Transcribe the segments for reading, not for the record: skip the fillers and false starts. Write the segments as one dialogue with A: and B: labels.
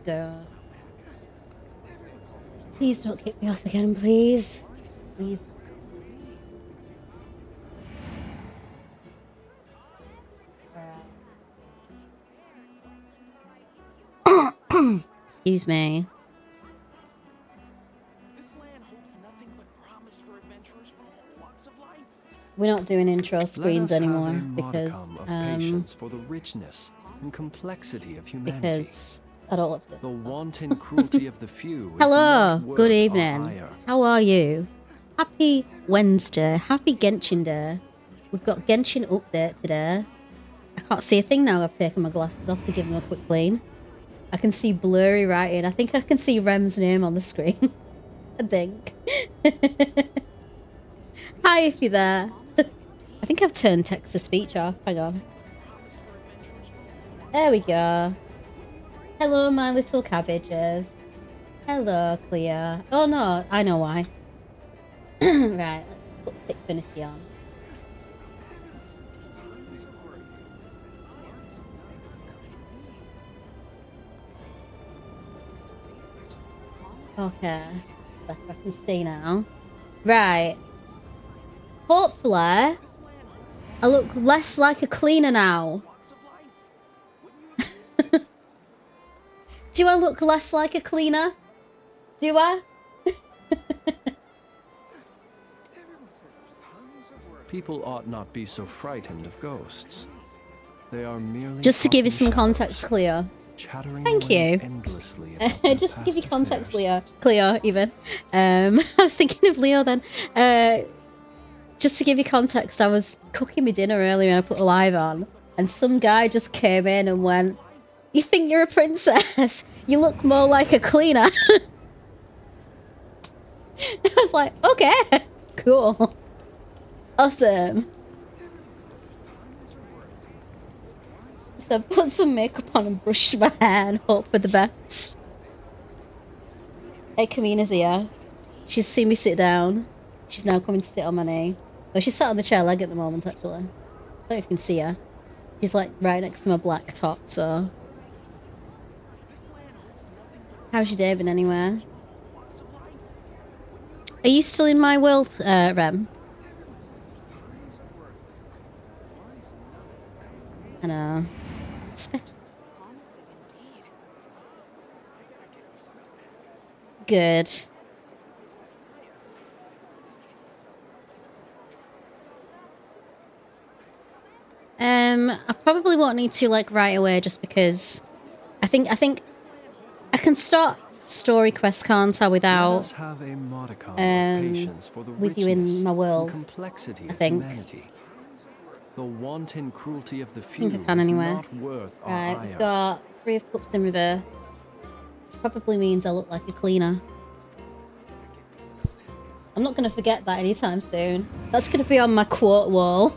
A: God. Please don't kick me off again, please. Please. Excuse me. We're not doing intro screens anymore because
B: for the richness and complexity of humanity.
A: because I don't want to.
B: The wanton cruelty of the few.
A: Hello, good evening. How are you? Happy Wednesday. Happy Genshin Day. We've got Genshin update today. I can't see a thing now. I've taken my glasses off to give them a quick clean. I can see blurry writing. I think I can see Rem's name on the screen. I think. Hi, if you're there. I think I've turned text to speech off. Hang on. There we go. Hello, my little cabbages. Hello, Cleo. Oh no, I know why. Right, let's put Thickfinity on. Okay, that's what I can see now. Right. Hopefully, I look less like a cleaner now. Do I look less like a cleaner? Do I?
B: People ought not be so frightened of ghosts. They are merely
A: just to give you some
B: shadows,
A: context, Cleo. Thank you. Just to give you context, Cleo, even. I was thinking of Leo then. Just to give you context, I was cooking my dinner earlier and I put a live on, and some guy just came in and went, "You think you're a princess? You look more like a cleaner." I was like, okay, cool. Awesome. So I put some makeup on and brushed my hair and hope for the best. Hey, Kamina's here. She's seen me sit down. She's now coming to sit on my knee. Well, she's sat on the chair leg at the moment, actually. I don't know if you can see her. She's like right next to my black top, so. How's your day been anyway? Are you still in my world, Rem? I know. Good. I probably won't need to like right away just because I think I can start story quest, can't I, without with you in my world. I think.
B: The wanton cruelty of the few
A: I think I can anyway.
B: Not worth
A: right, we've got 3 of Cups in reverse. Probably means I look like a cleaner. I'm not going to forget that anytime soon. That's going to be on my quote wall.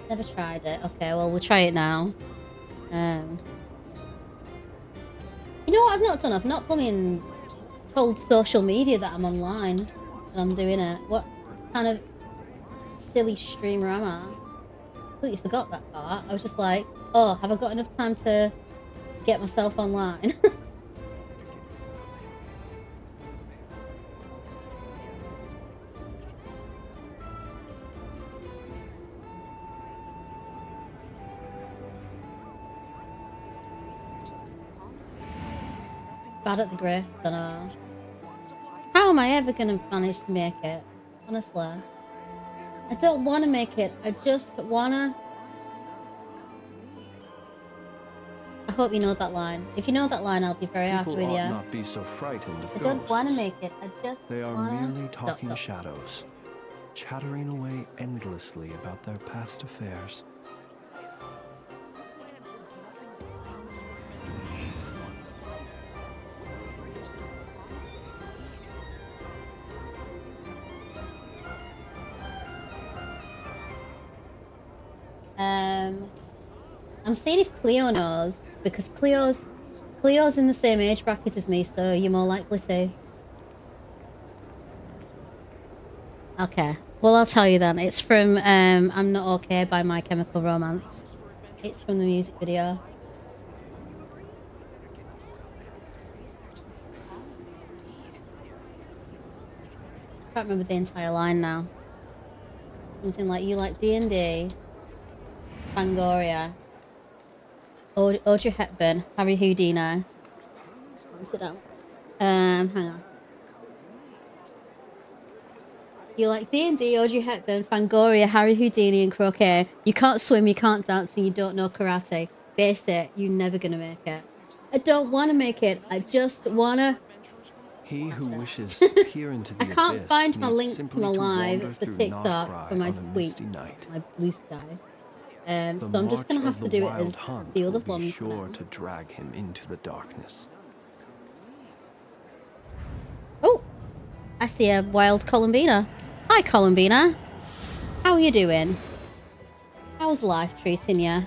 A: Never tried it. Okay, well, we'll try it now. You know what I've not done? I've not plumbing told social media that I'm online and I'm doing it. What kind of silly streamer am I? I completely forgot that part. I was just like, oh, have I got enough time to get myself online? Bad at the grift, I know. How am I ever going to manage to make it? Honestly. I don't want to make it. I just want to... I hope you know that line. If you know that line, I'll be very happy with you.
B: People ought not be so frightened of
A: I don't
B: ghosts.
A: want to make it. I just
B: They are
A: wanna...
B: merely talking shadows, chattering away endlessly about their past affairs.
A: I'm seeing if Cleo knows, because Cleo's in the same age bracket as me, so you're more likely to. Okay, well I'll tell you then. It's from I'm Not Okay by My Chemical Romance. It's from the music video. I can't remember the entire line now. Something like, you like D&D, Fangoria, Audrey Hepburn, Harry Houdini. Sit down. Hang on. You like D&D, Audrey Hepburn, Fangoria, Harry Houdini, and croquet. You can't swim, you can't dance, and you don't know karate. Face it, you're never gonna make it. I don't want to make it. I just wanna.
B: He who wishes to peer into the
A: I can't
B: abyss
A: find my
B: needs
A: link to
B: simply
A: my
B: to
A: live
B: wander
A: for
B: through
A: TikTok
B: Notcry
A: for my
B: on a
A: tweet,
B: misty night.
A: my blue sky.
B: The
A: So I'm just gonna
B: march
A: have
B: of
A: to
B: the
A: do it
B: wild
A: as
B: hunt
A: the
B: will
A: other
B: be
A: one.
B: sure to drag him into the darkness.
A: Oh, I see a wild Columbina. Hi, Columbina. How are you doing? How's life treating you?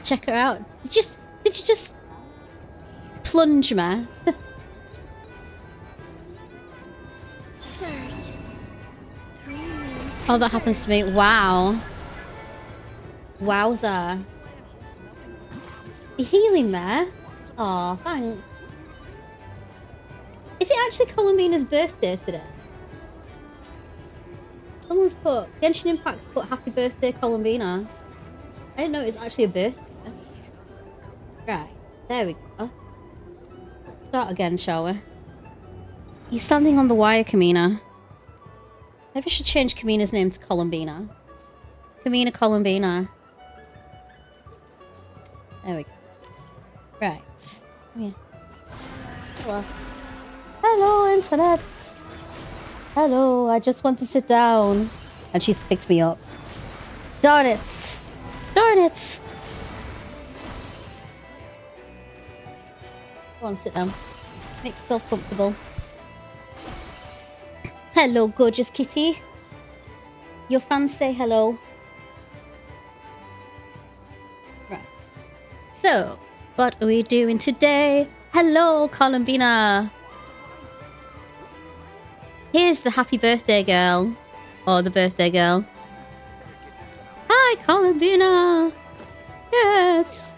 A: Check her out. Did you just plunge me? Oh, that happens to me. Wow. Wowza. You healing me? Aw, thanks. Is it actually Columbina's birthday today? Someone's put, Genshin Impact's put happy birthday Columbina. I didn't know it was actually a birthday. Right, there we go. Let's start again, shall we? You're standing on the wire, Kamina. Maybe I should change Kamina's name to Columbina. Kamina Columbina. There we go. Right. Come here. Hello. Hello, internet. Hello, I just want to sit down. And she's picked me up. Darn it. Darn it. Go on, sit down. Make yourself comfortable. Hello, gorgeous kitty. Your fans say hello. Right. So, what are we doing today? Hello, Columbina. Here's the happy birthday girl. Or the birthday girl. Hi, Columbina. Yes.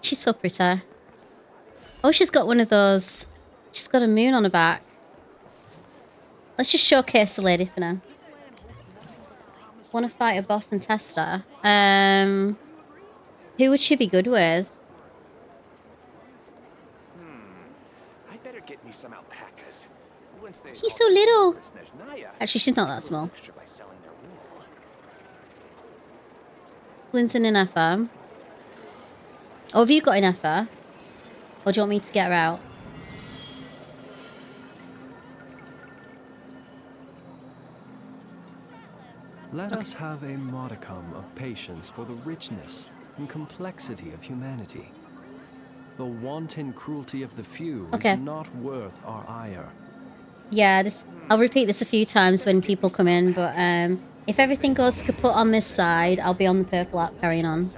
A: She's so pretty. Oh, she's got one of those. She's got a moon on her back. Let's just showcase the lady for now. Want to fight a boss and test her? Who would she be good with?
C: I better get me some alpacas.
A: She's so little. Actually, she's not that small. Clinton and Effa. Oh, have you got an Effa? Or do you want me to get her out?
B: Let us have a modicum of patience for the richness and complexity of humanity. The wanton cruelty of the few is not worth our ire.
A: Yeah, I'll repeat this a few times when people come in, but if everything goes kaput on this side, I'll be on the purple app carrying on.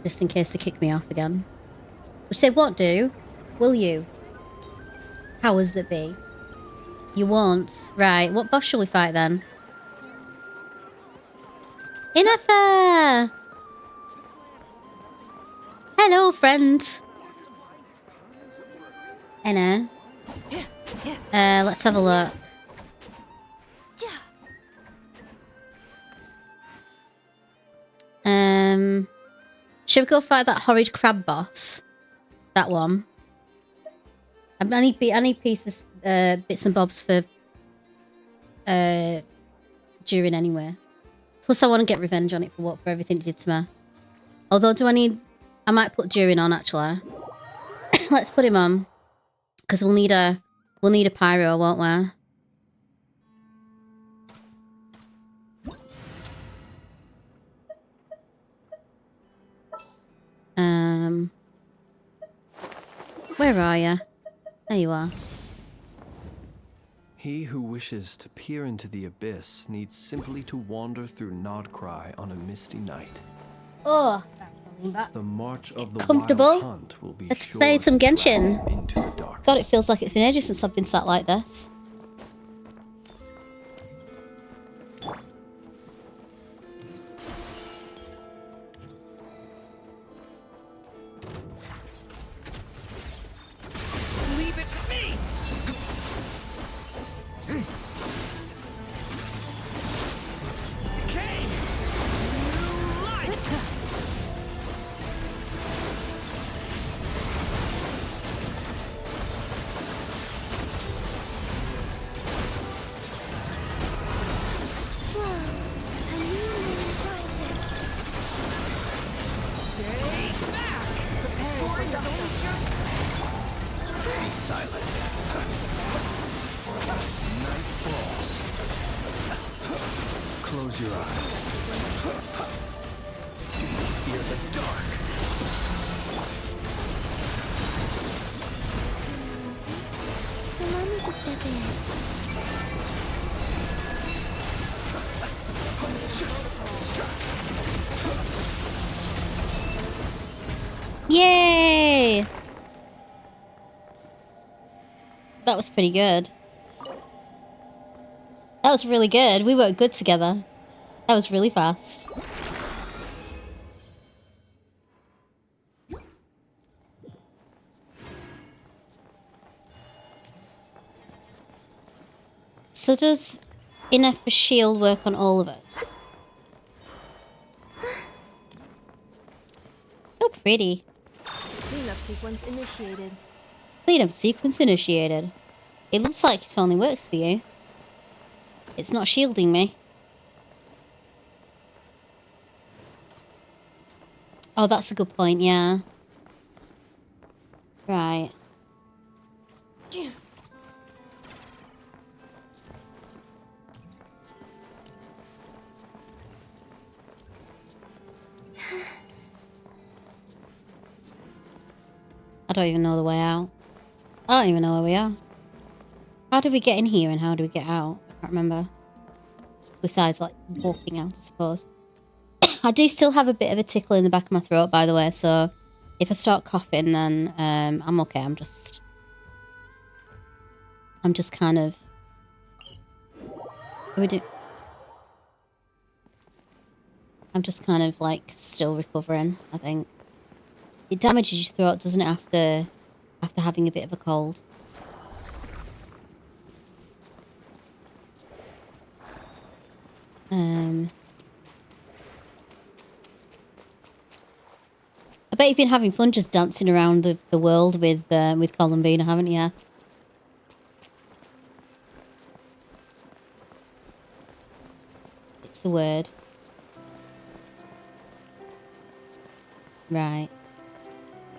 A: Just in case they kick me off again. Which they won't do, will you? Powers that be. You won't. Right, what boss shall we fight then? Ineffa! Hello, friend. Enna. Let's have a look. Should we go fight that horrid crab boss? That one. I need pieces, bits and bobs for Durin anyway. Plus, I want to get revenge on it for everything it did to me. Although, I might put Durin on actually. Let's put him on because we'll need a pyro, won't we? Where are you? There you are.
B: He who wishes to peer into the abyss needs simply to wander through Nodcry on a misty night.
A: Oh,
B: the march of the
A: comfortable.
B: wild hunt will be
A: Let's
B: sure
A: play some
B: to drag
A: Genshin.
B: you into the darkness.
A: God, it feels like it's been ages since I've been sat like this.
C: Leave it to me! Decay! New life! Stay back! Prepare for danger!
B: Be silent. Night falls. Close your eyes. Do you fear the dark?
D: Allow me to step in.
A: Yay! That was pretty good. That was really good. We worked good together. That was really fast. So does enough for shield work on all of us? So pretty.
D: Cleanup sequence initiated.
A: Cleanup sequence initiated. It looks like it only works for you. It's not shielding me. Oh, that's a good point, yeah. Right. I don't even know the way out. I don't even know where we are. How do we get in here and how do we get out? I can't remember. Besides, like, walking out, I suppose. I do still have a bit of a tickle in the back of my throat, by the way, so if I start coughing, then I'm okay. I'm just kind of... What do we do? I'm just kind of, like, still recovering, I think. It damages your throat, doesn't it, after having a bit of a cold? I bet you've been having fun just dancing around the world with Columbina, haven't you? It's the word. Right.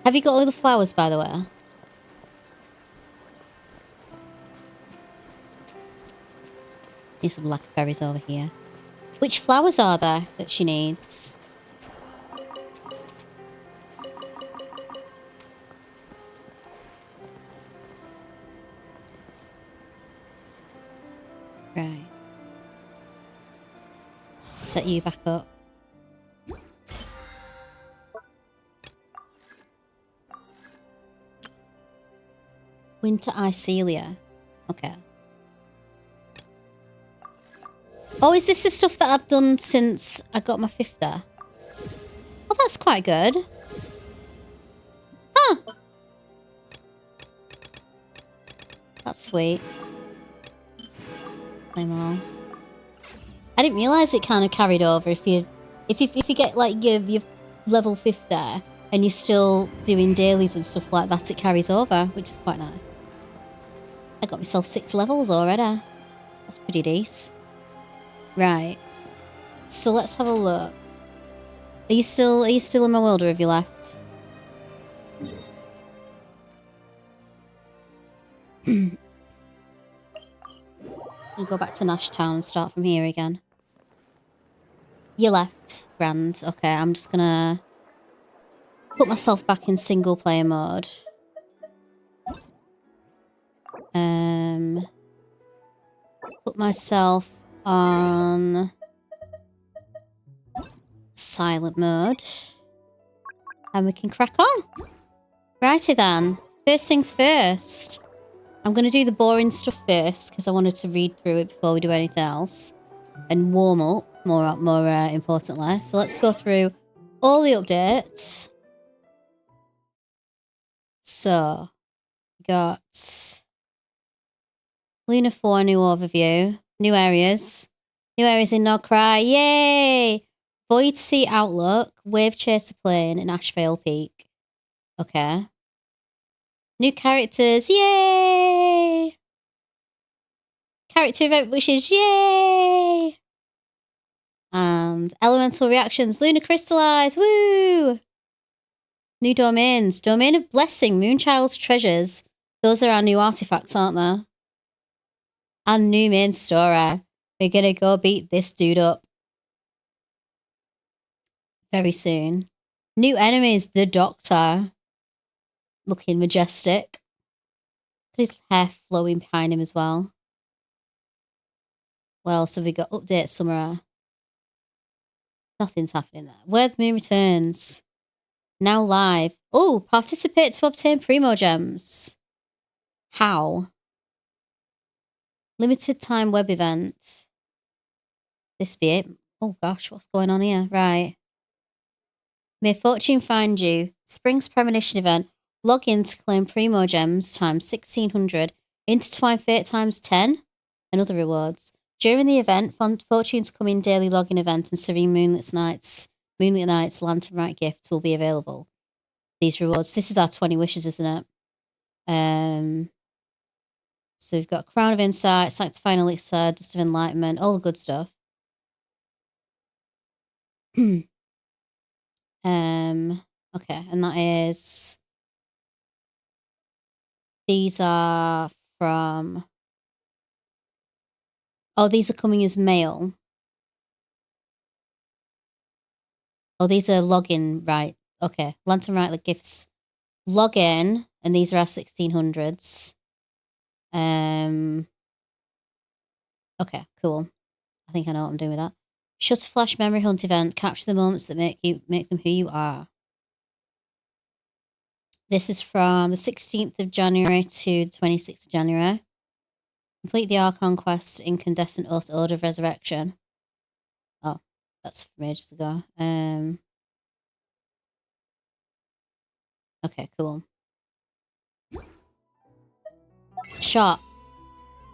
A: Have you got all the flowers, by the way? Need some blackberries over here. Which flowers are there that she needs? Right. Set you back up. Winter Icelia. Okay. Oh, is this the stuff that I've done since I got my 50? Oh, that's quite good. Huh. That's sweet. Claim all. I didn't realise it kind of carried over. If you get like your level 50 and you're still doing dailies and stuff like that, it carries over, which is quite nice. I got myself 6 levels already. That's pretty decent. Right. So let's have a look. Are you still in my world or have you left? I'll go back to Nash Town and start from here again. You left. Grand. Okay, I'm just gonna put myself back in single player mode. myself on silent mode. And we can crack on. Righty then. First things first. I'm going to do the boring stuff first because I wanted to read through it before we do anything else. And warm up, more importantly. So let's go through all the updates. So, got Luna 4 new overview. New areas. New areas in Nogcry. Yay! Void Sea Outlook, Wave Chaser Plane, and Ashvale Peak. Okay. New characters. Yay! Character event wishes. Yay! And elemental reactions. Luna Crystallize. Woo! New domains. Domain of Blessing. Moonchild's Treasures. Those are our new artifacts, aren't they? And new main story. We're gonna go beat this dude up. Very soon. New enemies. The Doctor. Looking majestic. His hair flowing behind him as well. What else have we got? Update summary. Nothing's happening there. Where the Moon returns. Now live. Oh, participate to obtain Primo Gems. How? Limited time web event. This be it. Oh gosh, what's going on here? Right. May fortune find you. Spring's premonition event. Log in to claim Primo Gems times 1600. Intertwine fate times 10. And other rewards. During the event, fortunes come in daily login event and serene Moonlit Nights Lantern Right gifts will be available. These rewards. This is our 20 wishes, isn't it? So we've got Crown of Insight, Sanctifying Elixir, Dust of Enlightenment, all the good stuff. Okay, and that is... These are from... Oh, these are coming as mail. Oh, these are login, right. Okay, Lantern Right gifts. Login, and these are our 1600s. Okay, cool. I think I know what I'm doing with that. Shutter Flash Memory Hunt event. Capture the moments that make them who you are. This is from the 16th of January to the 26th of January. Complete the Archon quest Incandescent Order of Resurrection. Oh, that's from ages ago. Okay, cool. Shop.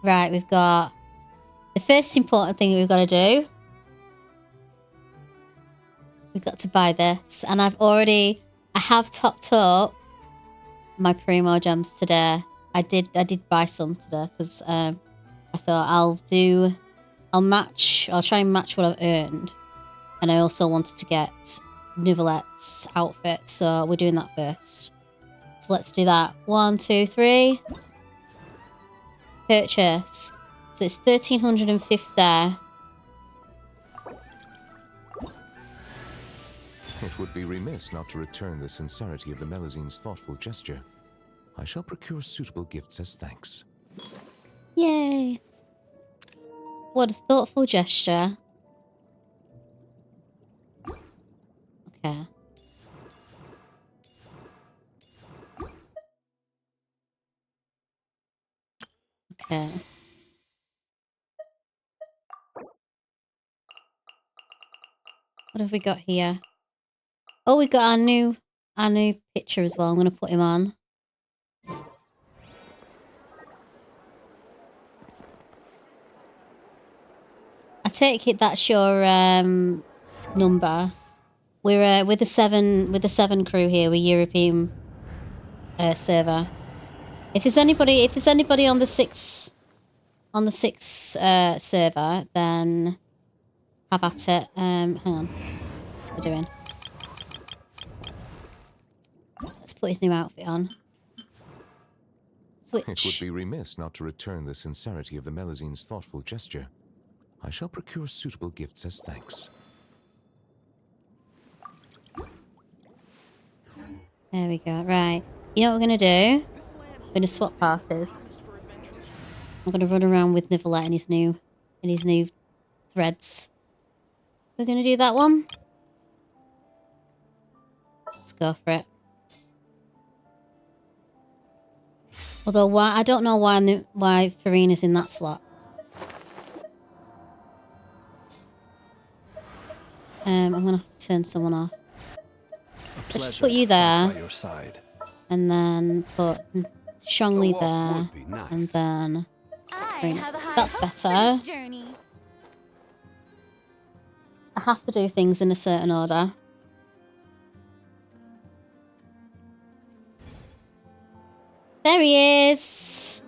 A: Right, we've got the first important thing we've got to do. We've got to buy this, and I have topped up my Primo Gems today. I did buy some today because I thought I'll try and match what I've earned, and I also wanted to get Nivolette's outfit, so we're doing that first. So let's do that. 1, 2, 3. Purchase. So it's 1350.
E: It would be remiss not to return the sincerity of the Melizine's thoughtful gesture. I shall procure suitable gifts as thanks.
A: Yay. What a thoughtful gesture. Okay. Okay. What have we got here? Oh, we got our new picture as well. I'm going to put him on. I take it that's your number. We're with the seven crew here. We're European server. If there's anybody on the six server, then have at it. Hang on. What's he doing? Let's put his new outfit on. Switch.
E: It would be remiss not to return the sincerity of the Melizine's thoughtful gesture. I shall procure suitable gifts as thanks.
A: There we go. Right. You know what we're going to do? We're going to swap passes. I'm going to run around with Nivolette in his new in his new threads. We're going to do that one. Let's go for it. Although, why I don't know why Farina's in that slot. I'm going to have to turn someone off. Let's just put you there.
B: By your side.
A: And then put Shongli there.
C: Nice.
A: And then...
D: I have a high
A: That's
D: hope for
A: better.
D: this journey.
A: I have to do things in a certain order. There he is!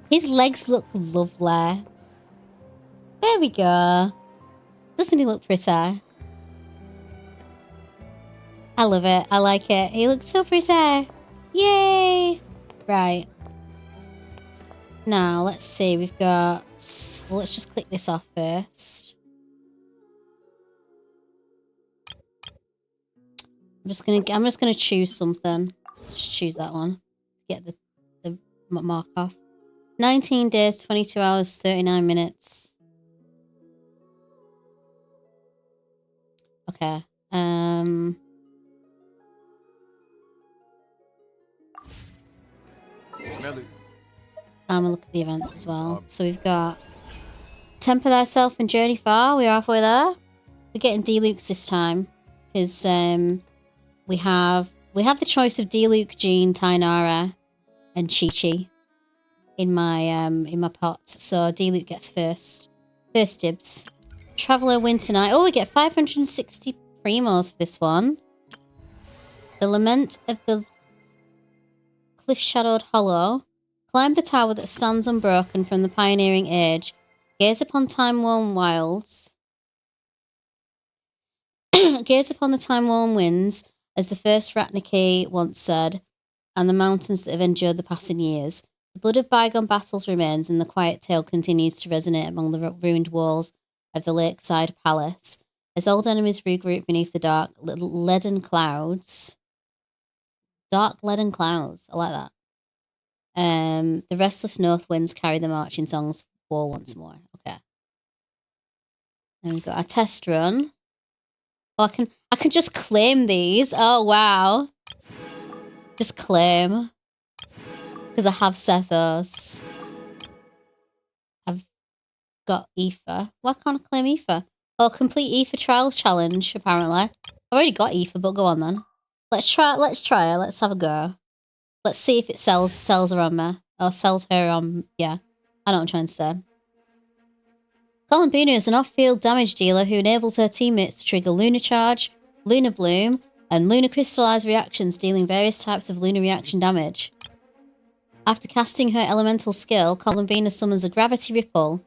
A: His legs look lovely. There we go. Doesn't he look pretty? I love it. I like it. He looks so pretty. Yay! Right. Now, let's see. We've got... Well, let's just click this off first. I'm just gonna choose something. Just choose that one. Get the mark off. 19 days, 22 hours, 39 minutes. Okay. I'm gonna look at the events as well. So we've got Temper Thyself and Journey Far. We're halfway there. We're getting D-Lukes this time because we have the choice of D-Luke, Jean, Tainara, and Chi-Chi in my pots. So D-Luke gets first dibs. Traveller Winter Night. Oh, we get 560 primos for this one. The Lament of the Cliff-Shadowed Hollow. Climb the tower that stands unbroken from the pioneering age. Gaze upon time-worn wilds. Gaze upon the time-worn winds, as the first Ratniki once said, and the mountains that have endured the passing years. The blood of bygone battles remains, and the quiet tale continues to resonate among the ruined walls of the lakeside palace, as old enemies regroup beneath the dark leaden clouds. Dark leaden clouds. I like that. The restless north winds carry the marching songs war once more. Okay. And we've got our test run. Oh, I can just claim these. Oh wow. Just claim. Because I have Sethos. I've got Aoife. Why can't I claim Aoife? Oh, complete Aoife trial challenge, apparently. I've already got Aoife, but go on then. Let's try her. Let's have a go. Let's see if it sells her on me. Or sells her on... Yeah. I know what I'm trying to say. Columbina is an off-field damage dealer who enables her teammates to trigger Lunar Charge, Lunar Bloom, and Lunar Crystallize reactions, dealing various types of lunar reaction damage. After casting her elemental skill, Columbina summons a Gravity Ripple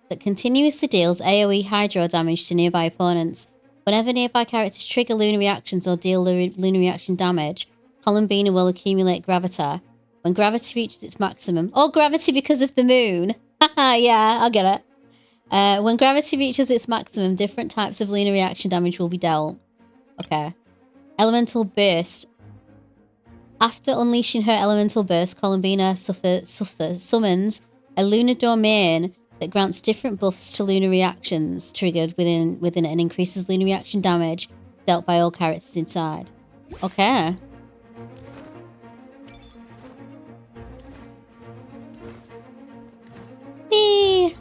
A: that continuously deals AoE Hydro damage to nearby opponents. Whenever nearby characters trigger lunar reactions or deal lunar reaction damage, Columbina will accumulate Gravita. When Gravity reaches its maximum... Oh, Gravity because of the moon! Haha, yeah, I'll get it. When Gravity reaches its maximum, different types of lunar reaction damage will be dealt. Okay. Elemental Burst. After unleashing her Elemental Burst, Columbina summons a Lunar Domain that grants different buffs to lunar reactions triggered within it and increases lunar reaction damage dealt by all characters inside. Okay. Whee!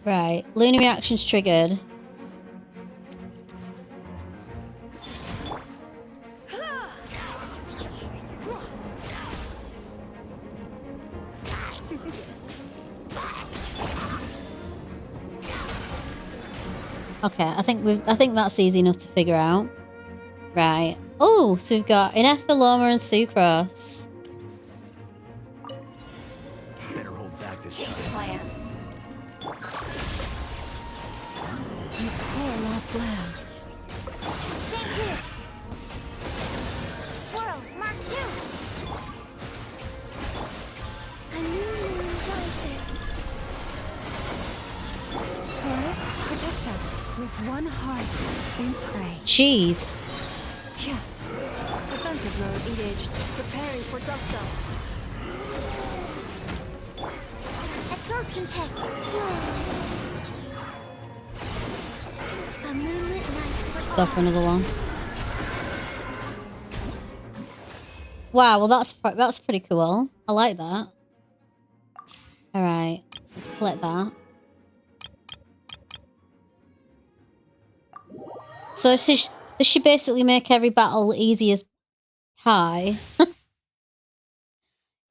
A: Right, lunar reactions triggered. Okay, I think that's easy enough to figure out. Right. Oh, so we've got Inephaloma and Sucrose.
C: Better hold back this time.
D: Poor lost lamb. Thank you. Swirl, Mark 2. A new moon rises. Forest, protect us with one one heart, we pray.
A: Jeez.
D: Yeah. Defensive mode engaged. Preparing for dust up. Absorption test. A moonlit night for
A: Go for another one. Wow, well that's pretty cool. I like that. All right, let's collect that. So does she basically make every battle easy as pie?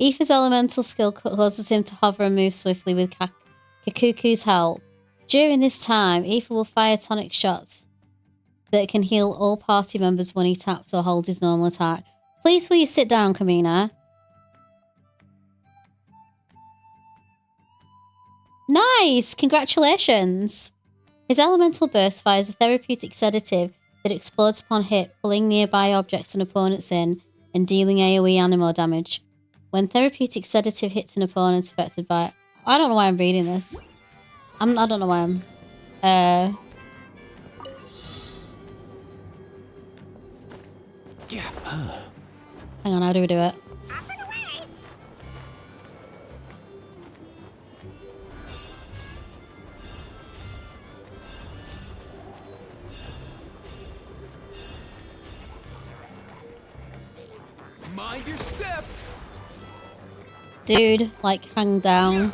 A: Aoife's elemental skill causes him to hover and move swiftly with Kakuku's help. During this time, Aoife will fire tonic shots that can heal all party members when he taps or holds his normal attack. Please will you sit down, Kamina? Nice! Congratulations! His elemental burst fires a therapeutic sedative that explodes upon hit, pulling nearby objects and opponents in and dealing AoE animal damage. When therapeutic sedative hits an opponent affected by... I don't know why I'm reading this. I don't know why I'm... Hang on, how do we do it?
C: Mind your step.
A: Dude, like, hang down.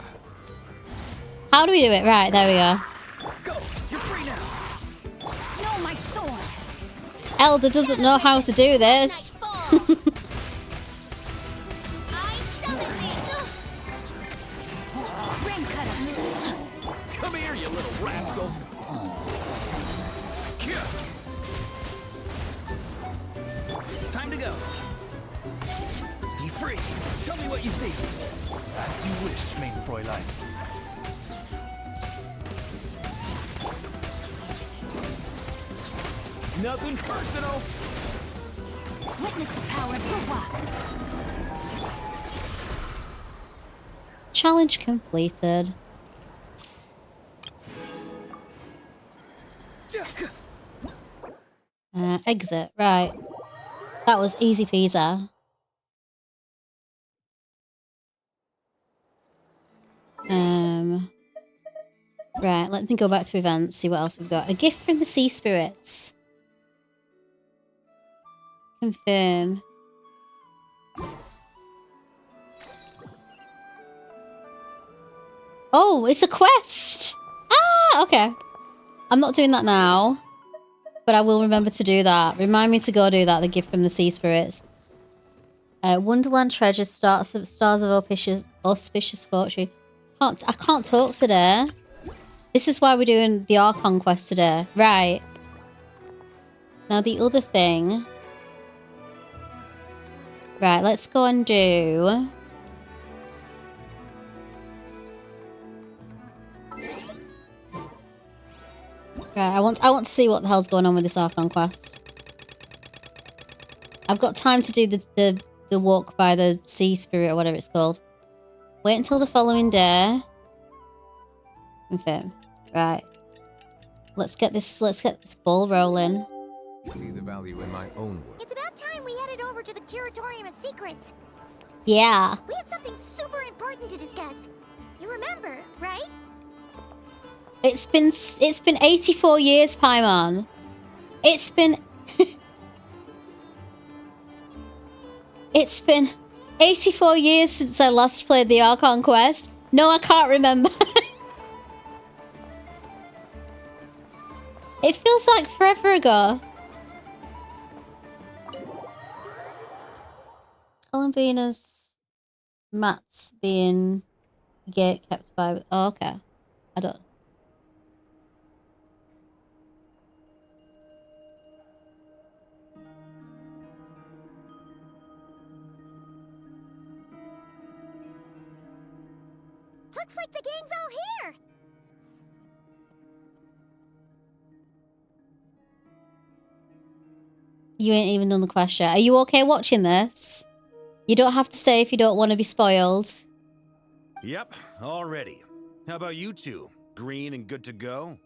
A: How do we do it? Right, there we go.
C: Go. You're free now.
D: No, my sword.
A: Elder doesn't know how to do this.
D: I summon thee. Ring cutter.
C: Come here, you little rascal. Time to go. Be free. Tell me what you see. As you wish, mein Fräulein. Nothing personal.
D: Witness the power of the walk.
A: Challenge completed. Exit. Right. That was easy peasy. Right, let me go back to events, see what else we've got. A gift from the sea spirits. Confirm. Oh, it's a quest! Ah, okay. I'm not doing that now. But I will remember to do that. Remind me to go do that, the gift from the sea spirits. Wonderland treasure, stars of auspicious fortune. I can't talk today. This is why we're doing the Archon quest today. Right. Now the other thing. Right, let's go and do... Right, I want to see what the hell's going on with this Archon quest. I've got time to do the walk by the sea spirit or whatever it's called. Wait until the following day. Confirm. Right. Let's get this ball rolling.
E: See the value in my own work.
D: It's about time we headed over to the Curatorium of Secrets.
A: Yeah.
D: We have something super important to discuss. You remember, right?
A: It's been 84 years, Paimon. It's been It's been 84 years since I last played the Archon quest. No, I can't remember. It feels like forever ago. Columbina's mats being kept by... Oh, okay. I don't...
D: Looks like the gang's all here.
A: You ain't even done the quest yet. Are you okay watching this? You don't have to stay if you don't want to be spoiled.
F: Yep, all ready. How about you two? Green and good to go?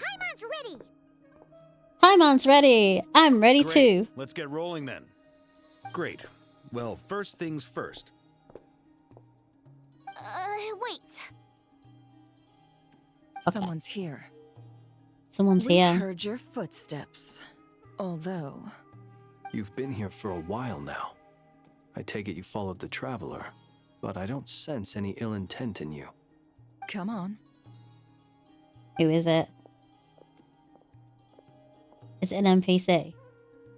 G: Paimon's ready.
A: Paimon's ready. I'm ready
F: Great.
A: too.
F: Let's get rolling then. Great. Well, first things first.
G: Wait.
A: Okay.
H: Someone's here.
A: Someone's
H: We
A: here.
H: heard your footsteps. Although...
B: You've been here for a while now. I take it you followed the Traveler, but I don't sense any ill intent in you.
H: Come on.
A: Who is it? Is it an NPC?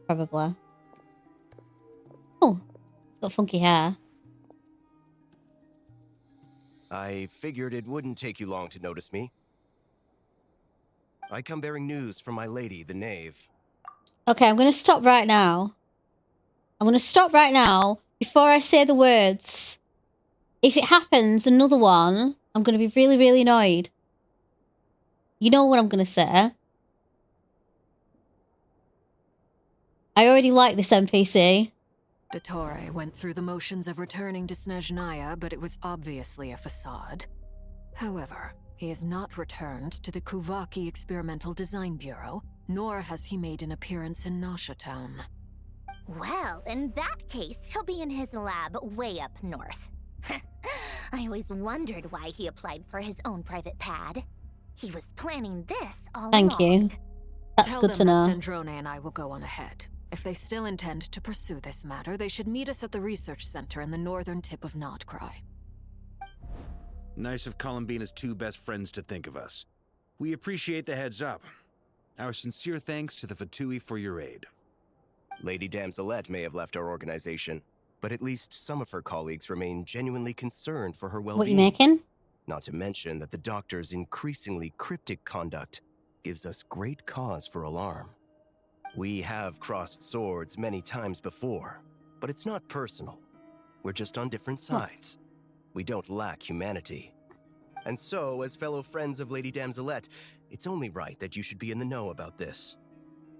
A: Probably. Oh, it's got funky hair.
I: I figured it wouldn't take you long to notice me. I come bearing news from my lady, the Knave.
A: Okay, I'm going to stop right now. I'm going to stop right now before I say the words. If it happens, another one, I'm going to be really, really annoyed. You know what I'm going to say. I already like this NPC.
J: Dottore went through the motions of returning to Snezhnaya, but it was obviously a facade. However, he has not returned to the Kuvaki Experimental Design Bureau, nor has he made an appearance in Nasha Town.
G: Well, in that case, he'll be in his lab way up north. I always wondered why he applied for his own private pad. He was planning this all along.
A: Thank you. That's
J: Tell
A: good
J: them
A: to know.
J: that Zendrone and I will go on ahead. If they still intend to pursue this matter, they should meet us at the research center in the northern tip of Nodcry.
F: Nice of Columbina's two best friends to think of us. We appreciate the heads up. Our sincere thanks to the Fatui for your aid.
I: Lady Damselette may have left our organization, but at least some of her colleagues remain genuinely concerned for her well-being.
A: What you making?
I: Not to mention that the doctor's increasingly cryptic conduct gives us great cause for alarm. We have crossed swords many times before, but it's not personal. We're just on different sides. We don't lack humanity. And so, as fellow friends of Lady Damselette, it's only right that you should be in the know about this.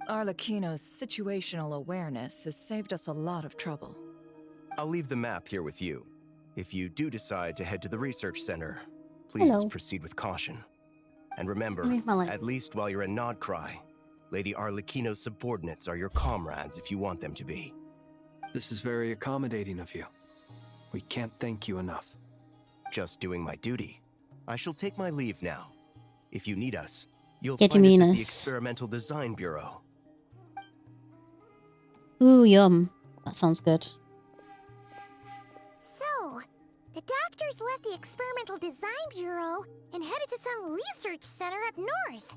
H: Arlecchino's situational awareness has saved us a lot of trouble.
I: I'll leave the map here with you. If you do decide to head to the research center, please proceed with caution. And remember, at least while you're in Nodcry, Lady Arlecchino's subordinates are your comrades if you want them to be.
B: This is very accommodating of you. We can't thank you enough.
I: Just doing my duty. I shall take my leave now. If you need us, you'll
A: Get
I: find us
A: you
I: at
A: mean
I: the
A: us.
I: Experimental Design Bureau.
A: Ooh, yum. That sounds good.
G: So, the doctors left the Experimental Design Bureau and headed to some research center up north.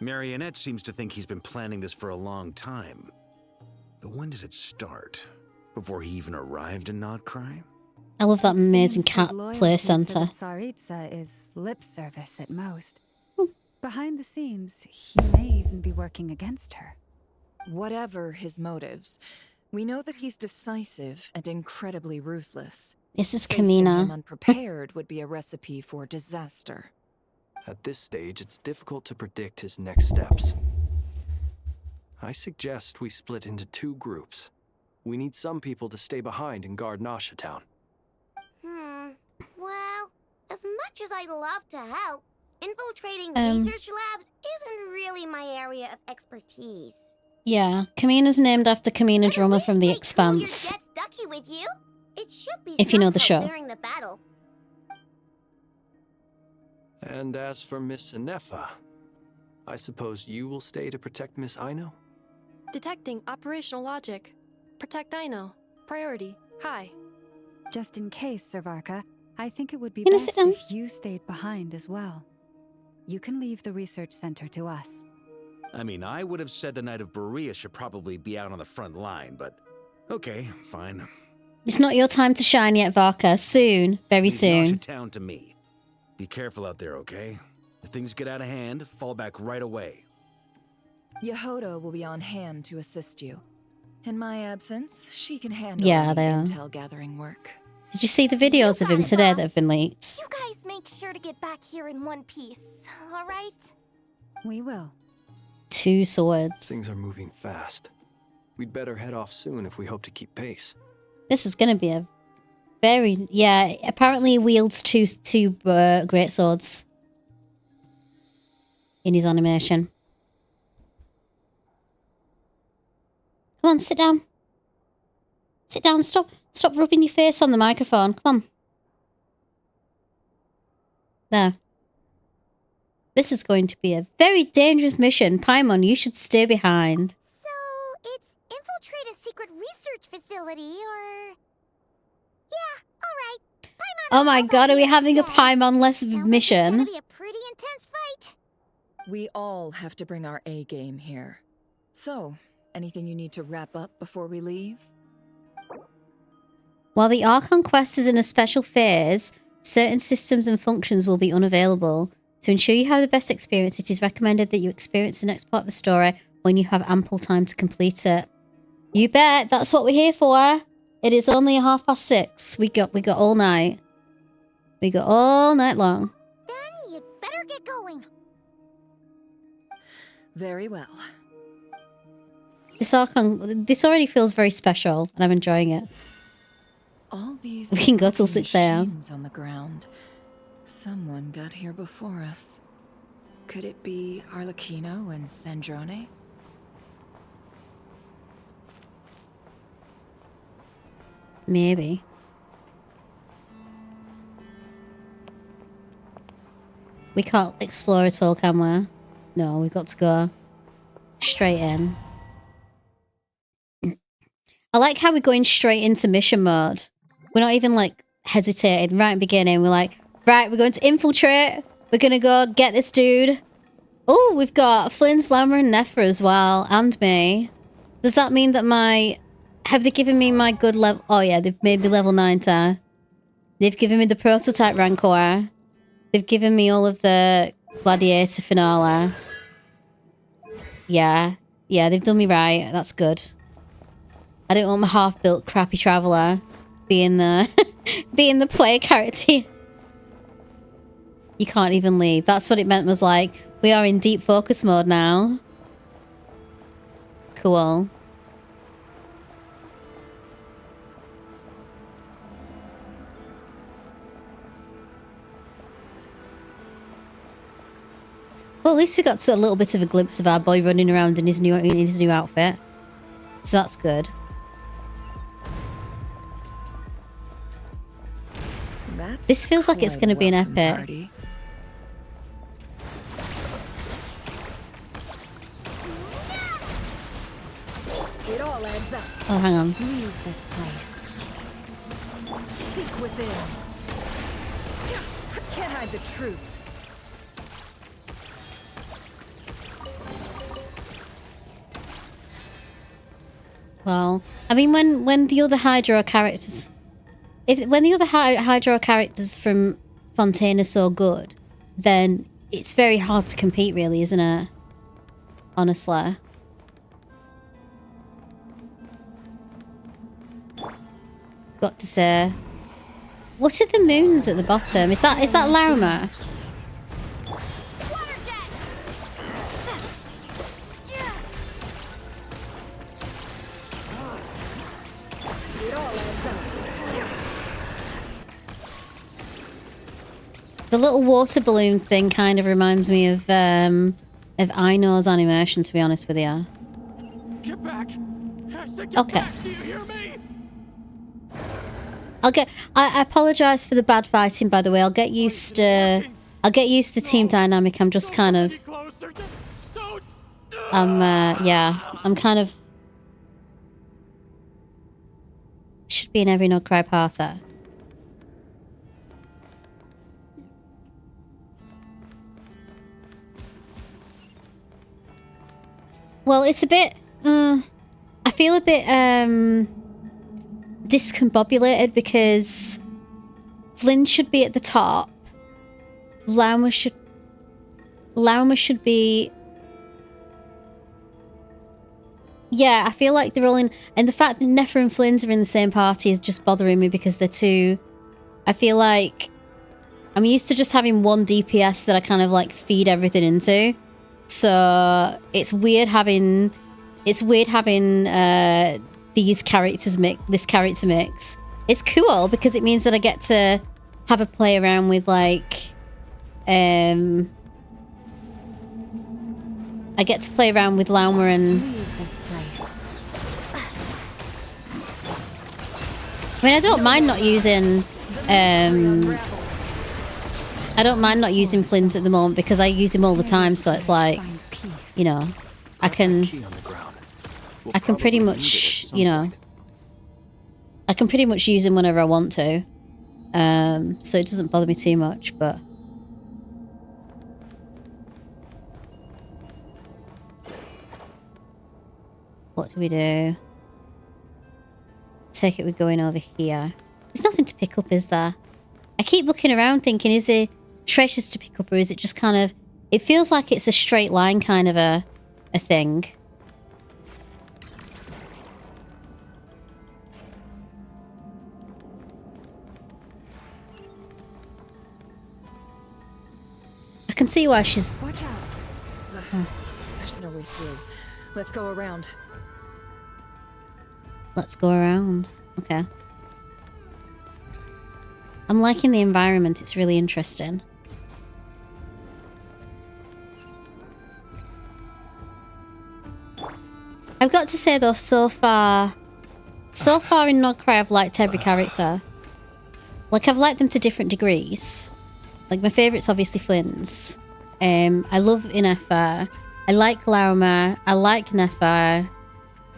F: Marionette seems to think he's been planning this for a long time. But when did it start? Before he even arrived in Nodcry?
A: I love that amazing cat play
D: center.
A: center.
D: Tsaritsa is lip service at most.
A: Hmm.
D: Behind the scenes, he may even be working against her.
H: Whatever his motives, we know that he's decisive and incredibly ruthless.
A: This is
H: Facing him
A: Kamina.
H: unprepared would be a recipe for disaster.
B: At this stage, it's difficult to predict his next steps. I suggest we split into two groups. We need some people to stay behind and guard Nasha Town.
G: Well, as much as I'd love to help, infiltrating research labs isn't really my area of expertise.
A: Yeah, Kamina's named after Kamina Drummer from The Expanse.
G: Your Jet's Ducky with you? It should be
A: If you know the
G: some help
A: show.
G: during the battle.
B: And as for Miss Inefa, I suppose you will stay to protect Miss Aino?
K: Detecting operational logic. Protect Aino. Priority. High.
D: Just in case, Servarka, I think it would be
A: Can I
D: best
A: sit down?
D: if you stayed behind as well. You can leave the research center to us.
F: I mean, I would have said the Knight of Berea should probably be out on the front line, but okay, fine.
A: It's not your time to shine yet, Varka. Soon. Very
F: Leave
A: soon.
F: Nasha Town to me. Be careful out there, okay? If things get out of hand, fall back right away.
H: Yehodo will be on hand to assist you. In my absence, she can handle
A: Yeah,
H: any
A: they are.
H: intel gathering work.
A: Did you see the videos of him
G: got it,
A: today
G: boss.
A: that have been leaked?
G: You guys make sure to get back here in one piece, alright?
D: We will.
A: Two swords.
B: Things are moving fast. We'd better head off soon if we hope to keep pace.
A: This is going to be a very... Yeah, apparently he wields two great swords. in his animation. Come on, sit down. Sit down. Stop rubbing your face on the microphone. Come on. There. This is going to be a very dangerous mission. Paimon, you should stay behind.
G: So, it's infiltrate a secret research facility, or... Yeah, alright. Paimon...
A: Oh my god, are we having a Paimon-less mission?
G: It's gonna be a pretty intense fight.
H: We all have to bring our A game here. So, anything you need to wrap up before we leave?
A: While the Archon quest is in a special phase, certain systems and functions will be unavailable. To ensure you have the best experience, it is recommended that you experience the next part of the story when you have ample time to complete it. You bet, that's what we're here for. It is only 6:30. We got all night. We got all night long.
G: Then you'd better get going.
H: Very well.
A: This Archon, this already feels very special, and I'm enjoying it.
H: All these
A: we can go till 6 a.m.
H: on the ground. Someone got here before us. Could it be Arlecchino and Sandrone?
A: Maybe. We can't explore at all, can we? No, we've got to go straight in. I like how we're going straight into mission mode. We're not even like hesitating right at the beginning. We're like, right, we're going to infiltrate. We're going to go get this dude. Oh, we've got Flynn, Slammer, and Nephra as well. And me. Does that mean that my... Have they given me my good level... Oh yeah, they've made me level 90. They've given me the prototype rancor. They've given me all of the gladiator finale. Yeah. Yeah, they've done me right. That's good. I don't want my half-built crappy traveller being the... being the player character. You can't even leave. That's what it meant, was like, we are in deep focus mode now. Cool. Well, at least we got a little bit of a glimpse of our boy running around in his new outfit. So that's good. This feels like it's going to be an epic.
H: Party. It all adds up.
A: Oh, hang on.
H: Leave this place. Seek within. Can't hide the truth.
A: Well, I mean, when the other Hydra characters... When the other Hydra characters from Fontaine are so good, then it's very hard to compete, really, isn't it? Honestly. Got to say. What are the moons at the bottom? Is that Lauma? The little water balloon thing kind of reminds me of Aino's animation, to be honest with you.
C: Get back! I said get
A: Okay.
C: back! Do you hear me?
A: I apologize for the bad fighting, by the way. I'll get used to the team dynamic. I'm just kind of I'm kind of should be in every No Cry party. Well, it's a bit... I feel a bit discombobulated because Flynn should be at the top. Lauma should be... Yeah, I feel like they're all in... And the fact that Nephra and Flynn's are in the same party is just bothering me because they're two... I feel like I'm used to just having one DPS that I kind of like feed everything into. So it's weird having these characters this character mix. It's cool because it means that I get to have a play around with like I get to play around with Lauma and... I mean, I don't mind not using... I don't mind not using Flynn's at the moment because I use him all the time, so it's like, you know, I can pretty much, you know, I can pretty much use him whenever I want to. So it doesn't bother me too much, but... What do we do? Take it we're going over here. There's nothing to pick up, is there? I keep looking around thinking, is there treasures to pick up, or is it just kind of... It feels like it's a straight line kind of a thing. I can see why she's...
H: Watch out. There's no way through. Let's go around.
A: Let's go around. Okay. I'm liking the environment. It's really interesting. I've got to say though, so far in Nodcry, I've liked every character. Like, I've liked them to different degrees. Like, my favourite's obviously Flynn's. I love Inefa. I like Lauma. I like Nefa.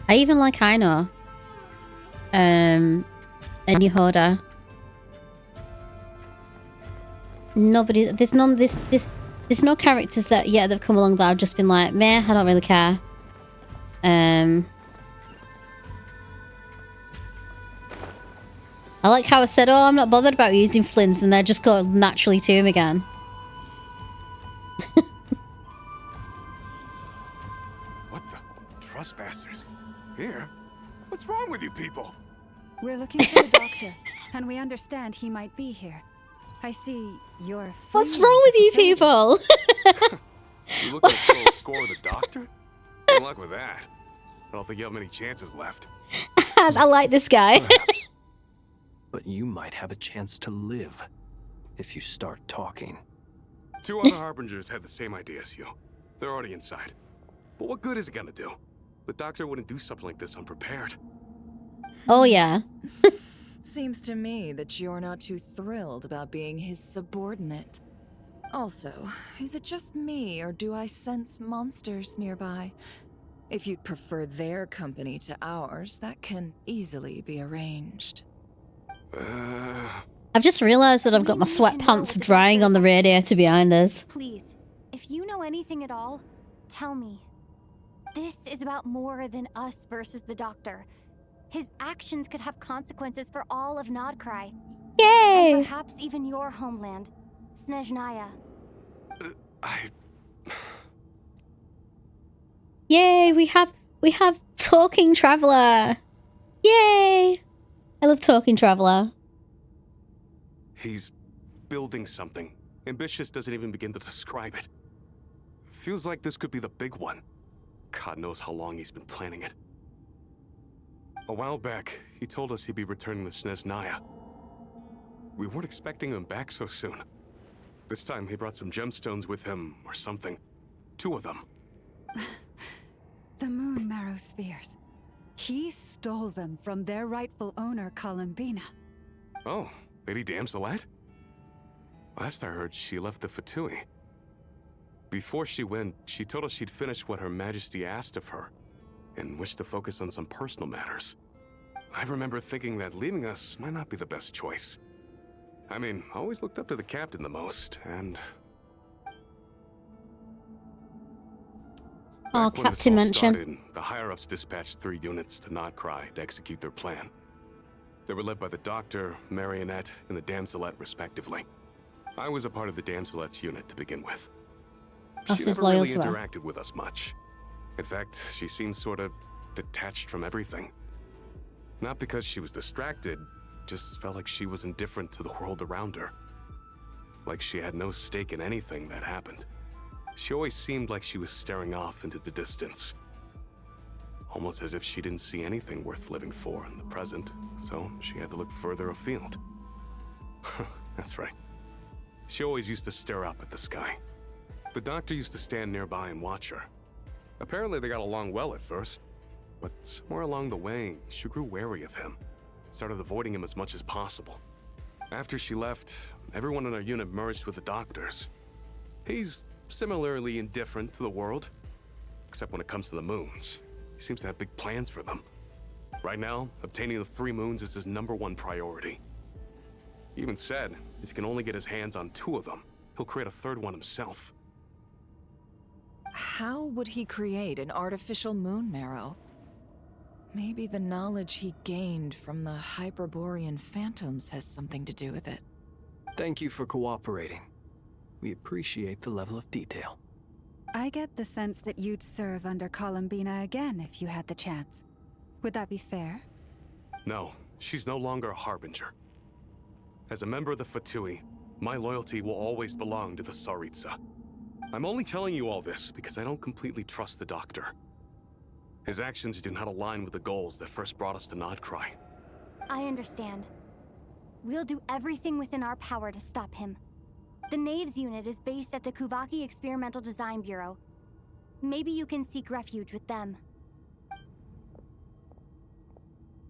A: I even like Aino. And Yehoda. Nobody, there's no characters that yet that've come along that I've just been like, meh, I don't really care. I like how I said, oh, I'm not bothered about using Flynn's, and they just go naturally to him again.
L: What the? Trespassers? Here? What's wrong with you people?
M: We're looking for the doctor, and we understand he might be here. I see you're...
A: What's wrong with you people?
L: You looking to settle a score with the doctor? Good luck with that. I don't think you have many chances left.
A: I like this guy.
B: Perhaps. But you might have a chance to live if you start talking.
L: 2 other harbingers had the same idea as you. They're already inside. But what good is it gonna do? The doctor wouldn't do something like this unprepared.
A: Oh yeah.
H: Seems to me that you're not too thrilled about being his subordinate. Also, is it just me, or do I sense monsters nearby? If you'd prefer their company to ours, that can easily be arranged.
A: I've just realised that I've got my sweatpants drying on the radiator behind us.
N: Please, if you know anything at all, tell me. This is about more than us versus the doctor. His actions could have consequences for all of Nodcry.
A: Yay!
N: And perhaps even your homeland, Snezhnaya.
A: Yay, we have Talking Traveler. Yay! I love Talking Traveler.
L: He's building something. Ambitious doesn't even begin to describe it. Feels like this could be the big one. God knows how long he's been planning it. A while back, he told us he'd be returning to Snezhnaya. We weren't expecting him back so soon. This time he brought some gemstones with him, or something. 2 of them.
M: The moon marrow spheres. He stole them from their rightful owner, Columbina.
L: Oh, Lady Damselette? Last I heard, she left the Fatui. Before she went, she told us she'd finished what Her Majesty asked of her, and wished to focus on some personal matters. I remember thinking that leaving us might not be the best choice. I mean, I always looked up to the captain the most, and...
A: Oh, Captain mention.
L: The higher-ups dispatched 3 units to Nodcry to execute their plan. They were led by the Doctor, Marionette, and the Damselette, respectively. I was a part of the Damselette's unit to begin with. She never really interacted with us much. In fact, she seemed sort of detached from everything. Not because she was distracted, just felt like she was indifferent to the world around her. Like she had no stake in anything that happened. She always seemed like she was staring off into the distance. Almost as if she didn't see anything worth living for in the present, so she had to look further afield. That's right. She always used to stare up at the sky. The Doctor used to stand nearby and watch her. Apparently they got along well at first, but somewhere along the way, she grew wary of him. Started avoiding him as much as possible. After she left, everyone in our unit merged with the doctors. He's similarly indifferent to the world, except when it comes to the moons. He seems to have big plans for them. Right now, obtaining the 3 moons is his #1 priority. He even said, if he can only get his hands on 2 of them, he'll create a 3rd one himself.
H: How would he create an artificial moon marrow? Maybe the knowledge he gained from the Hyperborean phantoms has something to do with it.
B: Thank you for cooperating. We appreciate the level of detail.
M: I get the sense that you'd serve under Columbina again if you had the chance. Would that be fair?
L: No, she's no longer a Harbinger. As a member of the Fatui, my loyalty will always belong to the Tsaritsa. I'm only telling you all this because I don't completely trust the Doctor. His actions do not align with the goals that first brought us to Notcry.
N: I understand. We'll do everything within our power to stop him. The Knaves unit is based at the Kuvaki Experimental Design Bureau. Maybe you can seek refuge with them.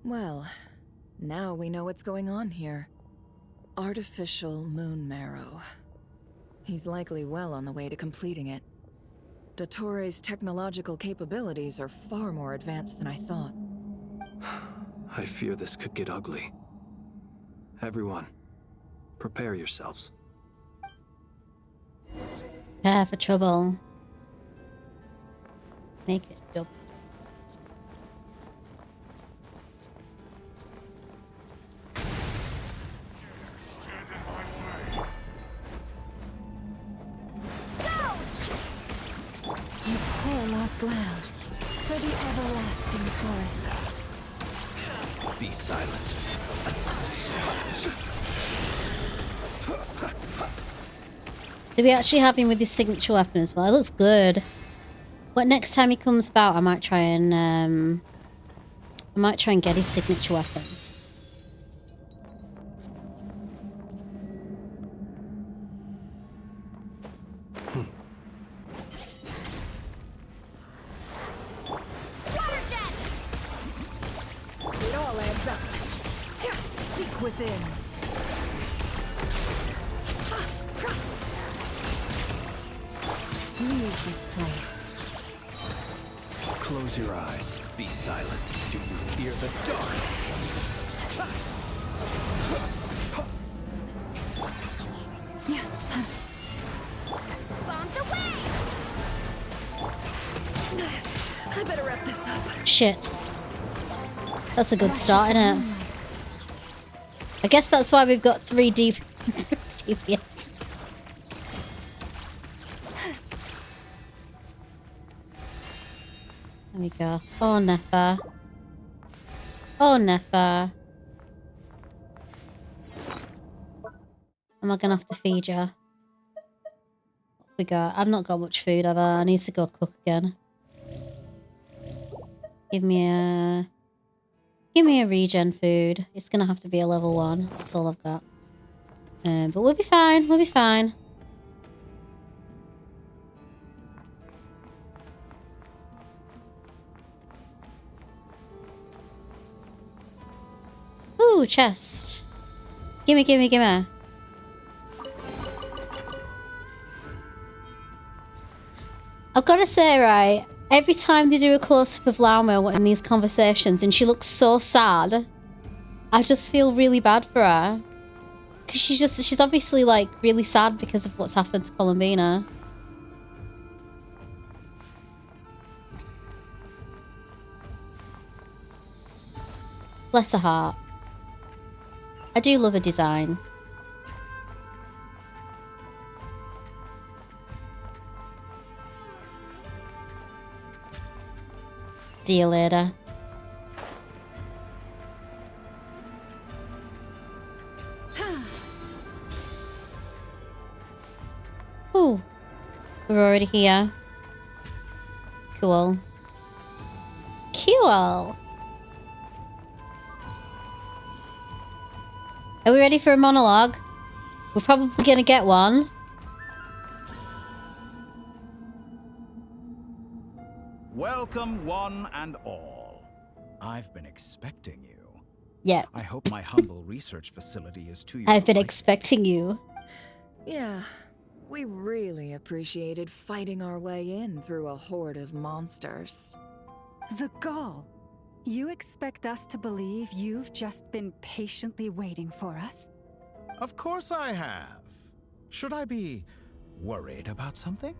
H: Well, now we know what's going on here. Artificial moon marrow. He's likely well on the way to completing it. Dottore's technological capabilities are far more advanced than I thought.
B: I fear this could get ugly. Everyone, prepare yourselves.
A: Prepare for trouble. Make it double.
M: You poor lost lamb. For the everlasting forest.
B: Be silent.
A: Do we actually have him with his signature weapon as well? It looks good. What next time he comes about, I might try and get his signature weapon.
H: It all adds up. Seek within.
M: Leave this place.
B: Close your eyes. Be silent. Do you fear the dark?
G: Bombs away!
H: I better wrap this up.
A: Shit. That's a good start, isn't it? I guess that's why we've got 3 DPS. There we go. Oh, Nefa. Oh, Nefa. Am I gonna have to feed you? What we got? I've not got much food, have I? I need to go cook again. Give me a regen food. It's gonna have to be a level 1. That's all I've got. But we'll be fine. We'll be fine. Ooh, chest. Gimme, gimme, gimme. I've got to say, right, every time they do a close-up of Lauma in these conversations and she looks so sad, I just feel really bad for her. Because she's obviously, like, really sad because of what's happened to Columbina. Bless her heart. I do love her design. See you later. Ooh. We're already here. Cool. Cool. Are we ready for a monologue? We're probably gonna get one.
O: Welcome, one and all. I've been expecting you.
A: Yeah.
O: I hope my humble research facility is to your
A: I've been
O: liking.
A: expecting you.
H: Yeah, we really appreciated fighting our way in through a horde of monsters.
M: The gall. You expect us to believe you've just been patiently waiting for us?
O: Of course I have. Should I be worried about something?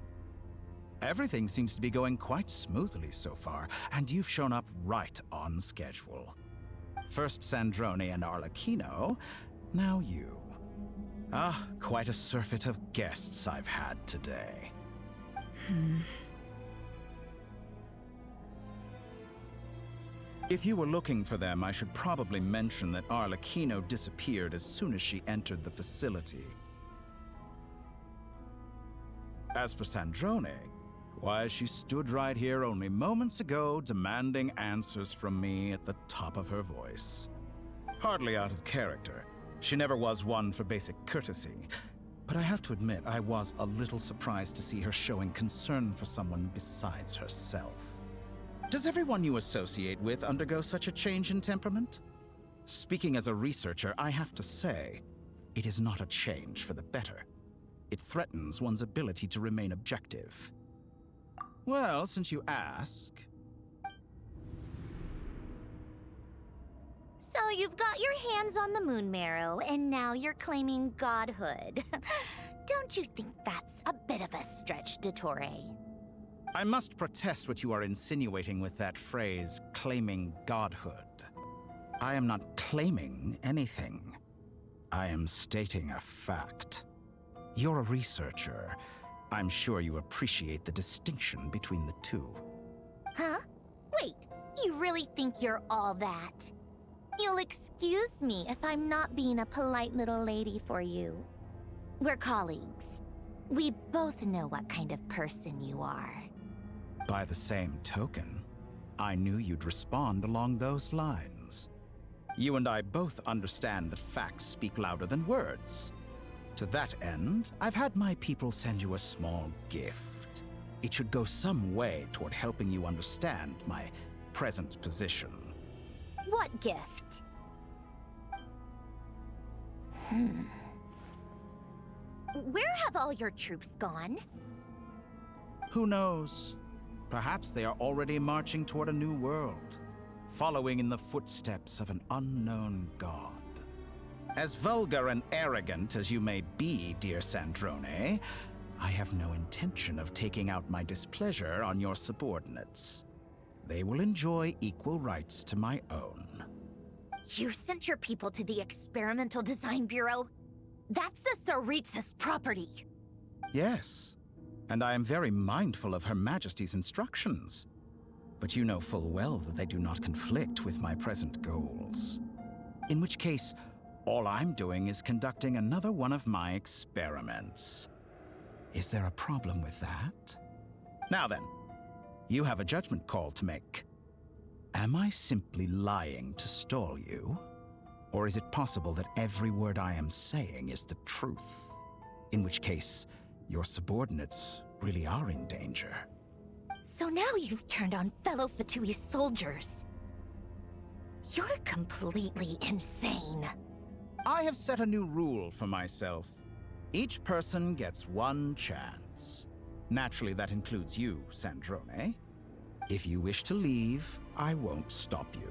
O: Everything seems to be going quite smoothly so far, and you've shown up right on schedule. First Sandrone and Arlecchino, now you. Ah, quite a surfeit of guests I've had today. If you were looking for them, I should probably mention that Arlecchino disappeared as soon as she entered the facility. As for Sandrone, why, she stood right here only moments ago demanding answers from me at the top of her voice. Hardly out of character. She never was one for basic courtesy. But I have to admit, I was a little surprised to see her showing concern for someone besides herself. Does everyone you associate with undergo such a change in temperament? Speaking as a researcher, I have to say, it is not a change for the better. It threatens one's ability to remain objective. Well, since you ask...
G: So you've got your hands on the moon marrow, and now you're claiming godhood. Don't you think that's a bit of a stretch, Dottore?
O: I must protest what you are insinuating with that phrase, claiming godhood. I am not claiming anything. I am stating a fact. You're a researcher. I'm sure you appreciate the distinction between the two.
G: Huh? Wait, you really think you're all that? You'll excuse me if I'm not being a polite little lady for you. We're colleagues. We both know what kind of person you are.
O: By the same token, I knew you'd respond along those lines. You and I both understand that facts speak louder than words. To that end, I've had my people send you a small gift. It should go some way toward helping you understand my present position.
G: What gift? Where have all your troops gone?
O: Who knows? Perhaps they are already marching toward a new world, following in the footsteps of an unknown god. As vulgar and arrogant as you may be, dear Sandrone, I have no intention of taking out my displeasure on your subordinates. They will enjoy equal rights to my own.
G: You sent your people to the Experimental Design Bureau? That's a Tsaritsa's property.
O: Yes, and I am very mindful of Her Majesty's instructions. But you know full well that they do not conflict with my present goals. In which case, all I'm doing is conducting another one of my experiments. Is there a problem with that? Now then, you have a judgment call to make. Am I simply lying to stall you? Or is it possible that every word I am saying is the truth? In which case, your subordinates really are in danger.
G: So now you've turned on fellow Fatui soldiers. You're completely insane.
O: I have set a new rule for myself. Each person gets one chance. Naturally, that includes you, Sandrone. If you wish to leave, I won't stop you.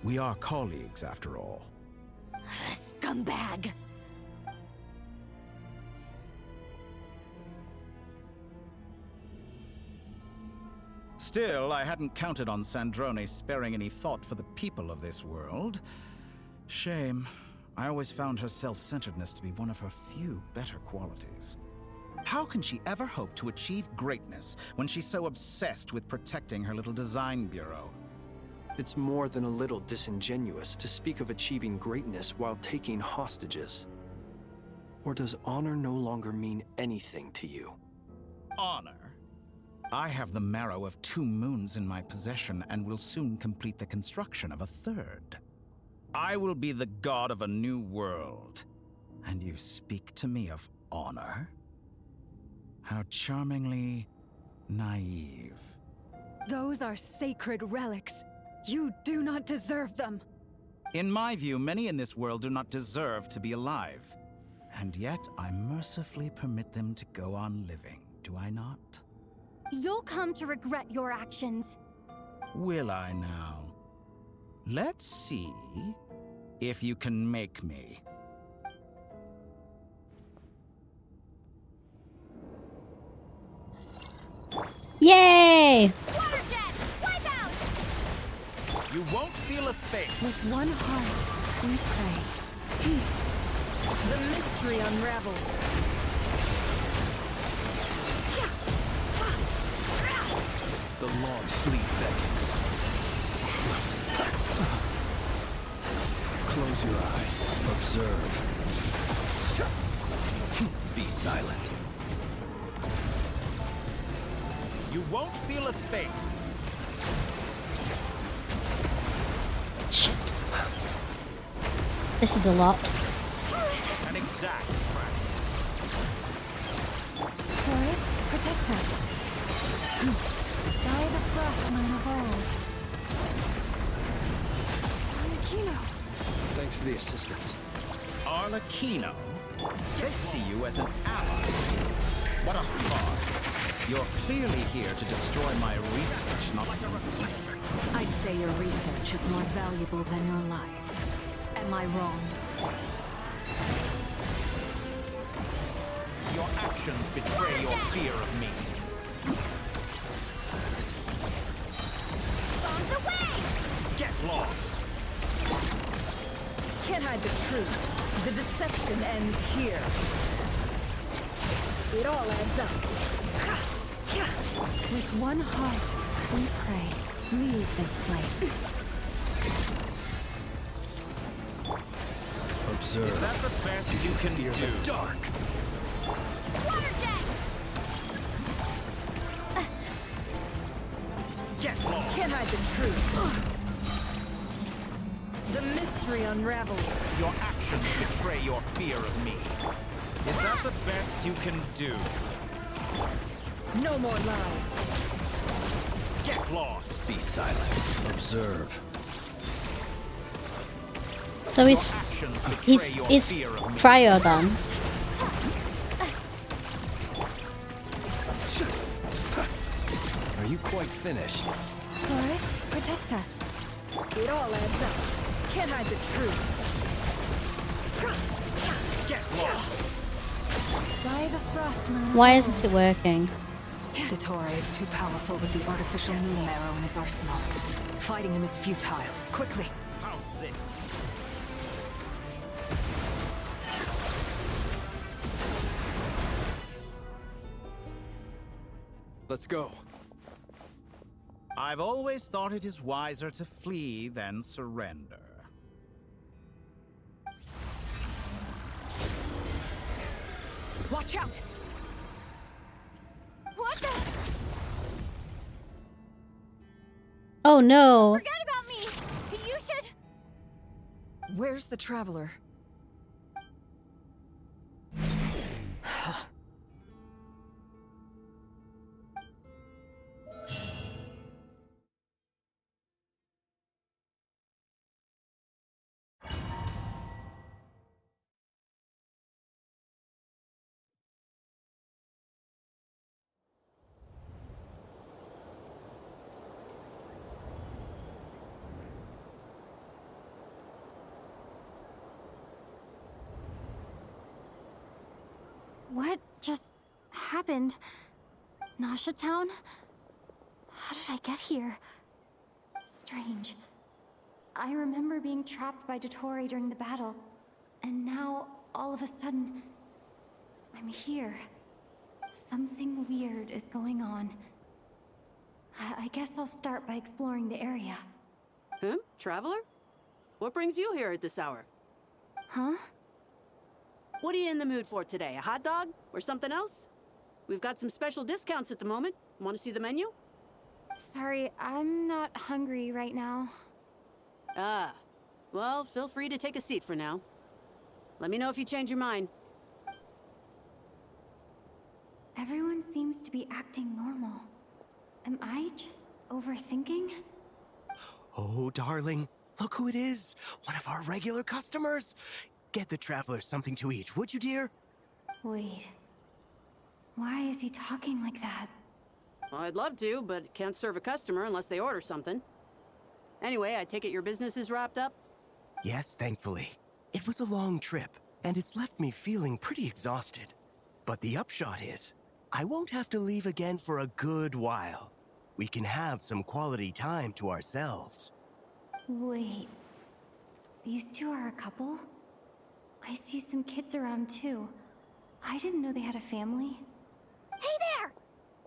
O: We are colleagues, after all.
G: Scumbag!
O: Still, I hadn't counted on Sandrone sparing any thought for the people of this world. Shame. I always found her self-centeredness to be one of her few better qualities. How can she ever hope to achieve greatness when she's so obsessed with protecting her little design bureau?
B: It's more than a little disingenuous to speak of achieving greatness while taking hostages. Or does honor no longer mean anything to you?
O: Honor? I have the marrow of 2 moons in my possession and will soon complete the construction of a 3rd. I will be the god of a new world. And you speak to me of honor? How charmingly naive.
M: Those are sacred relics. You do not deserve them.
O: In my view, many in this world do not deserve to be alive. And yet, I mercifully permit them to go on living, do I not?
N: You'll come to regret your actions.
O: Will I now? Let's see if you can make me.
A: Yay!
N: Water jet! Wipe out!
O: You won't feel a thing.
M: With one heart, we pray.
H: The mystery unravels.
B: The long sleep beckons. Close your eyes. Observe. Be silent.
O: You won't feel a thing.
A: Shit. This is a lot.
O: An exact practice.
M: Forest, protect us. By the frostman of old. Arlecchino.
B: Thanks for the assistance.
O: Arlecchino? They see you as an ally. What a farce. You're clearly here to destroy my research, not
J: I'd say your research is more valuable than your life. Am I wrong?
O: Your actions betray your fear of me.
N: Bombs away!
O: Get lost!
H: Can't hide the truth. The deception ends here. It all adds up.
M: With one heart, we pray. Leave this place.
B: Observe.
O: Is that the best you can do?
B: The dark.
N: Water jet!
O: Get lost!
H: Can't hide the truth. The mystery unravels.
O: Your actions betray your fear of me. Is that the best you can do?
H: No more lies.
O: Get lost!
B: Be silent. Observe.
A: So he's prior then.
B: Are you quite finished?
M: Forest, protect us.
H: It all adds up. Can't hide the truth.
O: Get lost!
M: By the frostman.
A: Why isn't it working?
J: Dottore is too powerful with the artificial moon arrow in his arsenal. Fighting him is futile. Quickly!
O: How's this?
B: Let's go.
O: I've always thought it is wiser to flee than surrender.
J: Watch out!
N: What the?
A: Oh no.
N: Forget about me! You should...
H: Where's the traveler?
N: What just happened? Nasha Town? How did I get here? Strange. I remember being trapped by Dottore during the battle, and now, all of a sudden, I'm here. Something weird is going on. I guess I'll start by exploring the area.
P: Huh? Traveler? What brings you here at this hour?
N: Huh?
P: What are you in the mood for today? A hot dog? Or something else? We've got some special discounts at the moment. Want to see the menu?
N: Sorry, I'm not hungry right now.
P: Ah. Well, feel free to take a seat for now. Let me know if you change your mind.
N: Everyone seems to be acting normal. Am I just overthinking?
I: Oh, darling, look who it is. One of our regular customers. Get the traveler something to eat, would you, dear?
N: Wait. Why is he talking like that?
P: Well, I'd love to, but can't serve a customer unless they order something. Anyway, I take it your business is wrapped up?
I: Yes, thankfully. It was a long trip, and it's left me feeling pretty exhausted. But the upshot is, I won't have to leave again for a good while. We can have some quality time to ourselves.
N: Wait. These two are a couple? I see some kids around too. I didn't know they had a family.
G: Hey there!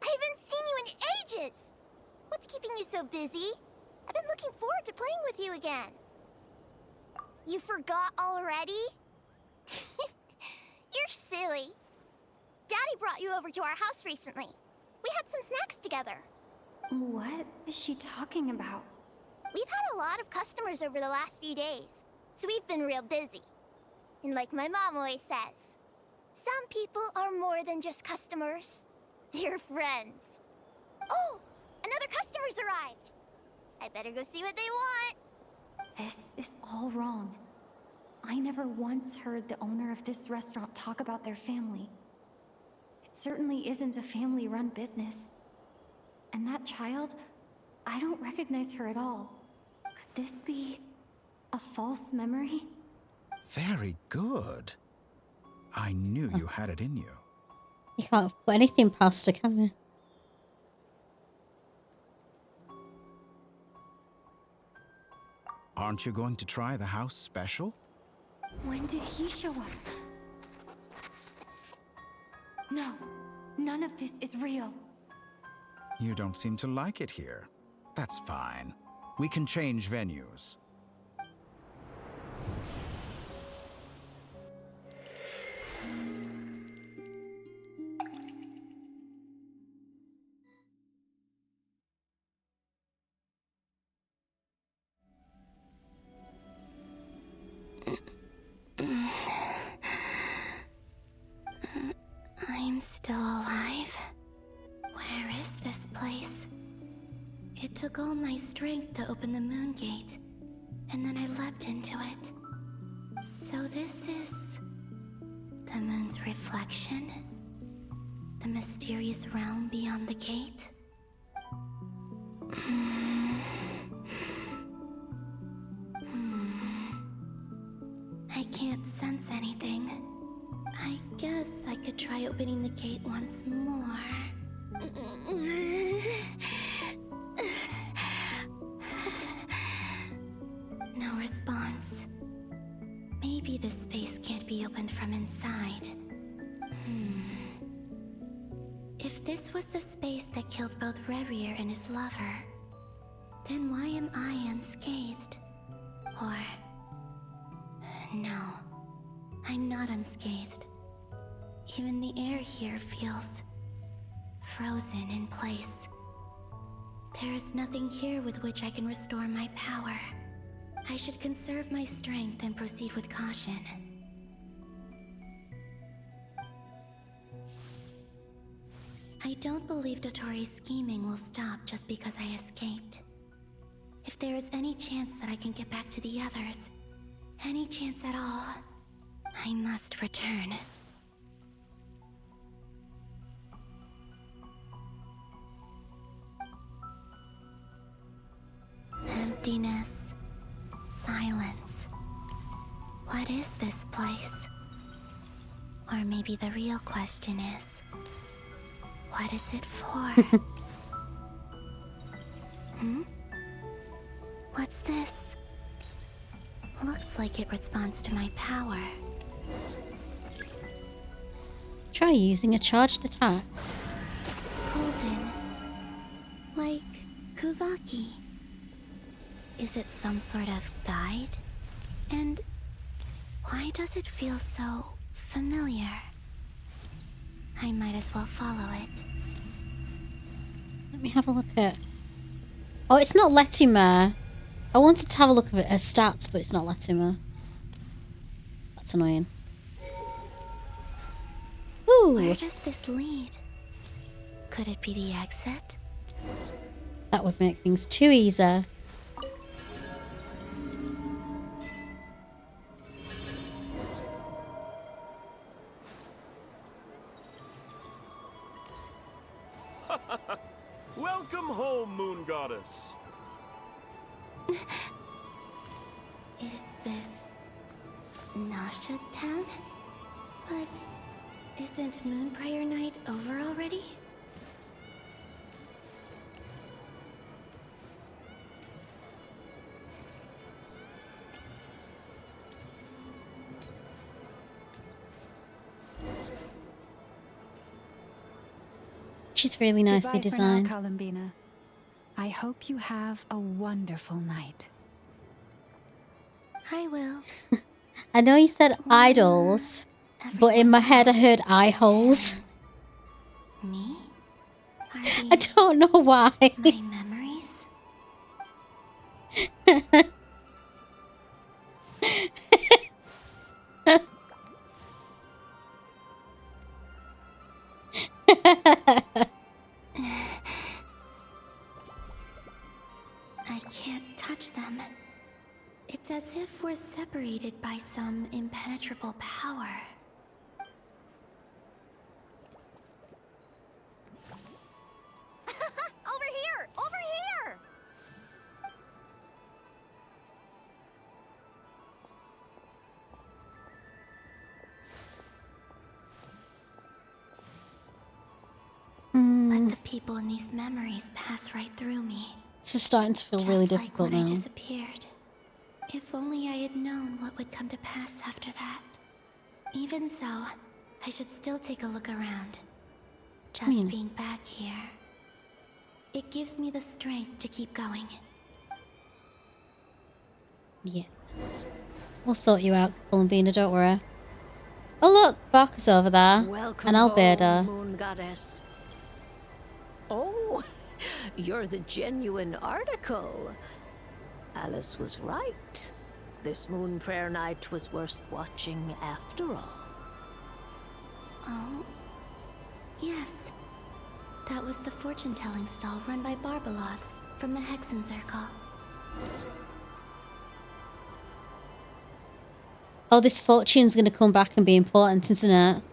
G: I haven't seen you in ages! What's keeping you so busy? I've been looking forward to playing with you again. You forgot already? You're silly. Daddy brought you over to our house recently. We had some snacks together.
N: What is she talking about?
G: We've had a lot of customers over the last few days, so we've been real busy. And like my mom always says, some people are more than just customers. They're friends. Oh, another customer's arrived. I better go see what they want.
N: This is all wrong. I never once heard the owner of this restaurant talk about their family. It certainly isn't a family-run business. And that child, I don't recognize her at all. Could this be a false memory?
O: Very good. I knew you had it in you.
A: You can't put anything past her, can you?
O: Aren't you going to try the house special?
N: When did he show up? No, none of this is real.
O: You don't seem to like it here. That's fine. We can change venues.
G: I'm still alive. Where is this place? It took all my strength to open the moon gate, and then I leapt into it. So this is the moon's reflection? The mysterious realm beyond the gate? I can't sense anything. I guess I could try opening the gate once more. No response. Maybe this space can't be opened from inside. If this was the space that killed both Revier and his lover, then why am I unscathed? Or... no, I'm not unscathed. Even the air here feels frozen in place. There is nothing here with which I can restore my power. I should conserve my strength and proceed with caution. I don't believe Dotori's scheming will stop just because I escaped. If there is any chance that I can get back to the others, any chance at all, I must return. Emptiness. Silence. What is this place? Or maybe the real question is, what is it for? What's this? Looks like it responds to my power.
A: Try using a charged attack.
G: Golden. Like Kuvaki. Is it some sort of guide? And why does it feel so familiar? I might as well follow it.
A: Let me have a look at... oh, it's not letting me. I wanted to have a look at her stats, but it's not letting me. That's annoying. Ooh.
G: Where does this lead? Could it be the exit?
A: That would make things too easy.
Q: Welcome home, Moon Goddess.
G: Is this Nasha Town? But isn't Moonprayer Night over already?
A: She's really nicely
M: Goodbye
A: designed.
M: for now, Columbina. I hope you have a wonderful night.
G: I will.
A: I know you said idols, but in my head I heard eye holes.
G: Me?
A: I don't know why.
G: My memories? I can't touch them. It's as if we're separated by some impenetrable power.
D: Over here! Over here!
G: Let the people in these memories pass right through me.
A: This is starting to feel really
G: Just
A: difficult
G: like when
A: now.
G: I disappeared. If only I had known what would come to pass after that. Even so, I should still take a look around. Just being back here. It gives me the strength to keep going.
A: Yeah. We'll sort you out, Columbina, don't worry. Oh look, Barker's over there.
R: Welcome
A: And Alberta.
R: home, Moon Goddess. Oh, you're the genuine article. Alice was right. This Moonprayer Night was worth watching after all.
G: Oh? Yes. That was the fortune-telling stall run by Barbeloth from the Hexen Circle.
A: Oh, this fortune's gonna come back and be important, isn't it?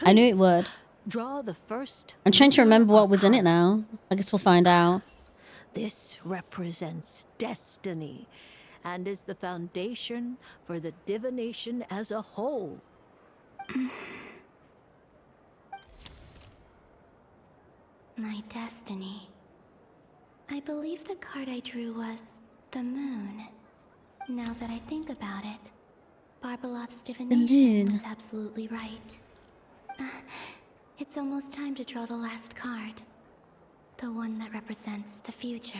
A: I knew it would.
R: Draw the first.
A: I'm trying to remember what was in it now. I guess we'll find out.
R: This represents destiny and is the foundation for the divination as a whole.
G: My destiny. I believe the card I drew was the moon. Now that I think about it, Barbeloth's divination was absolutely right. It's almost time to draw the last card. The one that represents the future.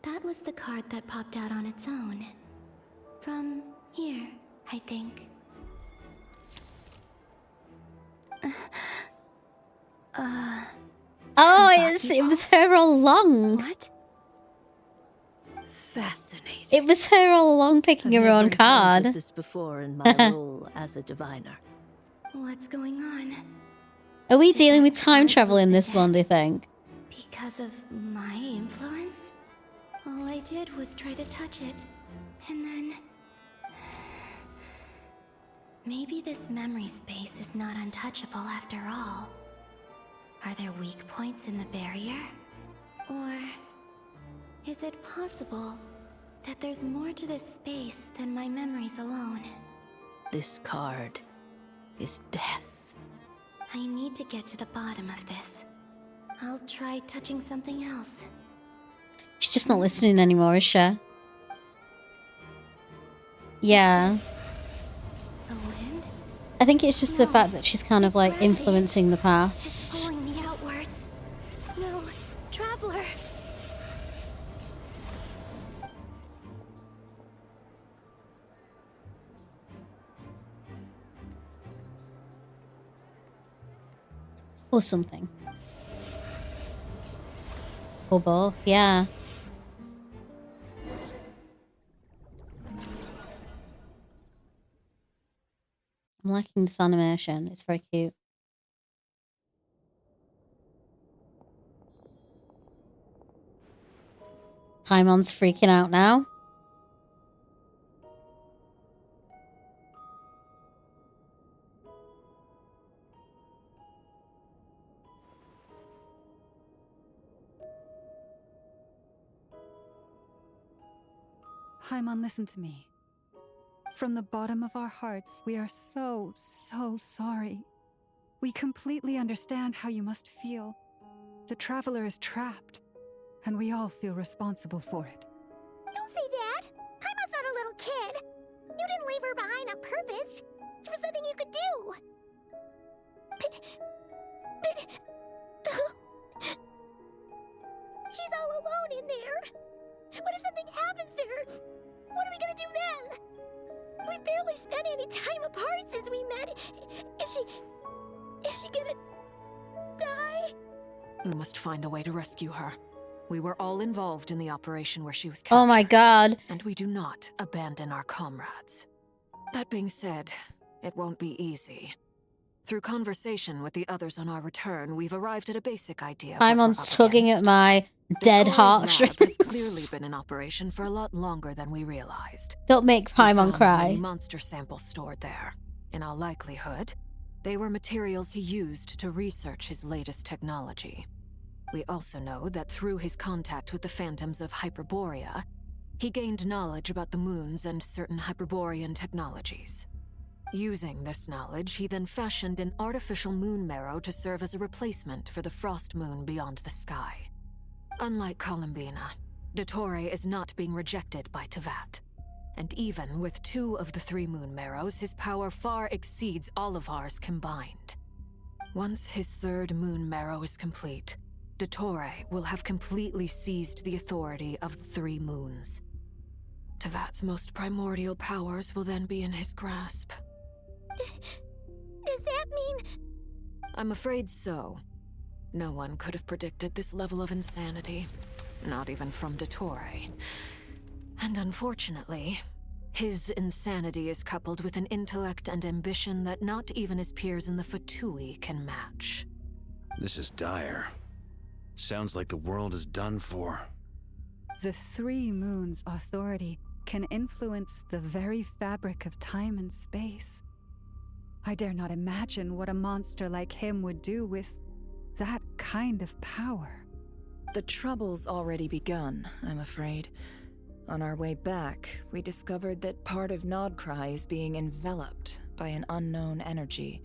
G: That was the card that popped out on its own. From here, I think.
A: Oh, it was her all along.
G: What?
R: Fascinating.
A: It was her all along picking her own
R: I've
A: card.
R: this before in my role as a diviner.
G: What's going on?
A: Are we dealing with time travel in this one, do you think?
G: Because of my influence? All I did was try to touch it, and then... Maybe this memory space is not untouchable after all. Are there weak points in the barrier? Or... is it possible that there's more to this space than my memories alone?
R: This card is death.
G: I need to get to the bottom of this. I'll try touching something else.
A: She's just not listening anymore, is she? Yeah.
G: The wind?
A: I think it's just the fact that she's kind of like influencing the past.
G: Pulling me outwards. No, Traveler!
A: Or something. Or both, yeah. I'm liking this animation. It's very cute. Paimon's freaking out now.
M: Paimon, listen to me. From the bottom of our hearts, we are so sorry. We completely understand how you must feel. The Traveler is trapped, and we all feel responsible for it.
G: Don't say that! Paimon's not a little kid! You didn't leave her behind on purpose! There was nothing you could do! But... She's all alone in there! What if something happens to her? What are we gonna do then? We've barely spent any time apart since we met. Is she gonna die?
J: We must find a way to rescue her. We were all involved in the operation where she was captured.
A: Oh my god.
J: And we do not abandon our comrades. That being said, it won't be easy. Through conversation with the others on our return, we've arrived at a basic idea.
A: Paimon's tugging at my dead heartstrings.
J: Has clearly been in operation for a lot longer than we realized.
A: Don't make Paimon cry.
J: Many monster samples stored there. In all likelihood, they were materials he used to research his latest technology. We also know that through his contact with the phantoms of Hyperborea, he gained knowledge about the moons and certain Hyperborean technologies. Using this knowledge, he then fashioned an artificial moon marrow to serve as a replacement for the frost moon beyond the sky. Unlike Columbina, Dottore is not being rejected by Teyvat. And even with 2 of the 3 moon marrows, his power far exceeds all of ours combined. Once his 3rd moon marrow is complete, Dottore will have completely seized the authority of the 3 moons. Teyvat's most primordial powers will then be in his grasp.
G: Does that mean...
J: I'm afraid so. No one could have predicted this level of insanity. Not even from Dottore. And unfortunately, his insanity is coupled with an intellect and ambition that not even his peers in the Fatui can match.
F: This is dire. Sounds like the world is done for.
M: The 3 moons' authority can influence the very fabric of time and space. I dare not imagine what a monster like him would do with that kind of power.
H: The trouble's already begun, I'm afraid. On our way back, we discovered that part of Nodcry is being enveloped by an unknown energy.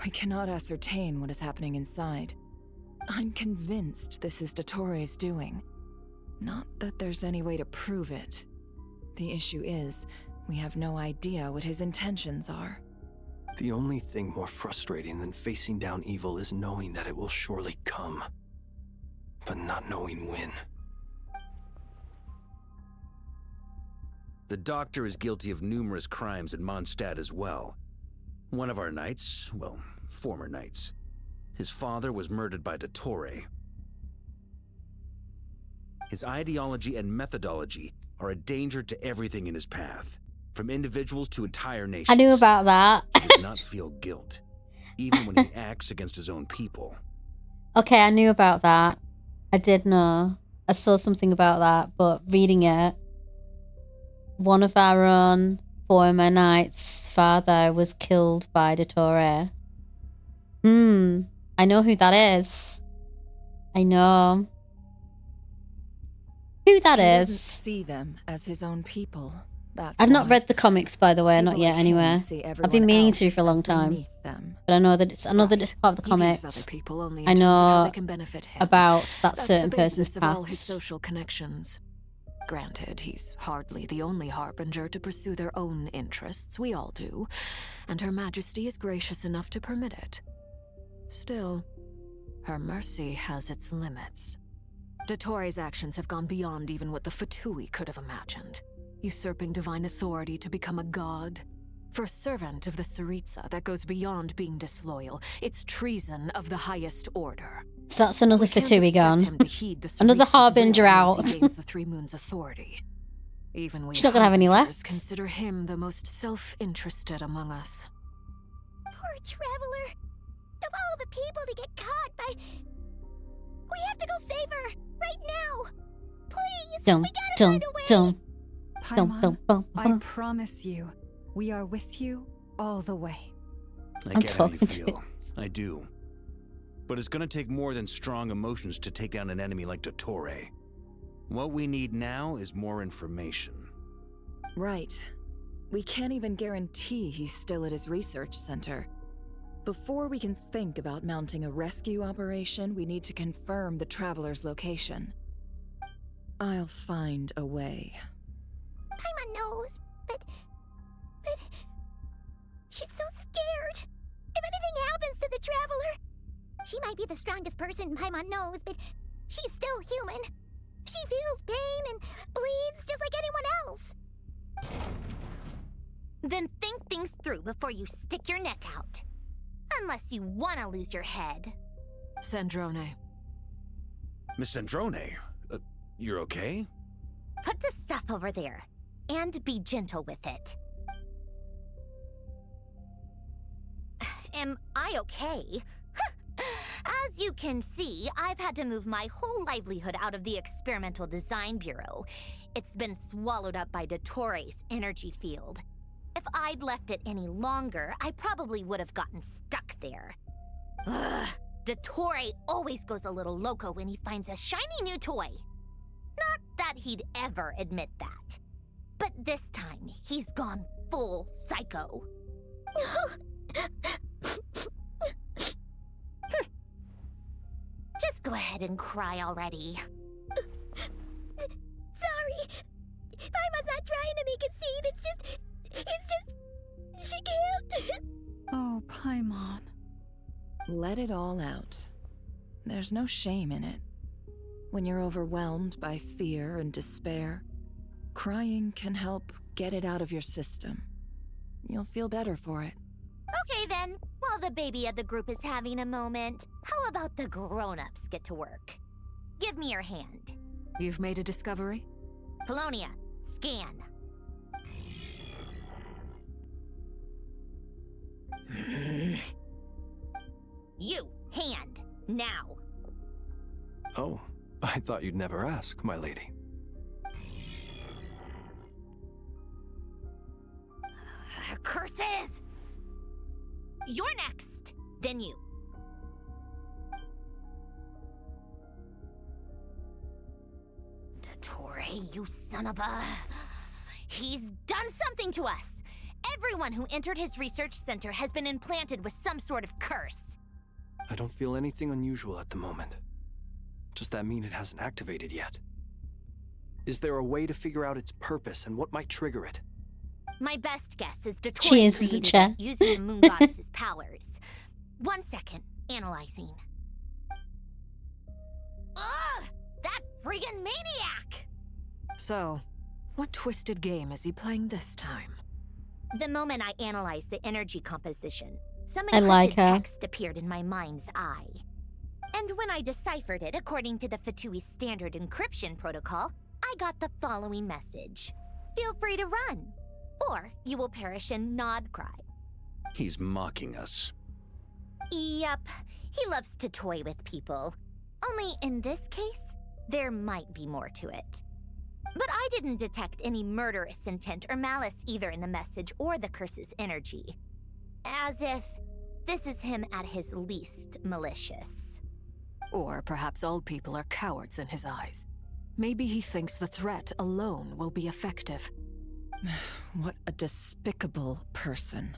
H: We cannot ascertain what is happening inside. I'm convinced this is Dottore's doing. Not that there's any way to prove it. The issue is, we have no idea what his intentions are.
B: The only thing more frustrating than facing down evil is knowing that it will surely come, but not knowing when.
F: The Doctor is guilty of numerous crimes in Mondstadt as well. One of our knights, well, former knights, his father was murdered by Dottore. His ideology and methodology are a danger to everything in his path, from individuals to entire nations.
A: I knew about that.
F: He does not feel guilt, even when he acts against his own people.
A: Okay, I knew about that. I did know. I saw something about that, but reading it, one of our own former knight's father was killed by Dottore. I know who that is. I know who that
H: He
A: is.
H: doesn't see them as his own people. That's
A: I've not
H: why.
A: read the comics, by the way, not
H: People
A: yet.
H: like him
A: Anyway,
H: see
A: I've been
H: everyone
A: meaning
H: else
A: to for a long
H: as
A: time,
H: beneath them.
A: but I know that it's part of the
J: He views
A: comics.
J: other people only in
A: I
J: terms of how
A: know
J: they can benefit him.
A: about that
J: That's
A: certain
J: the
A: person's
J: basis of all his
A: past.
J: social connections. Granted, he's hardly the only harbinger to pursue their own interests. We all do, and Her Majesty is gracious enough to permit it. Still, her mercy has its limits. Dottore's actions have gone beyond even what the Fatui could have imagined. Usurping divine authority to become a god. For a servant of the Tsaritsa, that goes beyond being disloyal. It's treason of the highest order.
A: So that's another Fatui gone.
J: Him to heed the
A: Another
J: Tsaritsa's
A: harbinger
J: will
A: out.
J: once he gains the 3 moons' authority. Even we
A: She's not gonna have any
J: harbingers
A: left.
J: consider him the most self-interested among us.
G: Poor Traveler. Of all the people to get caught by... We have to go save her! Right now! Please! We gotta find a way!
M: Paimon, I promise you, we are with you all the way.
F: I get how you feel. I do. But it's gonna take more than strong emotions to take down an enemy like Dottore. What we need now is more information.
H: Right. We can't even guarantee he's still at his research center. Before we can think about mounting a rescue operation, we need to confirm the Traveler's location. I'll find a way.
G: Paimon knows, but... She's so scared. If anything happens to the Traveler... She might be the strongest person Paimon knows, but she's still human. She feels pain and bleeds just like anyone else. Then think things through before you stick your neck out. Unless you want to lose your head.
J: Sandrone.
F: Miss Sandrone, you're okay?
G: Put the stuff over there, and be gentle with it. Am I okay? As you can see, I've had to move my whole livelihood out of the Experimental Design Bureau. It's been swallowed up by Dottore's energy field. If I'd left it any longer, I probably would have gotten stuck there. Ugh, Dottore always goes a little loco when he finds a shiny new toy. Not that he'd ever admit that. But this time, he's gone full psycho. Just go ahead and cry already. Sorry. Paimon's not trying to make it seem. It's just... She can't.
M: Oh, Paimon.
H: Let it all out. There's no shame in it. When you're overwhelmed by fear and despair, crying can help get it out of your system. You'll feel better for it.
G: Okay then, while the baby of the group is having a moment, how about the grown-ups get to work? Give me your hand.
J: You've made a discovery?
G: Polonia, scan. You, hand, now.
B: Oh, I thought you'd never ask, my lady.
G: Curses! You're next, then you. Dottore, you son of a... He's done something to us! Everyone who entered his research center has been implanted with some sort of curse.
B: I don't feel anything unusual at the moment. Does that mean it hasn't activated yet? Is there a way to figure out its purpose and what might trigger it?
G: My best guess is Dottore
A: Jesus,
G: created
A: Chat.
G: it using the Moon Goddess's powers. 1 second, analyzing. Ugh! That friggin' maniac!
J: So, what twisted game is he playing this time?
G: The moment I analyzed the energy composition, some
A: I like
G: encrypted
A: her.
G: text appeared in my mind's eye. And when I deciphered it according to the Fatui standard encryption protocol, I got the following message. Feel free to run, or you will perish in nod cry.
F: He's mocking us.
G: Yep, he loves to toy with people. Only in this case, there might be more to it. But I didn't detect any murderous intent or malice either in the message or the curse's energy. As if this is him at his least malicious.
J: Or perhaps all people are cowards in his eyes. Maybe he thinks the threat alone will be effective.
H: What a despicable person.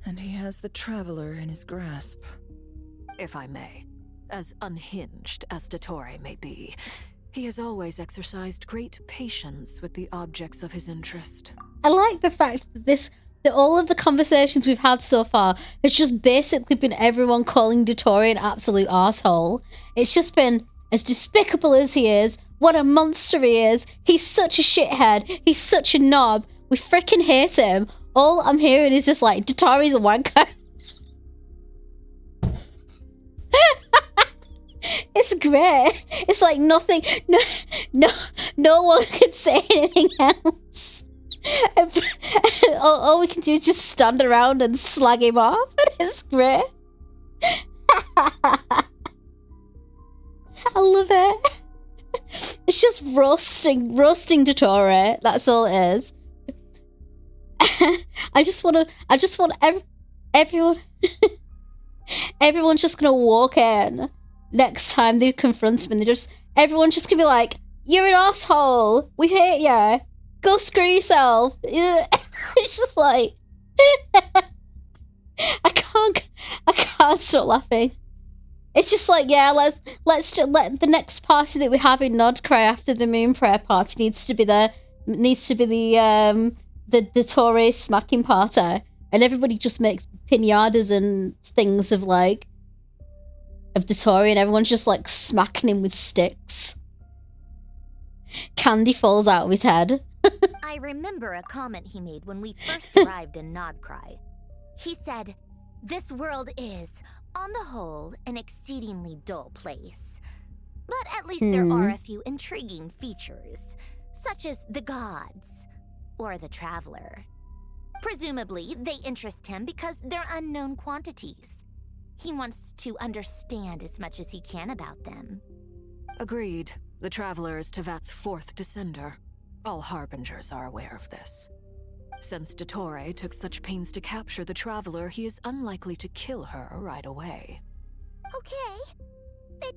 H: And he has the Traveler in his grasp.
J: If I may, as unhinged as Dottore may be, he has always exercised great patience with the objects of his interest.
A: I like the fact that all of the conversations we've had so far has just basically been everyone calling Dottore an absolute arsehole. It's just been, as despicable as he is, what a monster he is, he's such a shithead, he's such a knob, we freaking hate him. All I'm hearing is just like, Dottore's a wanker. It's great. It's like nothing, no one could say anything else. all we can do is just stand around and slag him off, and it's great. I love it. It's just roasting Dottore. That's all it is. I just want everyone. Everyone's just gonna walk in next time they confront him, and everyone's just gonna be like, "You're an asshole. We hate you. Go screw yourself." It's just like I can't stop laughing. It's just like, yeah, let's just let the next party that we have in Nodcry after the Moon Prayer party needs to be the Torre smacking party, and everybody just makes pinatas and things of the Torre, and everyone's just like smacking him with sticks. Candy falls out of his head.
G: I remember a comment he made when we first arrived in Nodcry. He said, "This world is, on the whole, an exceedingly dull place. But at least there are a few intriguing features, such as the gods or the traveler. Presumably, they interest him because they're unknown quantities. He wants to understand as much as he can about them."
J: Agreed. The Traveler is Tevat's fourth descender. All Harbingers are aware of this. Since Dottore took such pains to capture the Traveler, he is unlikely to kill her right away.
G: Okay, but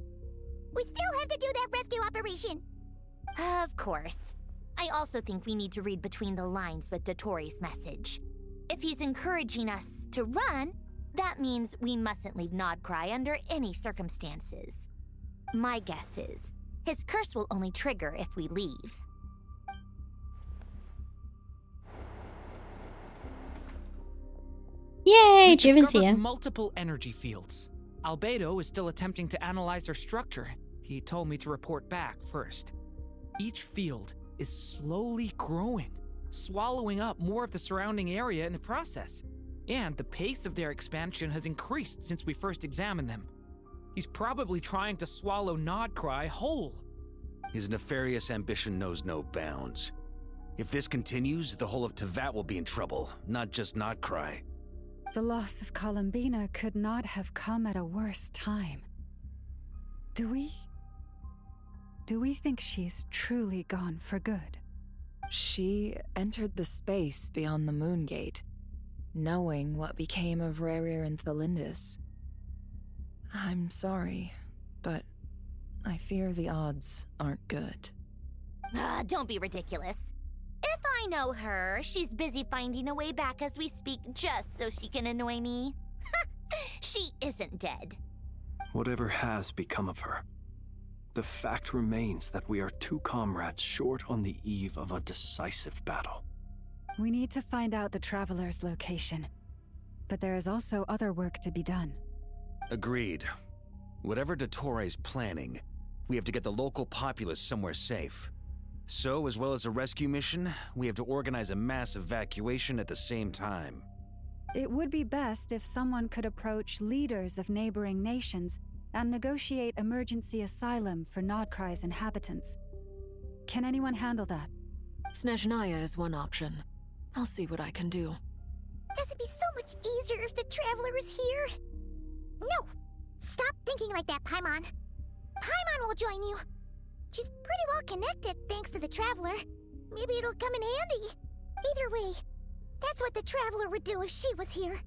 G: we still have to do that rescue operation. Of course. I also think we need to read between the lines with Dottore's message. If he's encouraging us to run, that means we mustn't leave Nodcry under any circumstances. My guess is, his curse will only trigger if we leave.
A: Yay,
S: We
A: Jiren's
S: discovered
A: here.
S: multiple energy fields. Albedo is still attempting to analyze their structure. He told me to report back first. Each field is slowly growing, swallowing up more of the surrounding area in the process. And the pace of their expansion has increased since we first examined them. He's probably trying to swallow Nodcry whole.
F: His nefarious ambition knows no bounds. If this continues, the whole of Tevat will be in trouble, not just Nodcry.
M: The loss of Columbina could not have come at a worse time. Do we think she's truly gone for good?
H: She entered the space beyond the Moon Gate, knowing what became of Rerir and Thalindus. I'm sorry, but I fear the odds aren't good.
G: Don't be ridiculous. If I know her, she's busy finding a way back as we speak just so she can annoy me. She isn't dead.
B: Whatever has become of her, the fact remains that we are two comrades short on the eve of a decisive battle.
M: We need to find out the Traveler's location, but there is also other work to be done.
F: Agreed. Whatever Dottore's planning, we have to get the local populace somewhere safe. So, as well as a rescue mission, we have to organize a mass evacuation at the same time.
M: It would be best if someone could approach leaders of neighboring nations and negotiate emergency asylum for Nodcry's inhabitants. Can anyone handle that?
J: Snezhnaya is one option. I'll see what I can do.
G: This would be so much easier if the Traveler was here. No! Stop thinking like that, Paimon. Paimon will join you. She's pretty well connected thanks to the Traveler. Maybe it'll come in handy. Either way, that's what the Traveler would do if she was here.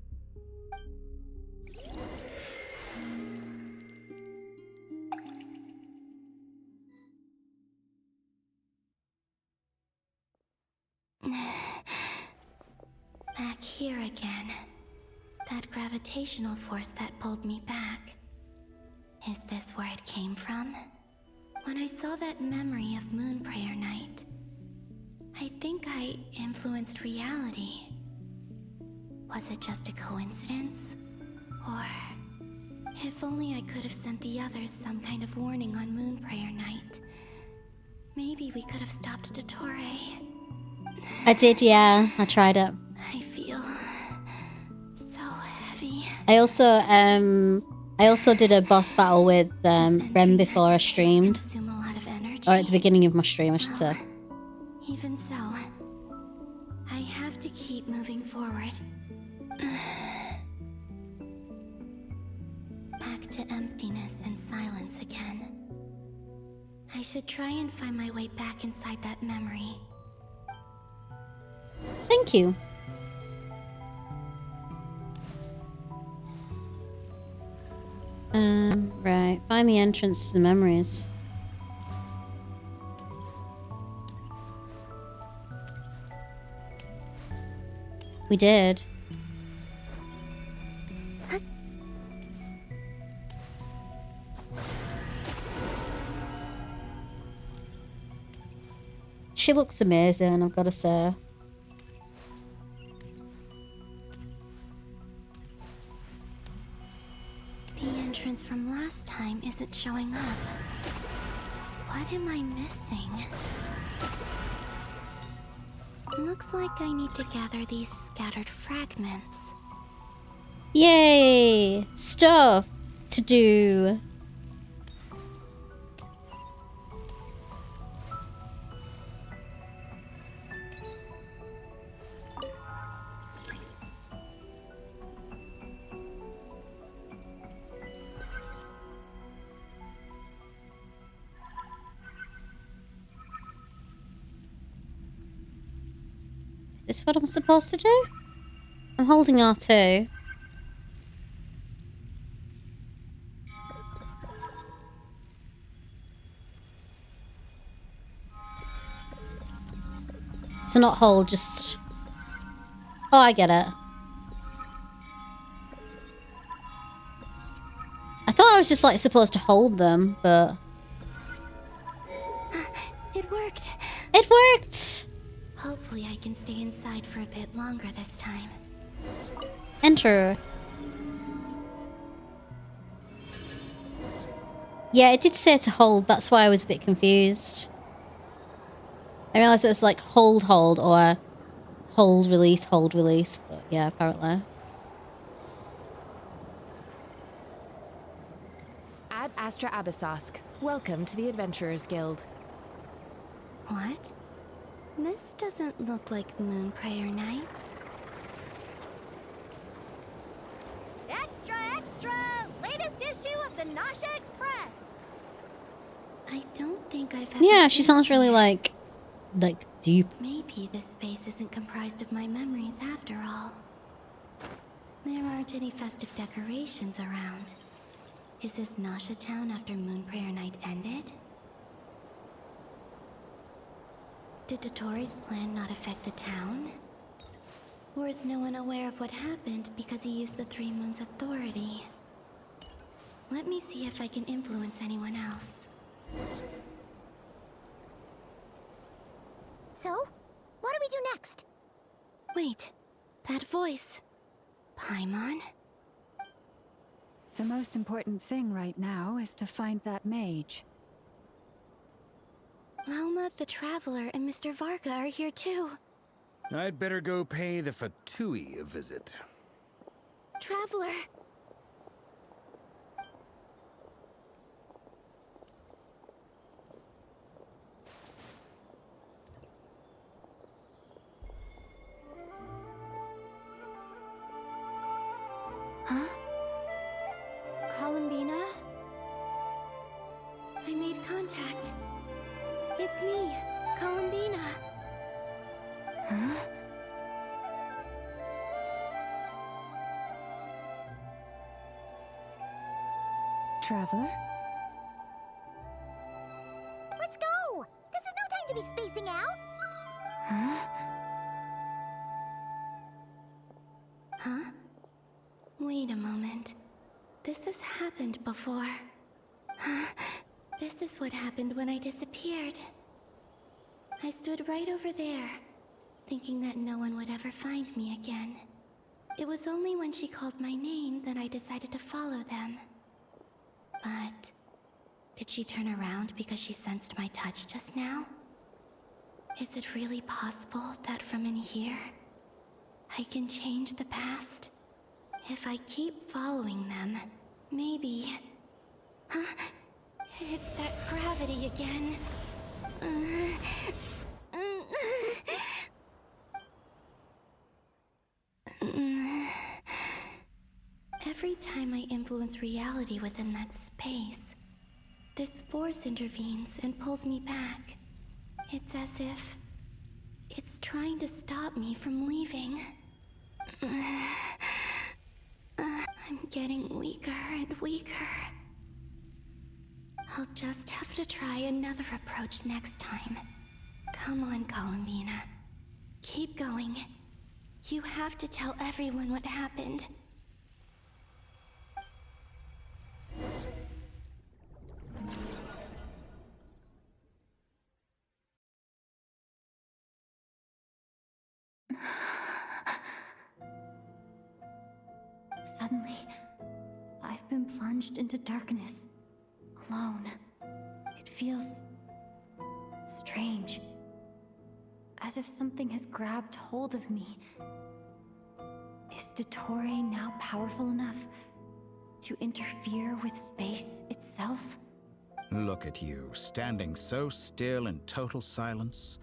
T: Back here again. That gravitational force that pulled me back. Is this where it came from? When I saw that memory of Moon Prayer Night, I think I influenced reality. Was it just a coincidence? Or... if only I could have sent the others some kind of warning on Moon Prayer Night. Maybe we could have stopped Dottore.
A: I did, yeah. I tried it.
T: I feel so heavy.
A: I also did a boss battle with Rem before I streamed. Or at the beginning of my stream, I should say.
T: Even so, I have to keep moving forward. Back to emptiness and silence again. I should try and find my way back inside that memory.
A: Thank you. Right. Find the entrance to the memories. We did. She looks amazing, I've got to say.
T: The entrance from last time isn't showing up. What am I missing? Looks like I need to gather these scattered fragments.
A: Yay! Stuff to do. Is this what I'm supposed to do? I'm holding R2. So not hold, just... Oh, I get it. I thought I was just like supposed to hold them, but...
T: It worked!
A: It worked!
T: Hopefully I can stay inside for a bit longer this time.
A: Enter. Yeah, it did say to hold, that's why I was a bit confused. I realised it was like hold, or hold, release, but yeah, apparently.
U: Ad Astra Abyssosk. Welcome to the Adventurers Guild.
T: What? This doesn't look like Moonprayer Night.
V: Extra, extra! Latest issue of the Nasha Express!
T: I don't think I've ever...
A: Yeah, she sounds really like deep.
T: Maybe this space isn't comprised of my memories after all. There aren't any festive decorations around. Is this Nasha town after Moonprayer Night ended? Did Dotori's plan not affect the town? Or is no one aware of what happened because he used the Three Moons' authority? Let me see if I can influence anyone else.
V: So, what do we do next?
T: Wait, that voice. Paimon?
M: The most important thing right now is to find that mage.
T: Lauma the Traveler and Mr. Varga are here too.
F: I'd better go pay the Fatui a visit.
T: Traveler! Huh?
N: Columbina?
T: I made contact. It's me, Columbina. Huh?
M: Traveler?
V: Let's go! This is no time to be spacing out!
T: Huh? Huh? Wait a moment. This has happened before. This is what happened when I disappeared. I stood right over there, thinking that no one would ever find me again. It was only when she called my name that I decided to follow them. But did she turn around because she sensed my touch just now? Is it really possible that from in here, I can change the past? If I keep following them, maybe... Huh? It's that gravity again. Every time I influence reality within that space, this force intervenes and pulls me back. It's as if it's trying to stop me from leaving. I'm getting weaker and weaker. I'll just have to try another approach next time. Come on, Columbina. Keep going. You have to tell everyone what happened.
N: Suddenly, I've been plunged into darkness, alone. It feels strange, as if something has grabbed hold of me. Is Dottore now powerful enough to interfere with space itself?
O: Look at you, standing so still in total silence.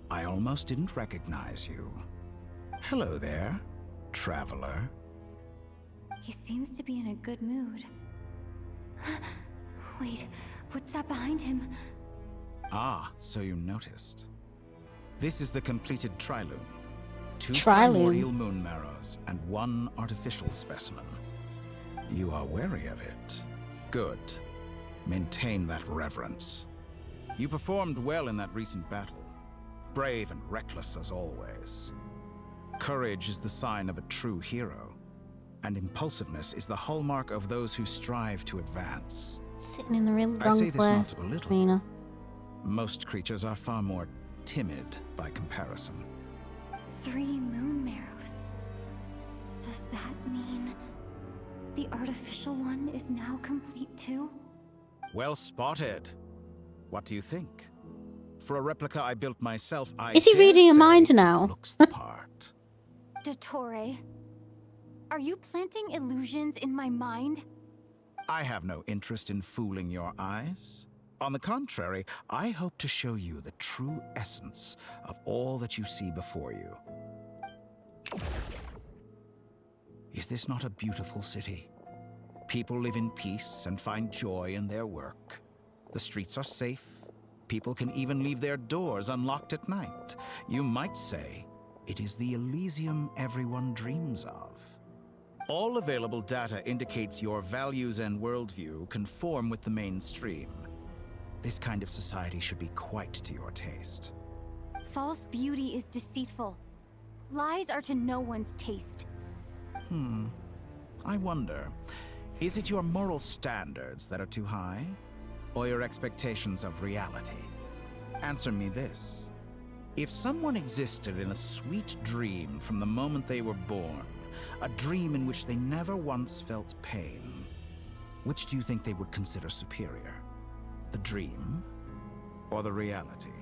O: I almost didn't recognize you. Hello there, traveler.
N: He seems to be in a good mood. Wait, what's that behind him?
O: Ah, so you noticed. This is the completed Triloom. 2
A: Triloom.
O: primordial moon marrows and 1 artificial specimen. You are wary of it. Good. Maintain that reverence. You performed well in that recent battle. Brave and reckless as always. Courage is the sign of a true hero, and impulsiveness is the hallmark of those who strive to advance.
A: Sitting in the real
O: I
A: wrong
O: say this not
A: place,
O: to belittle.
A: Mina.
O: Most creatures are far more timid by comparison.
N: 3 moon marrows. Does that mean the artificial one is now complete too?
O: Well spotted. What do you think? For a replica I built myself, I
A: Is he
O: dare
A: reading a
O: say
A: mind now?
O: looks the part.
N: Dottore, are you planting illusions in my mind?
O: I have no interest in fooling your eyes. On the contrary, I hope to show you the true essence of all that you see before you. Is this not a beautiful city? People live in peace and find joy in their work. The streets are safe. People can even leave their doors unlocked at night. You might say it is the Elysium everyone dreams of. All available data indicates your values and worldview conform with the mainstream. This kind of society should be quite to your taste.
N: False beauty is deceitful. Lies are to no one's taste.
O: I wonder, is it your moral standards that are too high? Or your expectations of reality? Answer me this. If someone existed in a sweet dream from the moment they were born, a dream in which they never once felt pain, which do you think they would consider superior? The dream or the reality?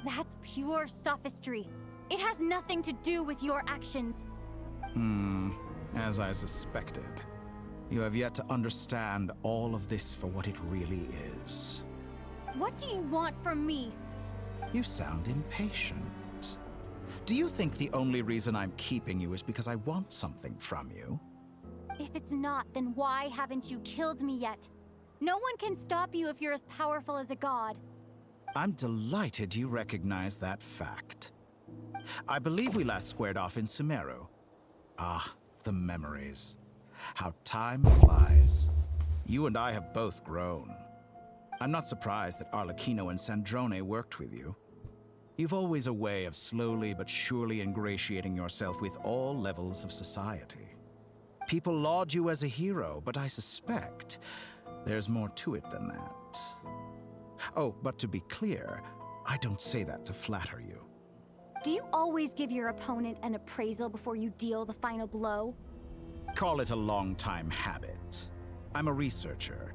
N: That's pure sophistry. It has nothing to do with your actions.
O: As I suspected. You have yet to understand all of this for what it really is.
N: What do you want from me?
O: You sound impatient. Do you think the only reason I'm keeping you is because I want something from you?
N: If it's not, then why haven't you killed me yet? No one can stop you if you're as powerful as a god.
O: I'm delighted you recognize that fact. I believe we last squared off in Sumeru. Ah, the memories. How time flies. You and I have both grown. I'm not surprised that Arlecchino and Sandrone worked with you. You've always a way of slowly but surely ingratiating yourself with all levels of society. People laud you as a hero, but I suspect there's more to it than that. Oh, but to be clear, I don't say that to flatter you.
N: Do you always give your opponent an appraisal before you deal the final blow?
O: Call it a long-time habit. I'm a researcher,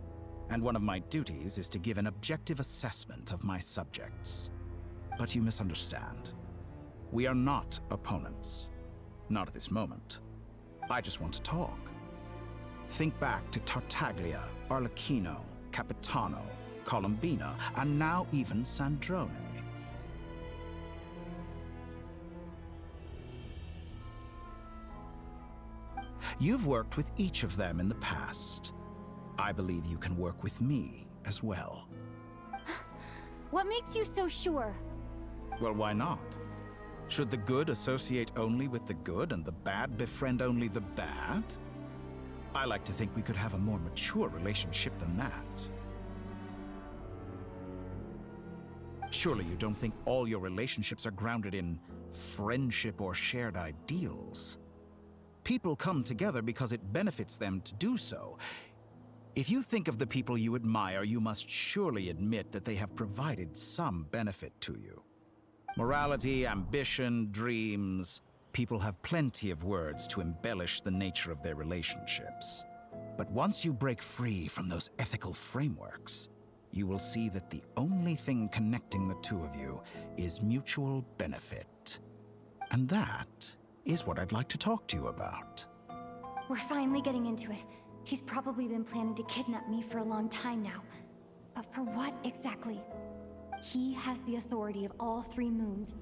O: and one of my duties is to give an objective assessment of my subjects. But you misunderstand. We are not opponents. Not at this moment. I just want to talk. Think back to Tartaglia, Arlecchino, Capitano, Columbina, and now even Sandrone. You've worked with each of them in the past. I believe you can work with me as well.
N: What makes you so sure?
O: Well, why not? Should the good associate only with the good and the bad befriend only the bad? I like to think we could have a more mature relationship than that. Surely you don't think all your relationships are grounded in friendship or shared ideals. People come together because it benefits them to do so. If you think of the people you admire, you must surely admit that they have provided some benefit to you. Morality, ambition, dreams. People have plenty of words to embellish the nature of their relationships. But once you break free from those ethical frameworks, you will see that the only thing connecting the two of you is mutual benefit. And that is what I'd like to talk to you about.
N: We're finally getting into it. He's probably been planning to kidnap me for a long time now. But for what exactly? He has the authority of all 3 moons.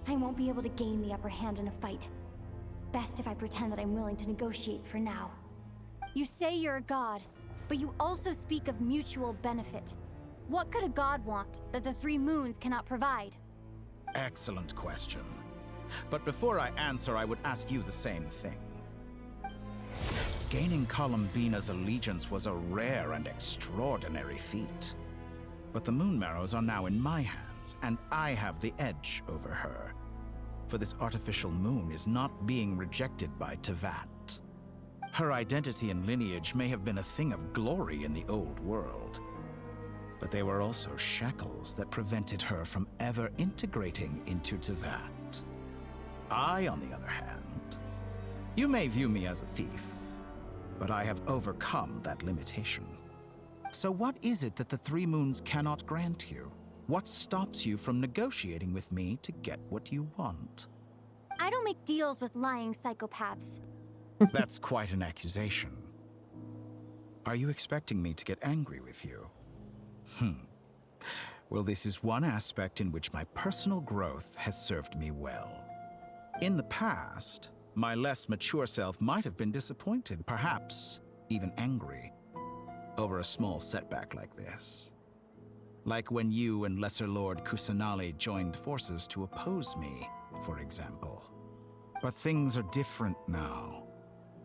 N: I won't be able to gain the upper hand in a fight. Best if I pretend that I'm willing to negotiate for now. You say you're a god, but you also speak of mutual benefit. What could a god want that the 3 moons cannot provide?
O: Excellent question. But before I answer, I would ask you the same thing. Gaining Columbina's allegiance was a rare and extraordinary feat. But the Moon Marrows are now in my hands, and I have the edge over her. For this artificial moon is not being rejected by Teyvat. Her identity and lineage may have been a thing of glory in the old world, but they were also shackles that prevented her from ever integrating into Teyvat. I, on the other hand, you may view me as a thief, but I have overcome that limitation. So what is it that the 3 moons cannot grant you? What stops you from negotiating with me to get what you want?
N: I don't make deals with lying psychopaths.
O: That's quite an accusation. Are you expecting me to get angry with you? Well, this is one aspect in which my personal growth has served me well. In the past, my less mature self might have been disappointed, perhaps even angry, over a small setback like this. Like when you and Lesser Lord Kusanali joined forces to oppose me, for example. But things are different now.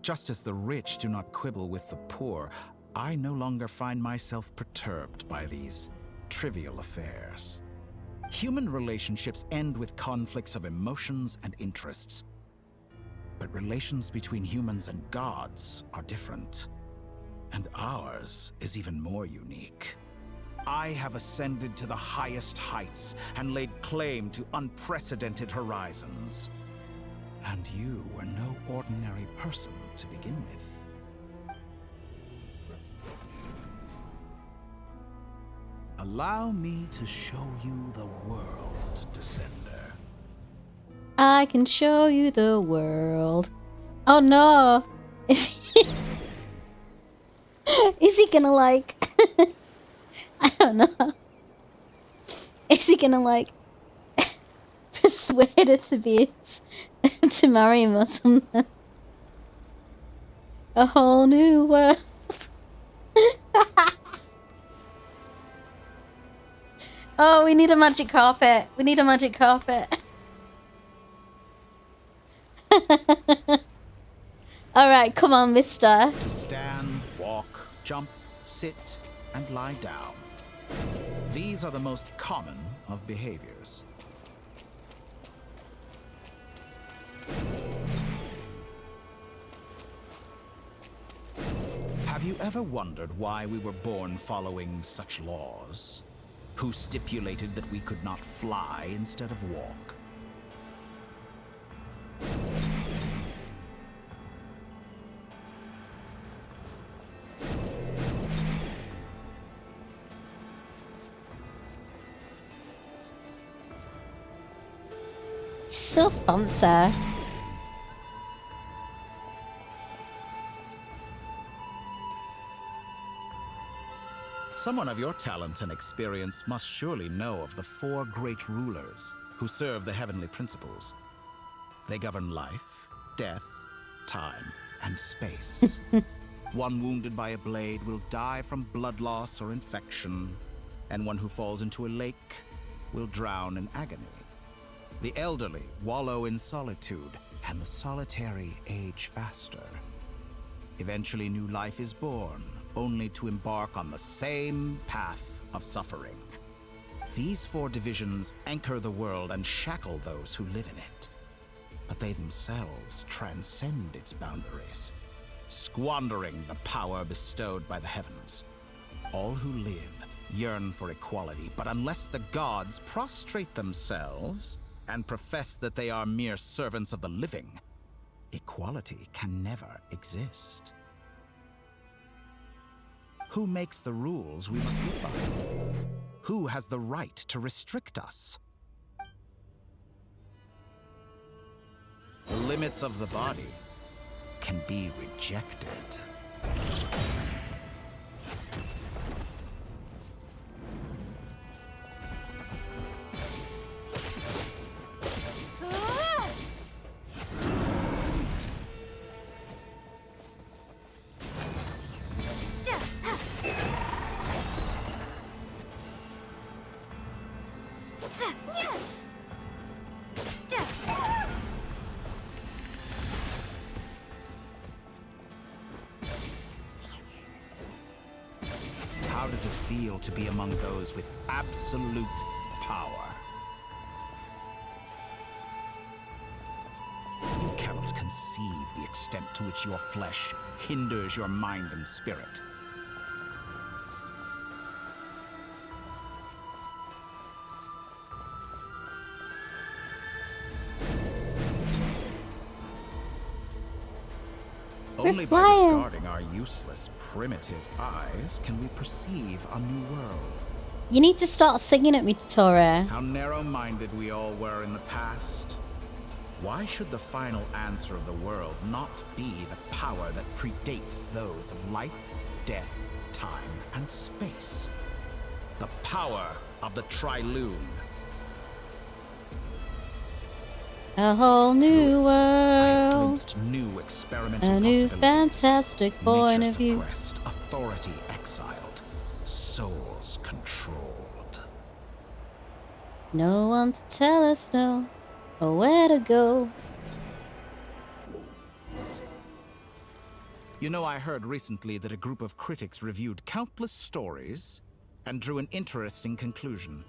O: Just as the rich do not quibble with the poor, I no longer find myself perturbed by these trivial affairs. Human relationships end with conflicts of emotions and interests. But relations between humans and gods are different. And ours is even more unique. I have ascended to the highest heights and laid claim to unprecedented horizons. And you were no ordinary person to begin with. Allow me to show you the world, Descender.
A: I can show you the world. Oh no! Is he gonna like... I don't know. Is he gonna like persuade her to marry him or something? A whole new world. Oh, we need a magic carpet. We need a magic carpet. Alright, come on, mister.
O: To stand, walk, jump, sit, and lie down. These are the most common of behaviors. Have you ever wondered why we were born following such laws? Who stipulated that we could not fly instead of walk?
A: So fancy.
O: Someone of your talent and experience must surely know of the 4 great rulers who serve the heavenly principles. They govern life, death, time, and space. One wounded by a blade will die from blood loss or infection, and one who falls into a lake will drown in agony. The elderly wallow in solitude, and the solitary age faster. Eventually, new life is born, only to embark on the same path of suffering. These 4 divisions anchor the world and shackle those who live in it. But they themselves transcend its boundaries, squandering the power bestowed by the heavens. All who live yearn for equality, but unless the gods prostrate themselves and profess that they are mere servants of the living, equality can never exist. Who makes the rules we must live by? Who has the right to restrict us? The limits of the body can be rejected. How does it feel to be among those with absolute power? You cannot conceive the extent to which your flesh hinders your mind and spirit. Only by discarding our useless, primitive eyes can we perceive a new world.
A: You need to start singing at me, Tore.
O: How narrow-minded we all were in the past. Why should the final answer of the world not be the power that predates those of life, death, time, and space? The power of the Triloon.
A: A whole new world.
O: New experimental
A: a new fantastic point of view.
O: Suppressed, authority exiled, souls controlled.
A: No one to tell us no, or where to go.
O: You know, I heard recently that a group of critics reviewed countless stories and drew an interesting conclusion.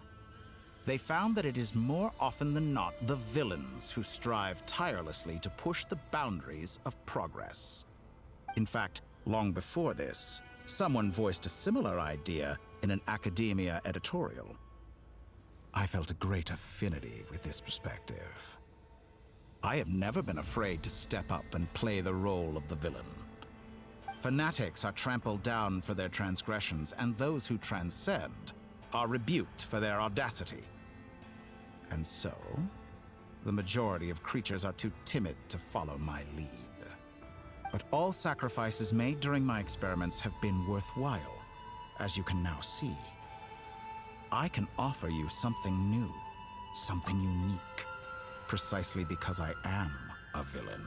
O: They found that it is more often than not the villains who strive tirelessly to push the boundaries of progress. In fact, long before this, someone voiced a similar idea in an academia editorial. I felt a great affinity with this perspective. I have never been afraid to step up and play the role of the villain. Fanatics are trampled down for their transgressions, and those who transcend are rebuked for their audacity. And so, the majority of creatures are too timid to follow my lead. But all sacrifices made during my experiments have been worthwhile, as you can now see. I can offer you something new, something unique, precisely because I am a villain.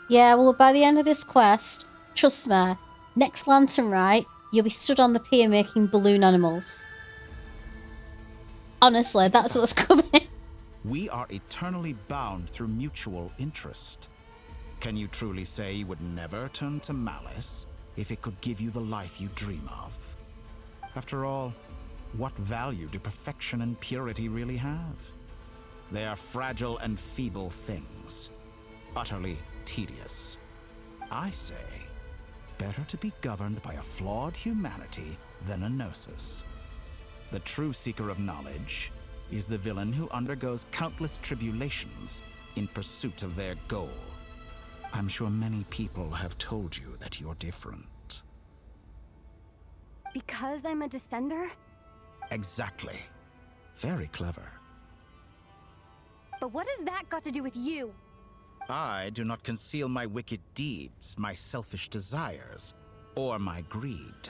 A: Yeah, well, by the end of this quest, trust me, next lantern rite, you'll be stood on the pier making balloon animals. Honestly, that's what's coming.
O: We are eternally bound through mutual interest. Can you truly say you would never turn to malice if it could give you the life you dream of? After all, what value do perfection and purity really have? They are fragile and feeble things, utterly tedious. I say, better to be governed by a flawed humanity than a gnosis. The true seeker of knowledge is the villain who undergoes countless tribulations in pursuit of their goal. I'm sure many people have told you that you're different.
N: Because I'm a descender?
O: Exactly. Very clever.
N: But what has that got to do with you?
O: I do not conceal my wicked deeds, my selfish desires, or my greed.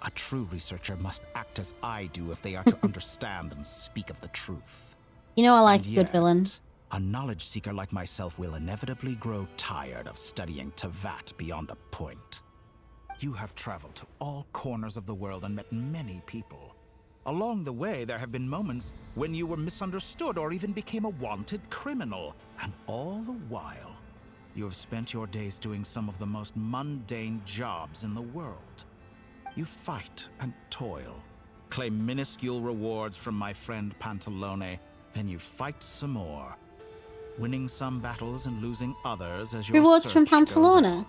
O: A true researcher must act as I do if they are to understand and speak of the truth.
A: You know I like
O: And
A: a good villain.
O: A knowledge seeker like myself will inevitably grow tired of studying Tevat beyond a point. You have traveled to all corners of the world and met many people. Along the way, there have been moments when you were misunderstood or even became a wanted criminal. And all the while, you have spent your days doing some of the most mundane jobs in the world. You fight and toil, claim minuscule rewards from my friend Pantalone, then you fight some more, winning some battles and losing others as your
A: Rewards from
O: search goes
A: Pantalone?
O: on.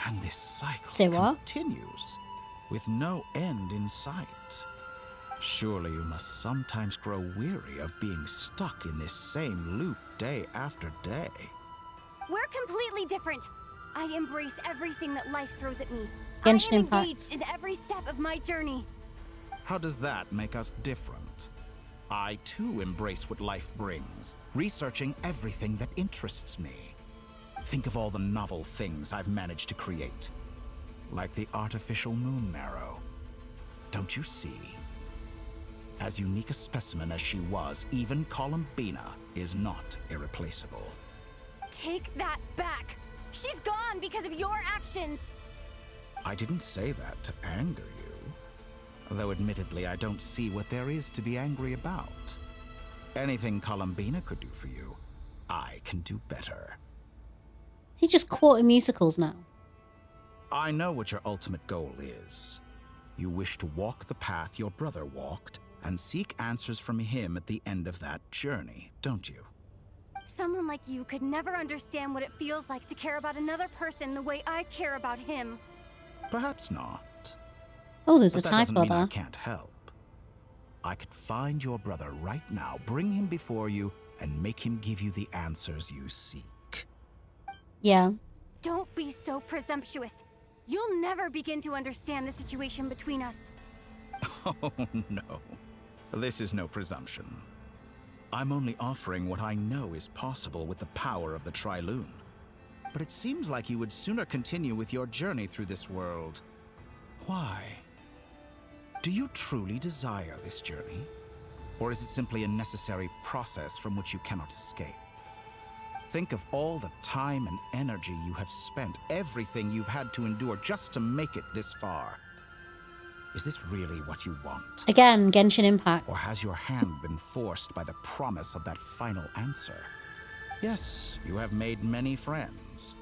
O: And this cycle
A: Say what?
O: continues, with no end in sight. Surely you must sometimes grow weary of being stuck in this same loop day after day.
N: We're completely different. I embrace everything that life throws at me.
A: Genshin
N: I am
A: Impact.
N: engaged in every step of my journey.
O: How does that make us different? I too embrace what life brings, researching everything that interests me. Think of all the novel things I've managed to create, like the artificial moon marrow. Don't you see? As unique a specimen as she was, even Columbina is not irreplaceable.
N: Take that back. She's gone because of your actions.
O: I didn't say that to anger you. Though admittedly, I don't see what there is to be angry about. Anything Columbina could do for you, I can do better.
A: Is he just quoting musicals now?
O: I know what your ultimate goal is. You wish to walk the path your brother walked and seek answers from him at the end of that journey, don't you?
N: Someone like you could never understand what it feels like to care about another person the way I care about him.
O: Perhaps not.
A: Oh, there's
O: But
A: a
O: that doesn't
A: typo
O: mean I
A: there.
O: can't help. I could find your brother right now, bring him before you, and make him give you the answers you seek.
A: Yeah.
N: Don't be so presumptuous. You'll never begin to understand the situation between us.
O: Oh, no. This is no presumption. I'm only offering what I know is possible with the power of the Trilune. But it seems like you would sooner continue with your journey through this world. Why? Do you truly desire this journey? Or is it simply a necessary process from which you cannot escape? Think of all the time and energy you have spent, everything you've had to endure just to make it this far. Is this really what you want?
A: Again, Genshin Impact.
O: Or has your hand been forced by the promise of that final answer? Yes, you have made many friends.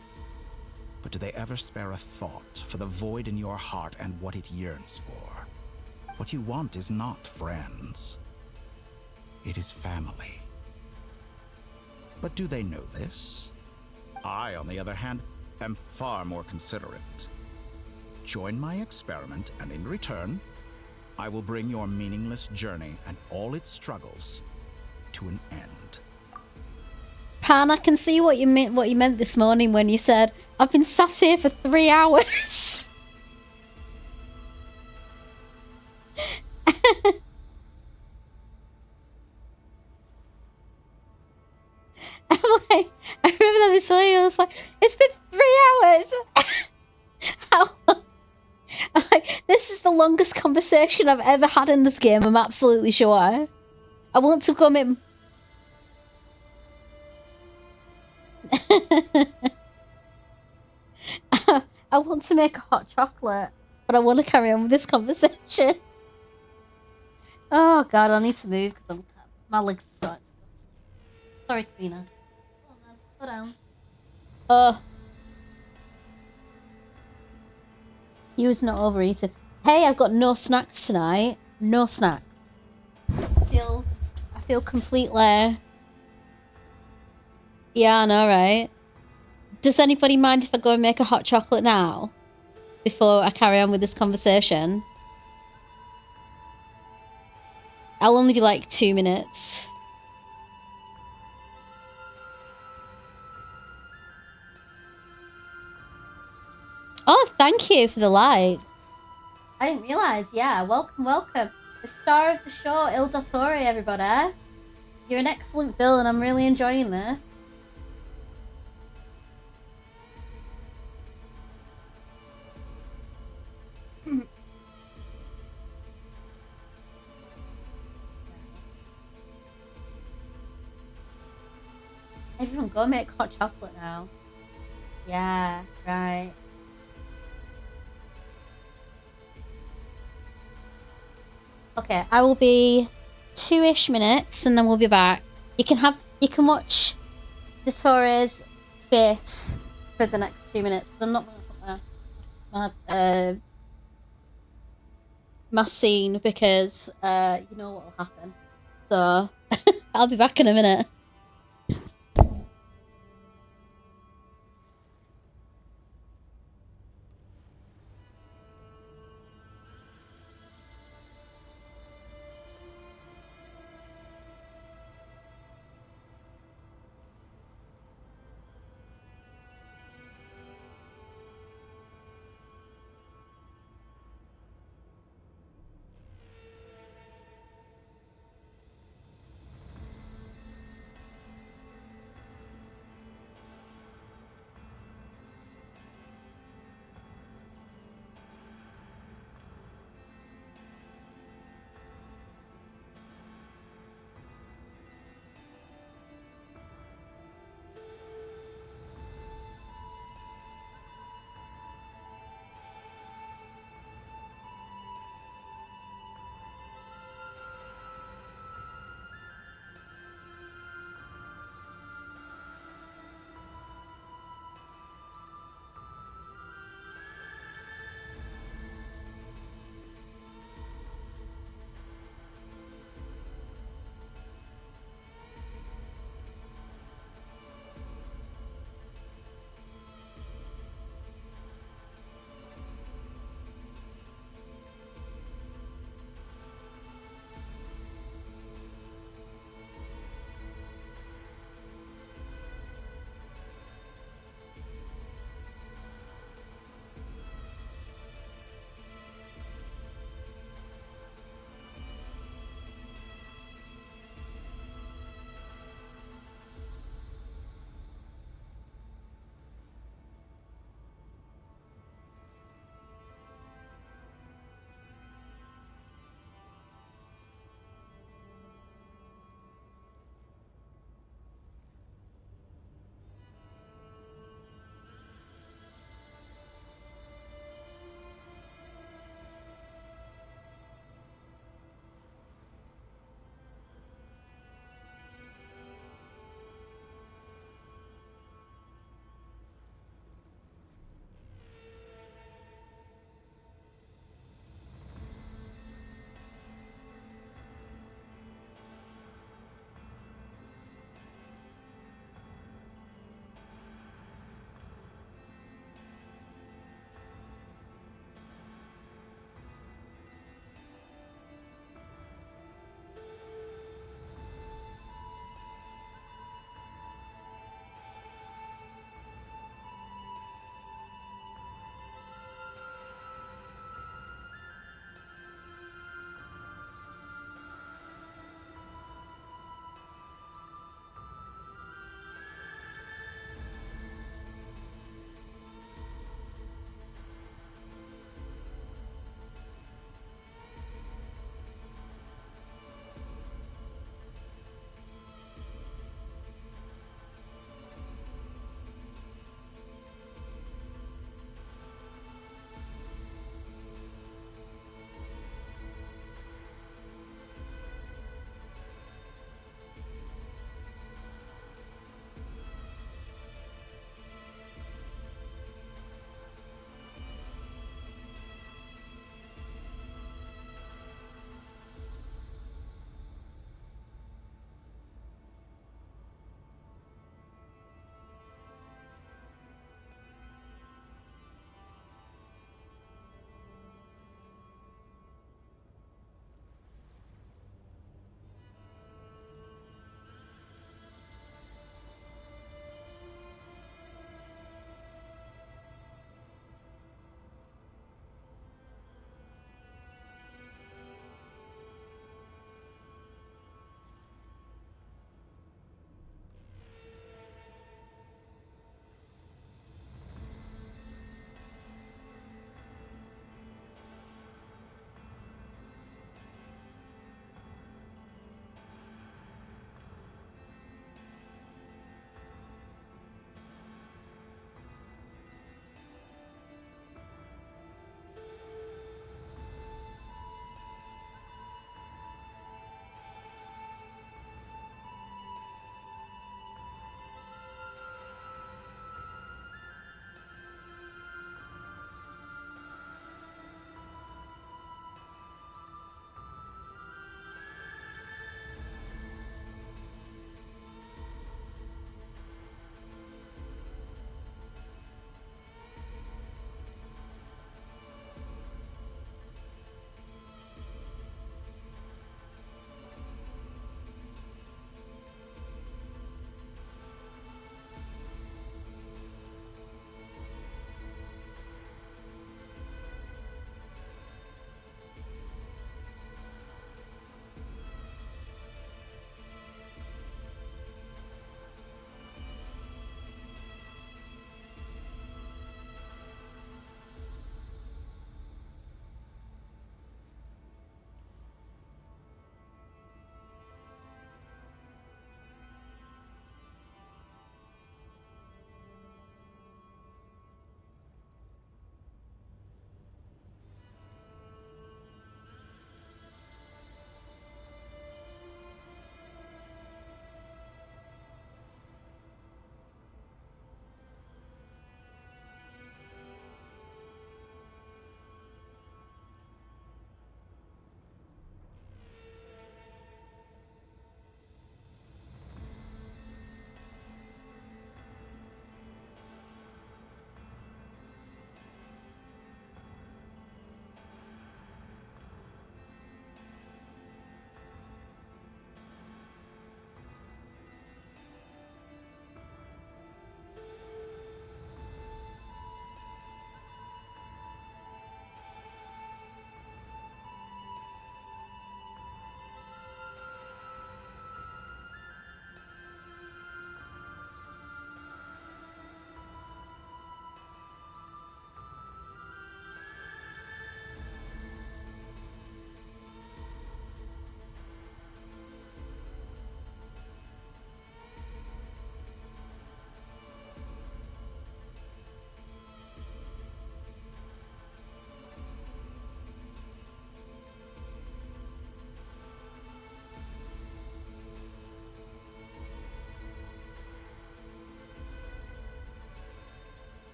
O: But do they ever spare a thought for the void in your heart and what it yearns for? What you want is not friends. It is family. But do they know this? I, on the other hand, am far more considerate. Join my experiment, and in return, I will bring your meaningless journey and all its struggles to an end.
A: Pan, I can see what you meant this morning when you said, I've been sat here for 3 hours. I'm like, I remember that this morning, I was like, it's been 3 hours. How long? I'm like, this is the longest conversation I've ever had in this game, I'm absolutely sure. I want to come in. I want to make a hot chocolate, but I want to carry on with this conversation. Oh god, I need to move because my legs are starting to go asleep. Sorry, Kabina. Go down. He was not overeating. Hey, I've got no snacks tonight. No snacks. I feel completely... Yeah, I know, right? Does anybody mind if I go and make a hot chocolate now? Before I carry on with this conversation? I'll only be like 2 minutes. Oh, thank you for the likes. I didn't realise. Yeah, welcome, welcome. The star of the show, Il Dottore, everybody. You're an excellent villain. I'm really enjoying this. Everyone go make hot chocolate now. Yeah, right. Okay, I will be 2-ish minutes and then we'll be back. You can watch Dottores face for the next 2 minutes because I'm not gonna put my scene because you know what'll happen. So I'll be back in a minute.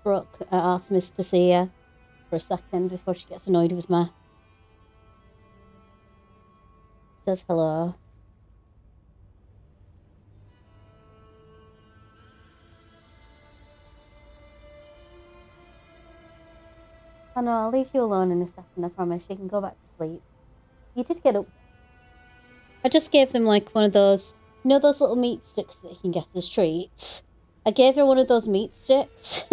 A: Brooke at Artemis to see her for a second before she gets annoyed with me. Says hello. I know, I'll leave you alone in a second, I promise. You can go back to sleep. You did get up. I just gave them like one of those, you know those little meat sticks that you can get as treats? I gave her one of those meat sticks.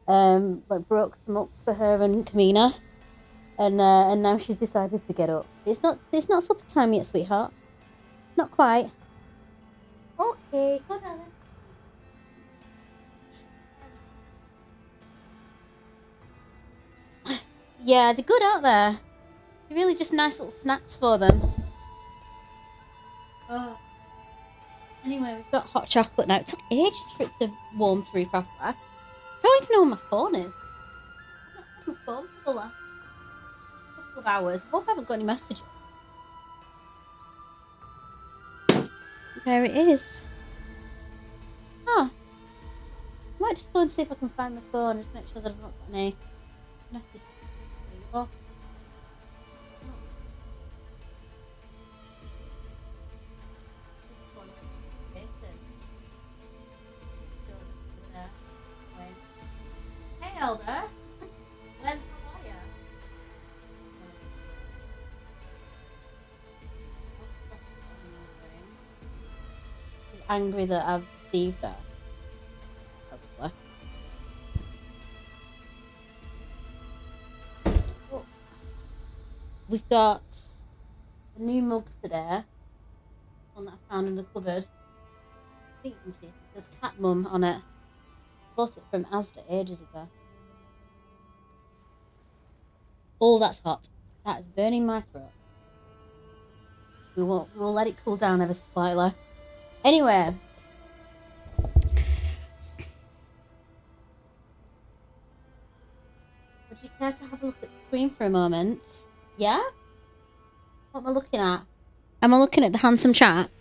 A: Like broke some up for her and Kamina. And now she's decided to get up. It's not supper time yet, sweetheart. Not quite. Okay, go down. Yeah, they're good out there. They're really just nice little snacks for them. Oh. Anyway, we've got hot chocolate now. It took ages for it to warm through properly. I don't even know where my phone is. I've not had my phone for the last couple of hours. I hope I haven't got any messages. There it is. Oh. I might just go and see if I can find my phone. Just make sure that I've not got any messages. There you go. Hey, Elder. When, how are you? She's angry that I've deceived her. Probably. Oh. We've got a new mug today. This one that I found in the cupboard. I think you can see it. It says Cat Mum on it. Bought it from Asda ages ago. Oh, that's hot. That is burning my throat. We will let it cool down ever so slightly. Anyway. Would you care to have a look at the screen for a moment? Yeah? What am I looking at? Am I looking at the handsome chap?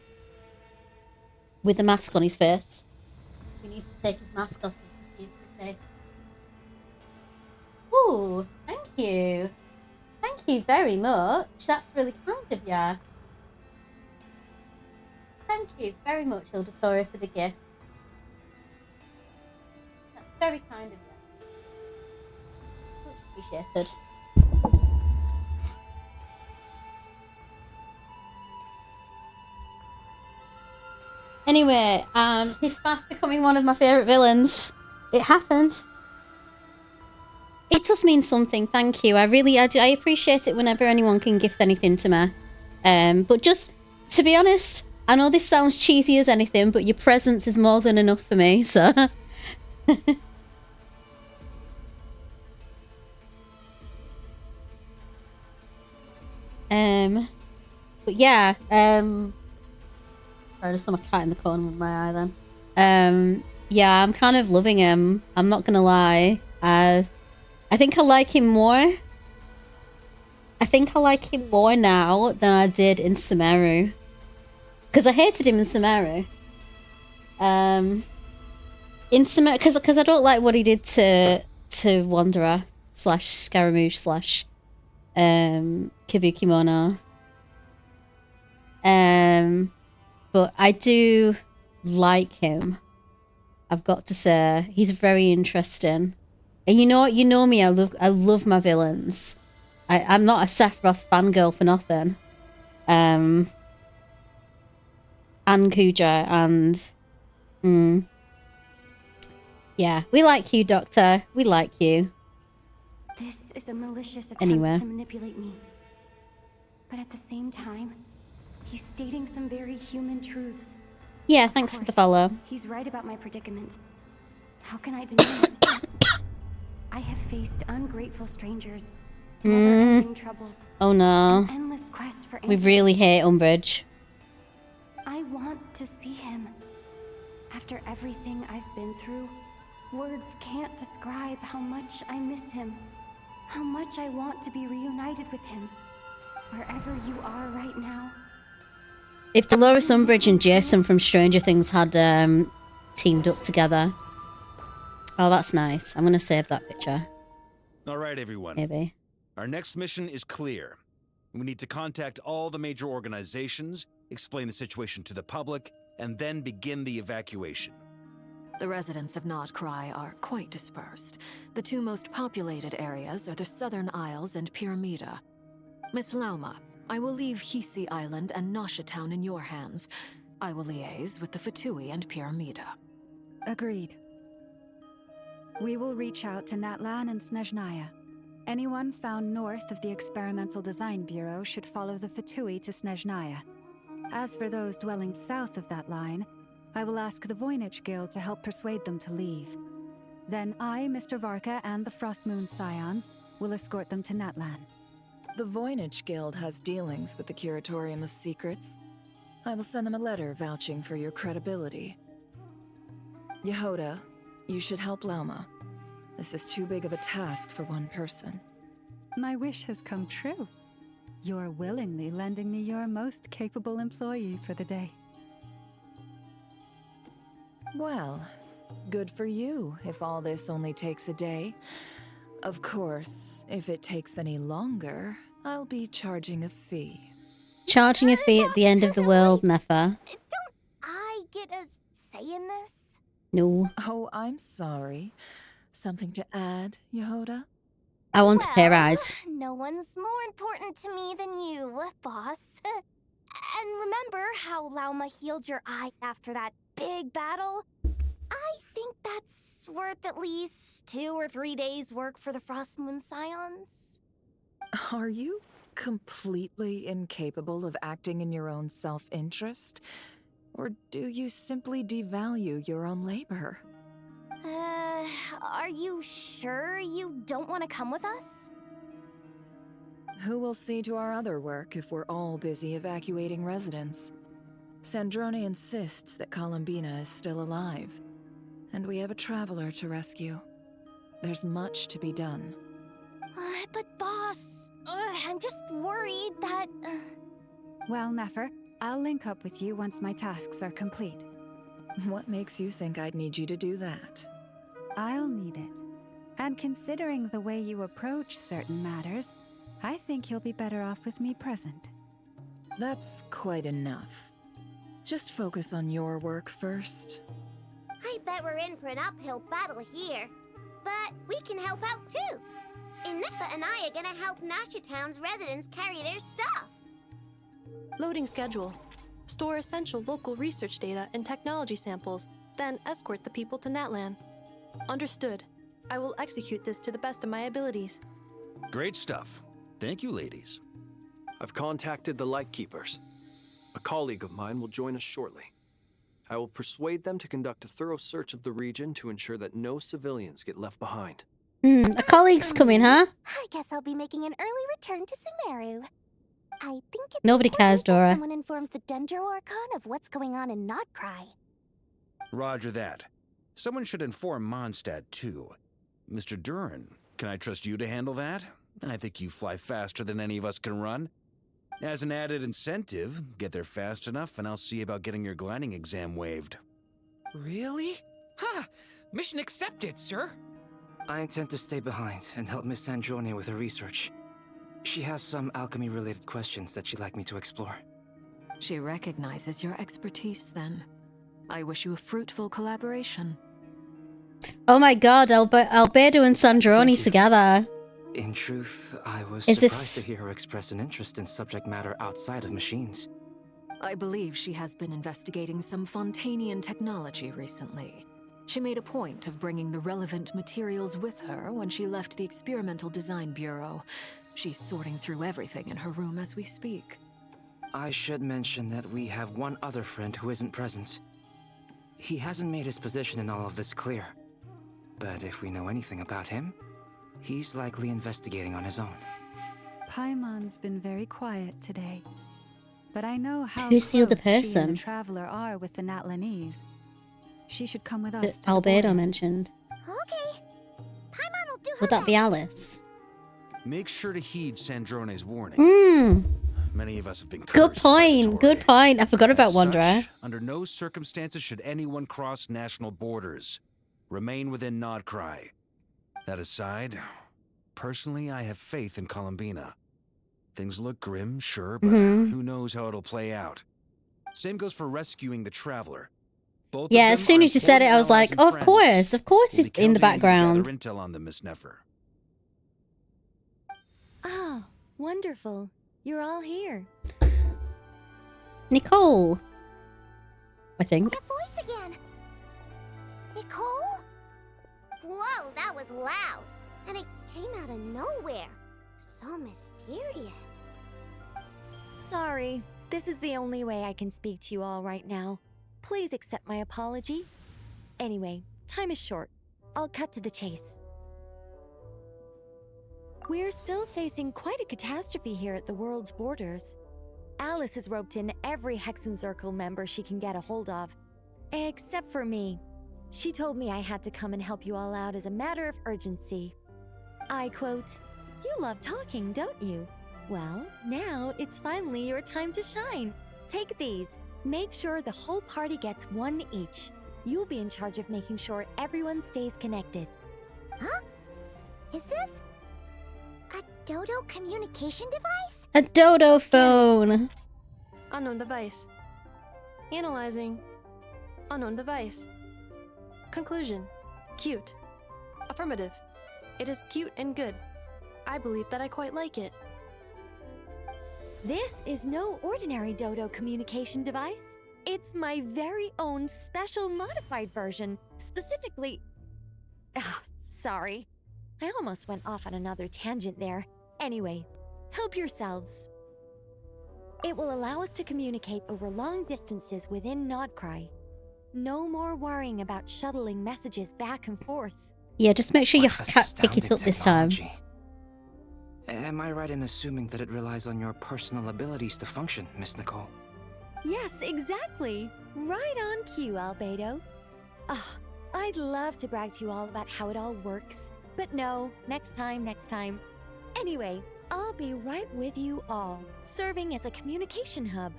A: With the mask on his face? He needs to take his mask off so you can see his pretty. Ooh, thank you. Thank you very much. That's really kind of you. Thank you very much, Ildatori, for the gift. That's very kind of you. Much appreciated. Anyway, he's fast becoming one of my favourite villains. It happened. It does mean something, thank you. I appreciate it whenever anyone can gift anything to me. But just, to be honest, I know this sounds cheesy as anything, but your presence is more than enough for me, so... But yeah, I just saw my cat in the corner with my eye then. Yeah, I'm kind of loving him. I'm not gonna lie. I think I like him more. I think I like him more now than I did in Sumeru. Because I hated him in Sumeru. In Sumeru, because I don't like what he did to Wanderer / Scaramouche / Kibukimono. But I do like him. I've got to say, he's very interesting. And you know me, I love my villains. I'm not a Sephiroth fangirl for nothing. And Kuja and yeah, we like you, Doctor. We like you.
N: This is a malicious attempt
A: Anyway.
N: to manipulate me. But at the same time, he's stating some very human truths.
A: Yeah, thanks for the follow.
N: He's right about my predicament. How can I deny it? I have faced ungrateful strangers, never-ending troubles,
A: Oh no.
N: an endless quest for
A: We
N: answers.
A: really hate Umbridge.
N: I want to see him. After everything I've been through, words can't describe how much I miss him. How much I want to be reunited with him. Wherever you are right now.
A: If Dolores Umbridge and Jason from Stranger Things had teamed up together, Oh, that's nice. I'm gonna save that picture.
F: All right, everyone.
A: Maybe.
F: Our next mission is clear. We need to contact all the major organizations, explain the situation to the public, and then begin the evacuation.
J: The residents of Notcry are quite dispersed. The two most populated areas are the Southern Isles and Pyramida. Miss Lauma, I will leave Hisi Island and Nasha Town in your hands. I will liaise with the Fatui and Pyramida.
M: Agreed. We will reach out to Natlan and Snezhnaya. Anyone found north of the Experimental Design Bureau should follow the Fatui to Snezhnaya. As for those dwelling south of that line, I will ask the Voynich Guild to help persuade them to leave. Then I, Mr. Varka, and the Frostmoon Scions will escort them to Natlan.
H: The Voynich Guild has dealings with the Curatorium of Secrets. I will send them a letter vouching for your credibility. Yehoda, you should help Lauma. This is too big of a task for one person.
M: My wish has come true. You're willingly lending me your most capable employee for the day.
H: Well, good for you if all this only takes a day. Of course, if it takes any longer, I'll be charging a fee.
A: Charging a fee at the end of the world, Nefer.
G: Don't I get a say in this?
A: No.
H: Oh, I'm sorry. Something to add, Yehoda?
A: I want to pay a rise.
G: No one's more important to me than you, boss. And remember how Lauma healed your eyes after that big battle? I think that's worth at least 2 or 3 days' work for the Frostmoon Scions.
H: Are you completely incapable of acting in your own self-interest? Or do you simply devalue your own labor?
G: Are you sure you don't want to come with us?
H: Who will see to our other work if we're all busy evacuating residents? Sandrone insists that Columbina is still alive, and we have a traveler to rescue. There's much to be done.
G: But boss, I'm just worried that...
M: Well, Nefer, I'll link up with you once my tasks are complete.
H: What makes you think I'd need you to do that?
M: I'll need it. And considering the way you approach certain matters, I think you'll be better off with me present.
H: That's quite enough. Just focus on your work first.
E: I bet we're in for an uphill battle here. But we can help out too. Inefa and I are gonna help Nasha Town's residents carry their stuff.
K: Loading schedule. Store essential local research data and technology samples, then escort the people to Natlan. Understood. I will execute this to the best of my abilities.
F: Great stuff. Thank you, ladies.
B: I've contacted the Lightkeepers. A colleague of mine will join us shortly. I will persuade them to conduct a thorough search of the region to ensure that no civilians get left behind.
A: A colleague's coming, huh?
G: I guess I'll be making an early return to Sumeru. I think it's
A: Nobody cares,
G: important that
A: Dora.
G: someone informs the Dendro Archon of what's going on in Notcry.
F: Roger that. Someone should inform Mondstadt, too. Mr. Duran, can I trust you to handle that? I think you fly faster than any of us can run. As an added incentive, get there fast enough and I'll see about getting your gliding exam waived.
S: Really? Ha! Mission accepted, sir.
W: I intend to stay behind and help Miss Sandrone with her research. She has some alchemy-related questions that she'd like me to explore.
J: She recognizes your expertise, then. I wish you a fruitful collaboration.
A: Oh my god, Albedo and Sandrone together.
W: In truth, I was
A: Is
W: surprised
A: this-
W: to hear her express an interest in subject matter outside of machines.
J: I believe she has been investigating some Fontanian technology recently. She made a point of bringing the relevant materials with her when she left the Experimental Design Bureau. She's sorting through everything in her room as we speak.
W: I should mention that we have one other friend who isn't present. He hasn't made his position in all of this clear. But if we know anything about him, he's likely investigating on his own.
M: Paimon's been very quiet today. But I know how
A: Who's the other
M: close she and
A: person?
M: the Traveler are with the Natlanese. She should come with us
A: That
M: to the
A: Albedo
M: border.
A: mentioned.
E: Okay. Paimon will do her
A: Would that be
E: best.
A: Alice?
F: Make sure to heed Sandrone's warning.
A: Hmm.
F: Many of us have been
A: Good
F: cursed.
A: point. Good point. I forgot about
F: As
A: Wanderer.
F: such, under no circumstances should anyone cross national borders. Remain within Nodcry. That aside, personally, I have faith in Columbina. Things look grim, sure, but who knows how it'll play out. Same goes for rescuing the Traveler. Both
A: Yeah, as soon as you said it, I was like, oh, of course he's in the background.
F: Intel on them, Miss Neffer.
C: Oh, wonderful. You're all here.
A: Nicole, I think.
E: That voice again. Nicole? Whoa, that was loud. And it came out of nowhere. So mysterious.
C: Sorry, this is the only way I can speak to you all right now. Please accept my apology. Anyway, time is short. I'll cut to the chase. We're still facing quite a catastrophe here at the world's borders. Alice has roped in every Hexenzirkel member she can get a hold of. Except for me. She told me I had to come and help you all out as a matter of urgency. I quote, "You love talking, don't you? Well, now it's finally your time to shine. Take these. Make sure the whole party gets one each. You'll be in charge of making sure everyone stays connected."
E: Huh? Is this a Dodo communication device?
A: A Dodo phone.
K: Unknown device. Analyzing. Unknown device. Conclusion. Cute. Affirmative. It is cute and good. I believe that I quite like it.
C: This is no ordinary Dodo communication device. It's my very own special modified version, specifically... sorry. I almost went off on another tangent there. Anyway, help yourselves. It will allow us to communicate over long distances within Nodcry. No more worrying about shuttling messages back and forth.
A: Yeah, just make sure you pick it up this time.
W: Am I right in assuming that it relies on your personal abilities to function, Miss Nicole?
C: Yes, exactly. Right on cue, Albedo. I'd love to brag to you all about how it all works. But no, next time. Anyway, I'll be right with you all, serving as a communication hub.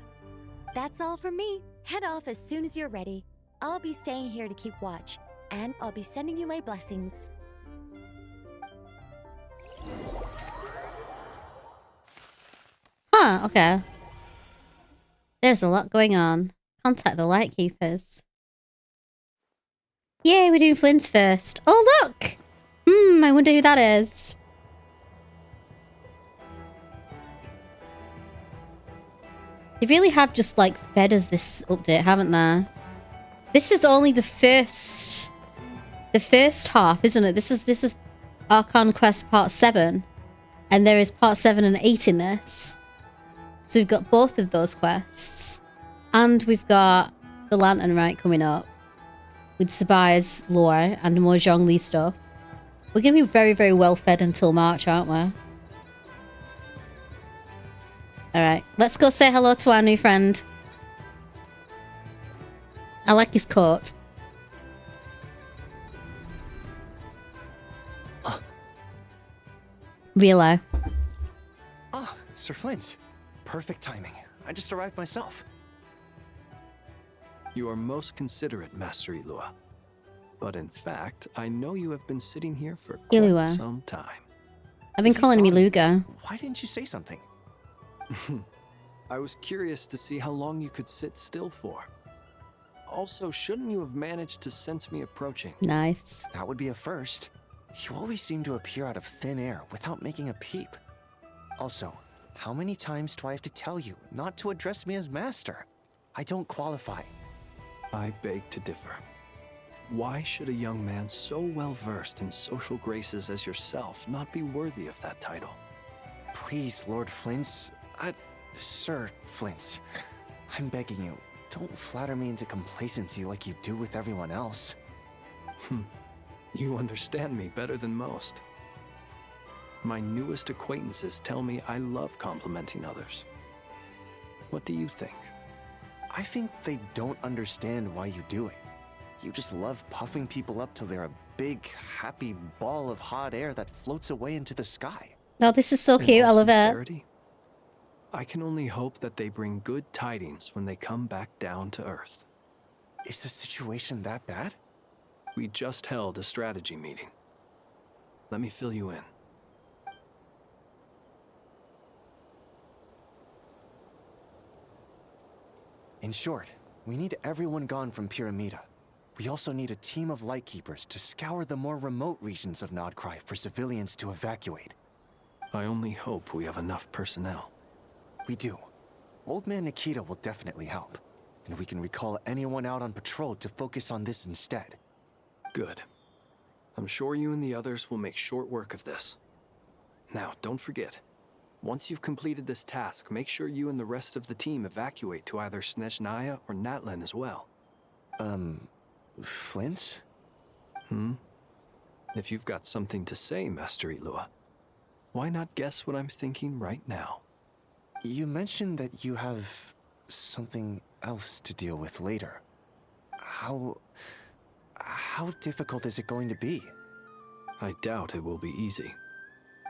C: That's all from me. Head off as soon as you're ready. I'll be staying here to keep watch, and I'll be sending you my blessings.
A: Huh, okay. There's a lot going on. Contact the Lightkeepers. Yay, we're doing Flint's first. Oh, look! I wonder who that is. They really have just, like, fed us this update, haven't they? This is only the first half, isn't it? This is Archon Quest Part 7. And there is Part 7 and 8 in this. So we've got both of those quests. And we've got the Lantern Rite coming up. With Sabai's lore and more Zhongli stuff. We're going to be very, very well fed until March, aren't we? Alright, let's go say hello to our new friend. I like his coat. Realo.
L: Ah, Sir Flint. Perfect timing. I just arrived myself.
B: You are most considerate, Master Ilua. But in fact, I know you have been sitting here for quite
A: Ilua.
B: some time.
A: I've been calling him Iluga.
L: Why didn't you say something?
B: I was curious to see how long you could sit still for. Also, shouldn't you have managed to sense me approaching?
A: Nice.
L: That would be a first. You always seem to appear out of thin air without making a peep. Also, how many times do I have to tell you not to address me as master? I don't qualify.
B: I beg to differ. Why should a young man so well versed in social graces as yourself not be worthy of that title?
L: Please, Lord Flint's... Sir Flint's. I'm begging you, don't flatter me into complacency like you do with everyone else.
B: You understand me better than most. My newest acquaintances tell me I love complimenting others. What do you think?
L: I think they don't understand why you do it. You just love puffing people up till they're a big, happy ball of hot air that floats away into the sky.
A: Oh, this is so cute. I love it.
B: I can only hope that they bring good tidings when they come back down to Earth.
L: Is the situation that bad?
B: We just held a strategy meeting. Let me fill you in.
L: In short, we need everyone gone from Pyramida. We also need a team of Lightkeepers to scour the more remote regions of Nodcry for civilians to evacuate.
B: I only hope we have enough personnel.
L: We do. Old Man Nikita will definitely help, and we can recall anyone out on patrol to focus on this instead.
B: Good. I'm sure you and the others will make short work of this. Now, don't forget, once you've completed this task, make sure you and the rest of the team evacuate to either Snezhnaya or Natlan as well.
L: Flint?
B: If you've got something to say, Master Ilua, why not guess what I'm thinking right now?
L: You mentioned that you have something else to deal with later. How difficult is it going to be?
B: I doubt it will be easy.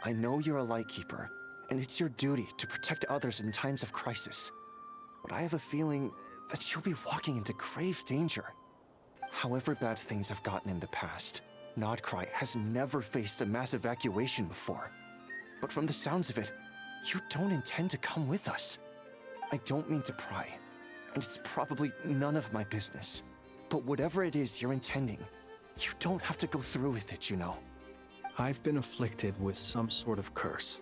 L: I know you're a Lightkeeper, and it's your duty to protect others in times of crisis. But I have a feeling that you'll be walking into grave danger. However bad things have gotten in the past, Nodcry has never faced a mass evacuation before. But from the sounds of it, you don't intend to come with us. I don't mean to pry, and it's probably none of my business. But whatever it is you're intending, you don't have to go through with it, you know.
B: I've been afflicted with some sort of curse,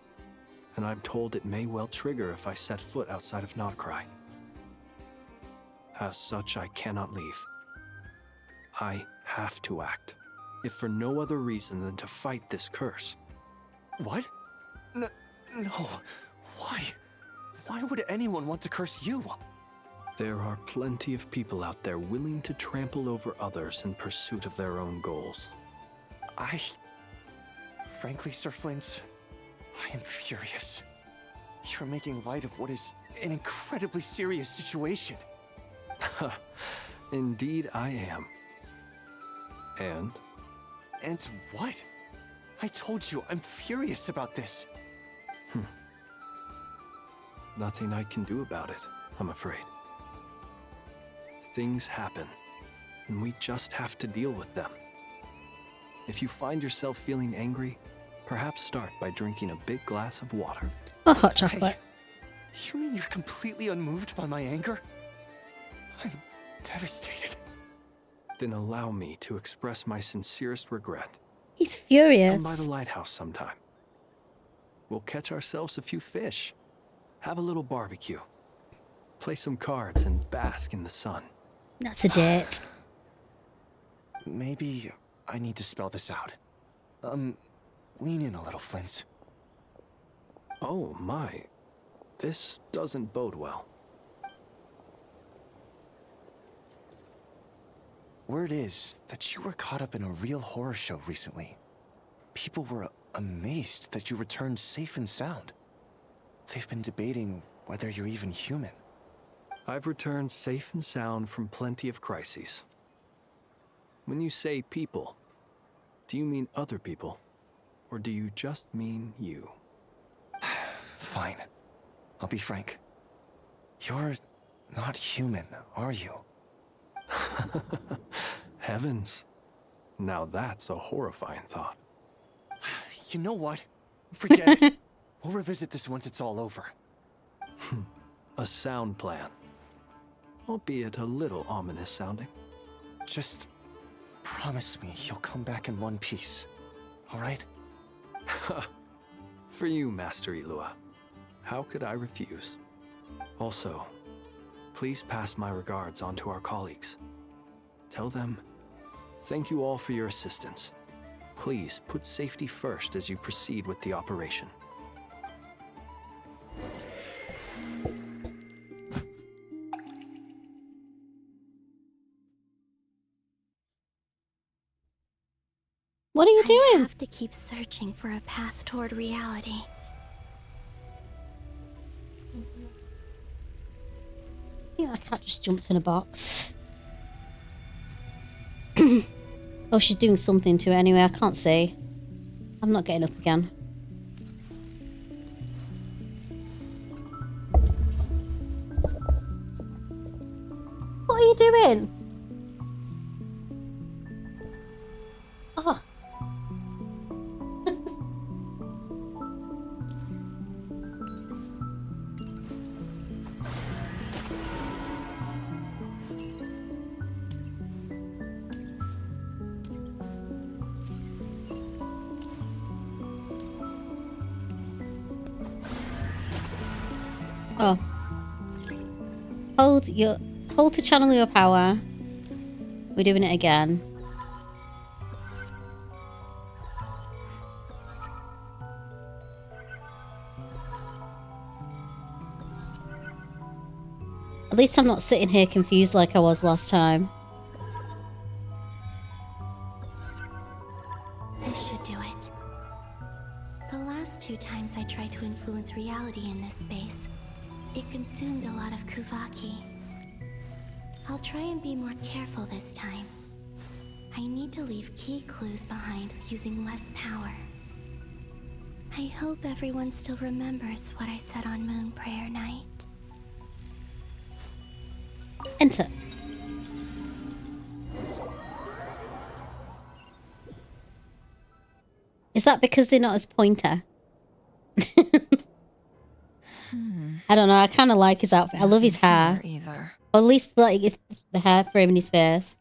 B: and I'm told it may well trigger if I set foot outside of Nodcry. As such, I cannot leave. I have to act, if for no other reason than to fight this curse.
L: What? No. Why? Why would anyone want to curse you?
B: There are plenty of people out there willing to trample over others in pursuit of their own goals.
L: Frankly, Sir Flint, I am furious. You're making light of what is an incredibly serious situation.
B: Indeed I am. And?
L: And what? I told you, I'm furious about this.
B: Nothing I can do about it, I'm afraid. Things happen, and we just have to deal with them. If you find yourself feeling angry, perhaps start by drinking a big glass of water.
A: Oh, hot chocolate.
L: You mean you're completely unmoved by my anger? I'm devastated.
B: Then allow me to express my sincerest regret.
A: He's furious.
B: Come by the lighthouse sometime. We'll catch ourselves a few fish, have a little barbecue, play some cards, and bask in the sun.
A: That's a date.
L: Maybe I need to spell this out. Lean in a little, Flint.
B: Oh my, this doesn't bode well.
L: Word is that you were caught up in a real horror show recently. People were amazed that you returned safe and sound. They've been debating whether you're even human.
B: I've returned safe and sound from plenty of crises. When you say people, do you mean other people? Or do you just mean you?
L: Fine. I'll be frank. You're not human, are you?
B: Heavens. Now that's a horrifying thought.
L: You know what? Forget it. We'll revisit this once it's all over.
B: A sound plan. Albeit a little ominous sounding.
L: Just promise me you'll come back in one piece, all right?
B: For you, Master Ilua. How could I refuse? Also, please pass my regards on to our colleagues. Tell them, thank you all for your assistance. Please put safety first as you proceed with the operation.
A: What are you doing?
T: I have to keep searching for a path toward reality.
A: Yeah, I can't just jump in a box. Oh, she's doing something to it anyway. I can't see. I'm not getting up again. What are you doing? hold to channel your power. We're doing it again. At least I'm not sitting here confused like I was last time.
T: This should do it. The last 2 times I tried to influence reality in this space, it consumed a lot of Kuvaki. I'll try and be more careful this time. I need to leave key clues behind using less power. I hope everyone still remembers what I said on Moon Prayer Night.
A: Enter. Is that because they're not as pointer? I don't know. I kind of like his outfit. I love his hair.
H: Either.
A: Or at least like it's the hair framing his face.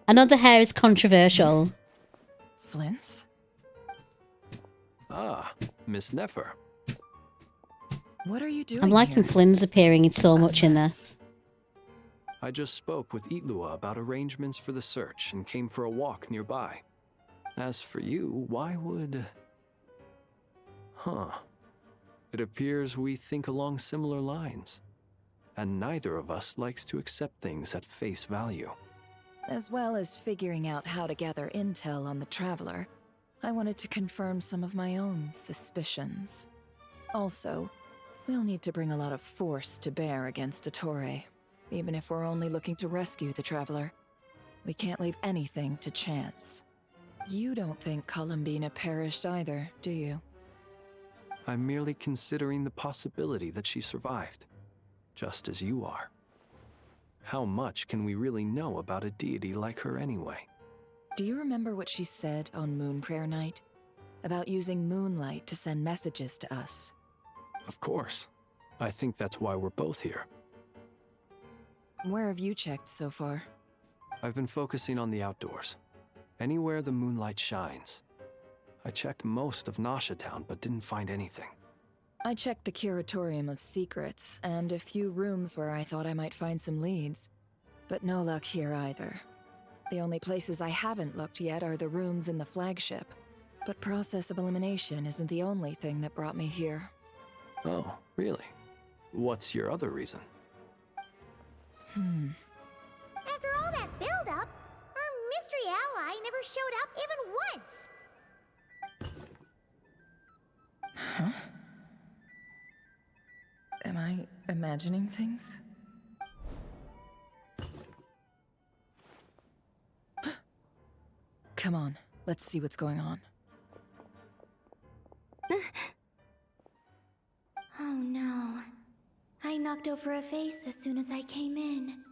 A: I know the hair is controversial.
H: Flints?
B: Ah, Miss Nefer.
H: What are you doing
A: I'm liking
H: here?
A: Flynn's appearing in so much in this.
B: I just spoke with Itlua about arrangements for the search and came for a walk nearby. As for you, why would... Huh. It appears we think along similar lines. And neither of us likes to accept things at face value.
H: As well as figuring out how to gather intel on the Traveler, I wanted to confirm some of my own suspicions. Also, we'll need to bring a lot of force to bear against Dottore. Even if we're only looking to rescue the Traveler, we can't leave anything to chance. You don't think Columbina perished either, do you?
B: I'm merely considering the possibility that she survived, just as you are. How much can we really know about a deity like her anyway?
H: Do you remember what she said on Moon Prayer Night? About using moonlight to send messages to us?
B: Of course. I think that's why we're both here.
H: Where have you checked so far?
B: I've been focusing on the outdoors. Anywhere the moonlight shines. I checked most of Nasha Town, but didn't find anything.
H: I checked the Curatorium of Secrets, and a few rooms where I thought I might find some leads. But no luck here either. The only places I haven't looked yet are the rooms in the flagship. But process of elimination isn't the only thing that brought me here.
B: Oh, really? What's your other reason?
E: After all that build-up, our mystery ally never showed up even once.
H: Huh? Am I imagining things? Come on, let's see what's going on.
T: Oh no. I knocked over a vase as soon as I came in.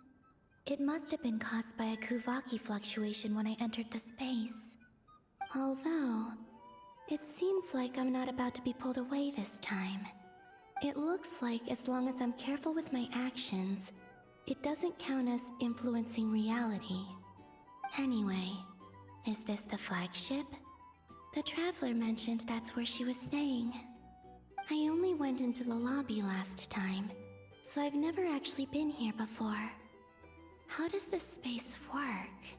T: It must have been caused by a Kuvaki fluctuation when I entered the space. Although, it seems like I'm not about to be pulled away this time. It looks like as long as I'm careful with my actions, it doesn't count as influencing reality. Anyway, is this the flagship? The Traveler mentioned that's where she was staying. I only went into the lobby last time, so I've never actually been here before. How does this space work?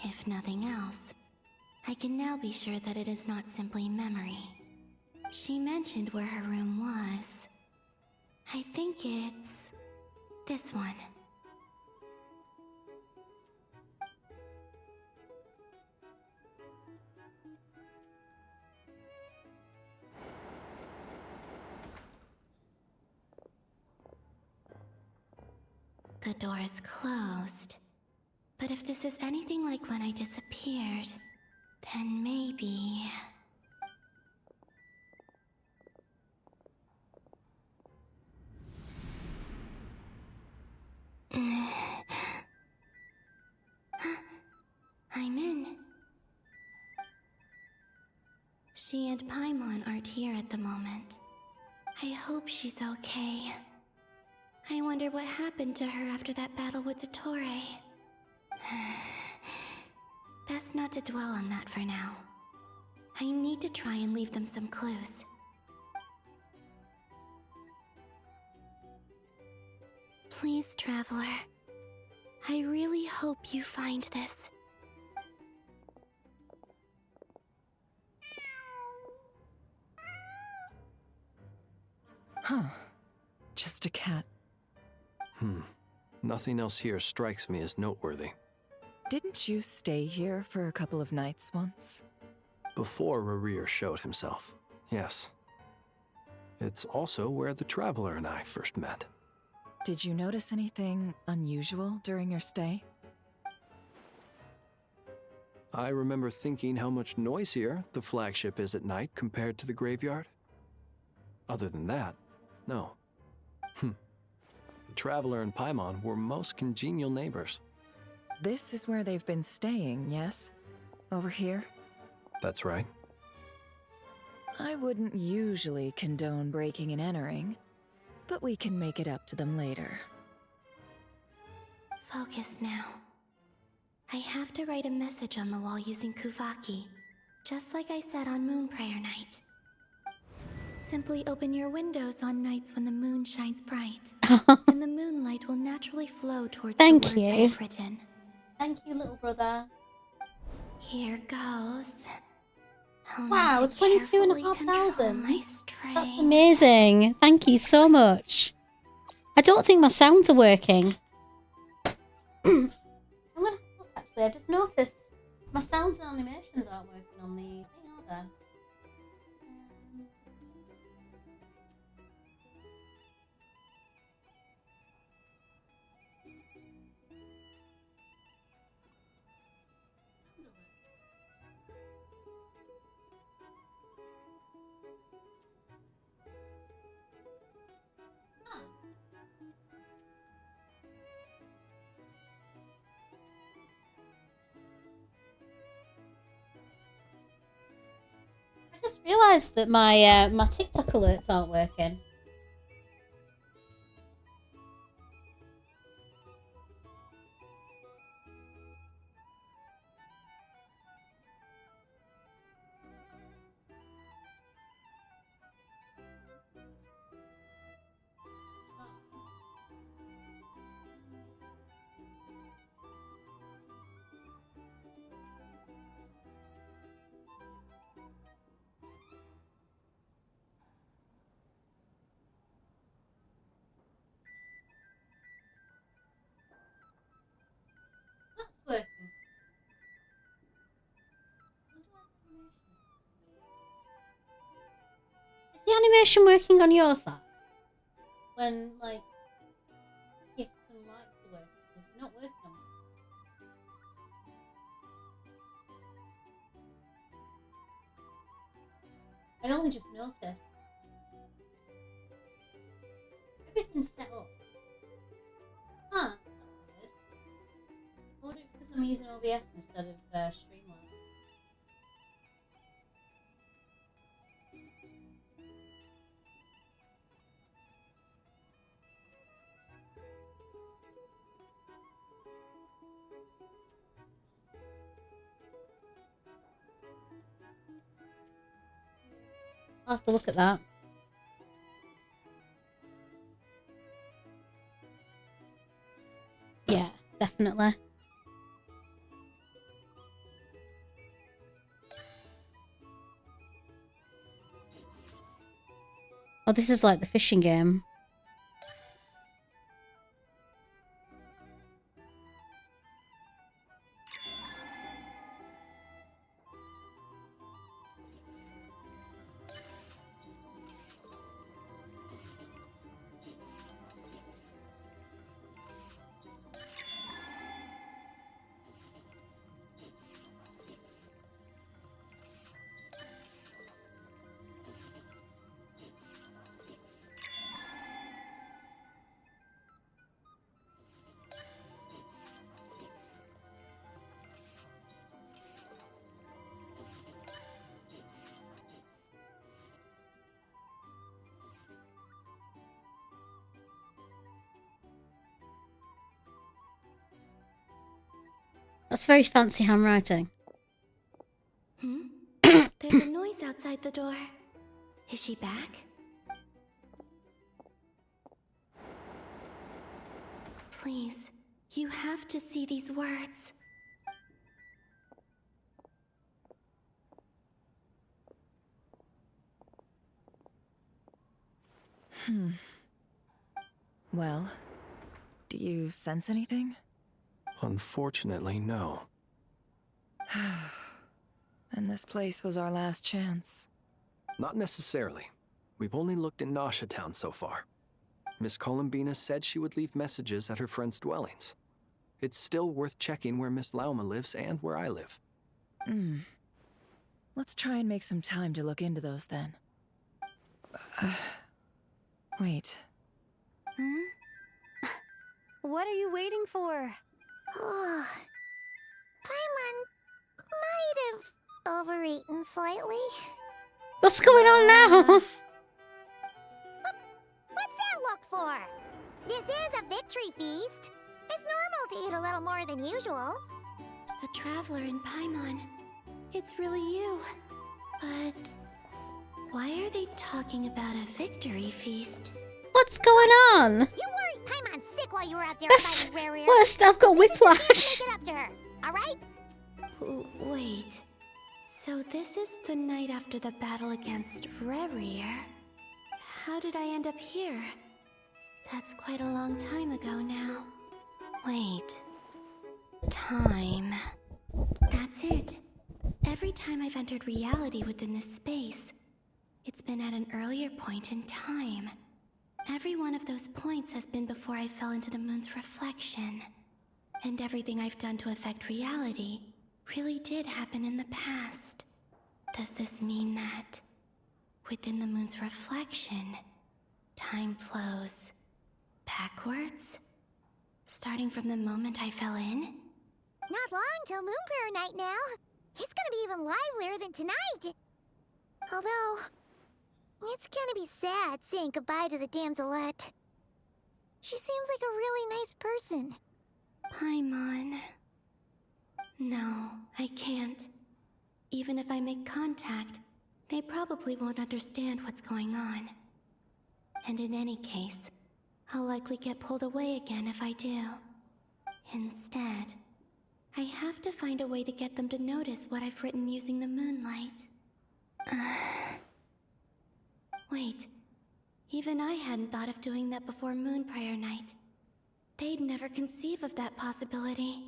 T: If nothing else, I can now be sure that it is not simply memory. She mentioned where her room was. I think it's this one. The door is closed. But if this is anything like when I disappeared, then maybe... I'm in. She and Paimon aren't here at the moment. I hope she's okay. I wonder what happened to her after that battle with Dottore. Best not to dwell on that for now. I need to try and leave them some clues. Please, Traveler. I really hope you find this.
H: Huh. Just a cat.
B: Nothing else here strikes me as noteworthy.
H: Didn't you stay here for a couple of nights once?
B: Before Rerir showed himself, yes. It's also where the Traveler and I first met.
H: Did you notice anything unusual during your stay?
B: I remember thinking how much noisier the flagship is at night compared to the graveyard. Other than that, no. The Traveler and Paimon were most congenial neighbors.
H: This is where they've been staying, yes? Over here?
B: That's right.
H: I wouldn't usually condone breaking and entering, but we can make it up to them later.
T: Focus now. I have to write a message on the wall using Kuvaki, just like I said on Moon Prayer Night. Simply open your windows on nights when the moon shines bright, and the moonlight will naturally flow towards the words I have written.
A: Thank you, little brother.
T: Here goes.
A: Wow, 22,500. That's amazing. Thank you so much. I don't think my sounds are working. I'm gonna have a look, actually. I've just noticed my sounds and animations aren't working on the thing, are they? I just realised that my my TikTok alerts aren't working. That's working. Is the animation working on your side? When, like, gifts and lights are working? It's not working on mine. I only just noticed. Everything's set up. Huh, that's weird. I wonder if it's because I'm using OBS instead of Streamlabs. I'll have to look at that. Yeah, definitely. Oh, this is like the fishing game. That's very fancy handwriting.
T: There's a noise outside the door. Is she back? Please, you have to see these words.
H: Well, do you sense anything?
B: Unfortunately, no.
H: And this place was our last chance.
B: Not necessarily. We've only looked in Nasha Town so far. Miss Columbina said she would leave messages at her friends' dwellings. It's still worth checking where Miss Lauma lives and where I live.
H: Let's try and make some time to look into those then. Wait.
N: What are you waiting for?
E: Oh, Paimon might have overeaten slightly.
A: What's going on now?
E: What's that look for? This is a victory feast. It's normal to eat a little more than usual.
T: The Traveler in Paimon. It's really you. But why are they talking about a victory feast?
A: What's going on?
E: You worried Paimon sick while you were out there
A: That's
E: fighting Rare.
A: worst. I've got whiplash.
E: Take it up to her, all right?
T: Wait. So this is the night after the battle against Rarier. How did I end up here? That's quite a long time ago now. Wait. Time. That's it. Every time I've entered reality within this space, it's been at an earlier point in time. Every one of those points has been before I fell into the moon's reflection. And everything I've done to affect reality really did happen in the past. Does this mean that within the moon's reflection, time flows backwards? Starting from the moment I fell in?
E: Not long till Moon Prayer Night now. It's gonna be even livelier than tonight. Although, it's gonna be sad saying goodbye to the damselette. She seems like a really nice person.
T: Paimon. No, I can't. Even if I make contact, they probably won't understand what's going on. And in any case, I'll likely get pulled away again if I do. Instead, I have to find a way to get them to notice what I've written using the moonlight. Wait, even I hadn't thought of doing that before Moon Prayer Night. They'd never conceive of that possibility.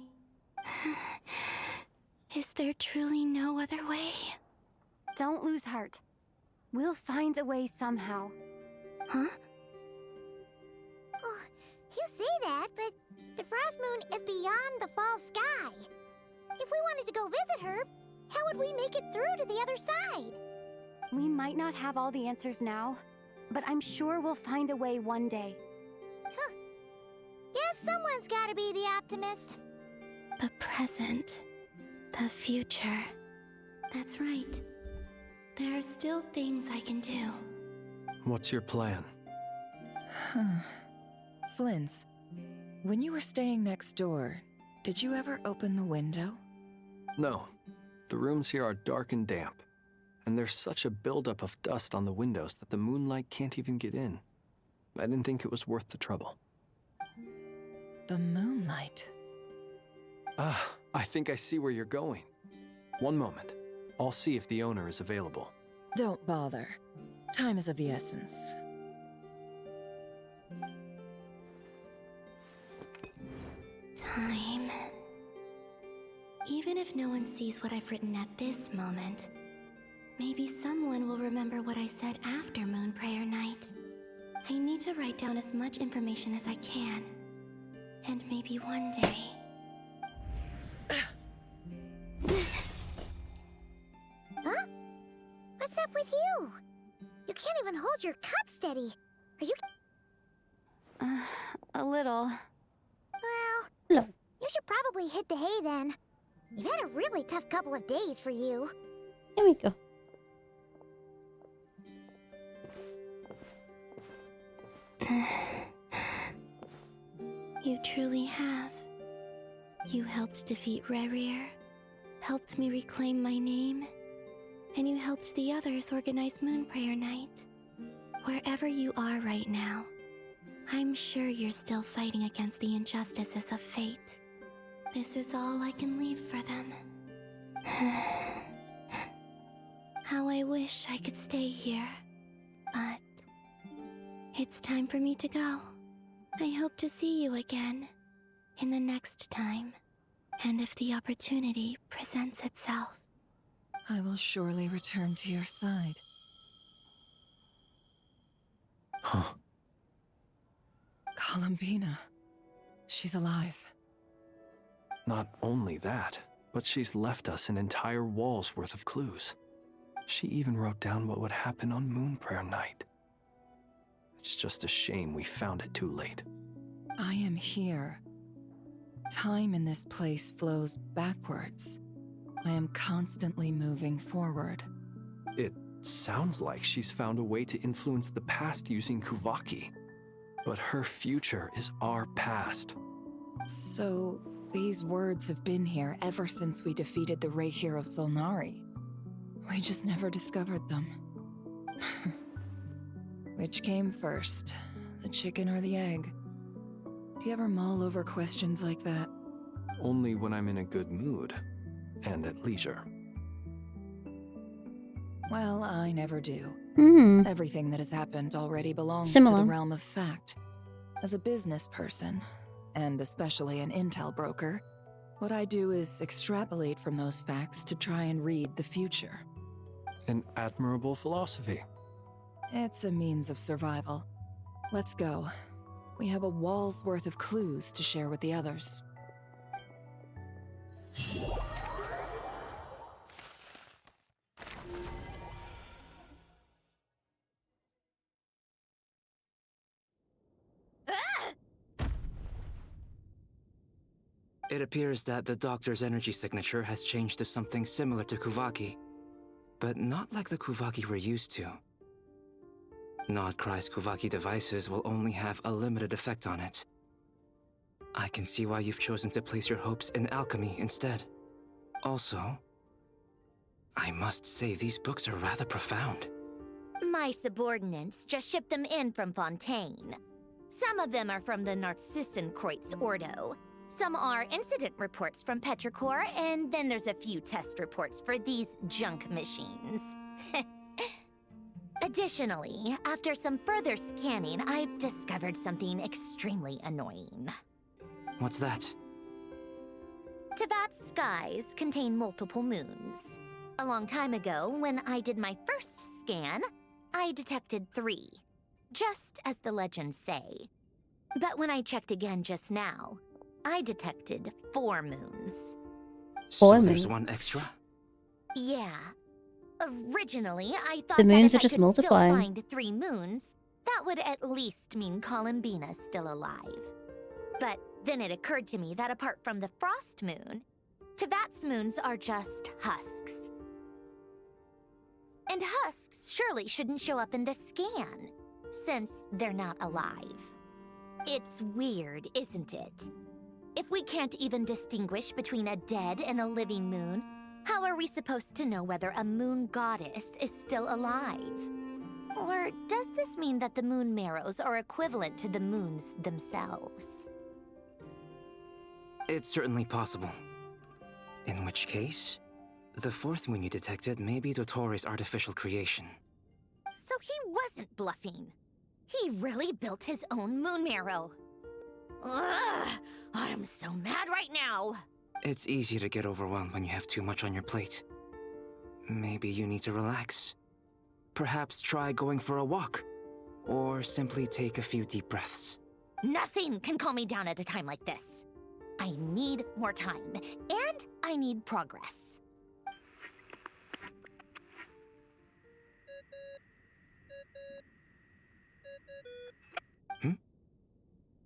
T: Is there truly no other way?
N: Don't lose heart. We'll find a way somehow.
T: Huh?
E: Oh, you say that, but the Frost Moon is beyond the fall sky. If we wanted to go visit her, how would we make it through to the other side?
N: We might not have all the answers now, but I'm sure we'll find a way one day.
E: Huh. Guess someone's gotta be the optimist.
T: The present. The future. That's right. There are still things I can do.
B: What's your plan?
H: Flins, when you were staying next door, did you ever open the window?
B: No. The rooms here are dark and damp. And there's such a buildup of dust on the windows that the moonlight can't even get in. I didn't think it was worth the trouble.
H: The moonlight?
B: I think I see where you're going. One moment. I'll see if the owner is available.
H: Don't bother. Time is of the essence.
T: Time. Even if no one sees what I've written at this moment, maybe someone will remember what I said after Moon Prayer Night. I need to write down as much information as I can. And maybe one day...
E: Huh? What's up with you? You can't even hold your cup steady. Are you...
N: A little.
E: Well, you should probably hit the hay then. You've had a really tough couple of days for you.
A: Here we go.
T: You truly have. You helped defeat Rarier, helped me reclaim my name, and you helped the others organize Moon Prayer Night. Wherever you are right now, I'm sure you're still fighting against the injustices of fate. This is all I can leave for them. How I wish I could stay here. But it's time for me to go. I hope to see you again in the next time, and if the opportunity presents itself.
H: I will surely return to your side.
B: Huh.
H: Columbina. She's alive.
B: Not only that, but she's left us an entire wall's worth of clues. She even wrote down what would happen on Moon Prayer Night. It's just a shame we found it too late.
H: I am here. Time in this place flows backwards. I am constantly moving forward.
B: It sounds like she's found a way to influence the past using Kuvaki. But her future is our past.
H: So, these words have been here ever since we defeated the Ray hero Solnari. We just never discovered them. Which came first, the chicken or the egg? Do you ever mull over questions like that?
B: Only when I'm in a good mood, and at leisure.
H: Well, I never do. Everything that has happened already belongs to the realm of fact. As a business person, and especially an intel broker, what I do is extrapolate from those facts to try and read the future.
B: An admirable philosophy.
H: It's a means of survival. Let's go. We have a wall's worth of clues to share with the others.
W: It appears that the doctor's energy signature has changed to something similar to Kuvaki, but not like the Kuvaki we're used to. Nodcry's Kuvaki devices will only have a limited effect on it. I can see why you've chosen to place your hopes in alchemy instead. Also, I must say these books are rather profound.
G: My subordinates just shipped them in from Fontaine. Some of them are from the Narcissenkreuz Ordo. Some are incident reports from Petrichor, and then there's a few test reports for these junk machines. Additionally, after some further scanning, I've discovered something extremely annoying.
W: What's that?
G: Tevat's skies contain multiple moons. A long time ago, when I did my first scan, I detected 3, just as the legends say. But when I checked again just now, I detected 4 moons.
W: So there's one extra?
G: Yeah. Originally, I thought
A: The moons
G: that if
A: are just
G: I could
A: multiplying.
G: still find 3 moons, that would at least mean Columbina's still alive. But then it occurred to me that apart from the frost moon, Tevat's moons are just husks. And husks surely shouldn't show up in the scan, since they're not alive. It's weird, isn't it? If we can't even distinguish between a dead and a living moon, how are we supposed to know whether a moon goddess is still alive? Or does this mean that the moon marrows are equivalent to the moons themselves?
W: It's certainly possible. In which case, the 4th moon you detected may be Dottores' artificial creation.
G: So he wasn't bluffing. He really built his own moon marrow. Ugh! I'm so mad right now!
W: It's easy to get overwhelmed when you have too much on your plate. Maybe you need to relax. Perhaps try going for a walk. Or simply take a few deep breaths.
G: Nothing can calm me down at a time like this. I need more time, and I need progress.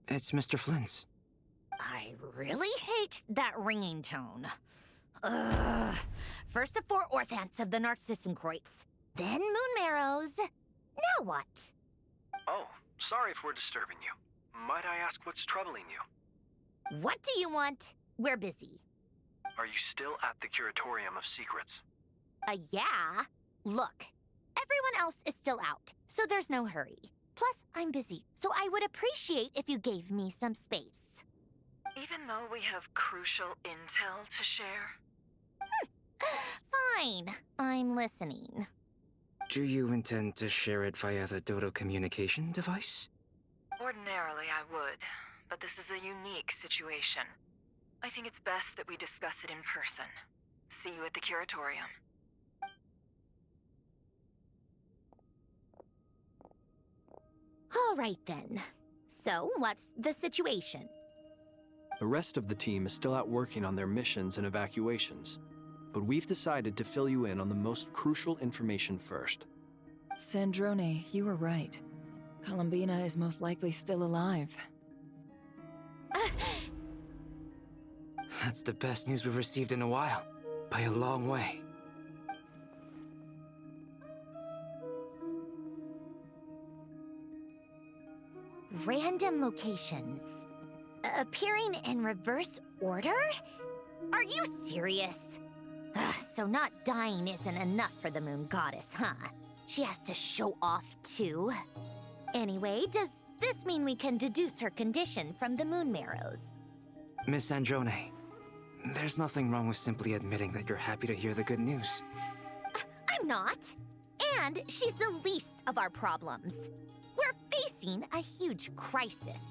W: It's Mr. Flynn's.
G: I really hate that ringing tone. Ugh. First the 4 orthants of the Narcissenkreuz, then moon marrows. Now what?
B: Oh, sorry if we're disturbing you. Might I ask what's troubling you?
G: What do you want? We're busy.
B: Are you still at the Curatorium of Secrets?
G: Yeah. Look, everyone else is still out, so there's no hurry. Plus, I'm busy, so I would appreciate if you gave me some space.
H: Even though we have crucial intel to share?
G: Fine, I'm listening.
W: Do you intend to share it via the Dodo communication device?
H: Ordinarily, I would, but this is a unique situation. I think it's best that we discuss it in person. See you at the Curatorium.
G: All right then. So, what's the situation?
B: The rest of the team is still out working on their missions and evacuations, but we've decided to fill you in on the most crucial information first.
H: Sandrone, you were right. Columbina is most likely still alive.
W: That's the best news we've received in a while, by a long way.
G: Random locations. Appearing in reverse order? Are you serious? So not dying isn't enough for the moon goddess, huh? She has to show off too. Anyway, does this mean we can deduce her condition from the moon marrows?
W: Miss Androne, there's nothing wrong with simply admitting that you're happy to hear the good news.
G: I'm not. And she's the least of our problems. We're facing a huge crisis.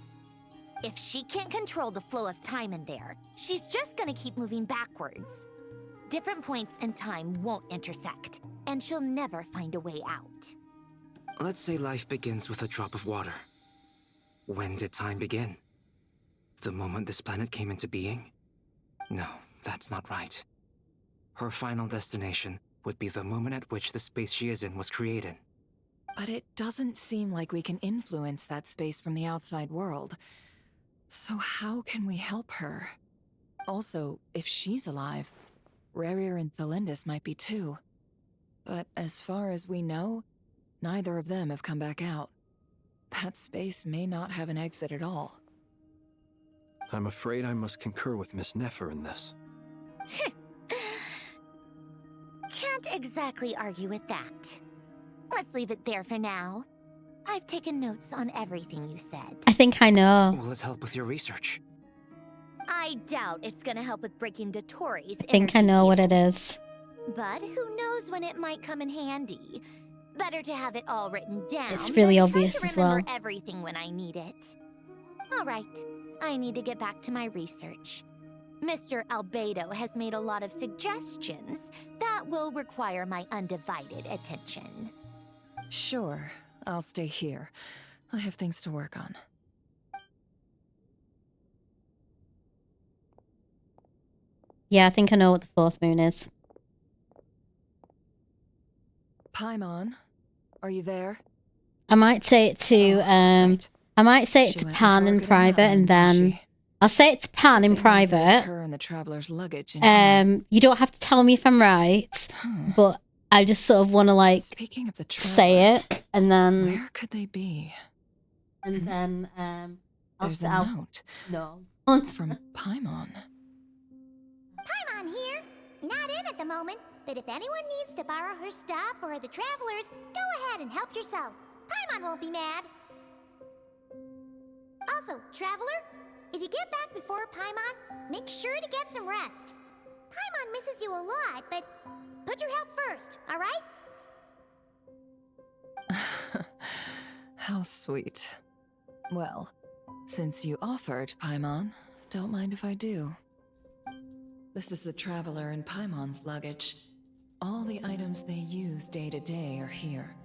G: If she can't control the flow of time in there, she's just gonna keep moving backwards. Different points in time won't intersect, and she'll never find a way out.
W: Let's say life begins with a drop of water. When did time begin? The moment this planet came into being? No, that's not right. Her final destination would be the moment at which the space she is in was created.
H: But it doesn't seem like we can influence that space from the outside world. So how can we help her? Also, if she's alive, Rerir and Thalindus might be too. But as far as we know, neither of them have come back out. That space may not have an exit at all.
B: I'm afraid I must concur with Miss Nefer in this.
G: Can't exactly argue with that. Let's leave it there for now. I've taken notes on everything you said.
A: I think I know.
W: Will it help with your research?
G: I doubt it's gonna help with breaking Dotori's
A: I think I know what it is.
G: But who knows when it might come in handy. Better to have it all written down.
A: It's really
G: than
A: obvious
G: try
A: as
G: to
A: well.
G: remember everything when I need it. All right, I need to get back to my research. Mr. Albedo has made a lot of suggestions that will require my undivided attention.
H: Sure, I'll stay here. I have things to work on.
A: Yeah, I think I know what the fourth moon is.
H: Paimon, are you there?
A: I might say it to I might say it to Pan in private, and then I'll say it to Pan in private.
H: Her and the traveler's luggage.
A: You don't have to tell me if I'm right, but I just sort of want to like
H: Speaking of the
A: say it, and then
H: where could they be?
A: And then
H: There's a note.
A: No.
H: From Paimon.
E: Paimon here. Not in at the moment, but if anyone needs to borrow her stuff or the travelers, go ahead and help yourself. Paimon won't be mad. Also, traveler, if you get back before Paimon, make sure to get some rest. Paimon misses you a lot, but put your health first, all right?
H: How sweet. Well, since you offered, Paimon, don't mind if I do. This is the traveler and Paimon's luggage. All the items they use day to day are here.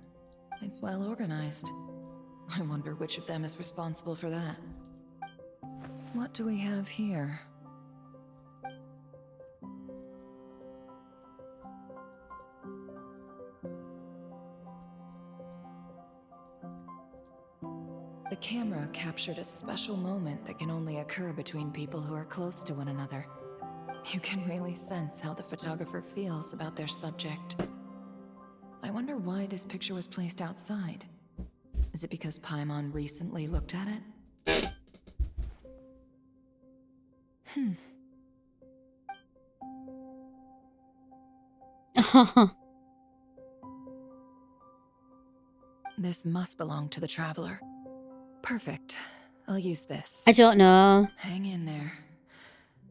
H: It's well organized. I wonder which of them is responsible for that. What do we have here? The camera captured a special moment that can only occur between people who are close to one another. You can really sense how the photographer feels about their subject. I wonder why this picture was placed outside. Is it because Paimon recently looked at it? This must belong to the Traveler. Perfect. I'll use this.
A: I don't know.
H: Hang in there.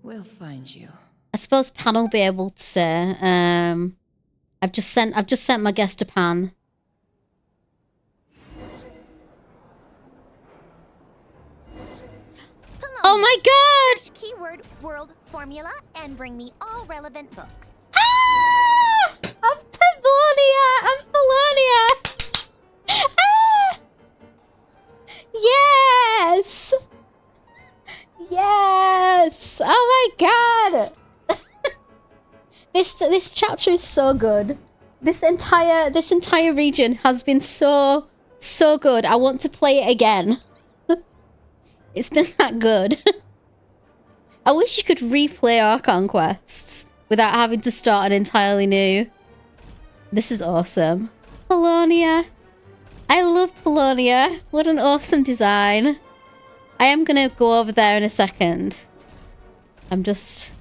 H: We'll find you.
A: I suppose Pan will be able to say. I've just sent my guest to Pan. Oh my god!
G: Search keyword world formula and bring me all relevant books.
A: Ah! I'm Polonia! Ah! Yes! Yes! Oh my god! This chapter is so good. This entire region has been so good. I want to play it again. It's been that good. I wish you could replay our conquests without having to start an entirely new. This is awesome. Polonia. I love Polonia. What an awesome design. I am going to go over there in a second. I'm just...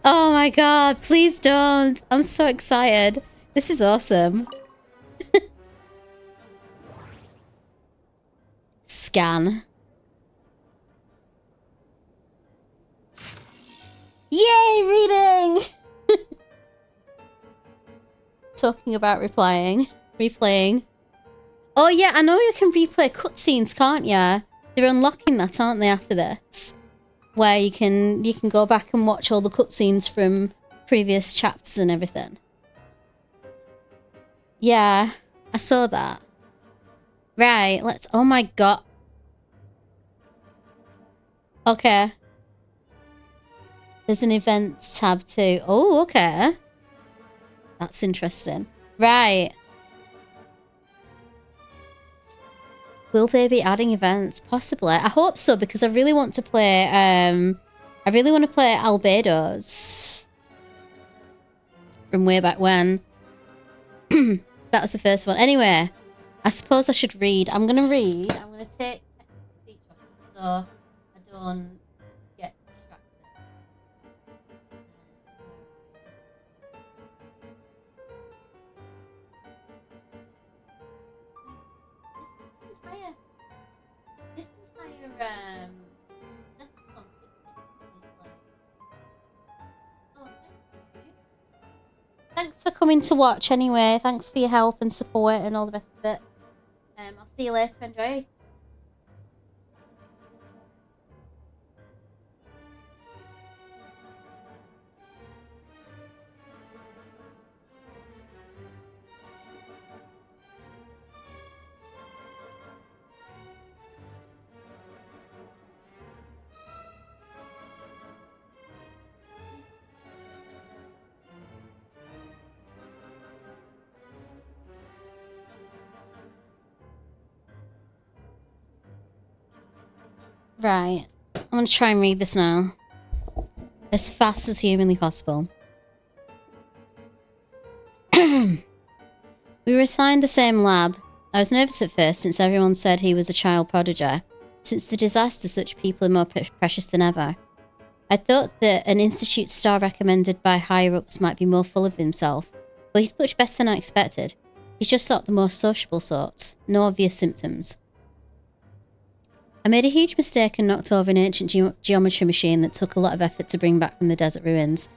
A: Oh my god, please don't. I'm so excited. This is awesome. Scan. Yay, reading! Talking about replaying. Oh yeah, I know you can replay cutscenes, can't ya? They're unlocking that, aren't they, after this? Where you can go back and watch all the cutscenes from previous chapters and everything. Yeah, I saw that. Right, let's... Oh my god. Okay. There's an events tab too. Oh, okay. That's interesting. Right. Will they be adding events? Possibly. I hope so, because I really want to play, I really want to play Albedo's. From way back when. That was the first one. Anyway, I suppose I should read. I'm going to read. I'm going to take speech off so I don't get distracted. This entire set of content is like... Oh, thank you. Thanks for coming to watch anyway. Thanks for your help and support and all the rest of it. I'll see you later. Enjoy. Right. I'm going to try and read this now. As fast as humanly possible. We were assigned the same lab. I was nervous at first since everyone said he was a child prodigy. Since the disaster, such people are more precious than ever. I thought that an institute star recommended by higher-ups might be more full of himself. But he's much better than I expected. He's just not the most sociable sort. No obvious symptoms. I made a huge mistake and knocked over an ancient geometry machine that took a lot of effort to bring back from the desert ruins.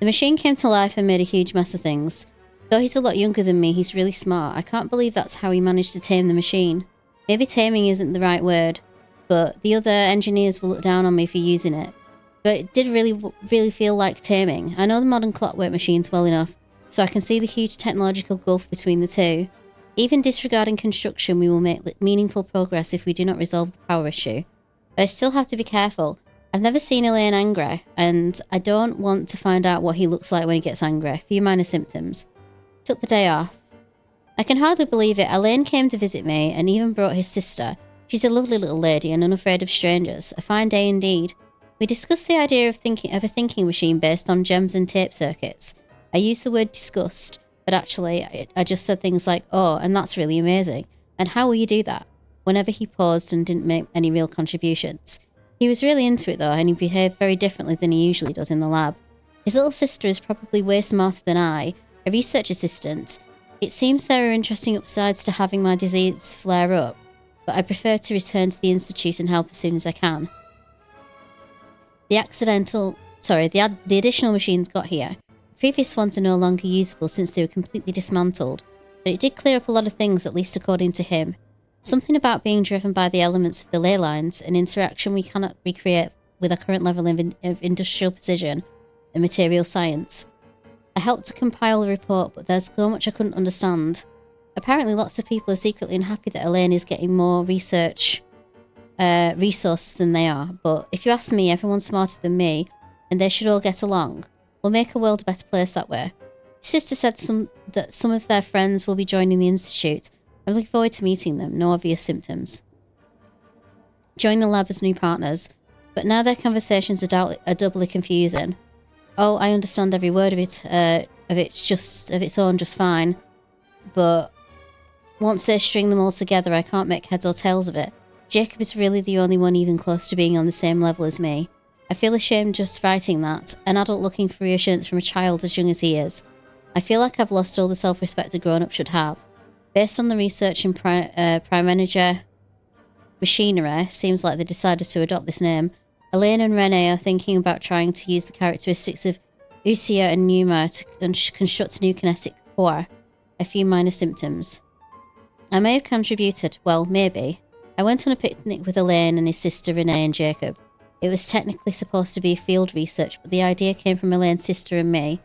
A: The machine came to life and made a huge mess of things. Though he's a lot younger than me, he's really smart. I can't believe that's how he managed to tame the machine. Maybe taming isn't the right word, but the other engineers will look down on me for using it. But it did really feel like taming. I know the modern clockwork machines well enough, so I can see the huge technological gulf between the two. Even disregarding construction, we will make meaningful progress if we do not resolve the power issue. But I still have to be careful. I've never seen Elaine angry, and I don't want to find out what he looks like when he gets angry. A few minor symptoms. Took the day off. I can hardly believe it. Elaine came to visit me and even brought his sister. She's a lovely little lady and unafraid of strangers. A fine day indeed. We discussed the idea of a thinking machine based on gems and tape circuits. I used the word disgust, but actually I just said things like, oh, and that's really amazing. And how will you do that? Whenever he paused and didn't make any real contributions. He was really into it though, and he behaved very differently than he usually does in the lab. His little sister is probably way smarter than I, a research assistant, It seems there are interesting upsides to having my disease flare up, but I prefer to return to the Institute and help as soon as I can. The additional machines got here. The previous ones are no longer usable since they were completely dismantled, but it did clear up a lot of things, at least according to him. Something about being driven by the elements of the ley lines, an interaction we cannot recreate with our current level of industrial precision and material science. I helped to compile the report, but there's so much I couldn't understand. Apparently lots of people are secretly unhappy that Elaine is getting more research resources than they are, but if you ask me, everyone's smarter than me, and they should all get along. We'll make a world a better place that way. Sister said that some of their friends will be joining the Institute. I'm looking forward to meeting them, no obvious symptoms. Join the lab as new partners, but now their conversations are doubly confusing. Oh, I understand every word of it, of its own just fine, but once they string them all together, I can't make heads or tails of it. Jacob is really the only one even close to being on the same level as me. I feel ashamed just writing that, an adult looking for reassurance from a child as young as he is. I feel like I've lost all the self-respect a grown-up should have. Based on the research in Prime Machinery, seems like they decided to adopt this name. Elaine and Renee are thinking about trying to use the characteristics of Usia and Numa to construct a new kinetic core. A few minor symptoms. I may have contributed, well, maybe. I went on a picnic with Elaine and his sister Renee and Jacob. It was technically supposed to be field research, but the idea came from Elaine's sister and me.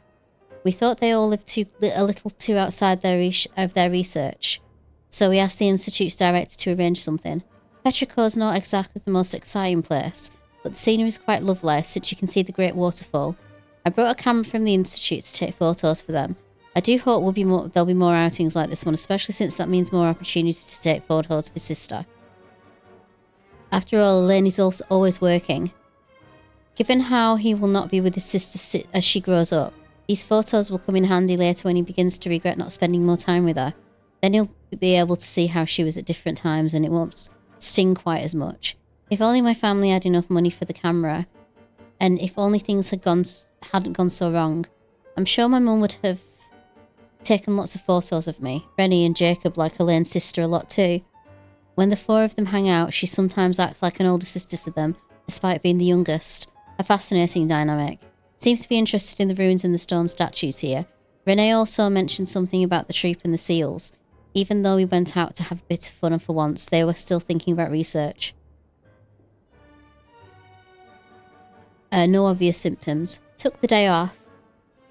A: We thought they all lived a little too outside of their research, so we asked the Institute's director to arrange something. Petrichor's not exactly the most exciting place, but the scenery is quite lovely since you can see the great waterfall. I brought a camera from the Institute to take photos for them. I do hope there'll be more outings like this one, especially since that means more opportunities to take photos of his sister. After all, Elaine is also always working. Given how he will not be with his sister as she grows up, these photos will come in handy later when he begins to regret not spending more time with her. Then he'll be able to see how she was at different times and it won't sting quite as much. If only my family had enough money for the camera, and if only things hadn't gone so wrong. I'm sure my mum would have taken lots of photos of me. Rennie and Jacob like Elaine's sister a lot too. When the four of them hang out, she sometimes acts like an older sister to them, despite being the youngest. A fascinating dynamic. Seems to be interested in the ruins and the stone statues here. Renee also mentioned something about the troop and the seals. Even though we went out to have a bit of fun and for once, they were still thinking about research. No obvious symptoms. Took the day off.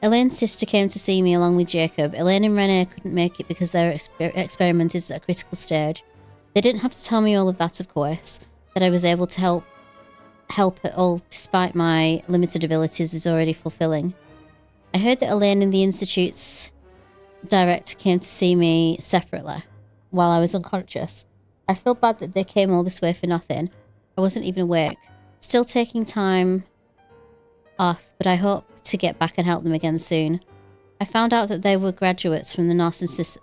A: Elaine's sister came to see me along with Jacob. Elaine and Renee couldn't make it because their experiment is at a critical stage. They didn't have to tell me all of that, of course. That I was able to help at all despite my limited abilities is already fulfilling. I heard that Elaine and the Institute's director came to see me separately while I was unconscious. I feel bad that they came all this way for nothing. I wasn't even awake. Still taking time off, but I hope to get back and help them again soon. I found out that they were graduates from the Narcissus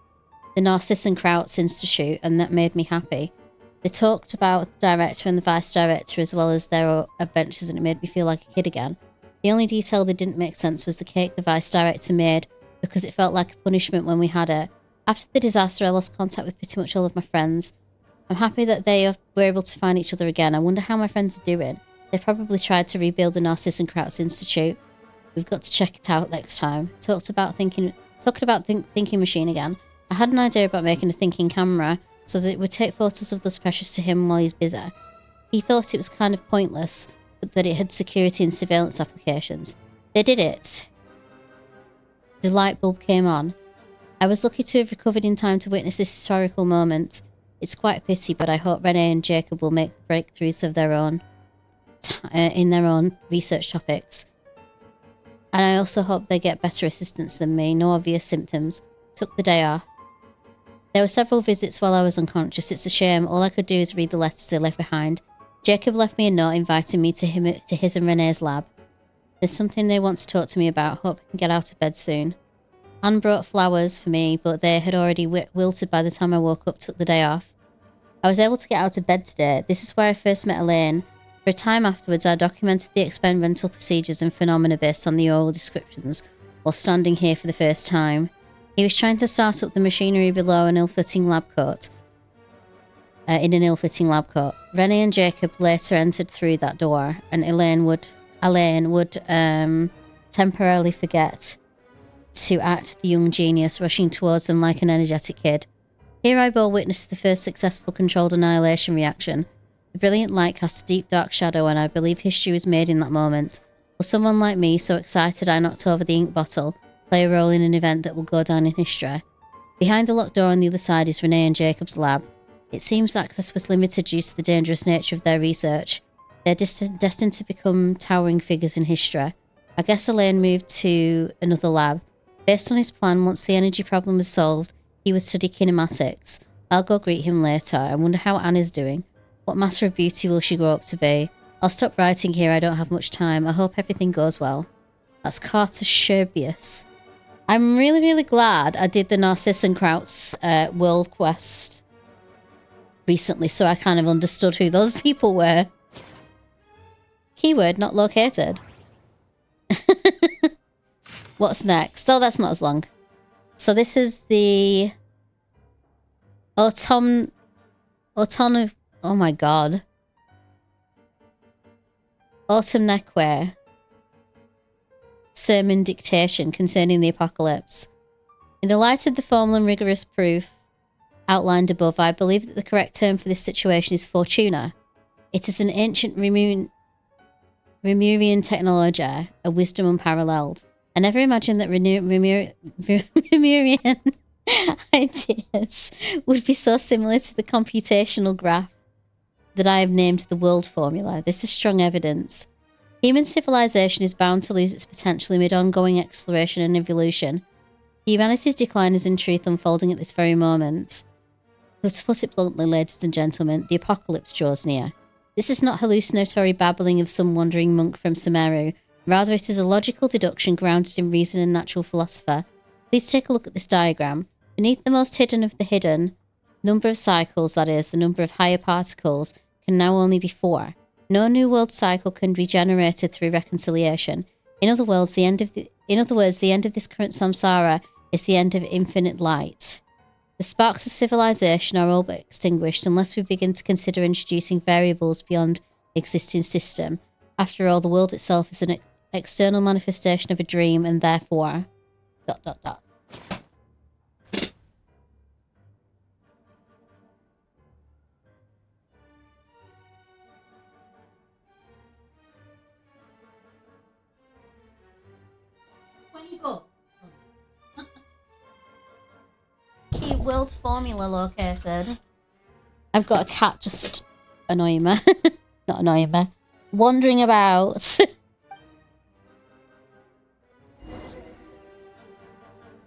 A: and Krauts Institute, and that made me happy. They talked about the director and the vice director as well as their adventures, and it made me feel like a kid again. The only detail that didn't make sense was the cake the vice director made, because it felt like a punishment when we had it. After the disaster, I lost contact with pretty much all of my friends. I'm happy that they were able to find each other again. I wonder how my friends are doing. They probably tried to rebuild the Narcissus and Krauts Institute. We've got to check it out next time. Talking about thinking machine again. I had an idea about making a thinking camera so that it would take photos of those precious to him while he's busy. He thought it was kind of pointless, but that it had security and surveillance applications. They did it. The light bulb came on. I was lucky to have recovered in time to witness this historical moment. It's quite a pity, but I hope Renee and Jacob will make breakthroughs of their own in their own research topics. And I also hope they get better assistance than me. No obvious symptoms. Took the day off. There were several visits while I was unconscious. It's a shame. All I could do is read the letters they left behind. Jacob left me a note inviting me to his and Renee's lab. There's something they want to talk to me about. Hope I can get out of bed soon. Anne brought flowers for me, but they had already wilted by the time I woke up. Took the day off. I was able to get out of bed today. This is where I first met Elaine. For a time afterwards, I documented the experimental procedures and phenomena based on the oral descriptions while standing here for the first time. He was trying to start up the machinery below an ill-fitting lab coat. In an ill-fitting lab coat. Renee and Jacob later entered through that door, and Elaine would temporarily forget to act the young genius, rushing towards them like an energetic kid. Here I bore witness to the first successful controlled annihilation reaction. The brilliant light cast a deep dark shadow, and I believe history was made in that moment. Will someone like me, so excited I knocked over the ink bottle, play a role in an event that will go down in history? Behind the locked door on the other side is Renee and Jacob's lab. It seems access was limited due to the dangerous nature of their research. They're destined to become towering figures in history. I guess Elaine moved to another lab. Based on his plan, once the energy problem was solved, he would study kinematics. I'll go greet him later. I wonder how Anna's doing. What matter of beauty will she grow up to be? I'll stop writing here, I don't have much time. I hope everything goes well. That's Carter Sherbius. I'm really, really glad I did the Narcissus and Kraut's World Quest recently, so I kind of understood who those people were. Keyword not located. What's next? Oh, that's not as long. So this is the oh my god. Autumn Neckwear. Sermon dictation concerning the apocalypse. In the light of the formal and rigorous proof outlined above, I believe that the correct term for this situation is Fortuna. It is an ancient Remurian technology, a wisdom unparalleled. I never imagined that Remurian ideas would be so similar to the computational graph that I have named the world formula. This is strong evidence. Human civilization is bound to lose its potential amid ongoing exploration and evolution. Humanity's decline is in truth unfolding at this very moment. But to put it bluntly, ladies and gentlemen, the apocalypse draws near. This is not hallucinatory babbling of some wandering monk from Sumeru. Rather, it is a logical deduction grounded in reason and natural philosopher. Please take a look at this diagram. Beneath the most hidden of the hidden, number of cycles, that is, the number of higher particles, can now only be 4. No new world cycle can be generated through reconciliation. In other words, the end of this current samsara is the end of infinite light. The sparks of civilization are all but extinguished unless we begin to consider introducing variables beyond the existing system. After all, the world itself is an external manifestation of a dream, and therefore... ... Key world formula located. I've got a cat just annoying me. Not annoying me. Wandering about.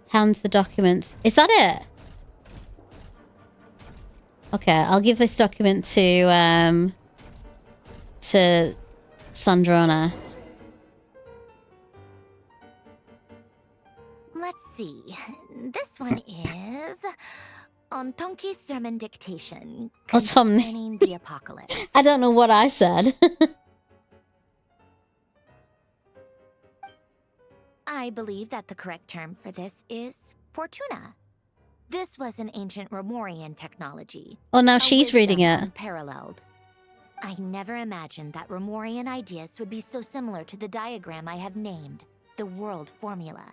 A: Hands the document. Is that it? Okay, I'll give this document to Sandrona.
G: Let's see. This one is on Tonki's sermon dictation concerning the apocalypse.
A: I don't know what I said.
G: I believe that the correct term for this is Fortuna. This was an ancient Remorian technology.
A: Oh, now she's reading it.
G: Unparalleled. I never imagined that Remorian ideas would be so similar to the diagram I have named, the world formula.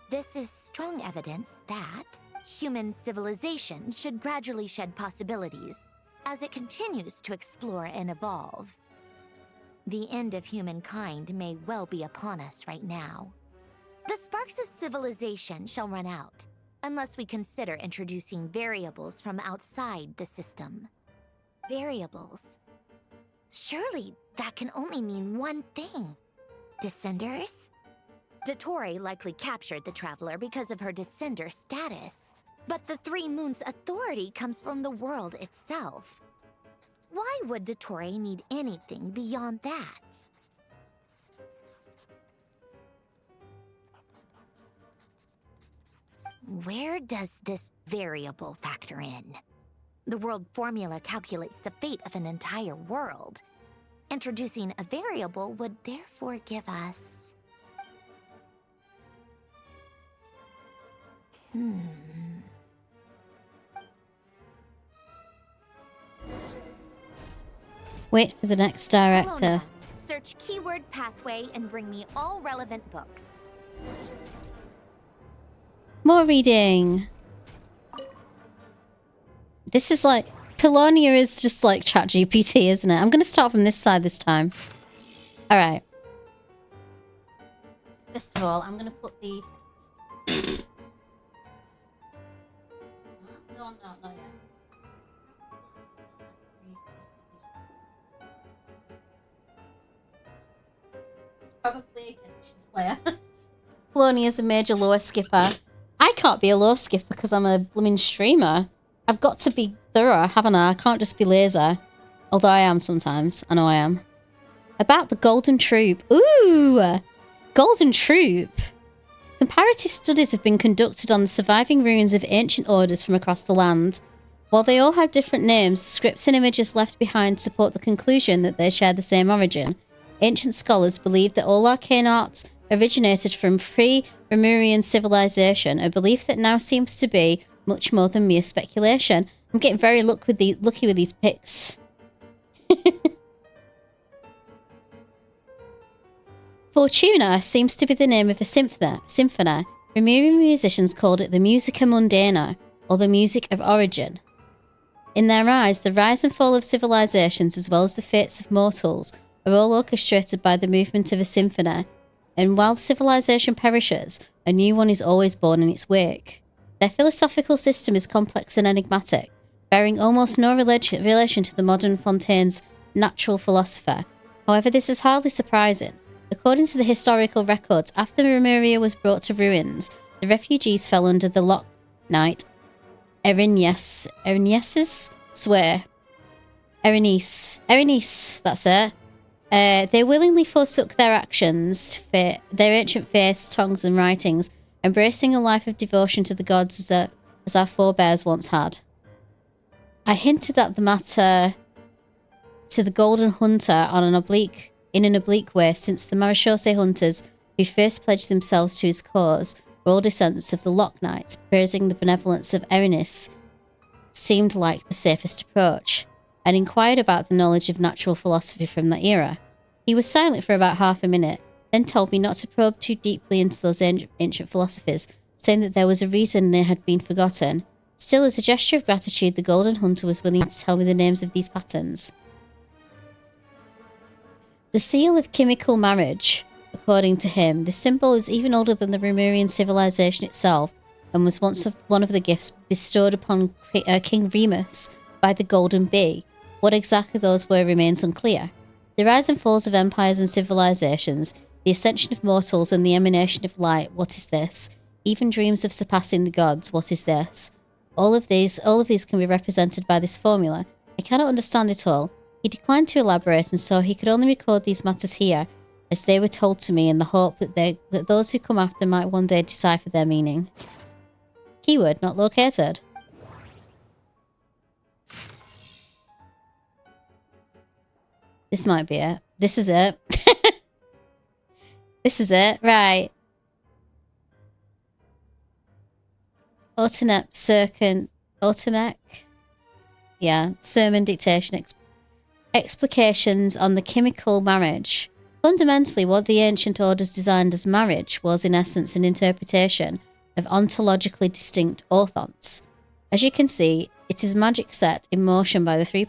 G: This is strong evidence that human civilization should gradually shed possibilities as it continues to explore and evolve. The end of humankind may well be upon us right now. The sparks of civilization shall run out, unless we consider introducing variables from outside the system. Variables. Surely that can only mean one thing. Descenders? Dottore likely captured the Traveler because of her descender status. But the Three Moons' authority comes from the world itself. Why would Dottore need anything beyond that? Where does this variable factor in? The world formula calculates the fate of an entire world. Introducing a variable would therefore give us...
A: Wait for the next director.
G: Search keyword pathway and bring me all relevant books.
A: More reading. This is like... Polonia is just like ChatGPT, isn't it? I'm going to start from this side this time. Alright. First of all, I'm going to put the... No, I'm not yet. It's probably a Genshin player. Polonia is a major lore skipper. I can't be a lore skipper because I'm a blooming streamer. I've got to be thorough, haven't I? I can't just be laser. Although I am sometimes. I know I am. About the Golden Troop. Ooh! Golden Troop. Comparative studies have been conducted on the surviving ruins of ancient orders from across the land. While they all had different names, scripts and images left behind support the conclusion that they share the same origin. Ancient scholars believe that all arcane arts originated from pre-Lemurian civilization, a belief that now seems to be much more than mere speculation. I'm getting very lucky with these picks. Fortuna seems to be the name of a symphony. Lemurian musicians called it the musica mundana, or the music of origin. In their eyes, the rise and fall of civilizations, as well as the fates of mortals, are all orchestrated by the movement of a symphony, and while the civilization perishes, a new one is always born in its wake. Their philosophical system is complex and enigmatic, bearing almost no relation to the modern Fontaine's natural philosopher. However, this is hardly surprising. According to the historical records, after Lemuria was brought to ruins, the refugees fell under the Lock Knight Erinnies' sway. Erinnies, that's it. They willingly forsook their actions, their ancient faiths, tongues and writings, embracing a life of devotion to the gods as our forebears once had. I hinted at the matter to the Golden Hunter in an oblique way, since the Marechaussee hunters who first pledged themselves to his cause were all descendants of the Lock Knights. Praising the benevolence of Erinnies seemed like the safest approach, and inquired about the knowledge of natural philosophy from that era. He was silent for about half a minute, then told me not to probe too deeply into those ancient philosophies, saying that there was a reason they had been forgotten. Still, as a gesture of gratitude, the Golden Hunter was willing to tell me the names of these patterns. The seal of chemical marriage, according to him, the symbol is even older than the Lemurian civilization itself, and was once one of the gifts bestowed upon King Remus by the Golden Bee. What exactly those were remains unclear. The rise and falls of empires and civilizations, the ascension of mortals and the emanation of light, what is this? Even dreams of surpassing the gods, what is this? All of these can be represented by this formula. I cannot understand it all. He declined to elaborate, and so he could only record these matters here, as they were told to me, in the hope that those who come after might one day decipher their meaning. Keyword not located. This might be it. This is it. This is it. Right. Automec. Yeah. Sermon dictation. Explications on the chemical marriage. Fundamentally, what the ancient orders designed as marriage was, in essence, an interpretation of ontologically distinct orthons. As you can see, it is magic set in motion by the three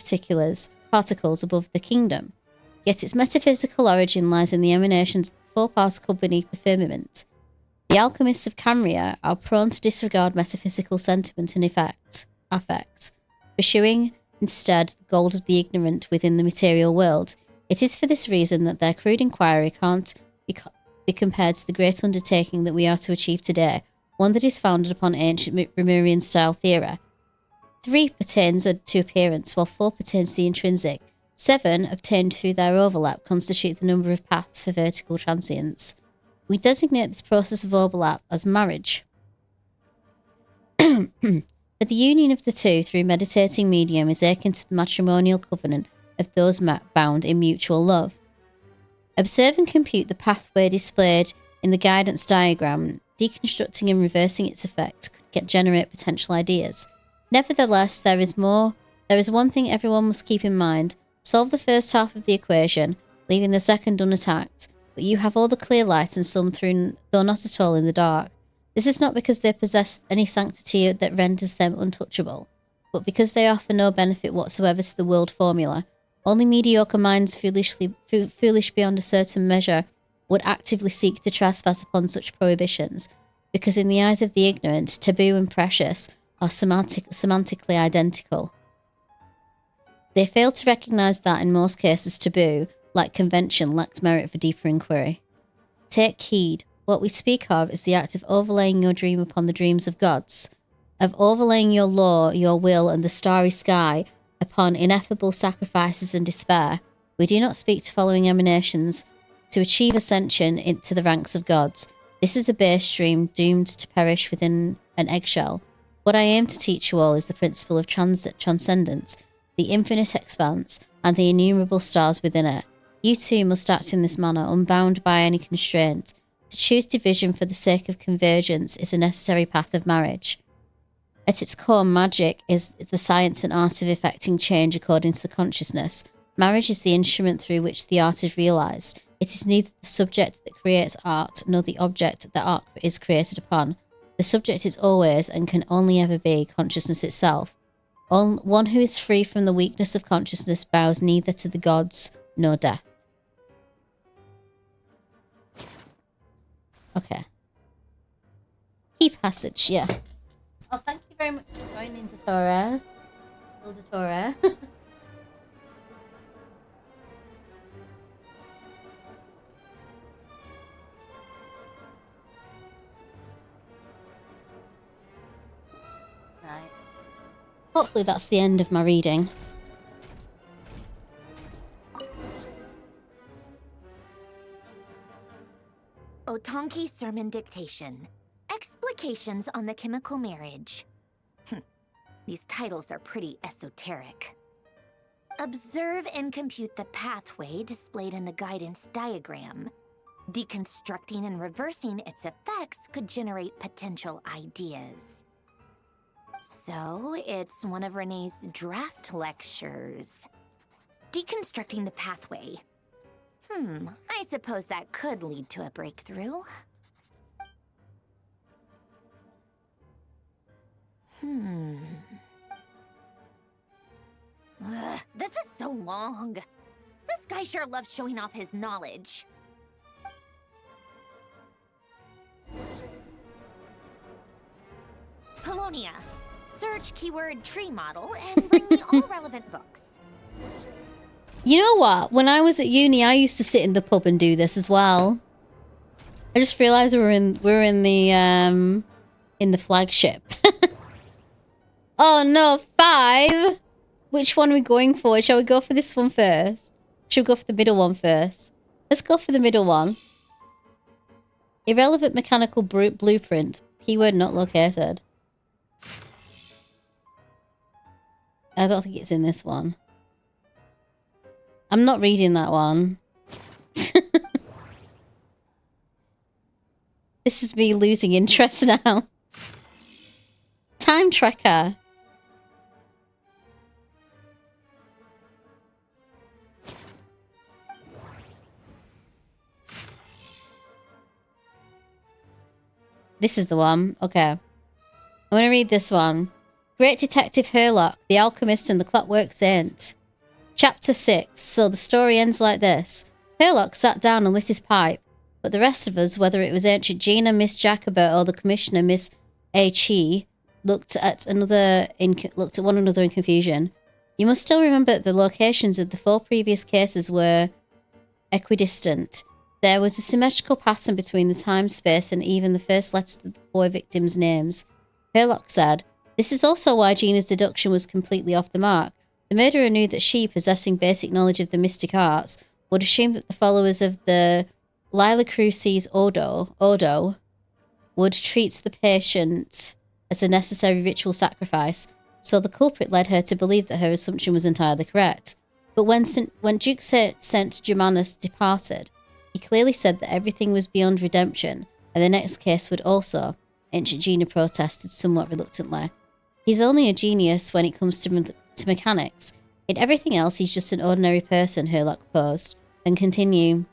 A: particles above the kingdom. Yet its metaphysical origin lies in the emanations of the four particles beneath the firmament. The alchemists of Camria are prone to disregard metaphysical sentiment and affect, pursuing instead the gold of the ignorant within the material world. It is for this reason that their crude inquiry can't be compared to the great undertaking that we are to achieve today, one that is founded upon ancient Lemurian-style theory. 3 pertains to appearance, while 4 pertains to the intrinsic. 7, obtained through their overlap, constitute the number of paths for vertical transience. We designate this process of overlap as marriage. For the union of the two through meditating medium is akin to the matrimonial covenant of those bound in mutual love. Observe and compute the pathway displayed in the guidance diagram. Deconstructing and reversing its effect could generate potential ideas. Nevertheless, there is more. There is one thing everyone must keep in mind. Solve the first half of the equation, leaving the second unattacked. But you have all the clear light and some through, though not at all in the dark. This is not because they possess any sanctity that renders them untouchable, but because they offer no benefit whatsoever to the world formula. Only mediocre minds foolish beyond a certain measure would actively seek to trespass upon such prohibitions, because in the eyes of the ignorant, taboo and precious are semantically identical. They fail to recognize that in most cases taboo, like convention, lacks merit for deeper inquiry. Take heed. What we speak of is the act of overlaying your dream upon the dreams of gods, of overlaying your law, your will, and the starry sky upon ineffable sacrifices and despair. We do not speak to following emanations to achieve ascension into the ranks of gods. This is a base dream doomed to perish within an eggshell. What I aim to teach you all is the principle of transcendence, the infinite expanse, and the innumerable stars within it. You too must act in this manner, unbound by any constraint. To choose division for the sake of convergence is a necessary path of marriage. At its core, magic is the science and art of effecting change according to the consciousness. Marriage is the instrument through which the art is realized. It is neither the subject that creates art, nor the object that art is created upon. The subject is always, and can only ever be, consciousness itself. One who is free from the weakness of consciousness bows neither to the gods nor death. Okay. Key passage, yeah. Oh, thank you very much for joining, Datora. Datora. Right. Hopefully that's the end of my reading.
G: Otonki Sermon Dictation. Explications on the Chemical Marriage. These titles are pretty esoteric. Observe and compute the pathway displayed in the guidance diagram. Deconstructing and reversing its effects could generate potential ideas. So, it's one of Renee's draft lectures. Deconstructing the pathway. I suppose that could lead to a breakthrough. This is so long. This guy sure loves showing off his knowledge. Polonia. Search keyword tree model and bring me all relevant books.
A: You know what? When I was at uni, I used to sit in the pub and do this as well. I just realized we're in the flagship. Oh no, 5. Which one are we going for? Shall we go for this one first? Should we go for the middle one first? Let's go for the middle one. Irrelevant mechanical blueprint. Keyword not located. I don't think it's in this one. I'm not reading that one. This is me losing interest now. Time tracker. This is the one. Okay. I'm going to read this one. Great Detective Herlock, the Alchemist and the Clockwork Saint. Chapter 6. So the story ends like this. Herlock sat down and lit his pipe, but the rest of us, whether it was Ancient Gina, Miss Jacobert, or the Commissioner, Miss H.E., looked at one another in confusion. You must still remember that the locations of the 4 previous cases were equidistant. There was a symmetrical pattern between the time, space, and even the first letters of the 4 victims' names. Herlock said, "This is also why Gina's deduction was completely off the mark. The murderer knew that she, possessing basic knowledge of the mystic arts, would assume that the followers of the Lila Crucis Odo would treat the patient as a necessary ritual sacrifice, so the culprit led her to believe that her assumption was entirely correct. But when Duke St. Germanus departed, he clearly said that everything was beyond redemption, and the next case would also. Ancient Gina protested somewhat reluctantly. He's only a genius when it comes to mechanics. In everything else, he's just an ordinary person, Herlock posed, and continued.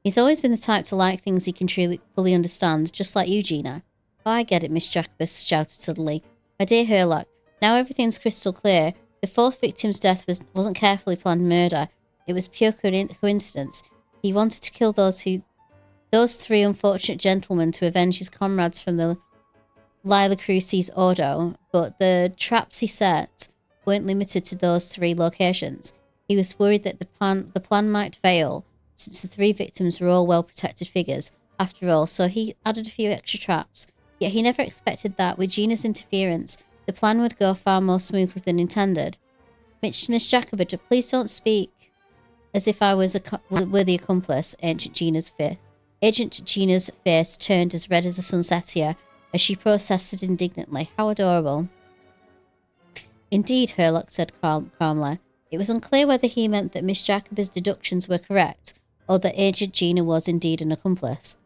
A: He's always been the type to like things he can truly fully understand, just like you, Gina. Oh, I get it, Miss Jacobus shouted suddenly. My dear Herlock, now everything's crystal clear. The fourth victim's death wasn't carefully planned murder. It was pure coincidence. He wanted to kill those three unfortunate gentlemen to avenge his comrades from the Lila Crucis Ordo, but the traps he set weren't limited to those three locations. He was worried that the plan might fail, since the three victims were all well-protected figures, after all, so he added a few extra traps. Yet he never expected that, with Gina's interference, the plan would go far more smoothly than intended. Miss Jacobus, please don't speak as if I was a worthy accomplice, Agent Gina's face turned as red as a sunsetia as she protested indignantly. How adorable. Indeed, Herlock said calmly. It was unclear whether he meant that Miss Jacobus' deductions were correct, or that Agent Gina was indeed an accomplice.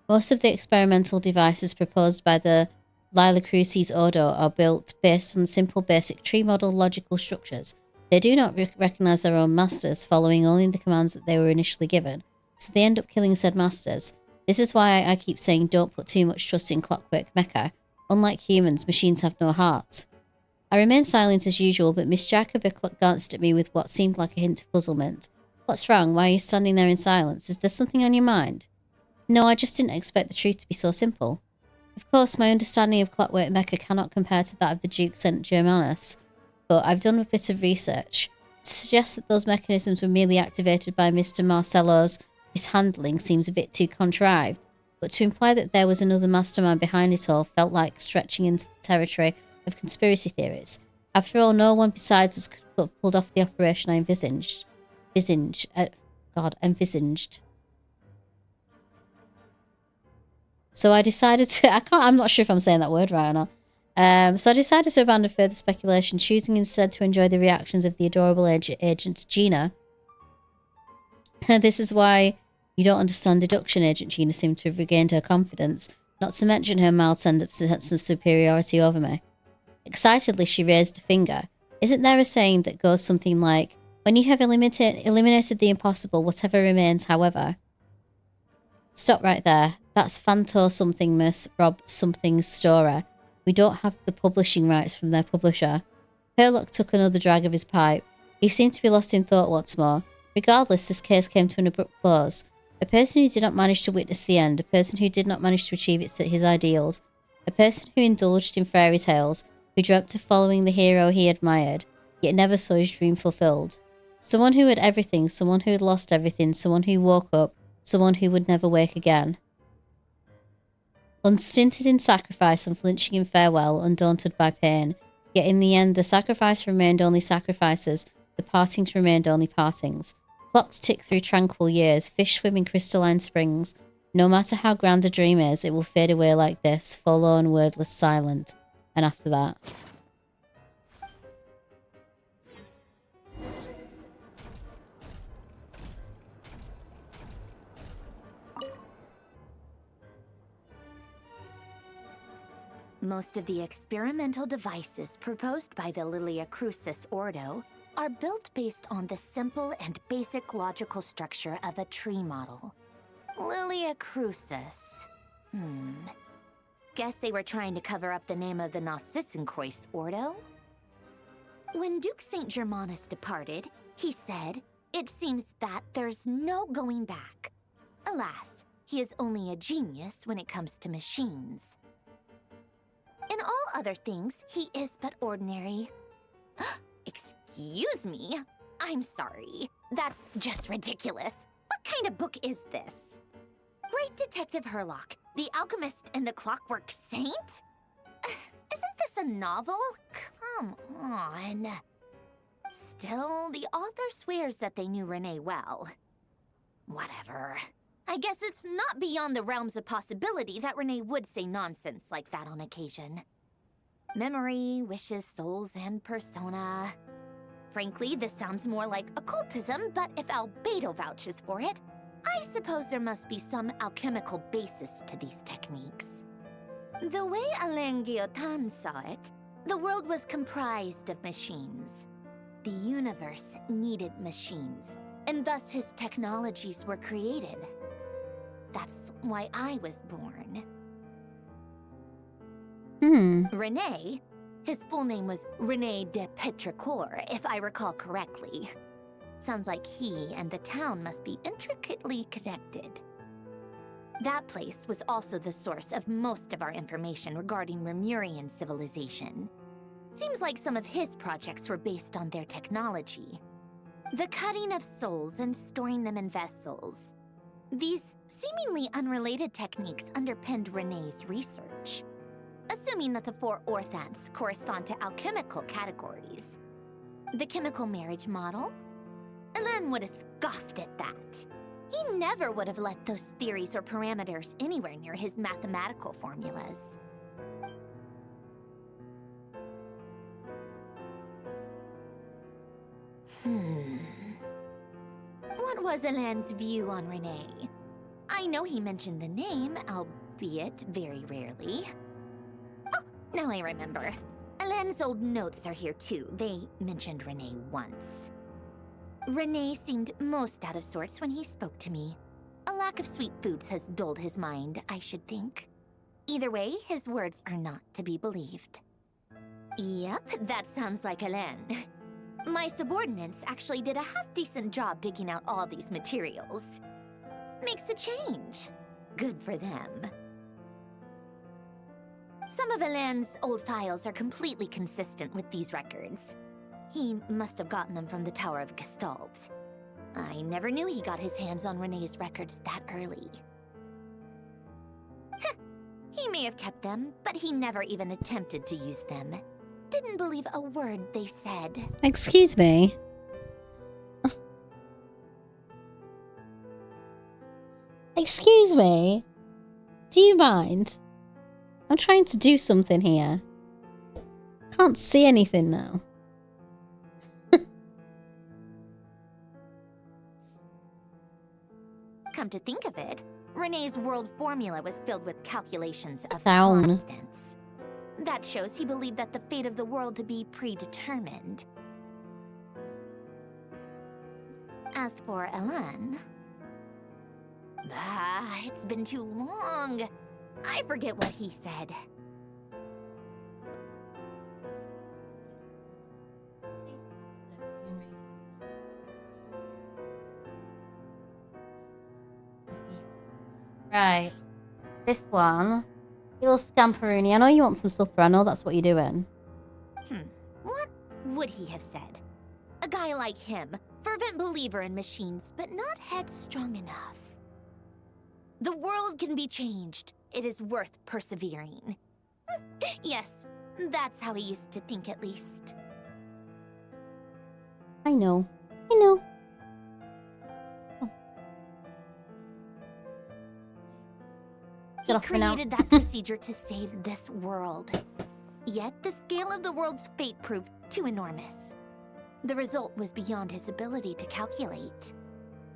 A: Most of the experimental devices proposed by the Lila Crucis Ordo are built based on simple basic tree model logical structures. They do not recognize their own masters, following only the commands that they were initially given, so they end up killing said masters. This is why I keep saying don't put too much trust in Clockwork Mecha. Unlike humans, machines have no heart. I remained silent as usual, but Miss Jacobi glanced at me with what seemed like a hint of puzzlement. What's wrong? Why are you standing there in silence? Is there something on your mind? No, I just didn't expect the truth to be so simple. Of course, my understanding of Clockwork Mecha cannot compare to that of the Duke St. Germanus, but I've done a bit of research. To suggest that those mechanisms were merely activated by Mr. Marcello's mishandling seems a bit too contrived, but to imply that there was another mastermind behind it all felt like stretching into the territory of conspiracy theories. After all, no one besides us could have pulled off the operation I envisaged. So I decided to... I'm not sure if I'm saying that word right or not. So I decided to abandon further speculation, choosing instead to enjoy the reactions of the adorable Agent Gina. This is why you don't understand deduction. Agent Gina seemed to have regained her confidence, not to mention her mild sense of superiority over me. Excitedly, she raised a finger. Isn't there a saying that goes something like, when you have eliminated the impossible, whatever remains, however? Stop right there. That's Fanto something Miss Rob something's story. We don't have the publishing rights from their publisher. Herlock took another drag of his pipe. He seemed to be lost in thought once more. Regardless, this case came to an abrupt close. A person who did not manage to witness the end, a person who did not manage to achieve his ideals, a person who indulged in fairy tales, who dreamt of following the hero he admired, yet never saw his dream fulfilled. Someone who had everything, someone who had lost everything, someone who woke up, someone who would never wake again. Unstinted in sacrifice, unflinching in farewell, undaunted by pain, yet in the end the sacrifice remained only sacrifices, the partings remained only partings. Clocks tick through tranquil years, fish swim in crystalline springs. No matter how grand a dream is, it will fade away like this, forlorn, wordless, silent. And after that...
G: Most of the experimental devices proposed by the Lilia Crucis Ordo are built based on the simple and basic logical structure of a tree model. Lilia Crucis. Guess they were trying to cover up the name of the Nautitzenkreuz Ordo? When Duke St. Germanus departed, he said, "It seems that there's no going back." Alas, he is only a genius when it comes to machines. In all other things, he is but ordinary. Excuse me? I'm sorry. That's just ridiculous. What kind of book is this? Great Detective Herlock, the Alchemist and the Clockwork Saint? Isn't this a novel? Come on. Still, the author swears that they knew Renee well. Whatever. I guess it's not beyond the realms of possibility that Renee would say nonsense like that on occasion. Memory, wishes, souls, and persona. Frankly, this sounds more like occultism, but if Albedo vouches for it, I suppose there must be some alchemical basis to these techniques. The way Alain Guillotin saw it, the world was comprised of machines. The universe needed machines, and thus his technologies were created. That's why I was born. René, his full name was René de Petrichor, if I recall correctly. Sounds like he and the town must be intricately connected. That place was also the source of most of our information regarding Remurian civilization. Seems like some of his projects were based on their technology. The cutting of souls and storing them in vessels. These seemingly unrelated techniques underpinned René's research. Assuming that the 4 orthants correspond to alchemical categories. The chemical marriage model? Alain would have scoffed at that. He never would have let those theories or parameters anywhere near his mathematical formulas. What was Alain's view on René? I know he mentioned the name, albeit very rarely. Oh, now I remember. Alain's old notes are here too. They mentioned René once. René seemed most out of sorts when he spoke to me. A lack of sweet foods has dulled his mind, I should think. Either way, his words are not to be believed. Yep, that sounds like Alain. My subordinates actually did a half-decent job digging out all these materials. Makes a change. Good for them. Some of Alain's old files are completely consistent with these records. He must have gotten them from the Tower of Gestalt. I never knew he got his hands on René's records that early. He may have kept them, but he never even attempted to use them. Didn't believe a word they said.
A: Excuse me. Excuse me. Do you mind? I'm trying to do something here. Can't see anything now.
G: Come to think of it, René's world formula was filled with calculations of
A: Down.
G: constants. That shows he believed that the fate of the world to be predetermined. As for Alain... it's been too long. I forget what he said.
A: Right. This one. You little scamperoonie. I know you want some supper. I know that's what you're doing.
G: What would he have said? A guy like him, fervent believer in machines, but not headstrong enough. The world can be changed. It is worth persevering. Yes, that's how he used to think at least.
A: I know. I know.
G: He created that procedure to save this world. Yet the scale of the world's fate proved too enormous. The result was beyond his ability to calculate.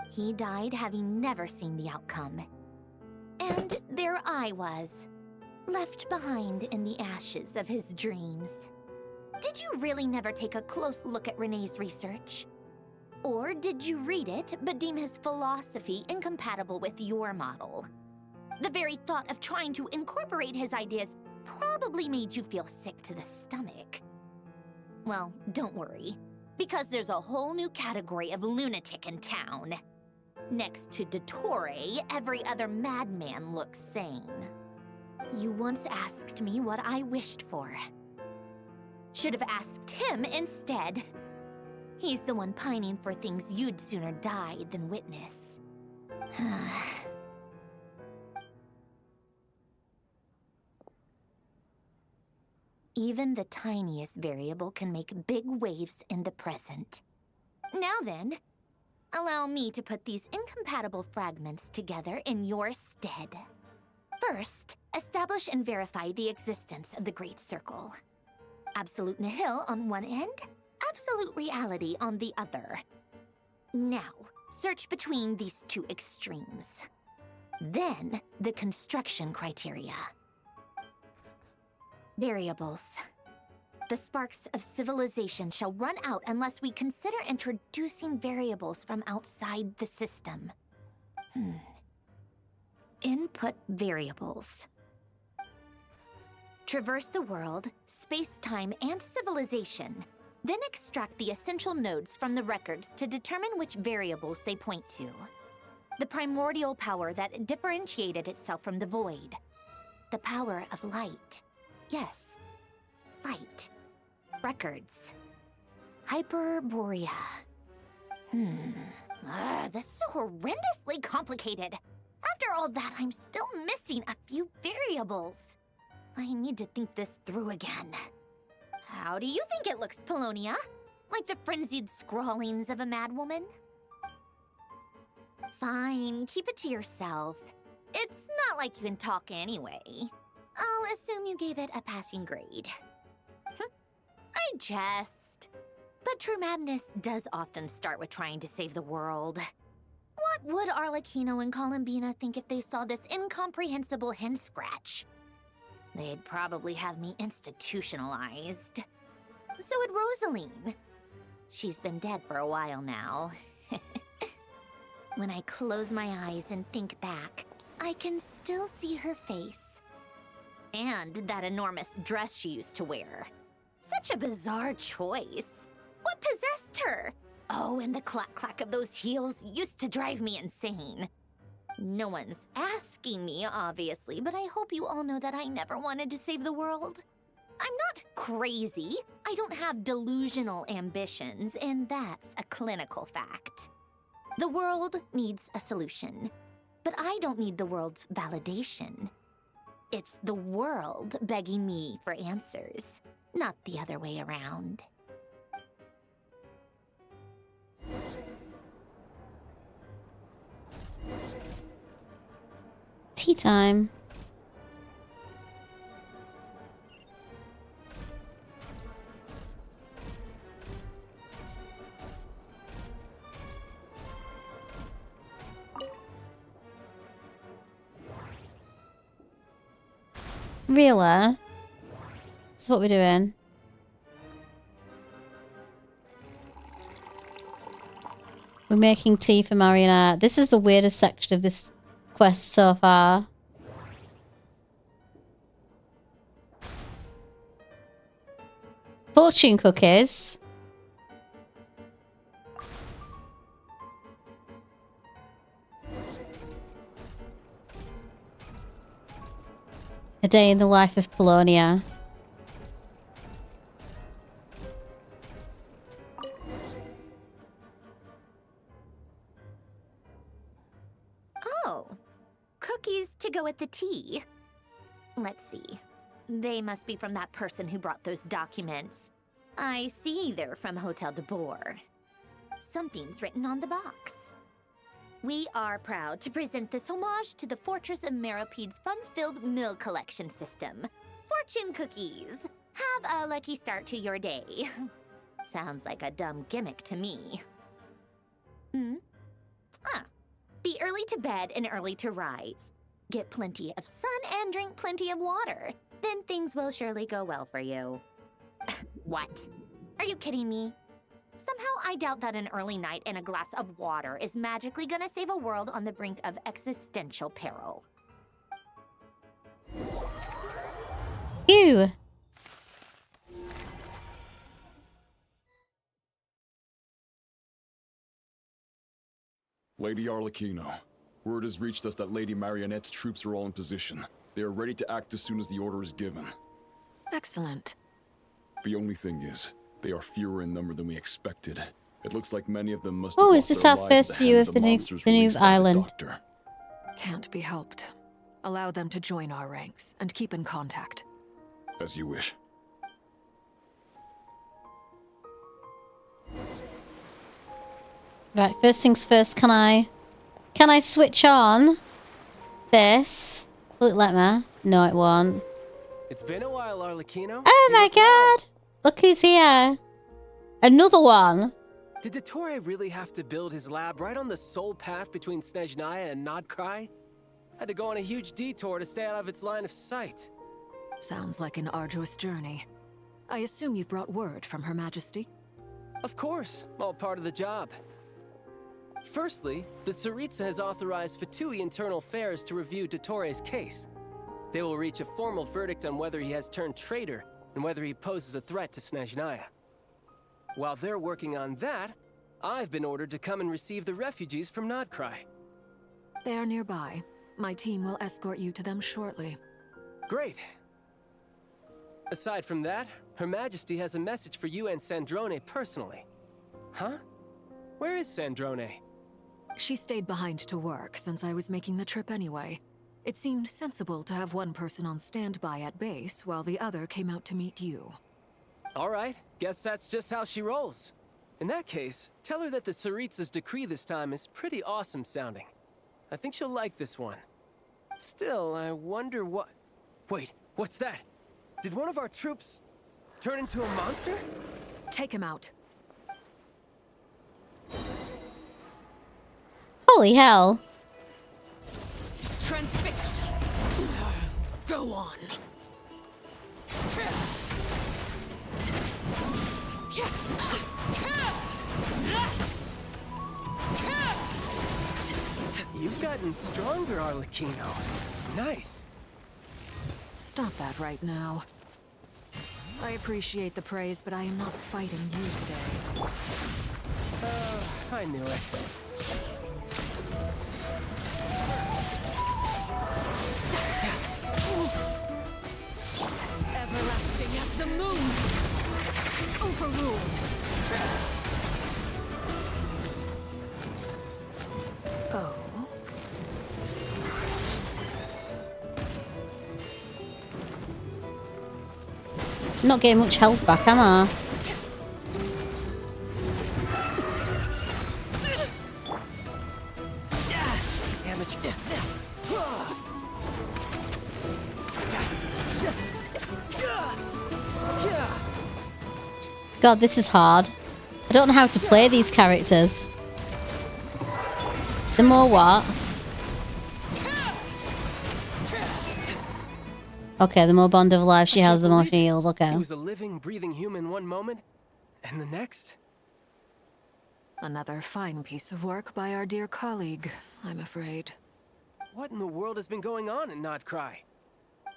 G: He died having never seen the outcome. And there I was, left behind in the ashes of his dreams. Did you really never take a close look at René's research? Or did you read it but deem his philosophy incompatible with your model? The very thought of trying to incorporate his ideas probably made you feel sick to the stomach. Well, don't worry, because there's a whole new category of lunatic in town. Next to Dottore, every other madman looks sane. You once asked me what I wished for. Should have asked him instead. He's the one pining for things you'd sooner die than witness. Even the tiniest variable can make big waves in the present. Now then, allow me to put these incompatible fragments together in your stead. First, establish and verify the existence of the Great Circle. Absolute nihil on one end, absolute reality on the other. Now, Search between these two extremes. Then, the construction criteria. Variables. The sparks of civilization shall run out unless we consider introducing variables from outside the system. Input variables. Traverse the world, space-time, and civilization. Then extract the essential nodes from the records to determine which variables they point to. The primordial power that differentiated itself from the void. The power of light. Yes, light. Records. Hyperborea. This is horrendously complicated. After all that, I'm still missing a few variables. I need to think this through again. How do you think it looks, Polonia? Like the frenzied scrawlings of a madwoman? Fine, keep it to yourself. It's not like you can talk anyway. I'll assume you gave it a passing grade. I jest. But true madness does often start with trying to save the world. What would Arlecchino and Columbina think if they saw this incomprehensible hen scratch? They'd probably have me institutionalized. So would Rosaline. She's been dead for a while now. When I close my eyes and think back, I can still see her face. And that enormous dress she used to wear. Such a bizarre choice. What possessed her? Oh, and the clack-clack of those heels used to drive me insane. No one's asking me, obviously, but I hope you all know that I never wanted to save the world. I'm not crazy. I don't have delusional ambitions, and that's a clinical fact. The world needs a solution, but I don't need the world's validation. It's the world begging me for answers, not the other way around.
A: Tea time. Really? That's what we're doing. We're making tea for Marionette. This is the weirdest section of this quest so far. Fortune cookies. A day in the life of Polonia.
G: Oh, cookies to go with the tea. Let's see. They must be from that person who brought those documents. I see they're from Hotel de Boer. Something's written on the box. We are proud to present this homage to the Fortress of Meropede's fun-filled mill collection system. Fortune cookies. Have a lucky start to your day. Sounds like a dumb gimmick to me. Be early to bed and early to rise. Get plenty of sun and drink plenty of water. Then things will surely go well for you. What? Are you kidding me? Somehow I doubt that an early night and a glass of water is magically gonna save a world on the brink of existential peril.
A: Ew.
I: Lady Arlecchino, word has reached us that Lady Marionette's troops are all in position. They are ready to act as soon as the order is given.
J: Excellent.
I: The only thing is, they are fewer in number than we expected. It looks like many of them must
A: Oh,
I: have
A: is
I: lost
A: this
I: their
A: our
I: lives at
A: first
I: the
A: view
I: hand
A: of the new
I: monsters released by the
A: island?
I: Doctor.
J: Can't be helped. Allow them to join our ranks and keep in contact.
I: As you wish.
A: Right, first things first, can I switch on this? Will it let me? No, it won't.
P: It's been a while, Arlecchino.
A: Oh my god! Look who's here. Another one.
D: Did Dottore really have to build his lab right on the sole path between Snezhnaya and Nodkrai? Had to go on a huge detour to stay out of its line of sight.
J: Sounds like an arduous journey. I assume you've brought word from Her Majesty?
D: Of course, all part of the job. Firstly, the Tsaritsa has authorized Fatui Internal Affairs to review Dottore's case. They will reach a formal verdict on whether he has turned traitor and whether he poses a threat to Snezhnaya. While they're working on that, I've been ordered to come and receive the refugees from Nodkrai.
J: They are nearby. My team will escort you to them shortly.
D: Great. Aside from that, Her Majesty has a message for you and Sandrone personally. Huh? Where is Sandrone?
J: She stayed behind to work since I was making the trip anyway. It seemed sensible to have one person on standby at base while the other came out to meet you.
D: All right, guess that's just how she rolls. In that case, tell her that the Tsaritsa's decree this time is pretty awesome sounding. I think she'll like this one. Still, I wonder what... Wait, what's that? Did one of our troops turn into a monster?
J: Take him out.
A: Holy hell.
J: Transfixed. Go on.
D: You've gotten stronger, Arlecchino. Nice.
J: Stop that right now. I appreciate the praise, but I am not fighting you today.
D: I knew it.
J: Everlasting as the moon! Overruled! Oh?
A: Not getting much health back, am I? God, this is hard. I don't know how to play these characters. The more what? Okay, the more bond of life she has, the more she heals. Okay.
D: He was a living, breathing human one moment, and the next?
J: Another fine piece of work by our dear colleague, I'm afraid.
D: What in the world has been going on in Nodkrai?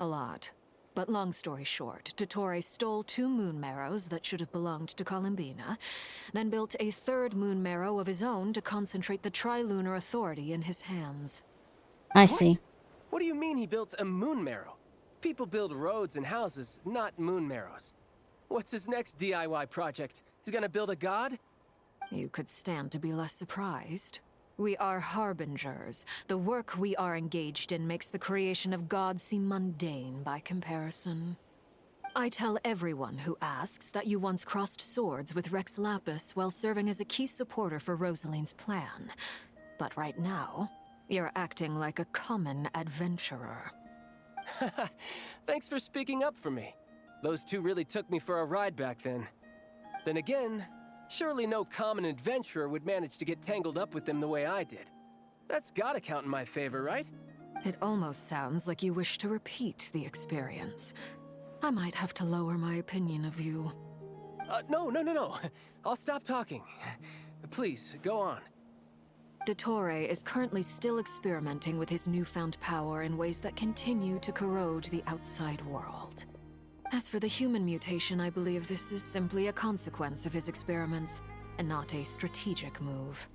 J: A lot. But long story short, Dottore stole 2 moon marrows that should have belonged to Columbina, then built a 3rd moon marrow of his own to concentrate the Trilunar Authority in his hands.
A: I see.
D: What do you mean he built a moon marrow? People build roads and houses, not moon marrows. What's his next DIY project? He's gonna build a god?
J: You could stand to be less surprised. We are harbingers. The work we are engaged in makes the creation of gods seem mundane by comparison. I tell everyone who asks that you once crossed swords with Rex Lapis while serving as a key supporter for Rosaline's plan. But right now, you're acting like a common adventurer.
D: Thanks for speaking up for me. Those 2 really took me for a ride back then. Then again, surely no common adventurer would manage to get tangled up with them the way I did. That's gotta count in my favor, right?
J: It almost sounds like you wish to repeat the experience. I might have to lower my opinion of you.
D: No. I'll stop talking. Please, go on.
J: Dottore is currently still experimenting with his newfound power in ways that continue to corrode the outside world. As for the human mutation, I believe this is simply a consequence of his experiments, and not a strategic move.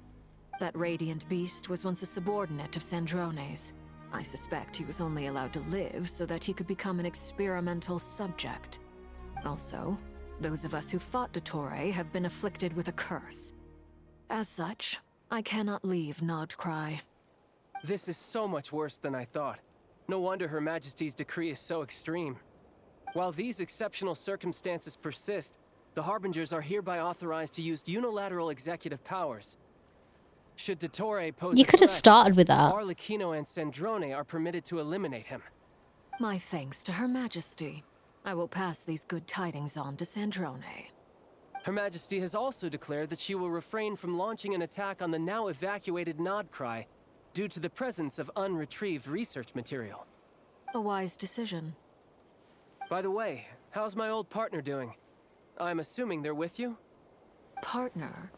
J: That radiant beast was once a subordinate of Sandrone's. I suspect he was only allowed to live so that he could become an experimental subject. Also, those of us who fought Dottore have been afflicted with a curse. As such, I cannot leave Nodkrai.
D: This is so much worse than I thought. No wonder Her Majesty's decree is so extreme. While these exceptional circumstances persist, the Harbingers are hereby authorized to use unilateral executive powers. Should Dottore pose
A: You could have started with that.
D: Arlecchino and Sandrone are permitted to eliminate him.
J: My thanks to Her Majesty. I will pass these good tidings on to Sandrone.
D: Her Majesty has also declared that she will refrain from launching an attack on the now evacuated Nodcry due to the presence of unretrieved research material.
J: A wise decision.
D: By the way, how's my old partner doing? I'm assuming they're with you?
J: Partner?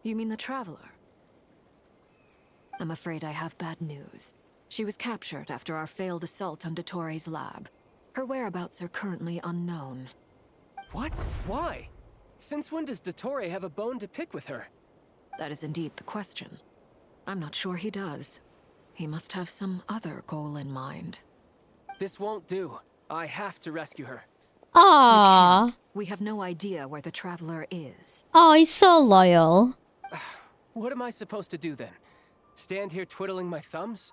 J: You mean the Traveler? I'm afraid I have bad news. She was captured after our failed assault on Dottores' lab. Her whereabouts are currently unknown.
D: What? Why? Since when does Dottore have a bone to pick with her?
J: That is indeed the question. I'm not sure he does. He must have some other goal in mind.
D: This won't do. I have to rescue her.
A: Aww.
J: We have no idea where the Traveler is.
A: Oh, he's so loyal.
D: What am I supposed to do then? Stand here twiddling my thumbs?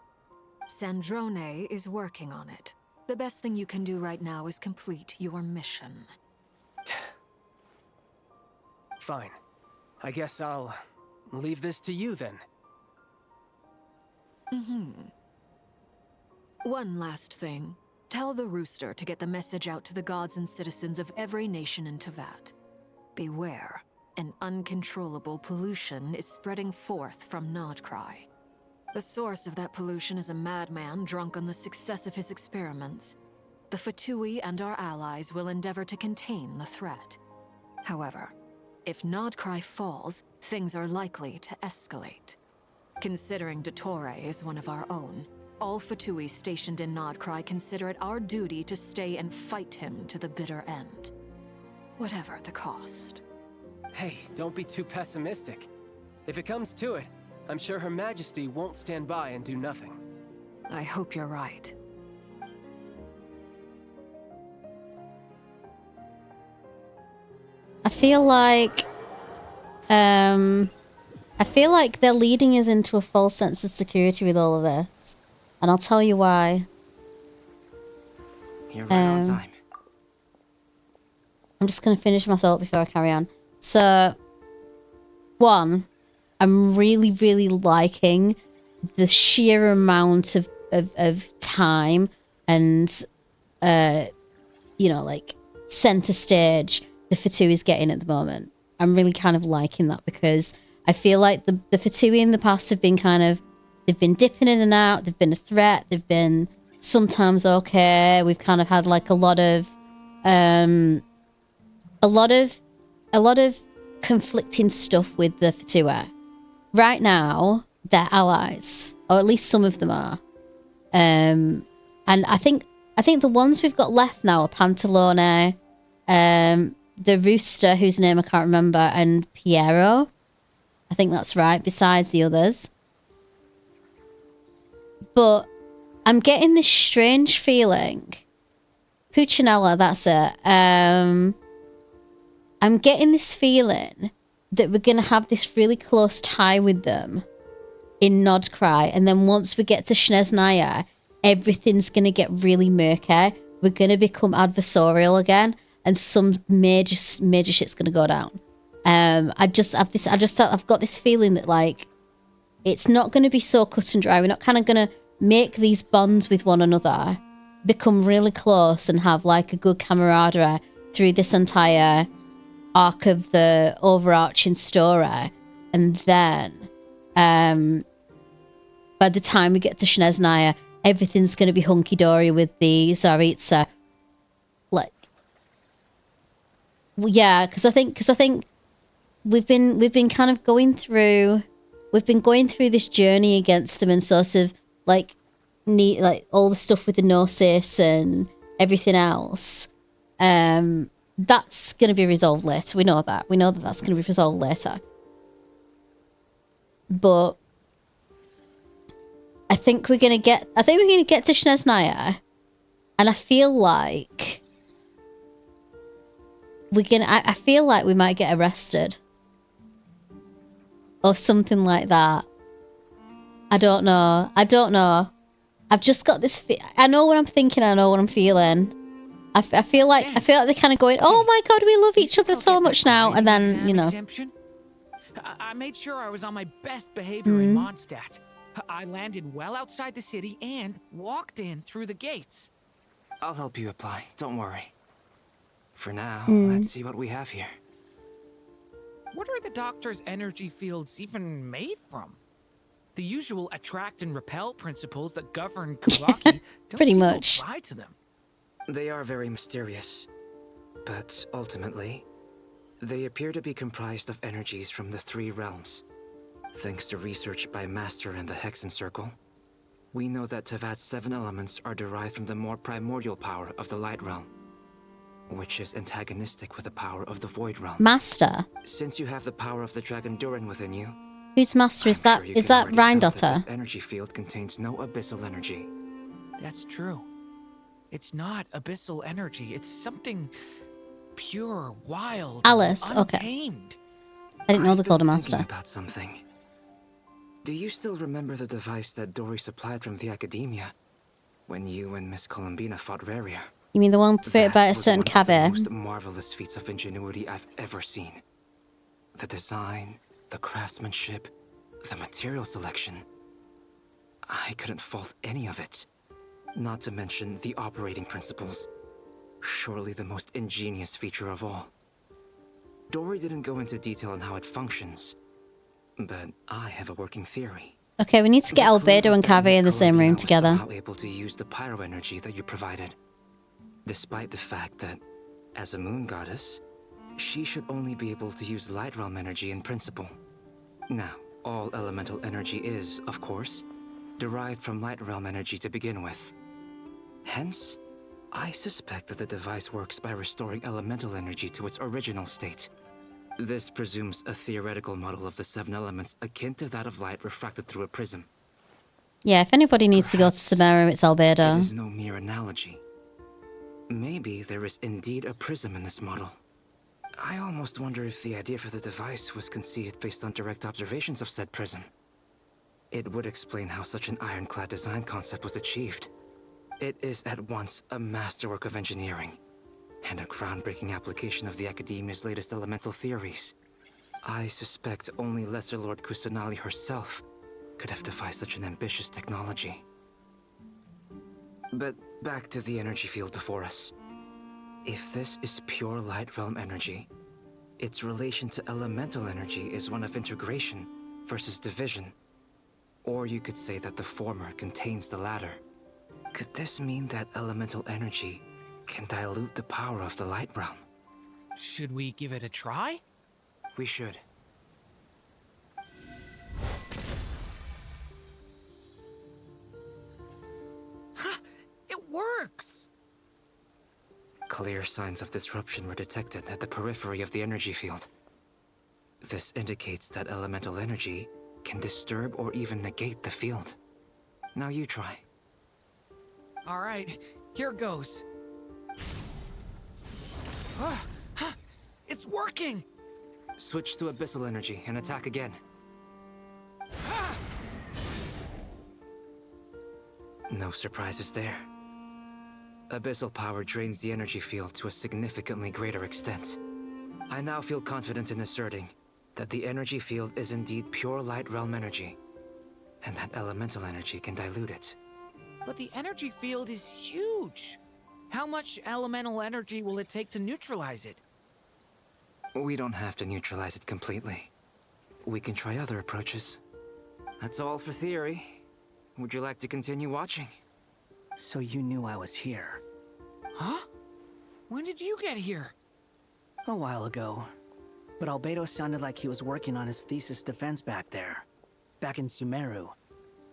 J: Sandrone is working on it. The best thing you can do right now is complete your mission.
D: Fine. I guess I'll leave this to you then.
J: One last thing. Tell the Rooster to get the message out to the gods and citizens of every nation in Teyvat. Beware. An uncontrollable pollution is spreading forth from Nodcry. The source of that pollution is a madman drunk on the success of his experiments. The Fatui and our allies will endeavor to contain the threat. However, if Nodcry falls, things are likely to escalate. Considering Dottore is one of our own, all Fatui stationed in Nodcry consider it our duty to stay and fight him to the bitter end. Whatever the cost.
D: Hey, don't be too pessimistic. If it comes to it, I'm sure Her Majesty won't stand by and do nothing.
J: I hope you're right.
A: I feel like they're leading us into a false sense of security with all of this. And I'll tell you why.
W: You're right on time.
A: I'm just going to finish my thought before I carry on. So, one, I'm really liking the sheer amount of time and, you know, like, center stage the Fatui is getting at the moment. I'm really kind of liking that because I feel like the Fatui in the past have been they've been dipping in and out, they've been a threat, they've been sometimes okay. We've kind of had like a lot of conflicting stuff with the Fatui. Right now, they're allies, or at least some of them are. And I think the ones we've got left now are Pantalone, the Rooster, whose name I can't remember, and Piero. I think that's right, besides the others. But I'm getting this strange feeling. Puccinella, that's it. I'm getting this feeling that we're going to have this really close tie with them in Nodcry. And then once we get to Snezhnaya, everything's going to get really murky. We're going to become adversarial again. And some major shit's going to go down. I've got this feeling that, like, it's not going to be so cut and dry. We're not kind of going to make these bonds with one another, become really close and have, like, a good camaraderie through this entire arc of the overarching story. And then, by the time we get to Snezhnaya, everything's going to be hunky-dory with the Tsaritsa. Like, yeah, because I think we've been kind of going through this journey against them and sort of like all the stuff with the Gnosis and everything else. That's going to be resolved later. We know that that's going to be resolved later. But I think we're going to get to Snezhnaya, and I feel like I feel like we might get arrested. Or something like that. I don't know. I've just got this... I know what I'm thinking, I know what I'm feeling. I feel like they're kind of going, oh my god, we love each other so much now. And then, you know...
S: Exemption? I made sure I was on my best behavior in Mondstadt. I landed well outside the city and walked in through the gates.
W: I'll help you apply, don't worry. For now, let's see what we have here.
S: What are the Doctor's energy fields even made from? The usual attract and repel principles that govern Kuvaki don't
A: pretty
S: seem
A: much.
S: to apply to them.
W: They are very mysterious, but ultimately, they appear to be comprised of energies from the 3 realms. Thanks to research by Master in the Hexen Circle, we know that Tevat's 7 elements are derived from the more primordial power of the Light Realm, which is antagonistic with the power of the Void Realm.
A: Master?
W: Since you have the power of the Dragon Durin within you,
A: Whose master is that? Is that Rhyndotter?
W: this energy field contains no abyssal energy.
S: That's true. It's not abyssal energy. It's something pure, wild,
A: Alice, okay.
S: untamed.
A: I didn't know they called a
W: I've been
A: master.
W: thinking about something. Do you still remember the device that Dory supplied from the Academia when you and Miss Columbina fought Raria?
A: You mean the one created by a certain
W: One of the
A: Cavern?
W: most marvelous feats of ingenuity I've ever seen. The design, the craftsmanship, the material selection. I couldn't fault any of it. Not to mention the operating principles. Surely the most ingenious feature of all. Dory didn't go into detail on how it functions, but I have a working theory.
A: Okay, we need to get Albedo and Cave in the same room together.
W: Somehow able to use the pyro energy that you provided, despite the fact that, as a moon goddess, she should only be able to use light realm energy in principle. Now, all elemental energy is, of course, derived from light realm energy to begin with. Hence, I suspect that the device works by restoring elemental energy to its original state. This presumes a theoretical model of the 7 elements akin to that of light refracted through a prism.
A: Yeah, if anybody needs to go to Sumeru, it's
W: It
A: Albedo.
W: is no mere analogy. Maybe there is indeed a prism in this model. I almost wonder if the idea for the device was conceived based on direct observations of said prism. It would explain how such an ironclad design concept was achieved. It is at once a masterwork of engineering and a groundbreaking application of the Academia's latest elemental theories. I suspect only Lesser Lord Kusanali herself could have devised such an ambitious technology. But back to the energy field before us. If this is pure light realm energy, its relation to elemental energy is one of integration versus division. Or you could say that the former contains the latter. Could this mean that elemental energy can dilute the power of the light realm?
S: Should we give it a try?
W: We should.
S: Ha! It works!
W: Clear signs of disruption were detected at the periphery of the energy field. This indicates that elemental energy can disturb or even negate the field. Now you try.
S: All right, here goes. It's working!
W: Switch to abyssal energy and attack again. No surprises there. Abyssal power drains the energy field to a significantly greater extent. I now feel confident in asserting that the energy field is indeed pure light realm energy, and that elemental energy can dilute it.
S: But the energy field is huge. How much elemental energy will it take to neutralize it?
W: We don't have to neutralize it completely. We can try other approaches. That's all for theory. Would you like to continue watching?
P: So you knew I was here.
S: Huh? When did you get here?
P: A while ago. But Albedo sounded like he was working on his thesis defense back there. Back in Sumeru.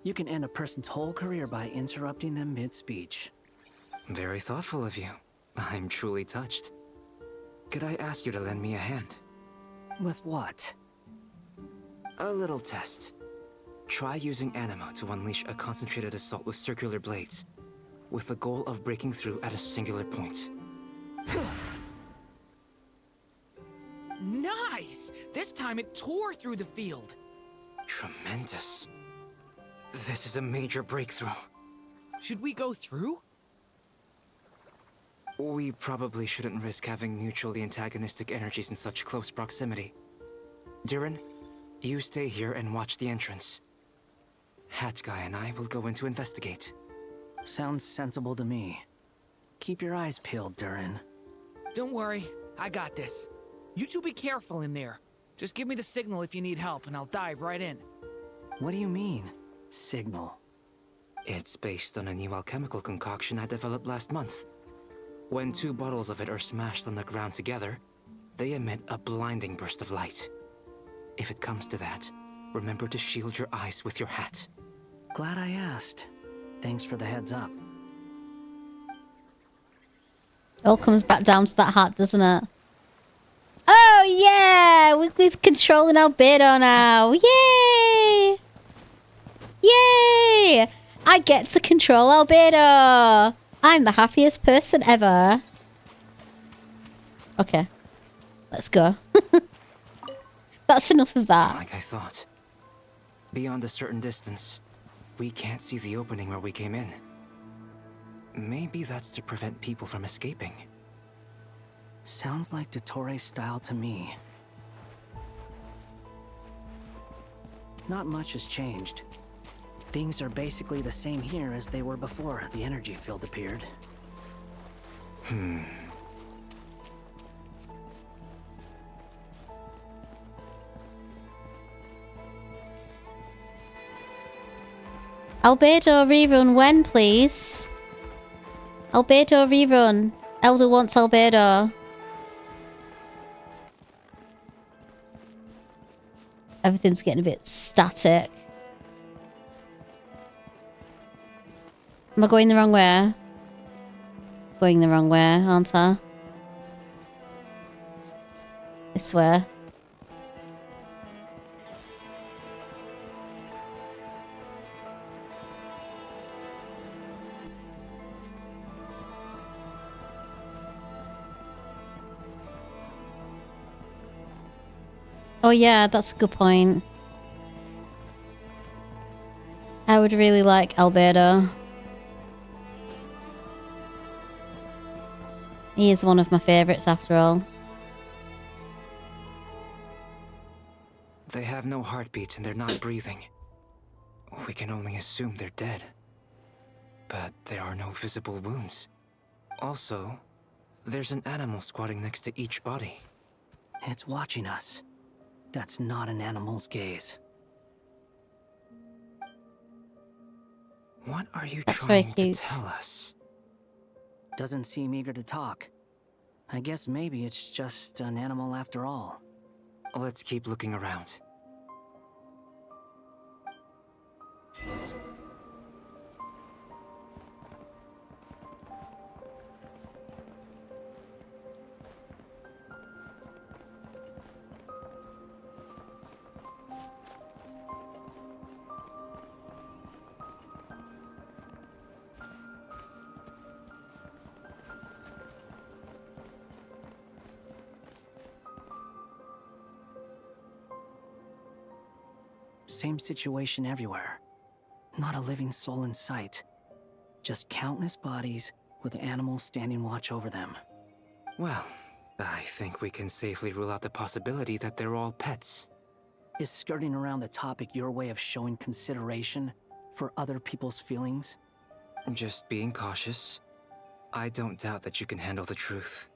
P: You can end a person's whole career by interrupting them mid-speech.
W: Very thoughtful of you. I'm truly touched. Could I ask you to lend me a hand?
P: With what?
W: A little test. Try using Anima to unleash a concentrated assault with circular blades, with the goal of breaking through at a singular point.
S: Nice! This time it tore through the field.
W: Tremendous. This is a major breakthrough.
S: Should we go through?
W: We probably shouldn't risk having mutually antagonistic energies in such close proximity. Durin, you stay here and watch the entrance. Hat Guy and I will go in to investigate.
P: Sounds sensible to me. Keep your eyes peeled, Durin.
S: Don't worry, I got this. You two be careful in there. Just give me the signal if you need help, and I'll dive right in.
P: What do you mean, signal?
W: It's based on a new alchemical concoction I developed last month. When 2 bottles of it are smashed on the ground together, they emit a blinding burst of light. If it comes to that, remember to shield your eyes with your hat.
P: Glad I asked. Thanks for the heads up.
A: It all comes back down to that hat, doesn't it? Oh yeah! We're controlling Albedo now. Yay! Yay! I get to control Albedo. I'm the happiest person ever. Okay. Let's go. That's enough of that.
W: Like I thought. Beyond a certain distance, we can't see the opening where we came in. Maybe that's to prevent people from escaping.
P: Sounds like Dottore style to me. Not much has changed. Things are basically the same here as they were before the energy field appeared.
A: Albedo rerun when, please? Albedo rerun. Elder wants Albedo. Everything's getting a bit static. Am I going the wrong way? Going the wrong way, aren't I? This way. Oh yeah, that's a good point. I would really like Albedo. He is one of my favourites after all.
W: They have no heartbeat and they're not breathing. We can only assume they're dead. But there are no visible wounds. Also, there's an animal squatting next to each body.
P: It's watching us. That's not an animal's gaze.
W: What are you
A: That's very
W: trying
A: cute.
W: to tell us?
P: Doesn't seem eager to talk. I guess maybe it's just an animal after all.
W: Let's keep looking around.
P: Same situation everywhere. Not a living soul in sight. Just countless bodies with animals standing watch over them.
W: Well, I think we can safely rule out the possibility that they're all pets.
P: Is skirting around the topic your way of showing consideration for other people's feelings?
W: Just being cautious. I don't doubt that you can handle the truth.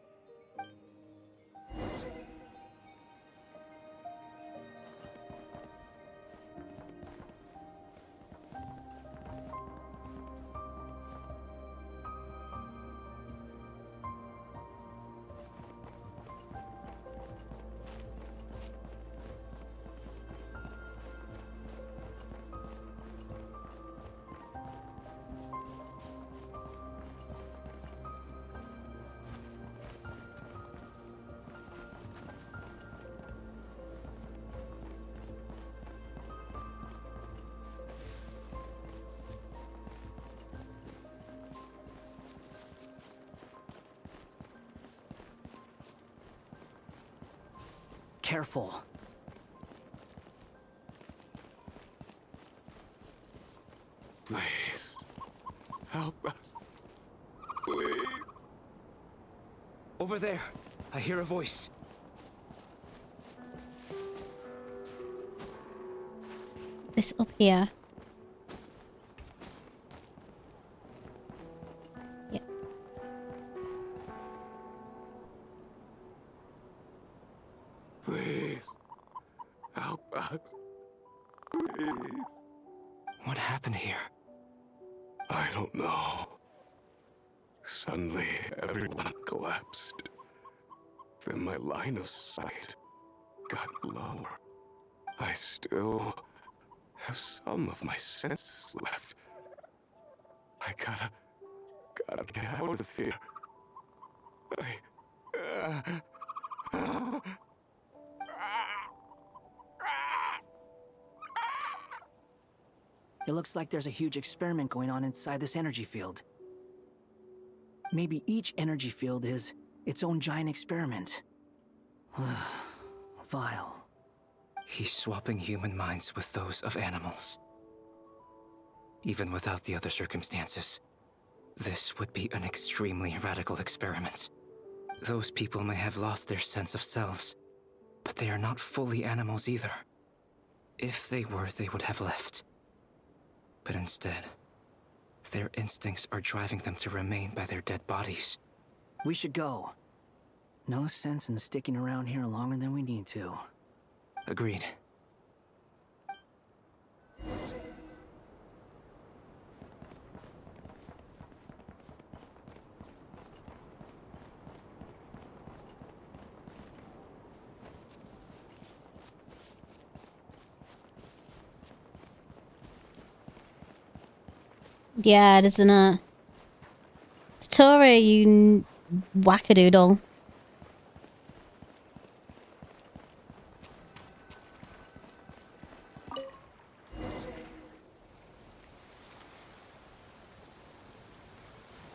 P: Careful.
I: Please. Help us. Please.
W: Over there, I hear a voice.
A: This up here. Yep.
I: Please.
Q: not. Please.
W: What happened here?
Q: I don't know. Suddenly, everyone collapsed. Then my line of sight got lower. I still have some of my senses left. I gotta get out of here.
P: It looks like there's a huge experiment going on inside this energy field. Maybe each energy field is its own giant experiment. Vile.
W: He's swapping human minds with those of animals. Even without the other circumstances, this would be an extremely radical experiment. Those people may have lost their sense of selves, but they are not fully animals either. If they were, they would have left. But instead, their instincts are driving them to remain by their dead bodies.
P: We should go. No sense in sticking around here longer than we need to.
W: Agreed.
A: Yeah, it isn't it? Tori, you wackadoodle.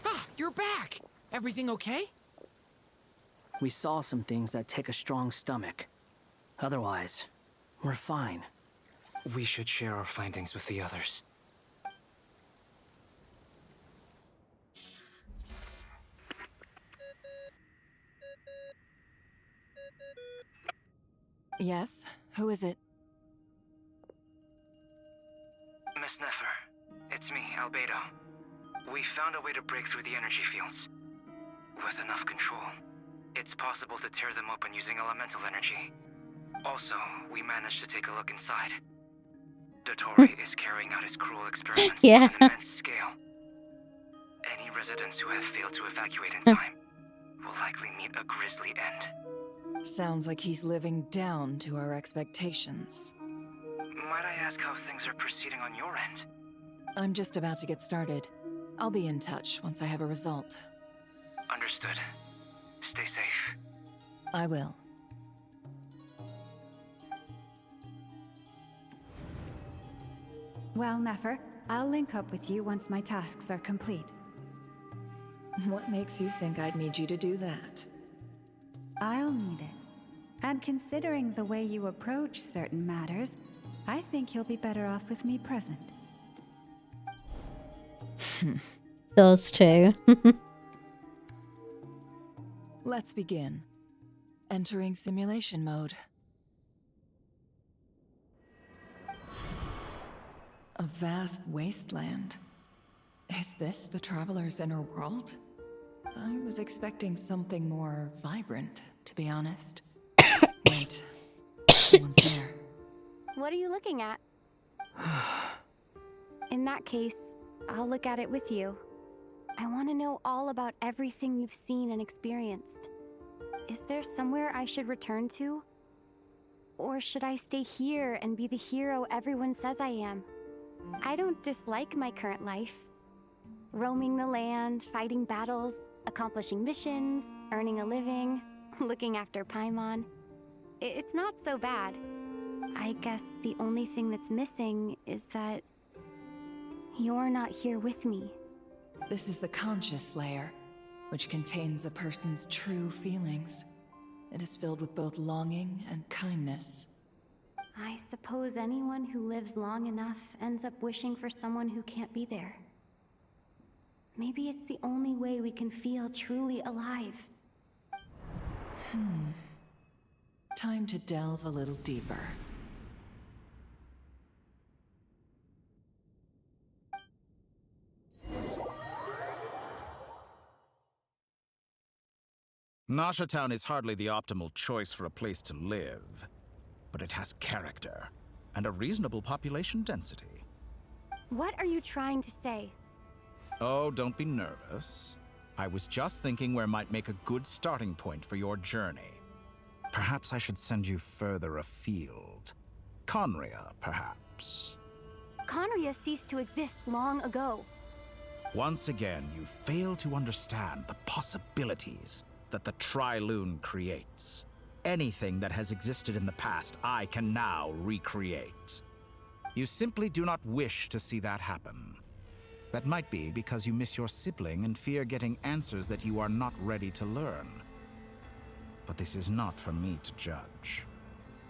S: Ah, you're back! Everything okay?
P: We saw some things that take a strong stomach. Otherwise, we're fine.
W: We should share our findings with the others.
H: Yes? Who is it?
W: Miss Nefer, it's me, Albedo. We found a way to break through the energy fields. With enough control, it's possible to tear them open using elemental energy. Also, we managed to take a look inside. Dottore is carrying out his cruel experiments on an immense scale. Any residents who have failed to evacuate in time will likely meet a grisly end.
H: Sounds like he's living down to our expectations.
W: Might I ask how things are proceeding on your end?
H: I'm just about to get started. I'll be in touch once I have a result.
W: Understood. Stay safe.
H: I will.
M: Well, Nefer, I'll link up with you once my tasks are complete.
H: What makes you think I'd need you to do that?
M: I'll need it. And considering the way you approach certain matters, I think you'll be better off with me present.
A: Those two.
H: Let's begin. Entering simulation mode. A vast wasteland. Is this the Traveler's inner world? I was expecting something more vibrant, to be honest. Wait, someone's there.
N: What are you looking at? In that case, I'll look at it with you. I want to know all about everything you've seen and experienced. Is there somewhere I should return to? Or should I stay here and be the hero everyone says I am? I don't dislike my current life. Roaming the land, fighting battles, accomplishing missions, earning a living, looking after Paimon. It's not so bad. I guess the only thing that's missing is that you're not here with me.
H: This is the conscious layer, which contains a person's true feelings. It is filled with both longing and kindness.
N: I suppose anyone who lives long enough ends up wishing for someone who can't be there. Maybe it's the only way we can feel truly alive.
H: Time to delve a little deeper.
O: Nasha Town is hardly the optimal choice for a place to live, but it has character. and a reasonable population density.
N: What are you trying to say?
O: Oh, don't be nervous. I was just thinking where might make a good starting point for your journey. Perhaps I should send you further afield. Conria, perhaps.
N: Conria ceased to exist long ago.
O: Once again, you fail to understand the possibilities that the Tri-Lune creates. Anything that has existed in the past, I can now recreate. You simply do not wish to see that happen. That might be because you miss your sibling and fear getting answers that you are not ready to learn. But this is not for me to judge.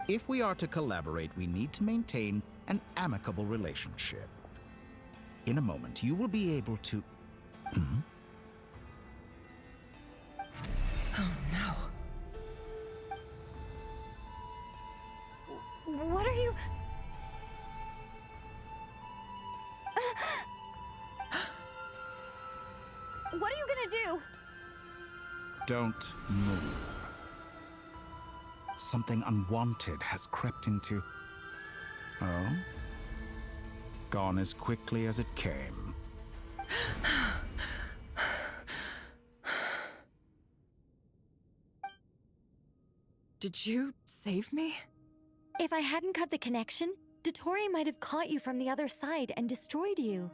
O: If we are to collaborate, we need to maintain an amicable relationship. In a moment, you will be able to...
H: Oh no.
N: What are you... What are you gonna do?
O: Don't move. Something unwanted has crept into... Oh? Gone as quickly as it came.
H: Did you save me?
C: If I hadn't cut the connection, Dottore might have caught you from the other side and destroyed you.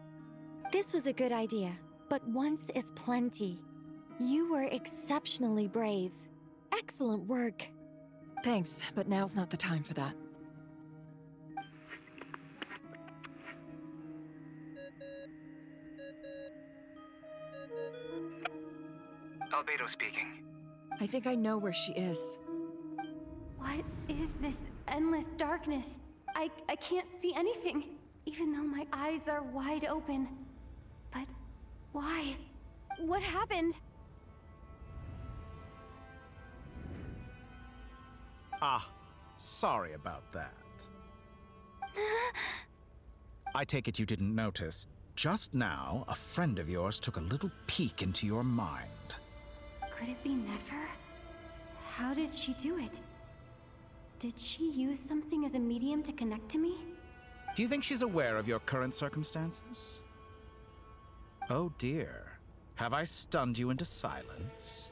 C: This was a good idea, but once is plenty. You were exceptionally brave. Excellent work.
H: Thanks, but now's not the time for that.
W: Albedo speaking.
H: I think I know where she is.
N: What is this endless darkness? I can't see anything, even though my eyes are wide open. But why? What happened?
O: Ah, sorry about that. I take it you didn't notice. Just now, a friend of yours took a little peek into your mind.
N: Could it be Nefer? How did she do it? Did she use something as a medium to connect to me?
O: Do you think she's aware of your current circumstances? Oh dear. Have I stunned you into silence?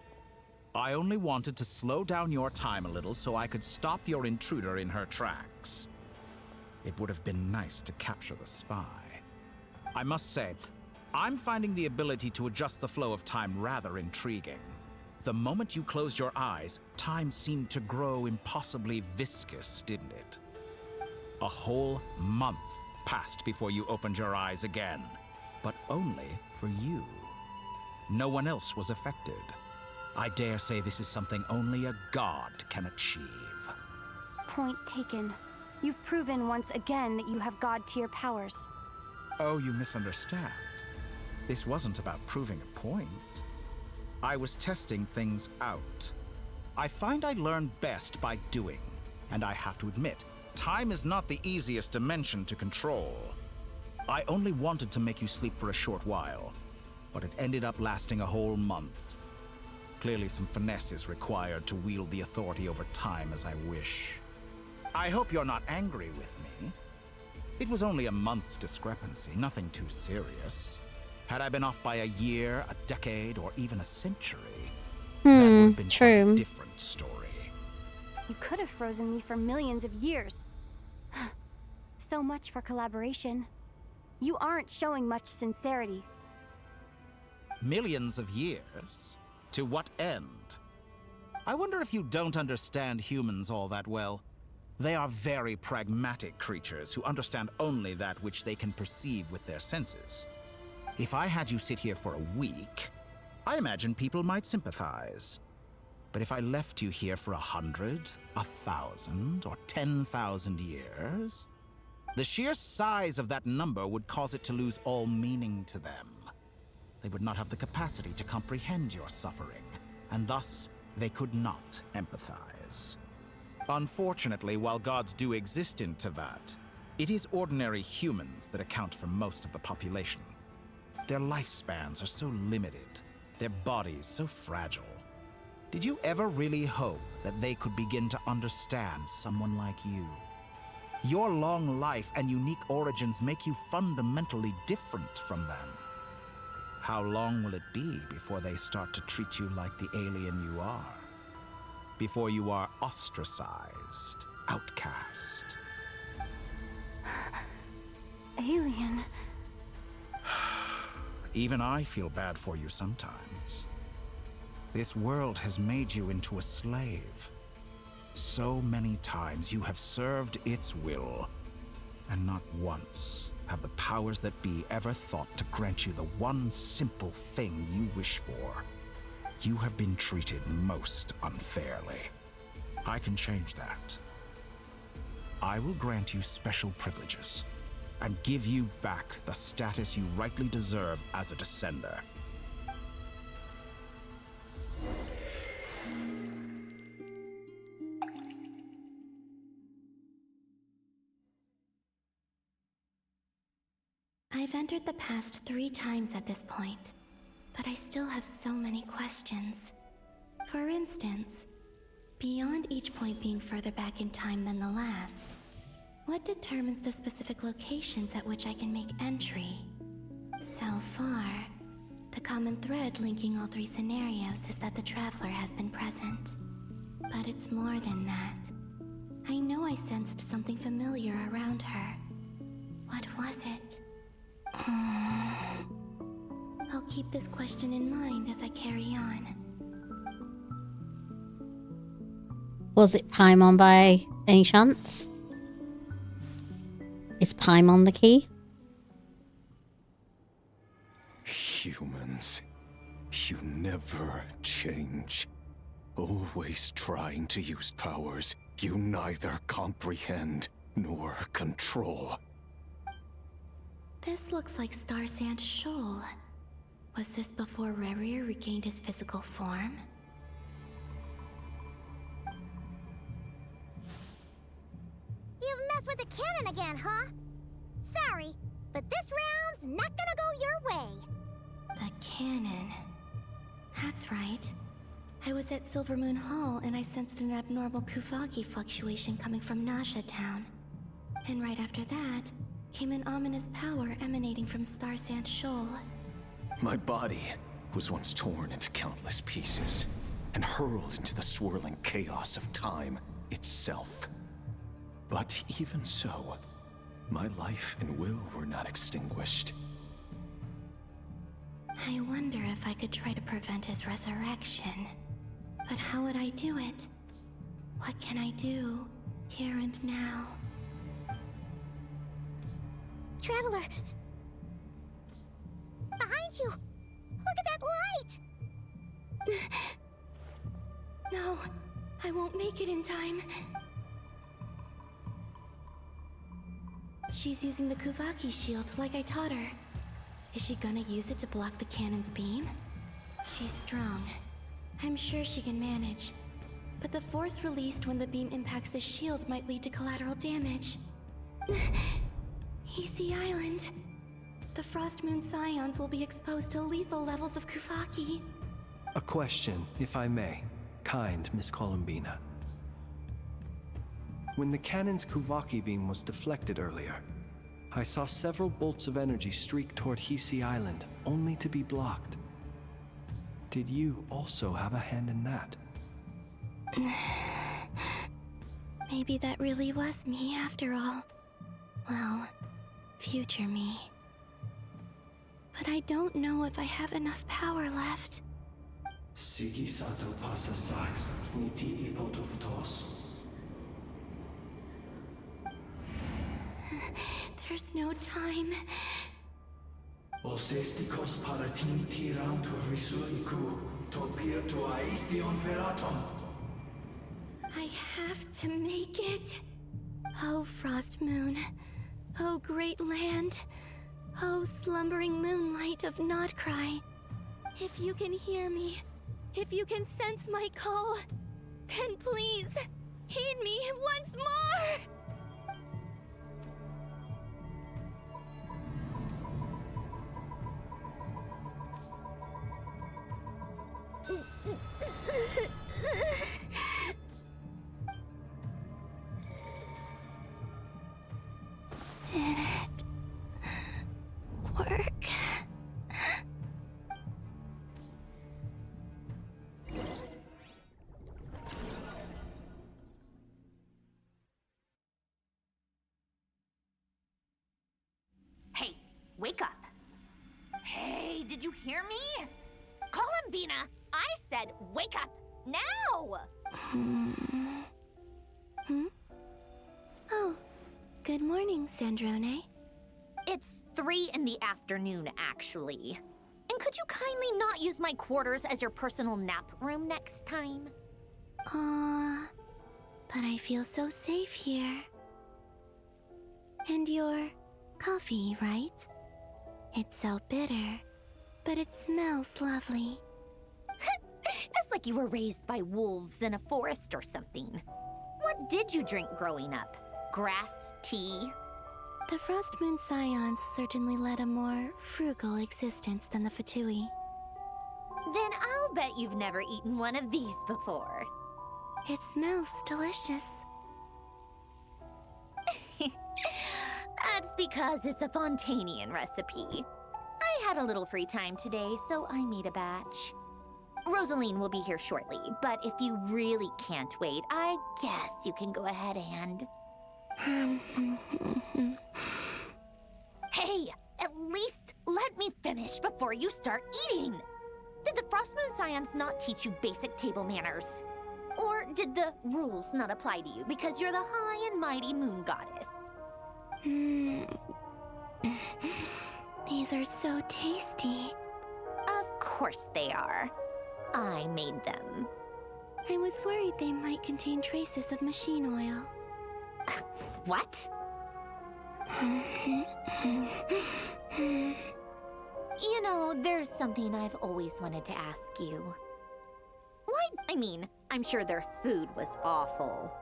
O: I only wanted to slow down your time a little so I could stop your intruder in her tracks. It would have been nice to capture the spy. I must say, I'm finding the ability to adjust the flow of time rather intriguing. The moment you closed your eyes, time seemed to grow impossibly viscous, didn't it? A whole month passed before you opened your eyes again, but only for you. No one else was affected. I dare say this is something only a god can achieve.
N: Point taken. You've proven once again that you have god-tier powers.
O: Oh, you misunderstand. This wasn't about proving a point. I was testing things out. I find I learn best by doing, and I have to admit, time is not the easiest dimension to control. I only wanted to make you sleep for a short while, but it ended up lasting a whole month. Clearly some finesse is required to wield the authority over time as I wish. I hope you're not angry with me. It was only a month's discrepancy, nothing too serious. Had I been off by a year, a decade, or even a century, that would have been
A: true.
O: quite a different story.
N: You could have frozen me for millions of years. So much for collaboration. You aren't showing much sincerity.
O: Millions of years? To what end? I wonder if you don't understand humans all that well. They are very pragmatic creatures who understand only that which they can perceive with their senses. If I had you sit here for a week, I imagine people might sympathize. But if I left you here for 100, 1,000, or 10,000 years, the sheer size of that number would cause it to lose all meaning to them. They would not have the capacity to comprehend your suffering, and thus they could not empathize. Unfortunately, while gods do exist in Tevat, it is ordinary humans that account for most of the population. Their lifespans are so limited, their bodies so fragile. Did you ever really hope that they could begin to understand someone like you? Your long life and unique origins make you fundamentally different from them. How long will it be before they start to treat you like the alien you are? Before you are ostracized, outcast?
N: Alien.
O: Even I feel bad for you sometimes. This world has made you into a slave. So many times you have served its will, and not once have the powers that be ever thought to grant you the one simple thing you wish for. You have been treated most unfairly. I can change that. I will grant you special privileges, and give you back the status you rightly deserve as a descender.
T: I've entered the past 3 times at this point, but I still have so many questions. For instance, beyond each point being further back in time than the last, what determines the specific locations at which I can make entry? So far, the common thread linking all 3 scenarios is that the Traveler has been present. But it's more than that. I know I sensed something familiar around her. What was it? I'll keep this question in mind as I carry on.
A: Was it Paimon by any chance? Is Paimon the key?
B: Humans, you never change. Always trying to use powers you neither comprehend nor control.
T: This looks like Star Sand Shoal. Was this before Rerir regained his physical form?
E: You've messed with the cannon again, huh? Sorry, but this round's not gonna go your way.
T: The cannon. That's right. I was at Silvermoon Hall and I sensed an abnormal Kuvaki fluctuation coming from Nasha Town. And right after that, came an ominous power emanating from Star Sand Shoal.
B: My body was once torn into countless pieces and hurled into the swirling chaos of time itself. But even so, my life and will were not extinguished.
T: I wonder if I could try to prevent his resurrection. But how would I do it? What can I do, here and now?
E: Traveler! Behind you! Look at that light!
T: No, I won't make it in time. She's using the Kuvaki shield like I taught her. Is she gonna use it to block the cannon's beam? She's strong. I'm sure she can manage. But the force released when the beam impacts the shield might lead to collateral damage. Easy Island. The Frost Moon Scions will be exposed to lethal levels of Kuvaki.
B: A question, if I may. Kind Miss Columbina. When the cannon's Kuvaki beam was deflected earlier, I saw several bolts of energy streak toward Hisi Island, only to be blocked. Did you also have a hand in that?
T: Maybe that really was me after all. Well, future me. But I don't know if I have enough power left. There's no time. I have to make it. Oh, Frost Moon. Oh, great land. Oh, slumbering moonlight of Notcry. If you can hear me, if you can sense my call, then please, heed me once more!
G: wake up. Hey, did you hear me? Columbina, I said wake up, now!
E: Oh, good morning, Sandrone.
G: It's 3 in the afternoon, actually. And could you kindly not use my quarters as your personal nap room next time?
E: But I feel so safe here. And your coffee, right? It's so bitter, but it smells lovely.
G: It's like you were raised by wolves in a forest or something. What did you drink growing up? Grass tea?
E: The Frost Moon Scions certainly led a more frugal existence than the Fatui.
G: Then I'll bet you've never eaten one of these before.
E: It smells delicious.
G: That's because it's a Fontanian recipe. I had a little free time today, so I made a batch. Rosaline will be here shortly, but if you really can't wait, I guess you can go ahead and... Hey, at least let me finish before you start eating! Did the Frostmoon Scions not teach you basic table manners? Or did the rules not apply to you because you're the high and mighty moon goddess?
E: These are so tasty.
G: Of course they are. I made them.
E: I was worried they might contain traces of machine oil.
G: What? You know, there's something I've always wanted to ask you. I mean, I'm sure their food was awful.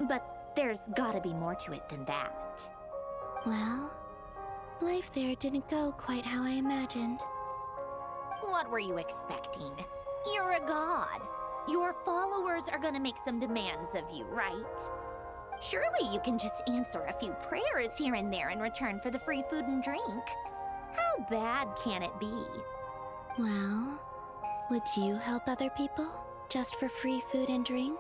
G: But there's gotta be more to it than that.
E: Well, life there didn't go quite how I imagined.
G: What were you expecting? You're a god. Your followers are gonna make some demands of you, right? Surely you can just answer a few prayers here and there in return for the free food and drink. How bad can it be?
E: Well, would you help other people just for free food and drink?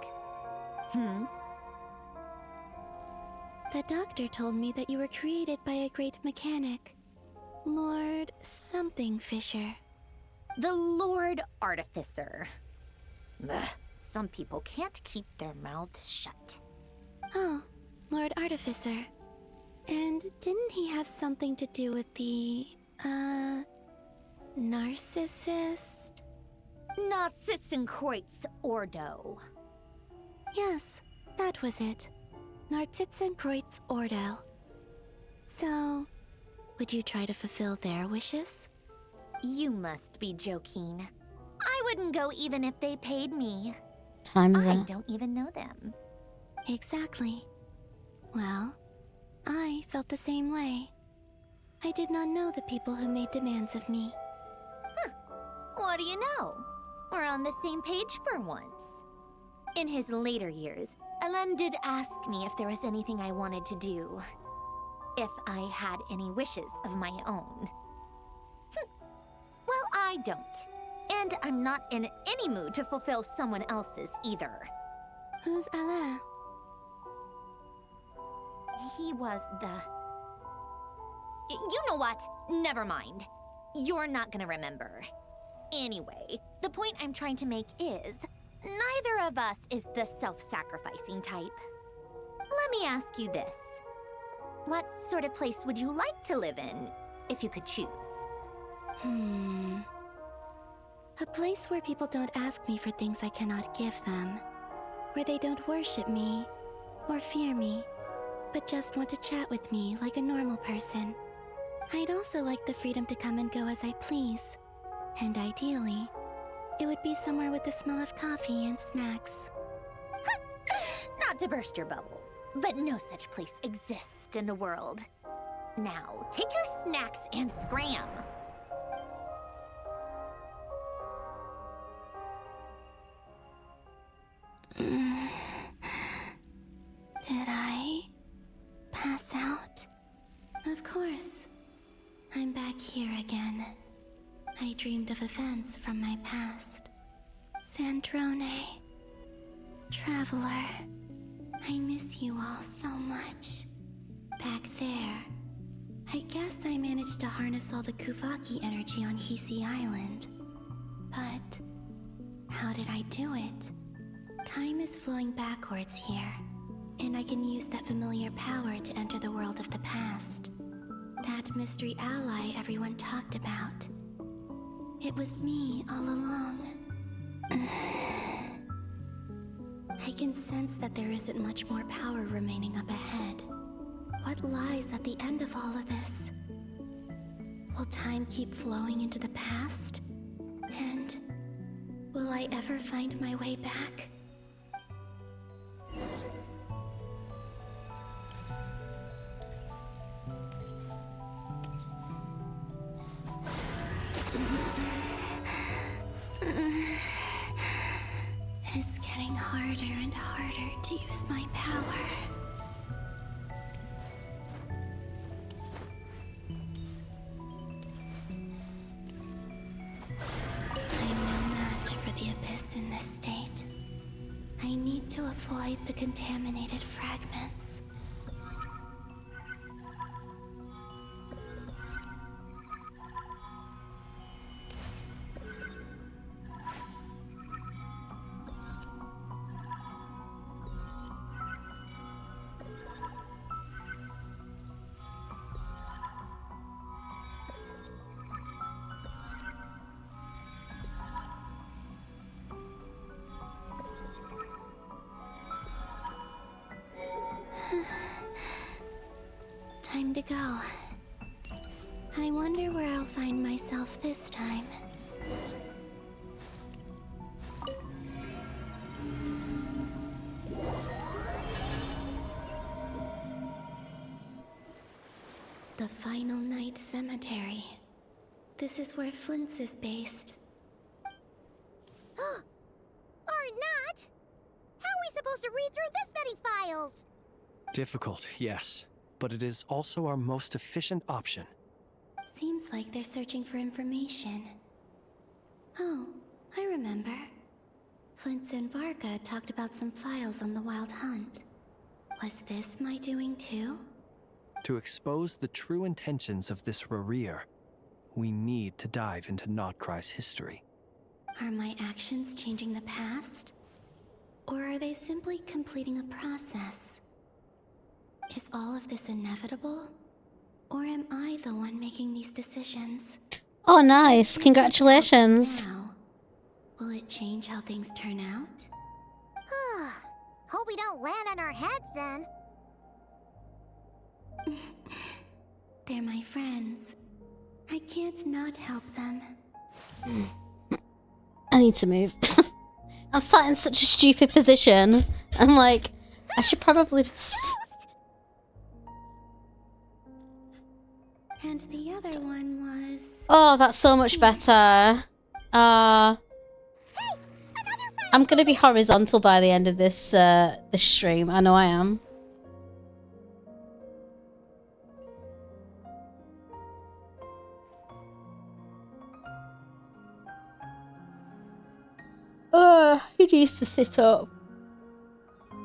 E: The doctor told me that you were created by a great mechanic, Lord something Fisher.
G: The Lord Artificer. Ugh, some people can't keep their mouths shut.
E: Oh, Lord Artificer. And didn't he have something to do with the, narcissist?
G: Narcissenkreuz Ordo.
E: Yes, that was it. Narcissenkreuz Ordo. So, would you try to fulfill their wishes?
G: You must be joking. I wouldn't go even if they paid me.
A: Time is
G: I
A: up.
G: don't even know them.
E: Exactly. Well, I felt the same way. I did not know the people who made demands of me.
G: What do you know? We're on the same page for once. In his later years, Elen did ask me if there was anything I wanted to do. If I had any wishes of my own. Well, I don't. And I'm not in any mood to fulfill someone else's either.
E: Who's Alain?
G: He was the... You know what? Never mind. You're not gonna remember. Anyway, the point I'm trying to make is, neither of us is the self-sacrificing type. Let me ask you this. What sort of place would you like to live in, if you could choose?
E: A place where people don't ask me for things I cannot give them. Where they don't worship me, or fear me, but just want to chat with me like a normal person. I'd also like the freedom to come and go as I please. And ideally, it would be somewhere with the smell of coffee and snacks.
G: Not to burst your bubble, but no such place exists in the world. Now, take your snacks and scram.
E: Did I pass out? Of course. I'm back here again. I dreamed of events from my past. Sandrone. Traveler. I miss you all so much. Back there.
T: I guess I managed to harness all the Kuvaki energy on Hisi Island. But how did I do it? Time is flowing backwards here, and I can use that familiar power to enter the world of the past. That mystery ally everyone talked about. It was me all along. I can sense that there isn't much more power remaining up ahead. What lies at the end of all of this? Will time keep flowing into the past? And will I ever find my way back? It's getting harder and harder to use my power. I'm no match for the Abyss in this state. I need to avoid the contaminated fragments. Time to go. I wonder where I'll find myself this time. The Final Night Cemetery. This is where Flint's is based.
E: Or not! How are we supposed to read through this many files?
B: Difficult, yes, but it is also our most efficient option.
T: Seems like they're searching for information. Oh, I remember. Flint and Varga talked about some files on the Wild Hunt. Was this my doing too?
B: To expose the true intentions of this Rarir, we need to dive into Notcry's history.
T: Are my actions changing the past? Or are they simply completing a process? Is all of this inevitable? Or am I the one making these decisions?
A: Oh, nice. Congratulations.
T: Now, will it change how things turn out?
E: Hope we don't land on our heads then.
T: They're my friends. I can't not help them.
A: I need to move. I'm sat in such a stupid position. I'm like, I should probably just...
T: And the other one was...
A: Oh, that's so much better. I'm gonna be horizontal by the end of this this stream. I know I am. He needs to sit up.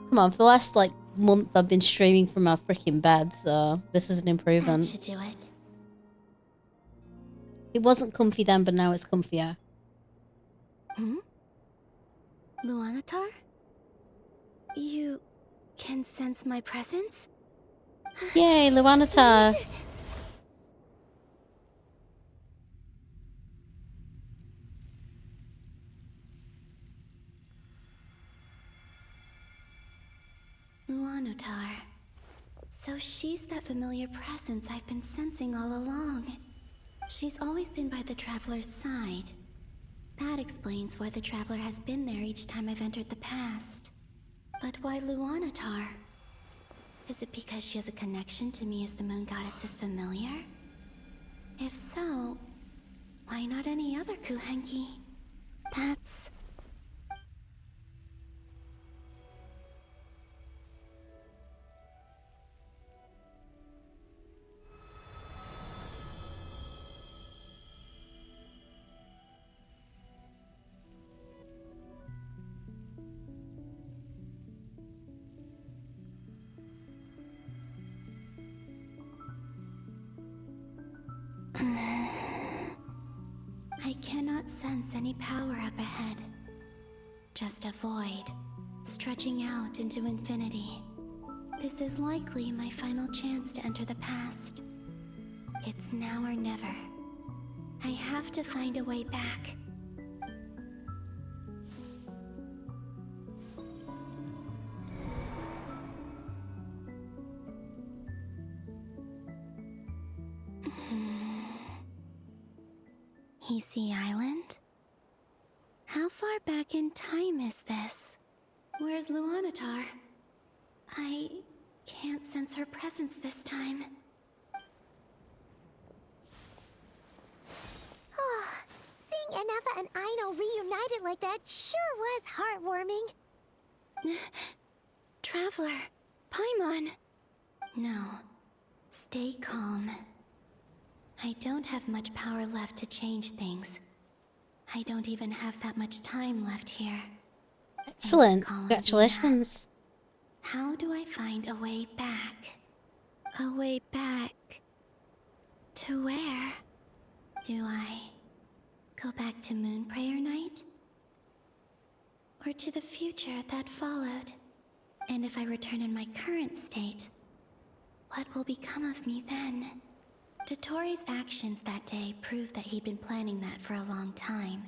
A: Come on, for the last like month I've been streaming from my freaking bed, so this is an improvement.
T: That should do it.
A: It wasn't comfy then, but now it's comfier.
T: Luanatar? You can sense my presence?
A: Yay, Luanatar.
T: Luanatar. So she's that familiar presence I've been sensing all along. She's always been by the Traveler's side. That explains why the Traveler has been there each time I've entered the past. But why Luanatar? Is it because she has a connection to me as the Moon Goddess's familiar? If so, why not any other Kuhenki? That's... sense any power up ahead. Just a void, stretching out into infinity. This is likely my final chance to enter the past. It's now or never. I have to find a way back. Easy Island? How far back in time is this? Where's Luanatar? I can't sense her presence this time.
E: Oh, seeing Enefa and Aino reunited like that sure was heartwarming.
T: Traveler, Paimon. No, stay calm. I don't have much power left to change things. I don't even have that much time left here.
A: Excellent. Congratulations.
T: How do I find a way back? A way back... to where? Do I go back to Moon Prayer Night? Or to the future that followed? And if I return in my current state, what will become of me then? Dottoro's actions that day proved that he'd been planning that for a long time.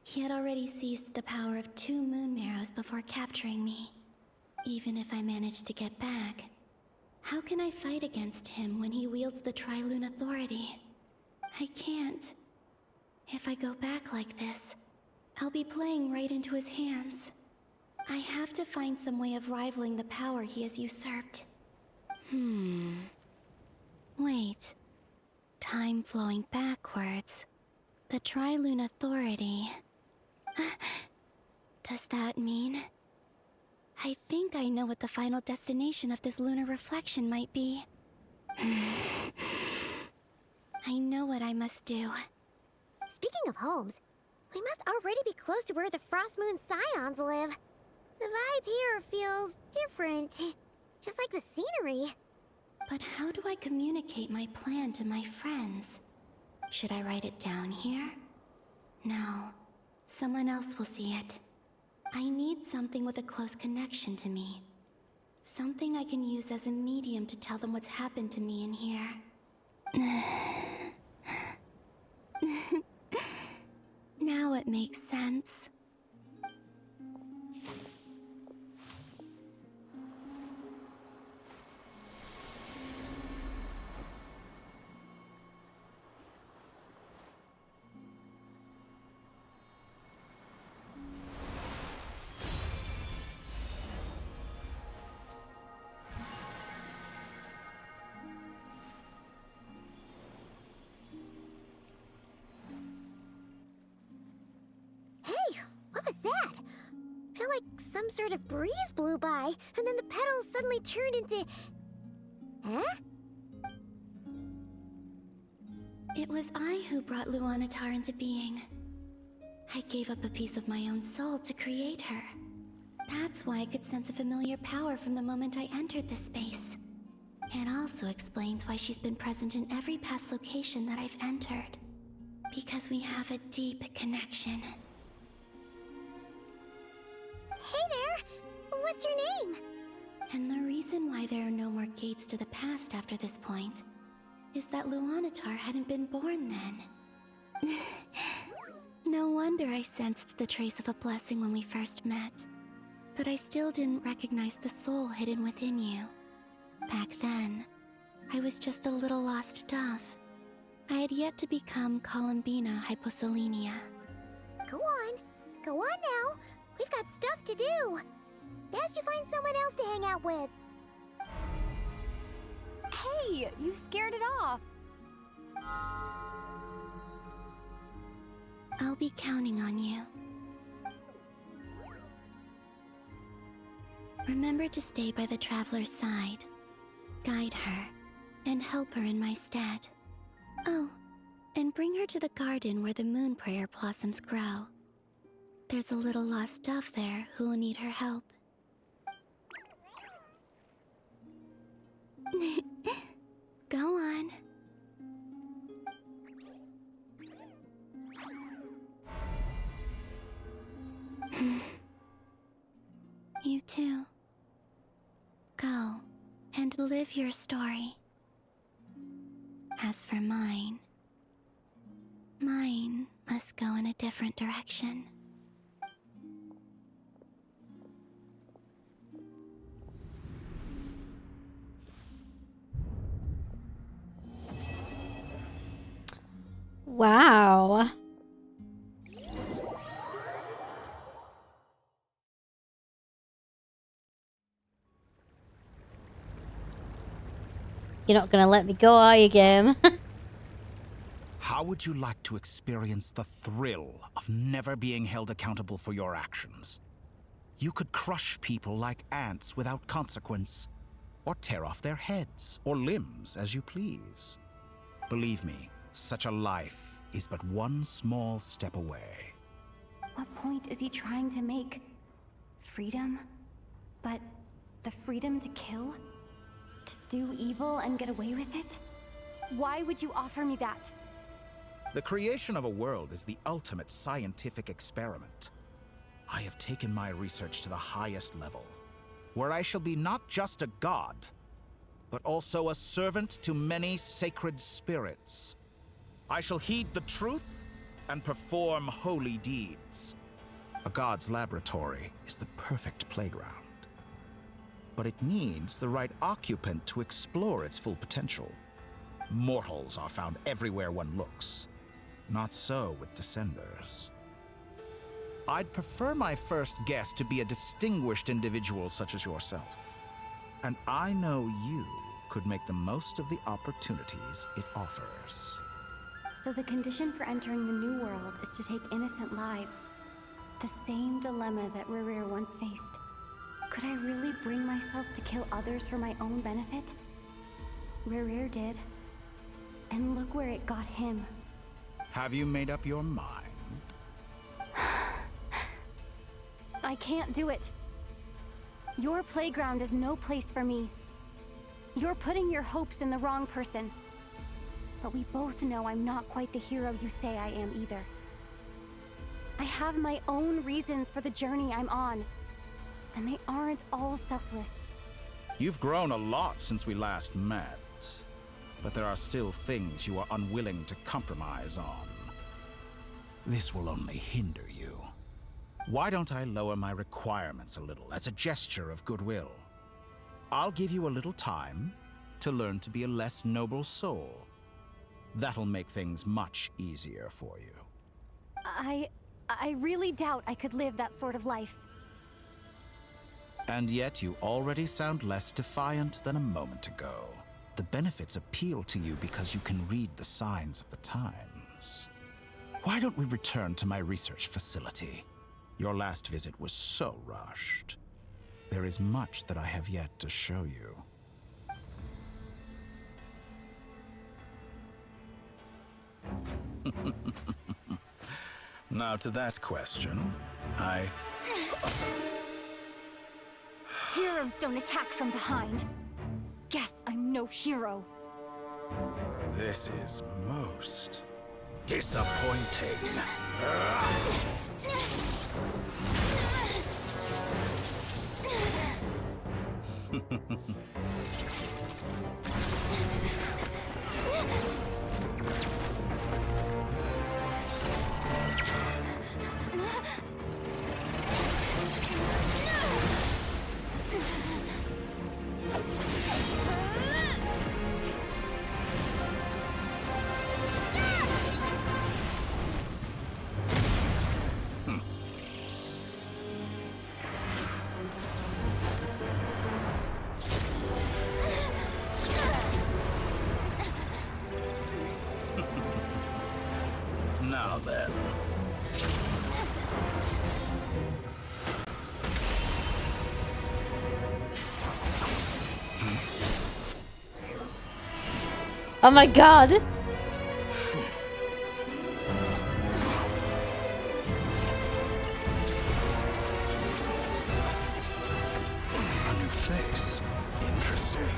T: He had already seized the power of 2 moon marrows before capturing me. Even if I managed to get back, how can I fight against him when he wields the Tri-Lune Authority? I can't. If I go back like this, I'll be playing right into his hands. I have to find some way of rivaling the power he has usurped. Wait. Time flowing backwards. The Tri-Lune Authority. Does that mean... I think I know what the final destination of this lunar reflection might be. I know what I must do.
E: Speaking of homes, we must already be close to where the Frost Moon Scions live. The vibe here feels different, just like the scenery.
T: But how do I communicate my plan to my friends? Should I write it down here? No. Someone else will see it. I need something with a close connection to me. Something I can use as a medium to tell them what's happened to me in here. Now it makes sense.
E: Some sort of breeze blew by, and then the petals suddenly turned into... Huh?
T: It was I who brought Luanatar into being. I gave up a piece of my own soul to create her. That's why I could sense a familiar power from the moment I entered this space. It also explains why she's been present in every past location that I've entered. Because we have a deep connection.
E: Hey there! What's your name?
T: And the reason why there are no more gates to the past after this point is that Luanatar hadn't been born then. No wonder I sensed the trace of a blessing when we first met. But I still didn't recognize the soul hidden within you. Back then, I was just a little lost dove. I had yet to become Columbina Hyposelenia.
E: Go on now. We've got stuff to do. Best you find someone else to hang out with.
N: Hey, you scared it off.
T: I'll be counting on you. Remember to stay by the traveler's side, guide her, and help her in my stead. Oh, and bring her to the garden where the moon prayer blossoms grow. There's a little lost dove there who will need her help. Go on. and live your story. As for mine must go in a different direction.
A: Wow. You're not gonna let me go, are you, game?
O: How would you like to experience the thrill of never being held accountable for your actions? You could crush people like ants without consequence, or tear off their heads or limbs as you please. Believe me, such a life is but one small step away.
N: What point is he trying to make? Freedom? But the freedom to kill? To do evil and get away with it? Why would you offer me that?
O: The creation of a world is the ultimate scientific experiment. I have taken my research to the highest level, where I shall be not just a god, but also a servant to many sacred spirits. I shall heed the truth and perform holy deeds. A god's laboratory is the perfect playground. But it needs the right occupant to explore its full potential. Mortals are found everywhere one looks. Not so with Descenders. I'd prefer my first guest to be a distinguished individual such as yourself. And I know you could make the most of the opportunities it offers.
N: So the condition for entering the new world is to take innocent lives. The same dilemma that Rerir once faced. Could I really bring myself to kill others for my own benefit? Rerir did. And look where it got him.
O: Have you made up your mind?
N: I can't do it. Your playground is no place for me. You're putting your hopes in the wrong person. But we both know I'm not quite the hero you say I am either. I have my own reasons for the journey I'm on. And they aren't all selfless.
O: You've grown a lot since we last met. But there are still things you are unwilling to compromise on. This will only hinder you. Why don't I lower my requirements a little as a gesture of goodwill? I'll give you a little time to learn to be a less noble soul. That'll make things much easier for you.
N: I really doubt I could live that sort of life.
O: And yet you already sound less defiant than a moment ago. The benefits appeal to you because you can read the signs of the times. Why don't we return to my research facility? Your last visit was so rushed. There is much that I have yet to show you. Now to that question,
N: Heroes don't attack from behind. Guess I'm no hero.
O: This is most disappointing. Now then.
A: Oh my god!
O: A new face. Interesting.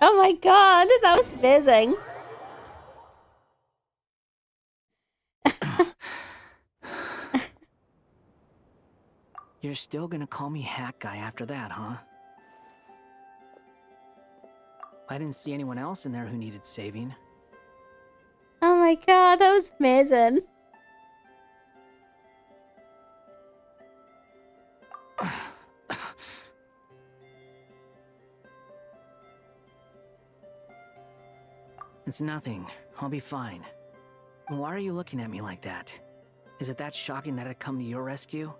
A: Oh my god, that was amazing.
P: You're still gonna call me Hack Guy after that, huh? I didn't see anyone else in there who needed saving.
A: Oh my god, that was amazing.
P: It's nothing. I'll be fine. Why are you looking at me like that? Is it that shocking that I'd come to your rescue?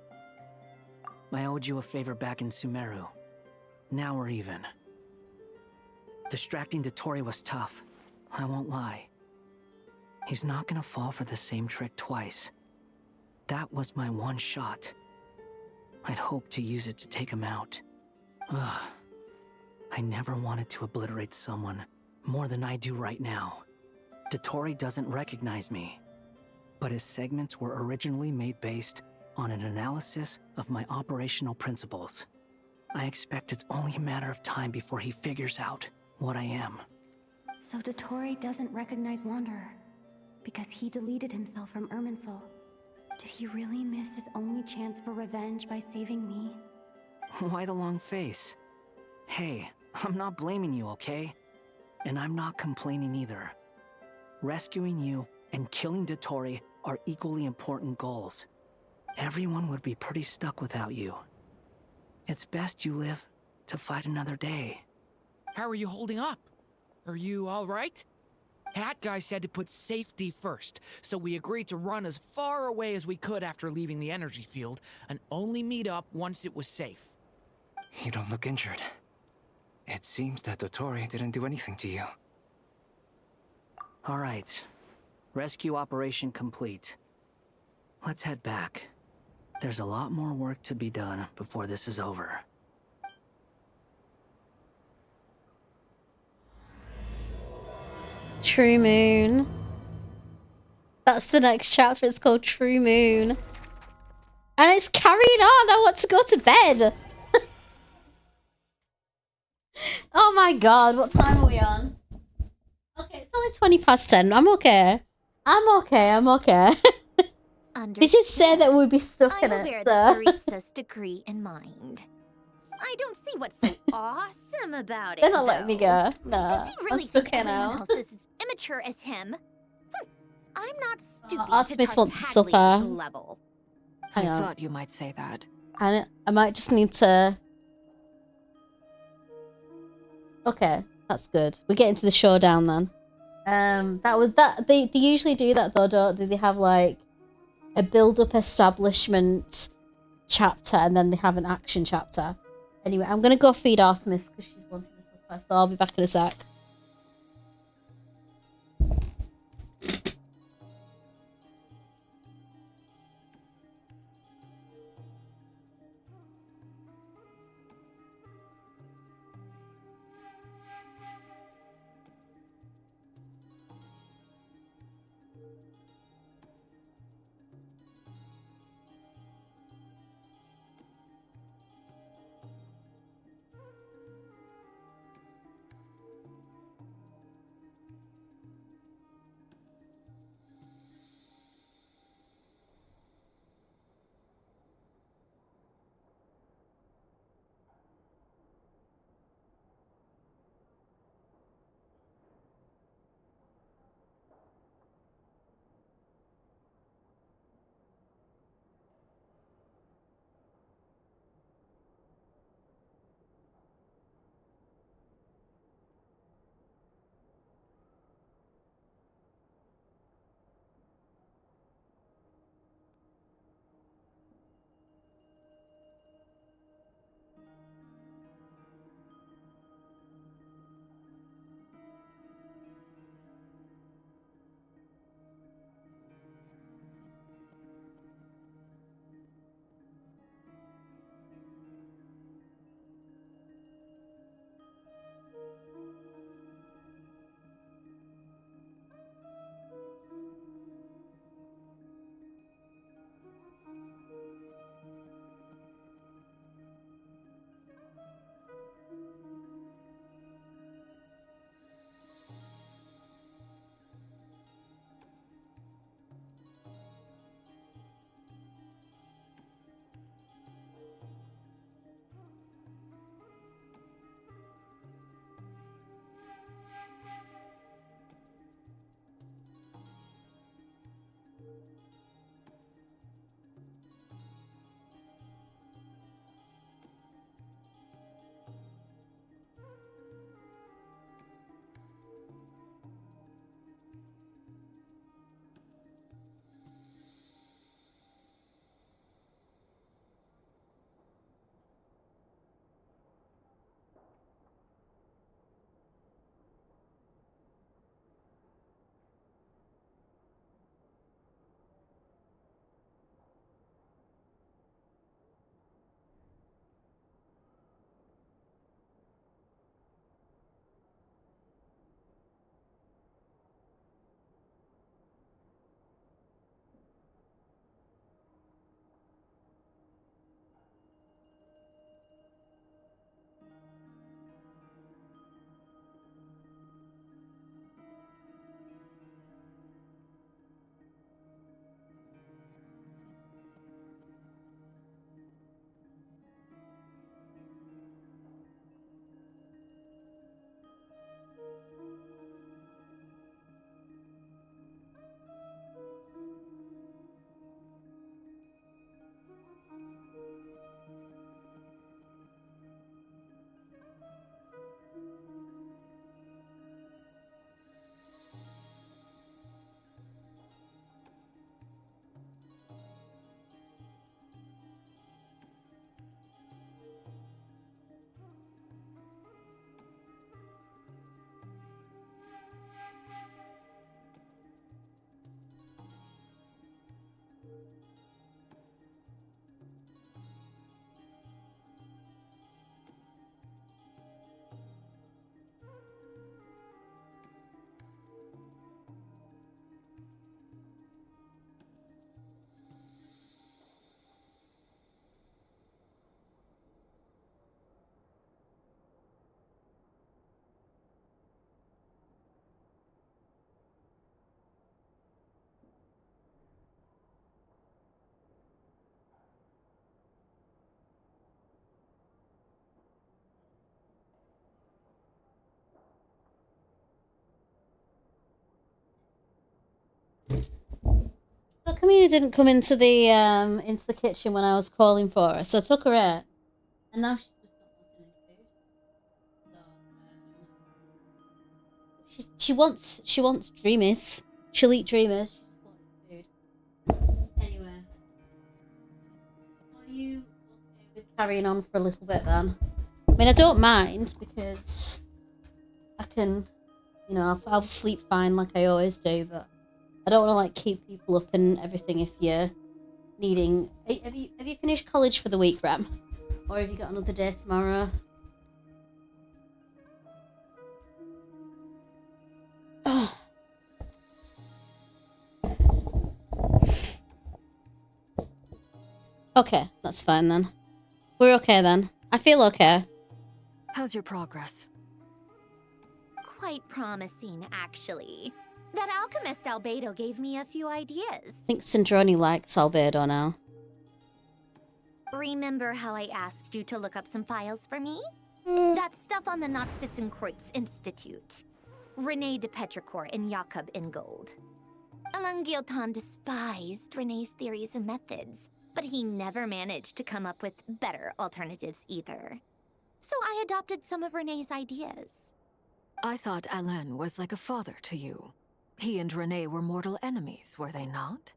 P: I owed you a favor back in Sumeru. Now we're even. Distracting Dotori was tough. I won't lie. He's not gonna fall for the same trick twice. That was my one shot. I'd hoped to use it to take him out. Ugh. I never wanted to obliterate someone more than I do right now. Dotori doesn't recognize me, but his segments were originally made based on an analysis of my operational principles. I expect it's only a matter of time before he figures out what I am.
N: So Dotori doesn't recognize Wanderer because he deleted himself from Irminsul. Did he really miss his only chance for revenge by saving me?
P: Why the long face? Hey, I'm not blaming you, okay? And I'm not complaining either. Rescuing you and killing Dotori are equally important goals. Everyone would be pretty stuck without you. It's best you live to fight another day.
S: How are you holding up? Are you all right? Hat Guy said to put safety first, so we agreed to run as far away as we could after leaving the energy field, and only meet up once it was safe.
W: You don't look injured. It seems that Dotori didn't do anything to you.
P: All right. Rescue operation complete. Let's head back. There's a lot more work to be done before this is over.
A: True Moon. That's the next chapter. It's called True Moon. And it's carrying on. I want to go to bed. Oh my god, what time are we on? Okay, it's only 20 past 10. I'm okay. I'm okay. This is say that we'd be stuck in it.
G: I bear the Tsaritsa's degree in mind. I don't see what's so awesome about it.
A: They're not letting me go. No,
G: Does he really
A: I'm stuck
G: think
A: here
G: everyone
A: now.
G: else is as immature as him? I'm not stupid
A: Artemis
G: to
A: wants
G: Tartaglia's
A: supper.
G: level.
A: Hang
J: I
A: on.
J: thought you might say that.
A: I might just need to... Okay, that's good. We get into the showdown then. That was that. They usually do that though, don't they? They have like a build-up establishment chapter and then they have an action chapter. Anyway, I'm gonna go feed Artemis because she's wanting a supper, so I'll be back in a sec. So Camilla didn't come into the kitchen when I was calling for her, so I took her out, and now she's just not wanting any food. So she wants dreamies. She'll eat dreamers. She just wants food. Anyway, are you okay with carrying on for a little bit then? I mean, I don't mind because I can, you know, I'll sleep fine like I always do, but I don't want to like keep people up and everything if you're needing. Have you finished college for the week, Rem? Or have you got another day tomorrow? Oh. Okay, that's fine then. We're okay then. I feel okay.
J: How's your progress?
G: Quite promising, actually. That alchemist Albedo gave me a few ideas.
A: I think Sindroni likes Albedo now.
G: Remember how I asked you to look up some files for me? That stuff on the Nazissenkreuz Institute. Rene de Petrichor and Jakob Ingold. Alain Guillotin despised Rene's theories and methods, but he never managed to come up with better alternatives either. So I adopted some of Rene's ideas.
J: I thought Alain was like a father to you. He and Rene were mortal enemies, were they not?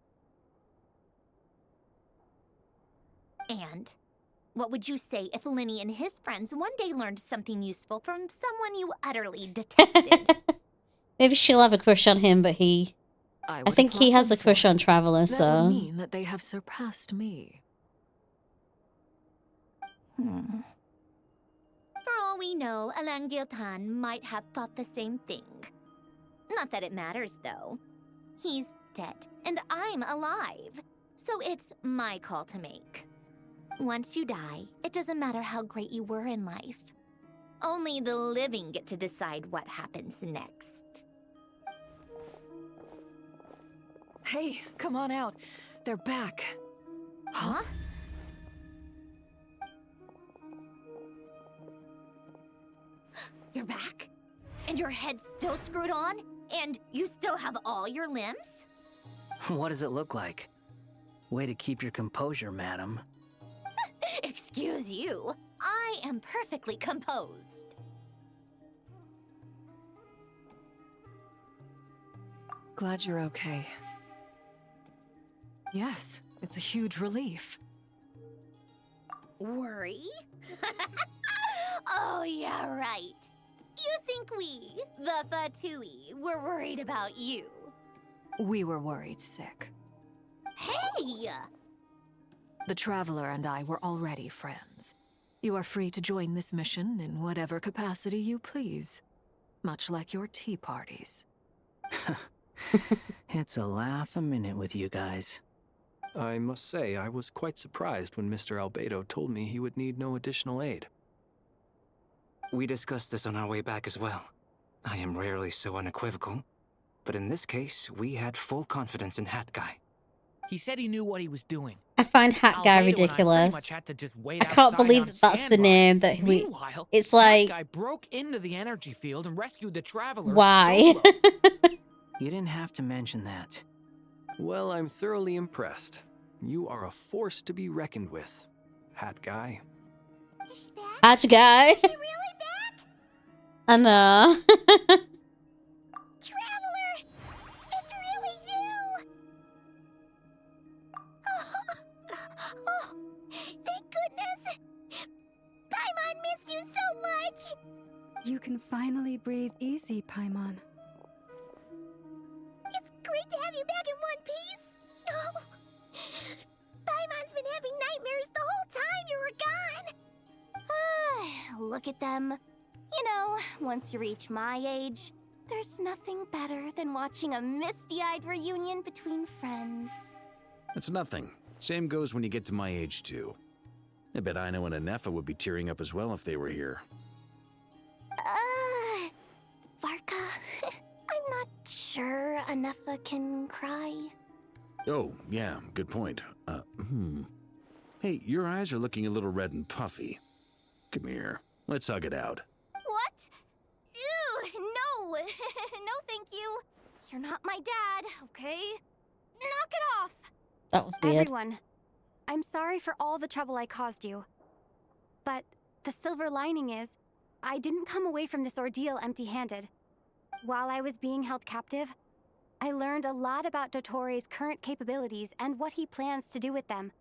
G: And what would you say if Lenny and his friends one day learned something useful from someone you utterly detested?
A: Maybe she'll have a crush on him, but I think he has a crush on Traveler, so...
J: That would mean that they have surpassed me.
G: For all we know, Alain Guillotin might have thought the same thing. Not that it matters, though. He's dead, and I'm alive. So it's my call to make. Once you die, it doesn't matter how great you were in life. Only the living get to decide what happens next.
J: Hey, come on out. They're back.
G: Huh? You're back? And your head's still screwed on? And you still have all your limbs?
P: What does it look like? Way to keep your composure, madam.
G: Excuse you. I am perfectly composed.
J: Glad you're okay. Yes, it's a huge relief.
G: Worry? Oh, yeah, right. You think we, the Fatui, were worried about you?
J: We were worried sick.
G: Hey!
J: The Traveler and I were already friends. You are free to join this mission in whatever capacity you please. Much like your tea parties.
P: It's a laugh a minute with you guys.
B: I must say, I was quite surprised when Mr. Albedo told me he would need no additional aid.
W: We discussed this on our way back as well. I am rarely so unequivocal, but in this case, we had full confidence in Hat Guy.
S: He said he knew what he was doing.
A: I find Hat Guy ridiculous. I can't believe that that's the name that we...
S: Meanwhile,
A: it's like...
S: Hat Guy broke into the energy field and rescued the Traveler.
A: Why?
P: You didn't have to mention that.
B: Well, I'm thoroughly impressed. You are a force to be reckoned with, Hat Guy.
A: Hat Guy? Is she
E: really back?
A: I know.
E: Traveler! It's really you! Oh, thank goodness! Paimon missed you so much!
M: You can finally breathe easy, Paimon.
E: It's great to have you back in one piece! Oh, Paimon's been having nightmares the whole time you were gone!
N: Look at them. You know, once you reach my age, there's nothing better than watching a misty-eyed reunion between friends.
F: It's nothing. Same goes when you get to my age, too. I bet Ino and Anefa would be tearing up as well if they were here.
N: Varka, I'm not sure Anefa can cry.
F: Oh, yeah, good point. Hey, your eyes are looking a little red and puffy. Come here, let's hug it out.
N: What? Ew, no. No, thank you. You're not my dad, okay? Knock it off!
A: That was weird.
N: Everyone, I'm sorry for all the trouble I caused you. But the silver lining is, I didn't come away from this ordeal empty-handed. While I was being held captive, I learned a lot about Dottoro's current capabilities and what he plans to do with them.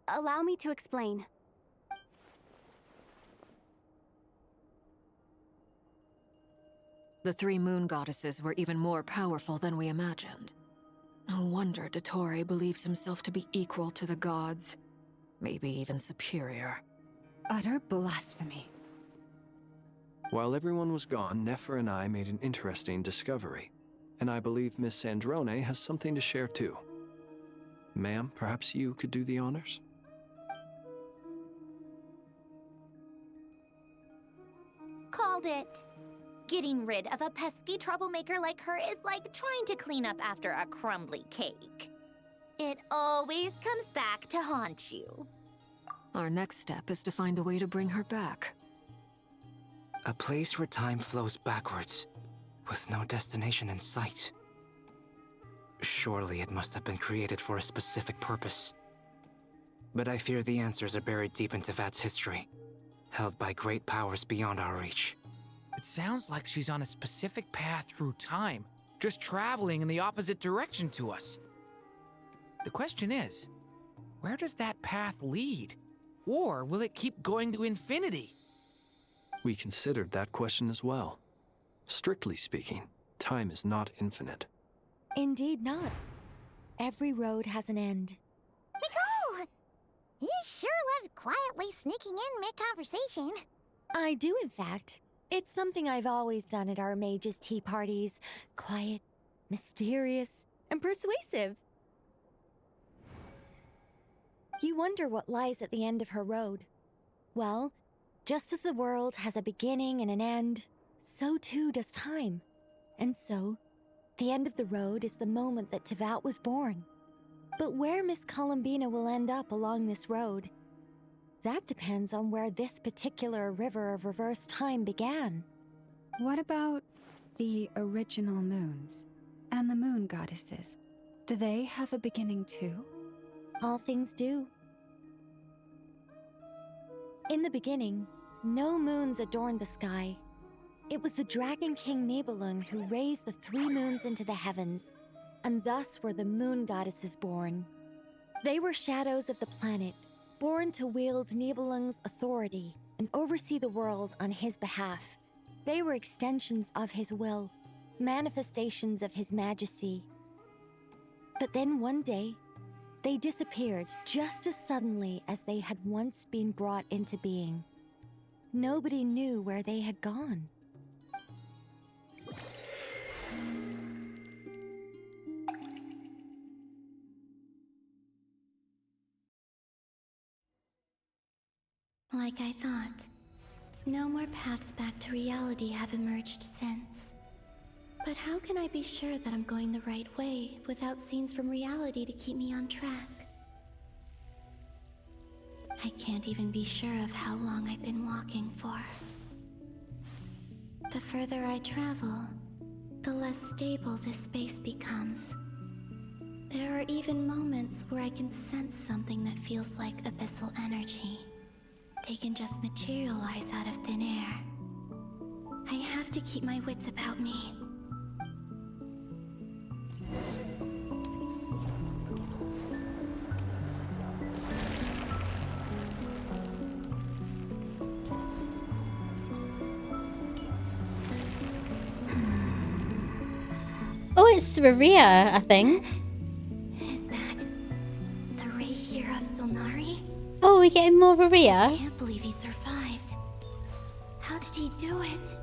N: Allow me to explain.
J: The three moon goddesses were even more powerful than we imagined. No wonder Dottore believes himself to be equal to the gods. Maybe even superior.
M: Utter blasphemy.
B: While everyone was gone, Nefer and I made an interesting discovery. And I believe Miss Sandrone has something to share too. Ma'am, perhaps you could do the honors?
G: Called it. Getting rid of a pesky troublemaker like her is like trying to clean up after a crumbly cake. It always comes back to haunt you.
J: Our next step is to find a way to bring her back.
W: A place where time flows backwards, with no destination in sight. Surely it must have been created for a specific purpose. But I fear the answers are buried deep in Tevat's history, held by great powers beyond our reach.
S: It sounds like she's on a specific path through time, just traveling in the opposite direction to us. The question is, where does that path lead? Or will it keep going to infinity?
B: We considered that question as well. Strictly speaking, time is not infinite.
C: Indeed not. Every road has an end.
E: Nicole! You sure loved quietly sneaking in mid-conversation.
C: I do, in fact. It's something I've always done at our mages' tea parties. Quiet, mysterious, and persuasive. You wonder what lies at the end of her road. Well, just as the world has a beginning and an end, so too does time. And so, the end of the road is the moment that Tevat was born. But where Miss Columbina will end up along this road, that depends on where this particular river of reverse time began.
M: What about the original moons and the moon goddesses? Do they have a beginning too?
C: All things do. In the beginning, no moons adorned the sky. It was the Dragon King Nibelung who raised the three moons into the heavens, and thus were the moon goddesses born. They were shadows of the planet, born to wield Nibelung's authority and oversee the world on his behalf. They were extensions of his will, manifestations of his majesty. But then one day, they disappeared just as suddenly as they had once been brought into being. Nobody knew where they had gone.
T: Like I thought, no more paths back to reality have emerged since. But how can I be sure that I'm going the right way without scenes from reality to keep me on track? I can't even be sure of how long I've been walking for. The further I travel, the less stable this space becomes. There are even moments where I can sense something that feels like abyssal energy. They can just materialize out of thin air. I have to keep my wits about me.
A: Oh, it's Maria, I think.
T: Is that the ray here of Solnari?
A: Oh, we're getting more Maria.
T: I can't believe he survived. How did he do it?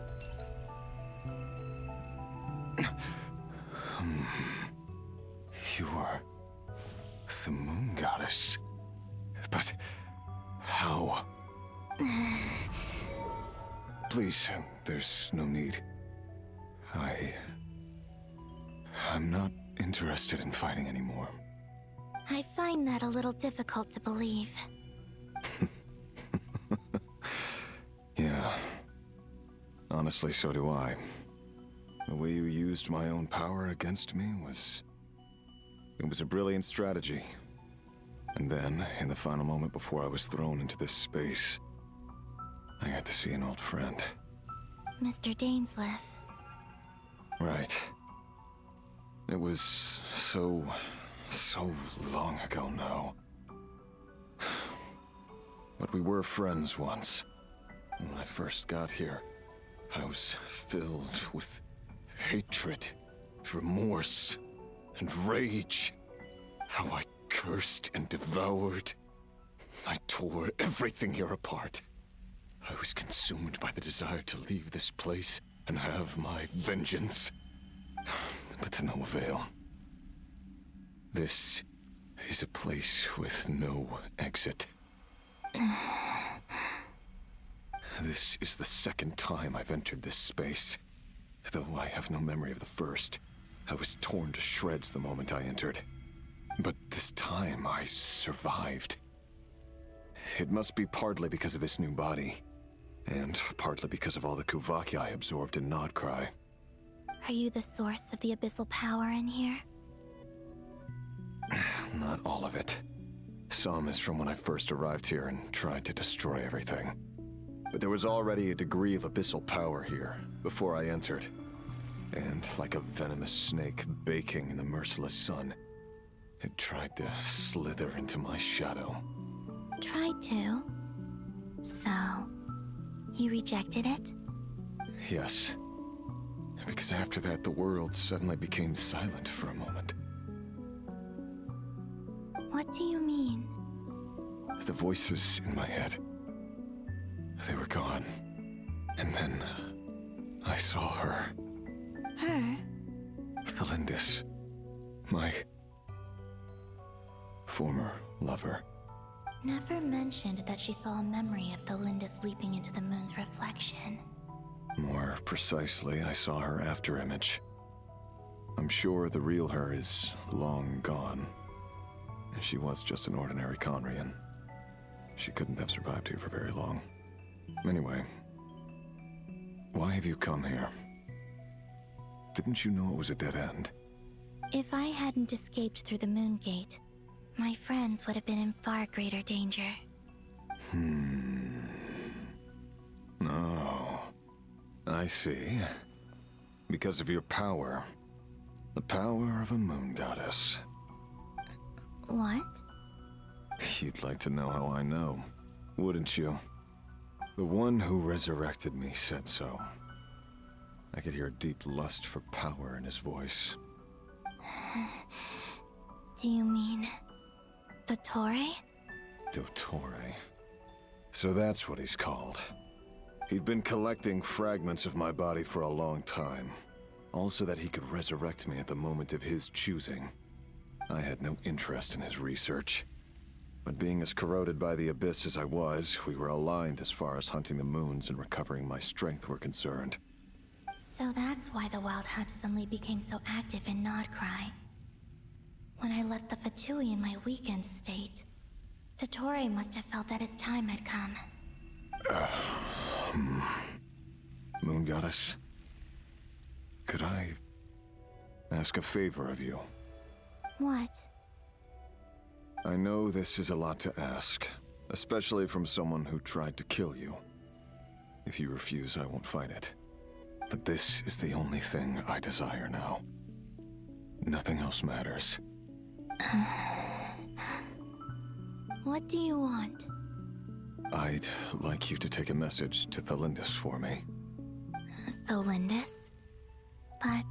Q: You are the moon goddess. But how? Please, there's no need. I'm not interested in fighting anymore.
T: I find that a little difficult to believe.
Q: Yeah. Honestly, so do I. The way you used my own power against me was It was a brilliant strategy. And then, in the final moment before I was thrown into this space, I got to see an old friend.
T: Mr. Dainsleif.
Q: Right. It was so long ago now. But we were friends once. And when I first got here, I was filled with hatred, remorse, and rage. How I cursed and devoured. I tore everything here apart. I was consumed by the desire to leave this place and have my vengeance. But to no avail. This is a place with no exit. This is the second time I've entered this space. Though I have no memory of the first. I was torn to shreds the moment I entered. But this time I survived. It must be partly because of this new body. And partly because of all the Kuvaki I absorbed in Nodcry.
T: Are you the source of the abyssal power in here?
Q: Not all of it. Some is from when I first arrived here and tried to destroy everything. But there was already a degree of abyssal power here, before I entered. And like a venomous snake baking in the merciless sun, it tried to slither into my shadow.
T: Tried to? So, you rejected it?
Q: Yes. Because after that, the world suddenly became silent for a moment.
T: What do you mean?
Q: The voices in my head, they were gone. And then I saw her.
T: Her?
Q: Thelindis. My former lover.
T: Never mentioned that she saw a memory of Thelindis leaping into the moon's reflection.
Q: More precisely, I saw her afterimage. I'm sure the real her is long gone. She was just an ordinary Conrian. She couldn't have survived here for very long. Anyway, why have you come here? Didn't you know it was a dead end?
T: If I hadn't escaped through the moon gate, my friends would have been in far greater danger.
Q: Oh, I see. Because of your power. The power of a moon goddess.
T: What?
Q: You'd like to know how I know, wouldn't you? The one who resurrected me said so. I could hear a deep lust for power in his voice.
T: Do you mean... Dottore?
Q: Dottore. So that's what he's called. He'd been collecting fragments of my body for a long time. All so that he could resurrect me at the moment of his choosing. I had no interest in his research. But being as corroded by the abyss as I was, we were aligned as far as hunting the moons and recovering my strength were concerned.
T: So that's why the Wild Hunt suddenly became so active in Nodcry. When I left the Fatui in my weakened state, Dottore must have felt that his time had come.
Q: Moon Goddess? Could I ask a favor of you?
T: What?
Q: I know this is a lot to ask, especially from someone who tried to kill you. If you refuse, I won't fight it. But this is the only thing I desire now. Nothing else matters.
T: What do you want?
Q: I'd like you to take a message to Thelindis for me.
T: Thelindis? But...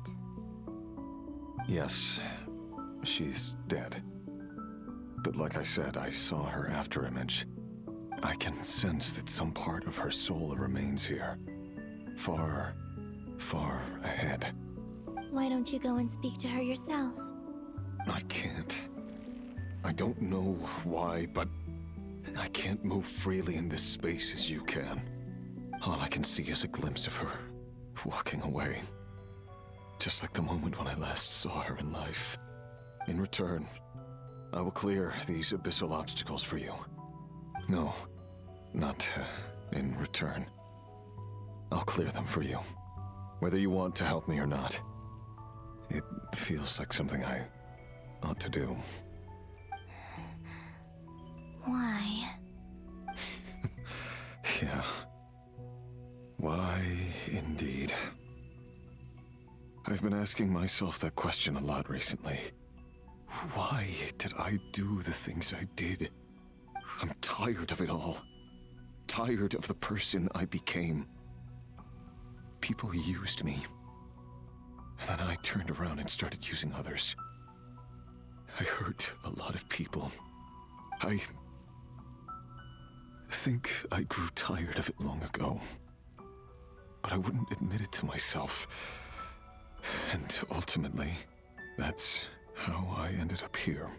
Q: Yes, she's dead. But like I said, I saw her afterimage. I can sense that some part of her soul remains here. Far, far ahead.
T: Why don't you go and speak to her yourself?
Q: I can't. I don't know why, but I can't move freely in this space as you can. All I can see is a glimpse of her, walking away. Just like the moment when I last saw her in life. In return, I will clear these abyssal obstacles for you. No, not in return. I'll clear them for you, whether you want to help me or not. It feels like something I ought to do.
T: Why?
Q: Yeah. Why, indeed. I've been asking myself that question a lot recently. Why did I do the things I did? I'm tired of it all. Tired of the person I became. People used me. And then I turned around and started using others. I hurt a lot of people. I think I grew tired of it long ago. But I wouldn't admit it to myself. And ultimately, that's how I ended up here.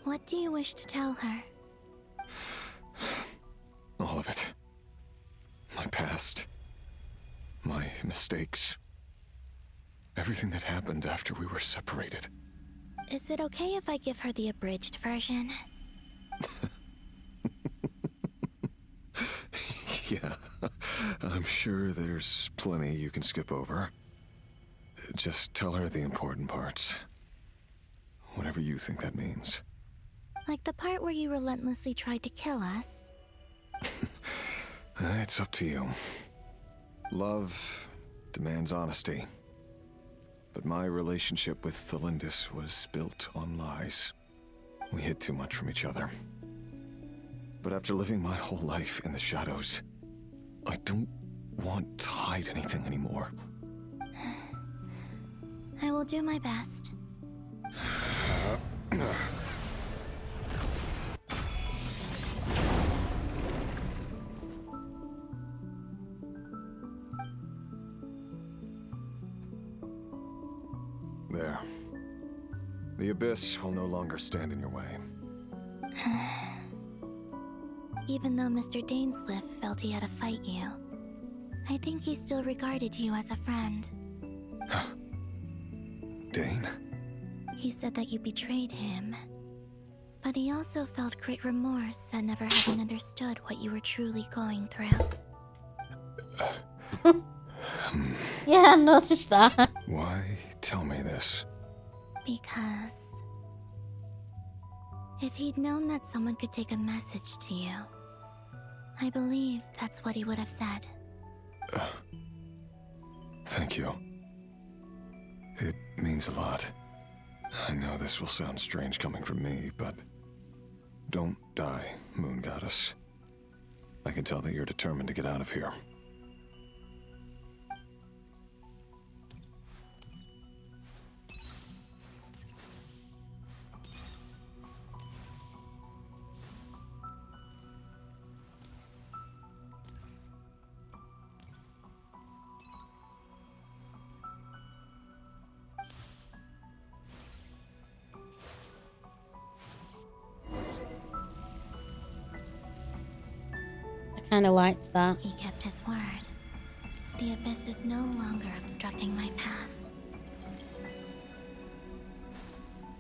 T: What do you wish to tell her?
Q: All of it. My past. My mistakes. Everything that happened after we were separated.
T: Is it okay if I give her the abridged version?
Q: Yeah, I'm sure there's plenty you can skip over. Just tell her the important parts. Whatever you think that means.
T: Like the part where you relentlessly tried to kill us?
Q: It's up to you. Love demands honesty. But my relationship with Thelindis was built on lies. We hid too much from each other. But after living my whole life in the shadows, I don't want to hide anything anymore.
T: I will do my best.
Q: There. The Abyss will no longer stand in your way.
T: Even though Mr. Dainsliff felt he had to fight you, I think he still regarded you as a friend.
Q: Dane?
T: He said that you betrayed him. But he also felt great remorse at never having understood what you were truly going through.
A: Yeah, I noticed that.
Q: Why tell me this?
T: Because if he'd known that someone could take a message to you, I believe that's what he would have said.
Q: Thank you. It means a lot. I know this will sound strange coming from me, but don't die, Moon Goddess. I can tell that you're determined to get out of here.
A: Kind of liked that.
T: He kept his word. The Abyss is no longer obstructing my path.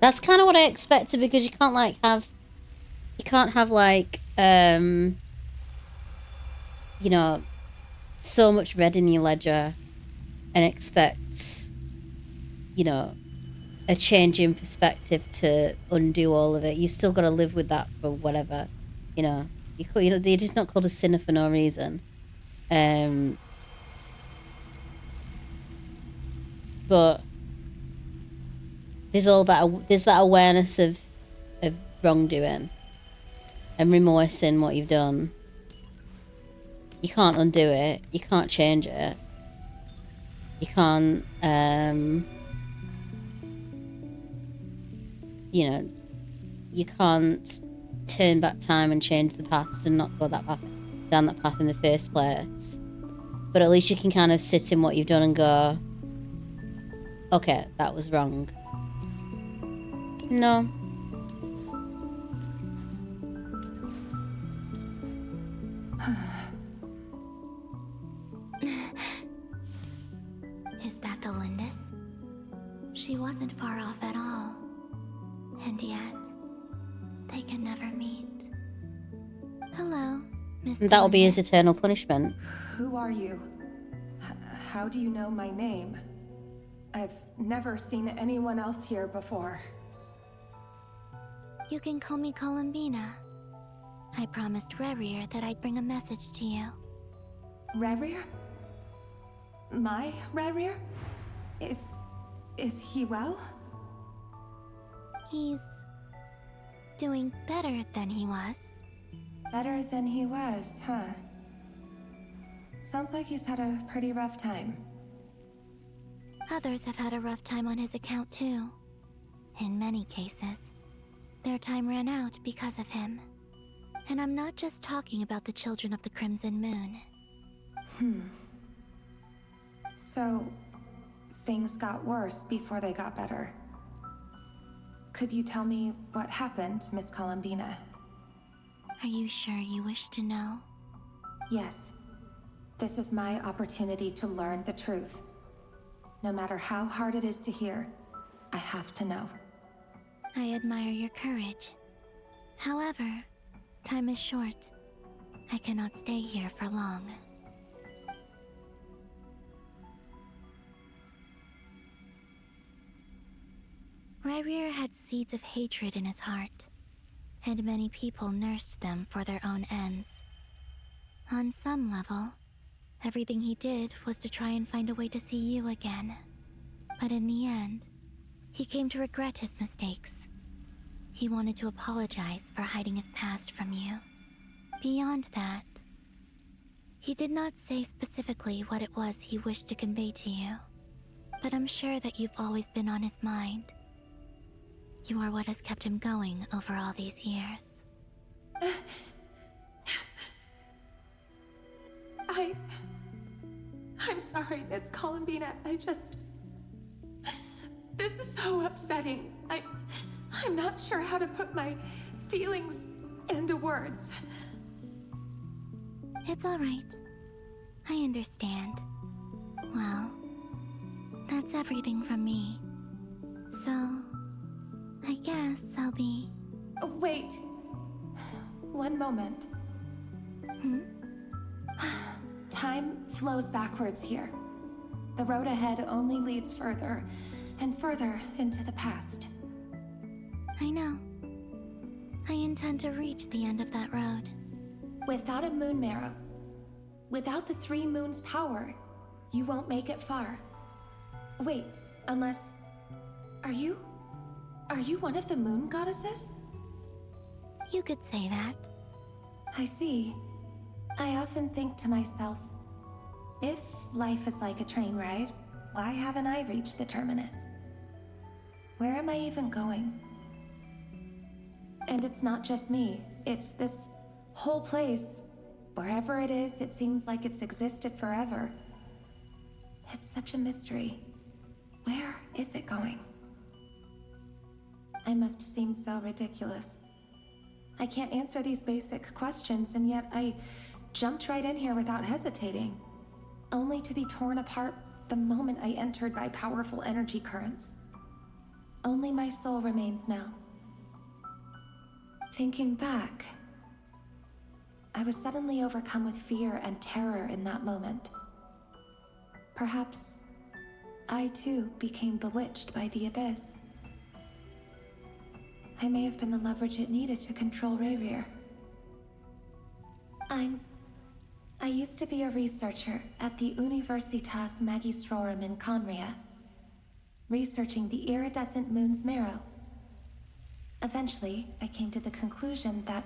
A: That's kind of what I expected, because you can't have like you know, so much red in your ledger and expect, you know, a change in perspective to undo all of it. You still got to live with that for whatever, you know. They're just not called a sinner for no reason. But there's that awareness of wrongdoing and remorse in what you've done. You can't undo it. You can't change it. You can't, you know, you can't turn back time and change the past and not go down that path in the first place. But at least you can kind of sit in what you've done and go, okay, that was wrong. No.
T: Is that the Lindis? She wasn't far off at all. And yet, they can never meet. Hello, Miss.
A: And that'll be his eternal punishment.
R: Who are you? How do you know my name? I've never seen anyone else here before.
E: You can call me Columbina. I promised Rerir that I'd bring a message to you.
R: Rerir? My Rerir? Is he well?
E: He's doing better than he was.
R: Better than he was, huh? Sounds like he's had a pretty rough time.
E: Others have had a rough time on his account too. In many cases, their time ran out because of him. And I'm not just talking about the children of the Crimson Moon.
R: So, things got worse before they got better. Could you tell me what happened, Miss Columbina?
E: Are you sure you wish to know?
R: Yes. This is my opportunity to learn the truth. No matter how hard it is to hear, I have to know.
E: I admire your courage. However, time is short. I cannot stay here for long. Rerir had seeds of hatred in his heart, and many people nursed them for their own ends. On some level, everything he did was to try and find a way to see you again. But in the end, he came to regret his mistakes. He wanted to apologize for hiding his past from you. Beyond that, he did not say specifically what it was he wished to convey to you, but I'm sure that you've always been on his mind. You are what has kept him going over all these years.
R: I'm sorry, Miss Columbina. This is so upsetting. I'm not sure how to put my feelings into words.
E: It's all right. I understand. Well, that's everything from me. So, I guess I'll be...
R: Wait. One moment. Time flows backwards here. The road ahead only leads further and further into the past.
E: I know. I intend to reach the end of that road.
R: Without a moon marrow, without the 3 moons' power, you won't make it far. Wait, unless... Are you one of the moon goddesses?
E: You could say that.
R: I see. I often think to myself, if life is like a train ride, why haven't I reached the terminus? Where am I even going? And it's not just me, it's this whole place. Wherever it is, it seems like it's existed forever. It's such a mystery. Where is it going? I must seem so ridiculous. I can't answer these basic questions, and yet I jumped right in here without hesitating, only to be torn apart the moment I entered by powerful energy currents. Only my soul remains now. Thinking back, I was suddenly overcome with fear and terror in that moment. Perhaps I too became bewitched by the abyss. I may have been the leverage it needed to control Rerir. I used to be a researcher at the Universitas Magistrorum in Conria, researching the iridescent moon's marrow. Eventually, I came to the conclusion that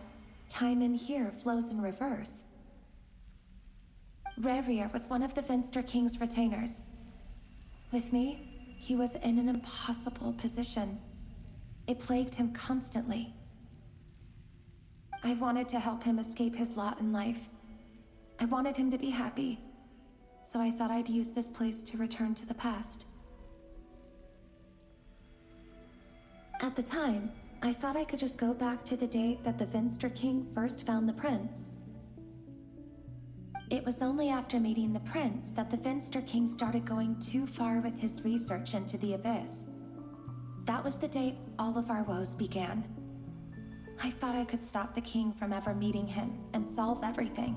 R: time in here flows in reverse. Rerir was one of the Vinster King's retainers. With me, he was in an impossible position. It plagued him constantly. I wanted to help him escape his lot in life. I wanted him to be happy, so I thought I'd use this place to return to the past. At the time, I thought I could just go back to the day that the Vinster King first found the prince. It was only after meeting the prince that the Vinster King started going too far with his research into the abyss. That was the day all of our woes began. I thought I could stop the king from ever meeting him and solve everything.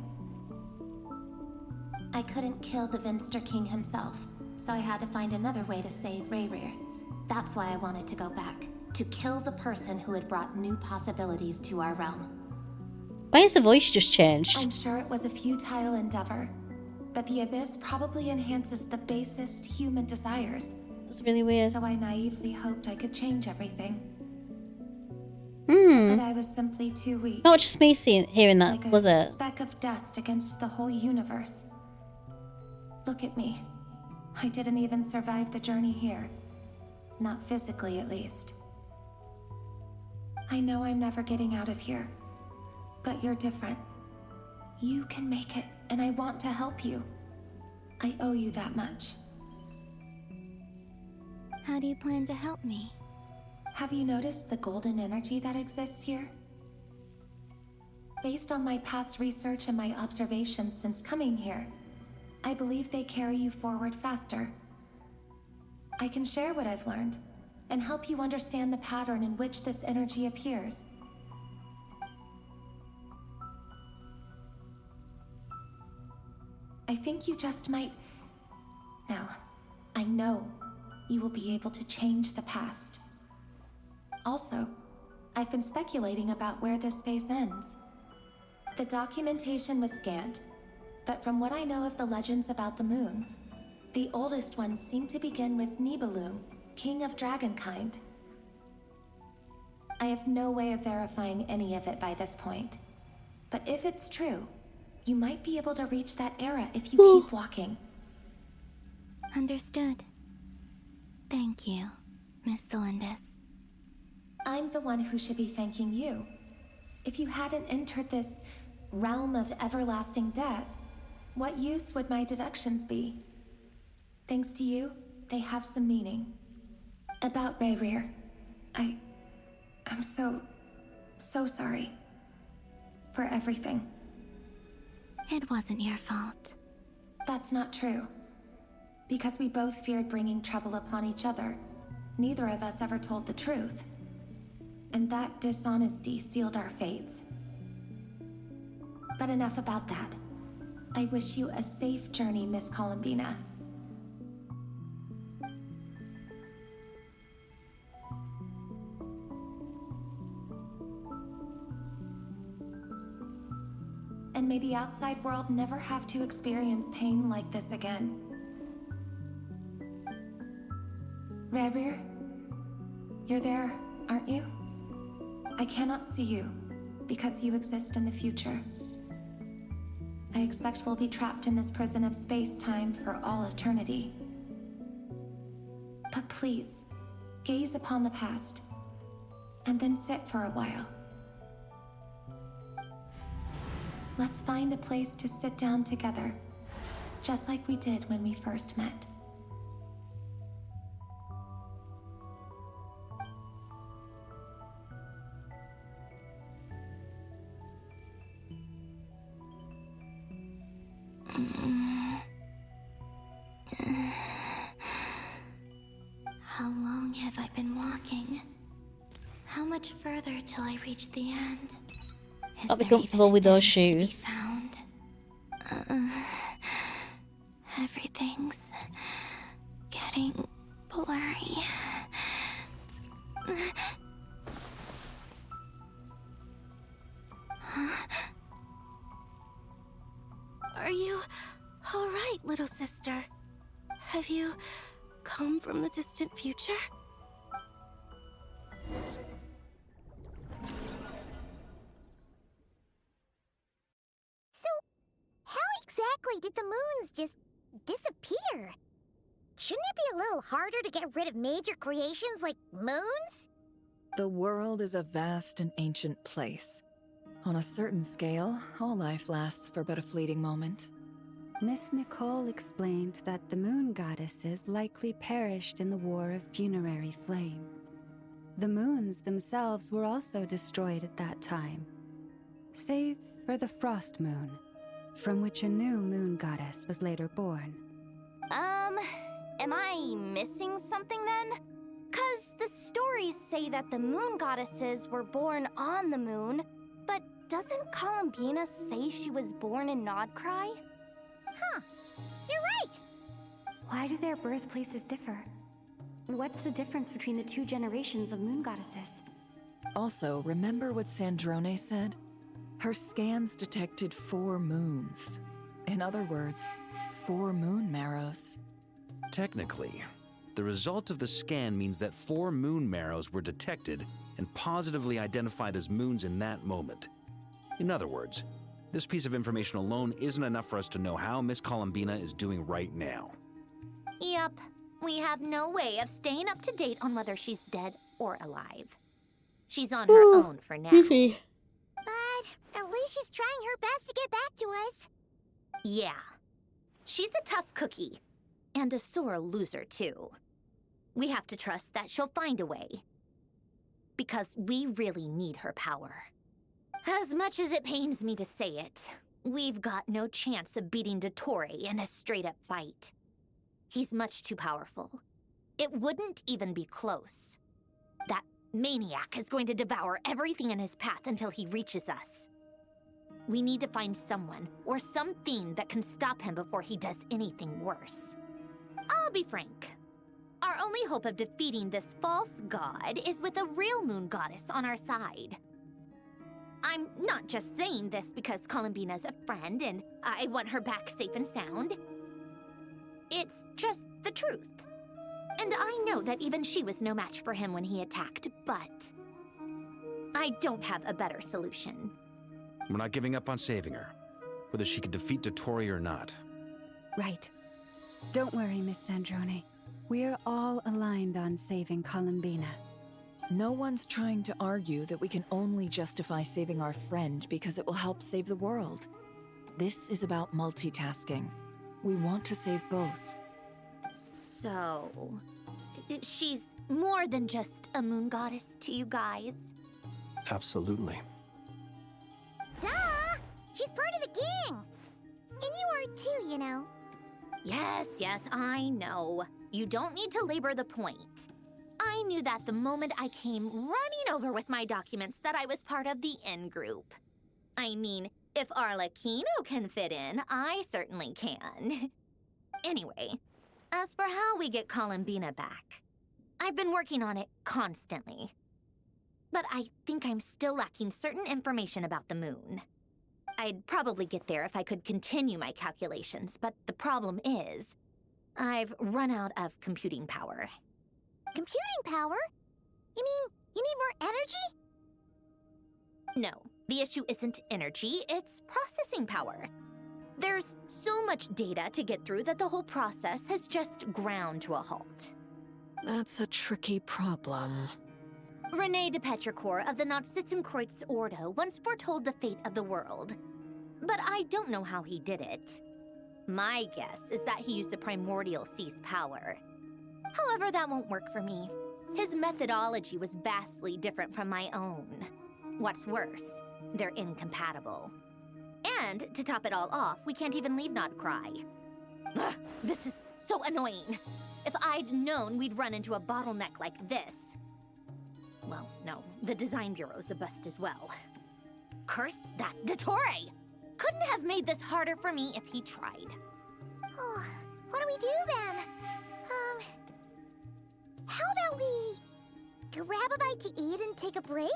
R: I couldn't kill the Vinster King himself, so I had to find another way to save Rayrir. That's why I wanted to go back, to kill the person who had brought new possibilities to our realm.
A: Why has the voice just changed?
R: I'm sure it was a futile endeavor, but the Abyss probably enhances the basest human desires.
A: That's really weird.
R: So I naively hoped I could change everything.
A: Hmm.
R: But I was simply too weak.
A: Not just me hearing that,
R: like
A: was
R: a
A: it?
R: speck of dust against the whole universe. Look at me. I didn't even survive the journey here. Not physically, at least. I know I'm never getting out of here. But you're different. You can make it, and I want to help you. I owe you that much.
T: How do you plan to help me?
R: Have you noticed the golden energy that exists here? Based on my past research and my observations since coming here, I believe they carry you forward faster. I can share what I've learned, and help you understand the pattern in which this energy appears. I think you just might... Now, I know you will be able to change the past. Also, I've been speculating about where this space ends. The documentation was scanned, but from what I know of the legends about the moons, the oldest ones seem to begin with Nibelung, king of dragonkind. I have no way of verifying any of it by this point, but if it's true, you might be able to reach that era if you keep walking.
T: Understood. Thank you, Miss Delindis.
R: I'm the one who should be thanking you. If you hadn't entered this realm of everlasting death, what use would my deductions be? Thanks to you, they have some meaning. About Rayrir, I'm so sorry. For everything.
T: It wasn't your fault.
R: That's not true. Because we both feared bringing trouble upon each other, neither of us ever told the truth. And that dishonesty sealed our fates. But enough about that. I wish you a safe journey, Miss Columbina. And may the outside world never have to experience pain like this again. Rayrir, you're there, aren't you? I cannot see you, because you exist in the future. I expect we'll be trapped in this prison of space-time for all eternity. But please, gaze upon the past, and then sit for a while. Let's find a place to sit down together, just like we did when we first met.
T: How long have I been walking? How much further till I reach the end?
A: I'll be comfortable with those shoes.
T: Everything's getting blurry. Huh? Are you all right, little sister? Have you come from the distant future?
E: How exactly did the moons just disappear? Shouldn't it be a little harder to get rid of major creations like moons?
H: The world is a vast and ancient place. On a certain scale, all life lasts for but a fleeting moment.
M: Miss Nicole explained that the moon goddesses likely perished in the War of Funerary Flame. The moons themselves were also destroyed at that time, save for the Frost Moon, from which a new moon goddess was later born.
N: Am I missing something then? 'Cause the stories say that the moon goddesses were born on the moon, but doesn't Columbina say she was born in Nodcry?
E: Huh, you're right.
N: Why do their birthplaces differ? What's the difference between the two generations of moon goddesses?
H: Also, remember what Sandrone said? Her scans detected 4 moons. In other words, 4 moon marrows.
F: Technically, the result of the scan means that 4 moon marrows were detected and positively identified as moons in that moment. In other words, this piece of information alone isn't enough for us to know how Miss Columbina is doing right now.
G: Yep, we have no way of staying up to date on whether she's dead or alive. She's on her own for now.
E: But at least she's trying her best to get back to us.
G: Yeah. She's a tough cookie. And a sore loser, too. We have to trust that she'll find a way. Because we really need her power. As much as it pains me to say it, we've got no chance of beating Dottore in a straight-up fight. He's much too powerful. It wouldn't even be close. That maniac is going to devour everything in his path until he reaches us. We need to find someone or something that can stop him before he does anything worse. I'll be frank. Our only hope of defeating this false god is with a real moon goddess on our side. I'm not just saying this because Columbina's a friend and I want her back safe and sound. It's just the truth. And I know that even she was no match for him when he attacked, but I don't have a better solution.
F: We're not giving up on saving her, whether she can defeat Dottore or not.
M: Right. Don't worry, Miss Sandrone. We're all aligned on saving Columbina.
H: No one's trying to argue that we can only justify saving our friend because it will help save the world. This is about multitasking. We want to save both.
G: So, she's more than just a moon goddess to you guys?
B: Absolutely.
E: Duh! She's part of the gang! And you are too, you know.
G: Yes, I know. You don't need to labor the point. I knew that the moment I came running over with my documents that I was part of the in-group. I mean, if Arlecchino can fit in, I certainly can. Anyway, as for how we get Columbina back, I've been working on it constantly. But I think I'm still lacking certain information about the moon. I'd probably get there if I could continue my calculations, but the problem is, I've run out of computing power.
E: Computing power? You mean, you need more energy?
G: No, the issue isn't energy, it's processing power. There's so much data to get through that the whole process has just ground to a halt.
J: That's a tricky problem.
G: René de Petrichor of the Nazissenkreuz Ordo once foretold the fate of the world. But I don't know how he did it. My guess is that he used the primordial sea's power. However, that won't work for me. His methodology was vastly different from my own. What's worse, they're incompatible. And to top it all off, we can't even leave Nodcry. Ugh, this is so annoying. If I'd known we'd run into a bottleneck like this. Well, no, the design bureau's a bust as well. Curse that Dottore! Couldn't have made this harder for me if he tried.
E: Oh, what do we do then? How about we grab a bite to eat and take a break?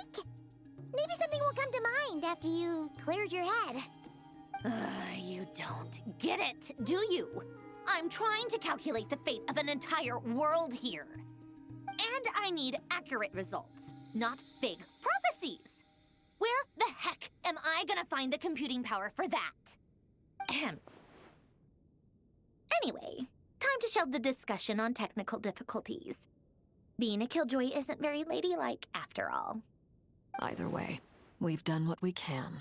E: Maybe something will come to mind after you've cleared your head.
G: You don't get it, do you? I'm trying to calculate the fate of an entire world here. And I need accurate results, not vague prophecies. Where the heck am I gonna find the computing power for that? Ahem. Anyway, time to shelve the discussion on technical difficulties. Being a killjoy isn't very ladylike, after all.
J: Either way, we've done what we can.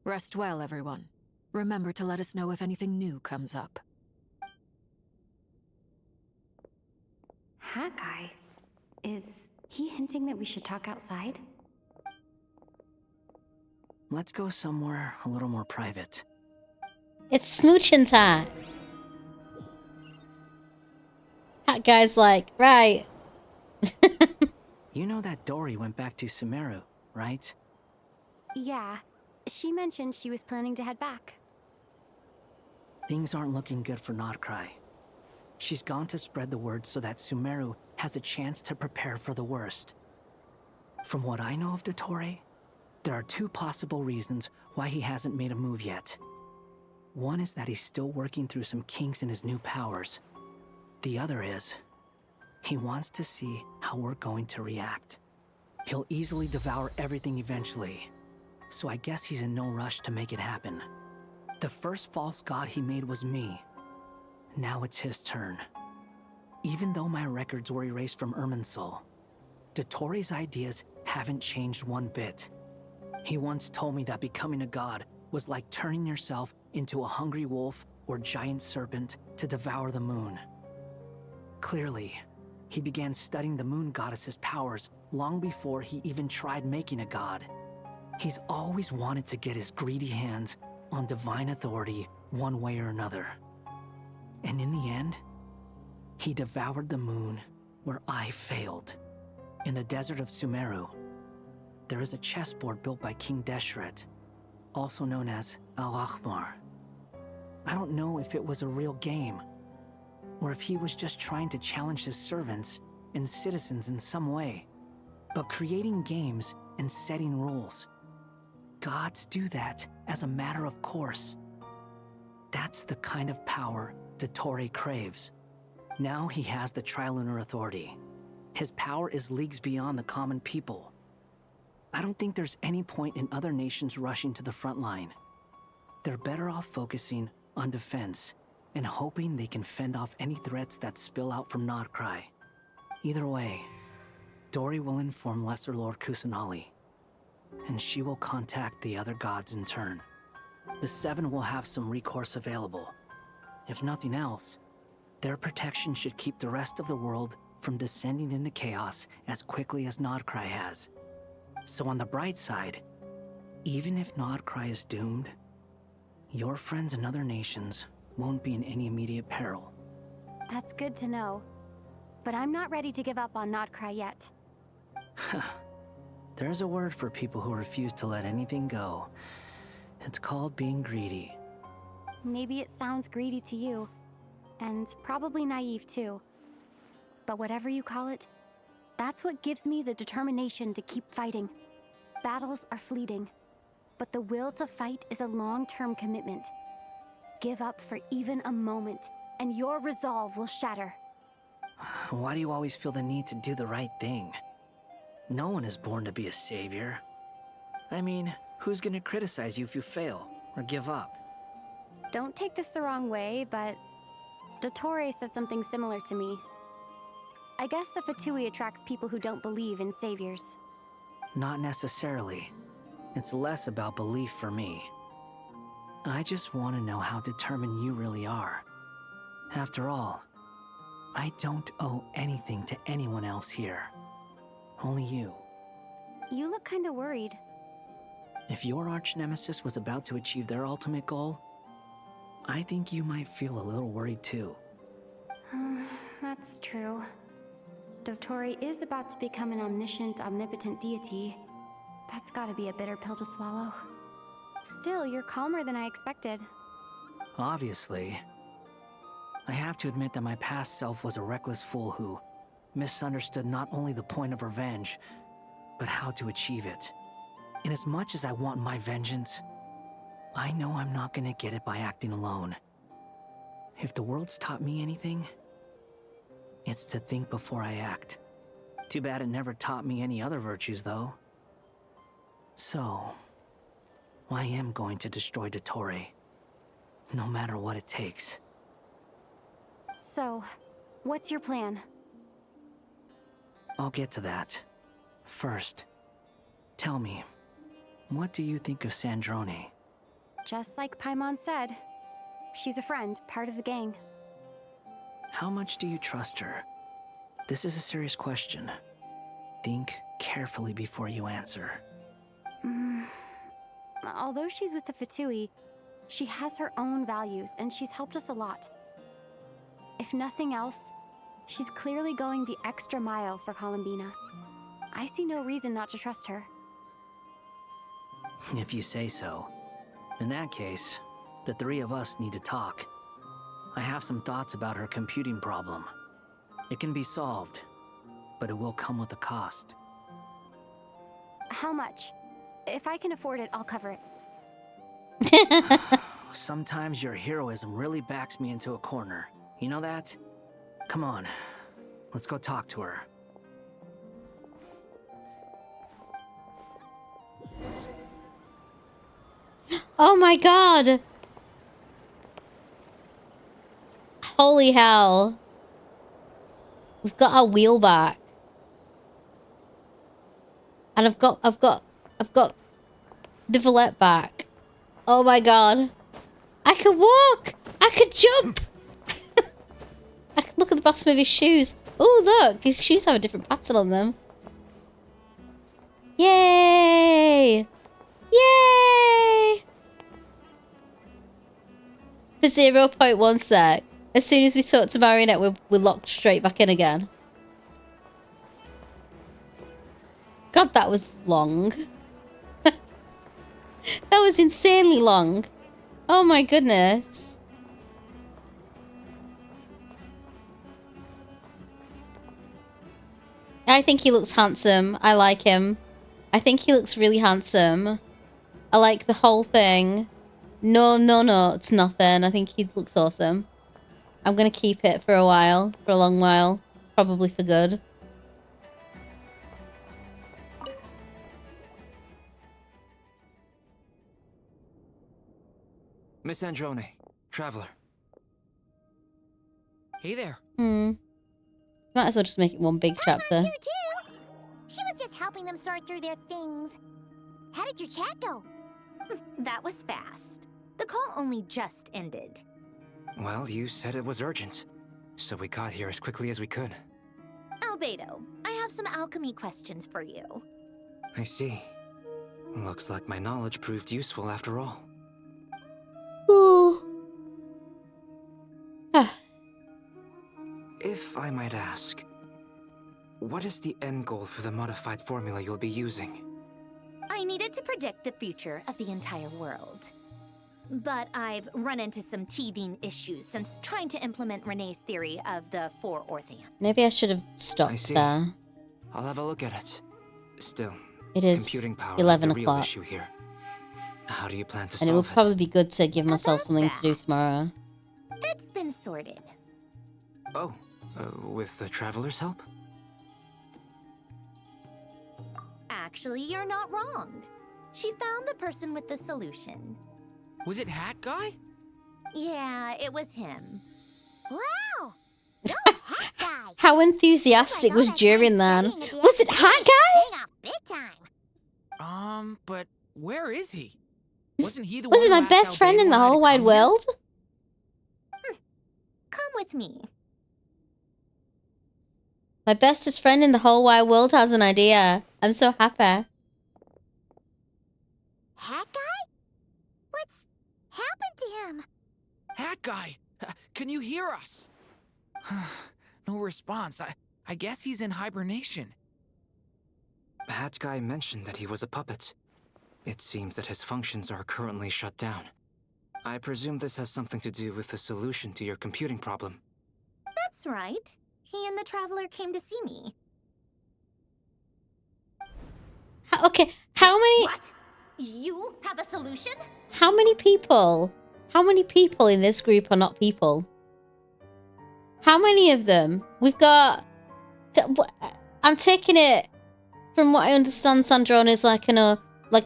J: Rest well, everyone. Remember to let us know if anything new comes up.
N: Hawkeye? Is he hinting that we should talk outside?
P: Let's go somewhere a little more private.
A: It's smooching time. That guy's like, right.
P: You know that Dory went back to Sumeru, right?
N: Yeah. She mentioned she was planning to head back.
P: Things aren't looking good for Nodcry. She's gone to spread the word so that Sumeru has a chance to prepare for the worst. From what I know of Dottore, there are two possible reasons why he hasn't made a move yet. One is that he's still working through some kinks in his new powers. The other is, he wants to see how we're going to react. He'll easily devour everything eventually, so I guess he's in no rush to make it happen. The first false god he made was me. Now it's his turn. Even though my records were erased from Irminsul, Dottore's ideas haven't changed one bit. He once told me that becoming a god was like turning yourself into a hungry wolf or giant serpent to devour the moon. Clearly, he began studying the moon goddess's powers long before he even tried making a god. He's always wanted to get his greedy hands on divine authority one way or another. And in the end, he devoured the moon where I failed. In the desert of Sumeru, there is a chessboard built by King Deshret, also known as Al-Ahmar. I don't know if it was a real game, or if he was just trying to challenge his servants and citizens in some way. But creating games and setting rules, gods do that as a matter of course. That's the kind of power Dottore craves. Now he has the Trilunar Authority. His power is leagues beyond the common people. I don't think there's any point in other nations rushing to the front line. They're better off focusing on defense and hoping they can fend off any threats that spill out from Nodcry. Either way, Dori will inform Lesser Lord Kusanali, and she will contact the other gods in turn. The Seven will have some recourse available. If nothing else, their protection should keep the rest of the world from descending into chaos as quickly as Nodcry has. So on the bright side, even if Nodcry is doomed, your friends in other nations won't be in any immediate peril.
N: That's good to know. But I'm not ready to give up on Nodcry yet.
P: There's a word for people who refuse to let anything go. It's called being greedy.
N: Maybe it sounds greedy to you, and probably naive too. But whatever you call it, that's what gives me the determination to keep fighting. Battles are fleeting, but the will to fight is a long-term commitment. Give up for even a moment, and your resolve will shatter.
P: Why do you always feel the need to do the right thing? No one is born to be a savior. I mean, who's gonna criticize you if you fail or give up?
N: Don't take this the wrong way, but Dottore said something similar to me. I guess the Fatui attracts people who don't believe in saviors.
P: Not necessarily. It's less about belief for me. I just want to know how determined you really are. After all, I don't owe anything to anyone else here. Only you.
N: You look kinda worried.
P: If your arch-nemesis was about to achieve their ultimate goal, I think you might feel a little worried too.
N: That's true. Dottore is about to become an omniscient, omnipotent deity. That's gotta be a bitter pill to swallow. Still, you're calmer than I expected.
P: Obviously. I have to admit that my past self was a reckless fool who misunderstood not only the point of revenge, but how to achieve it. And as much as I want my vengeance, I know I'm not gonna get it by acting alone. If the world's taught me anything, it's to think before I act. Too bad it never taught me any other virtues, though. So, I am going to destroy Dottore, no matter what it takes.
N: So, what's your plan?
P: I'll get to that. First, tell me, what do you think of Sandrone?
N: Just like Paimon said, she's a friend, part of the gang.
P: How much do you trust her? This is a serious question. Think carefully before you answer.
N: Although she's with the Fatui, she has her own values, and she's helped us a lot. If nothing else, she's clearly going the extra mile for Columbina. I see no reason not to trust her.
P: If you say so. In that case, the three of us need to talk. I have some thoughts about her computing problem. It can be solved, but it will come with a cost.
N: How much? If I can afford it, I'll cover it.
P: Sometimes your heroism really backs me into a corner. You know that? Come on, let's go talk to her.
A: Oh my god! Holy hell. We've got our wheel back. And I've got the Valette back. Oh my god. I can walk! I can jump! I can look at the bottom of his shoes. Oh look, his shoes have a different pattern on them. Yay! Yay! For 0.1 sec. As soon as we talk to Marionette, we're locked straight back in again. God, that was long. That was insanely long. Oh my goodness. I think he looks handsome. I like him. I think he looks really handsome. I like the whole thing. No, it's nothing. I think he looks awesome. I'm gonna keep it for a while, for a long while. Probably for good.
W: Miss Androne, Traveler.
S: Hey there.
A: Might as well just make it one big chapter.
E: Here too. She was just helping them sort through their things. How did your chat go?
G: That was fast. The call only just ended.
W: Well, you said it was urgent, so we got here as quickly as we could.
G: Albedo, I have some alchemy questions for you.
W: I see. Looks like my knowledge proved useful after all.
A: Ooh.
W: If I might ask, what is the end goal for the modified formula you'll be using?
G: I needed to predict the future of the entire world. But I've run into some teething issues since trying to implement Renee's theory of the 4 Orthians.
A: Maybe I should have stopped there.
W: I'll have a look at it. Still,
A: It is
W: computing power
A: 11
W: is the real
A: o'clock.
W: issue here. How do you plan to
A: And it
W: solve
A: would probably be good to give myself something to do tomorrow.
G: It's been sorted.
W: Oh, with the Traveler's help?
G: Actually, you're not wrong. She found the person with the solution.
S: Was it Hat Guy?
G: Yeah, it was him.
E: Wow!
A: How enthusiastic was Durin then? Was it Hat Guy?
E: Big time.
S: But where is he? Wasn't he the
A: Was
S: one
A: it my
S: who asked
A: best friend in the
S: Albedo how to
A: whole wide
S: come here?
A: world?
G: Come with me.
A: My bestest friend in the whole wide world has an idea. I'm so happy.
E: Hat guy? What's happened to him?
S: Hat Guy! Can you hear us? No response. I guess he's in hibernation.
W: Hat Guy mentioned that he was a puppet. It seems that his functions are currently shut down. I presume this has something to do with the solution to your computing problem.
G: That's right. He and the Traveler came to see me.
A: Okay, how many...
G: What? You have a solution?
A: How many people? How many people in this group are not people? How many of them? We've got... I'm taking it... From what I understand, Sandrone is like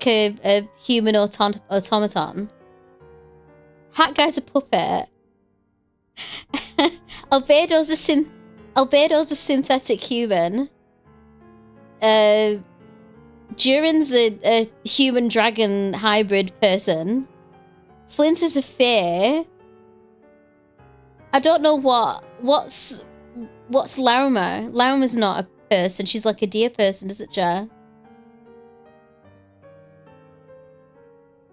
A: a human automaton. Hat Guy's a puppet. Albedo's a synthetic human. Durin's a human dragon hybrid person. Flint is a fae. I don't know what's Lauma. Lauma's not a person. She's like a deer person, isn't she?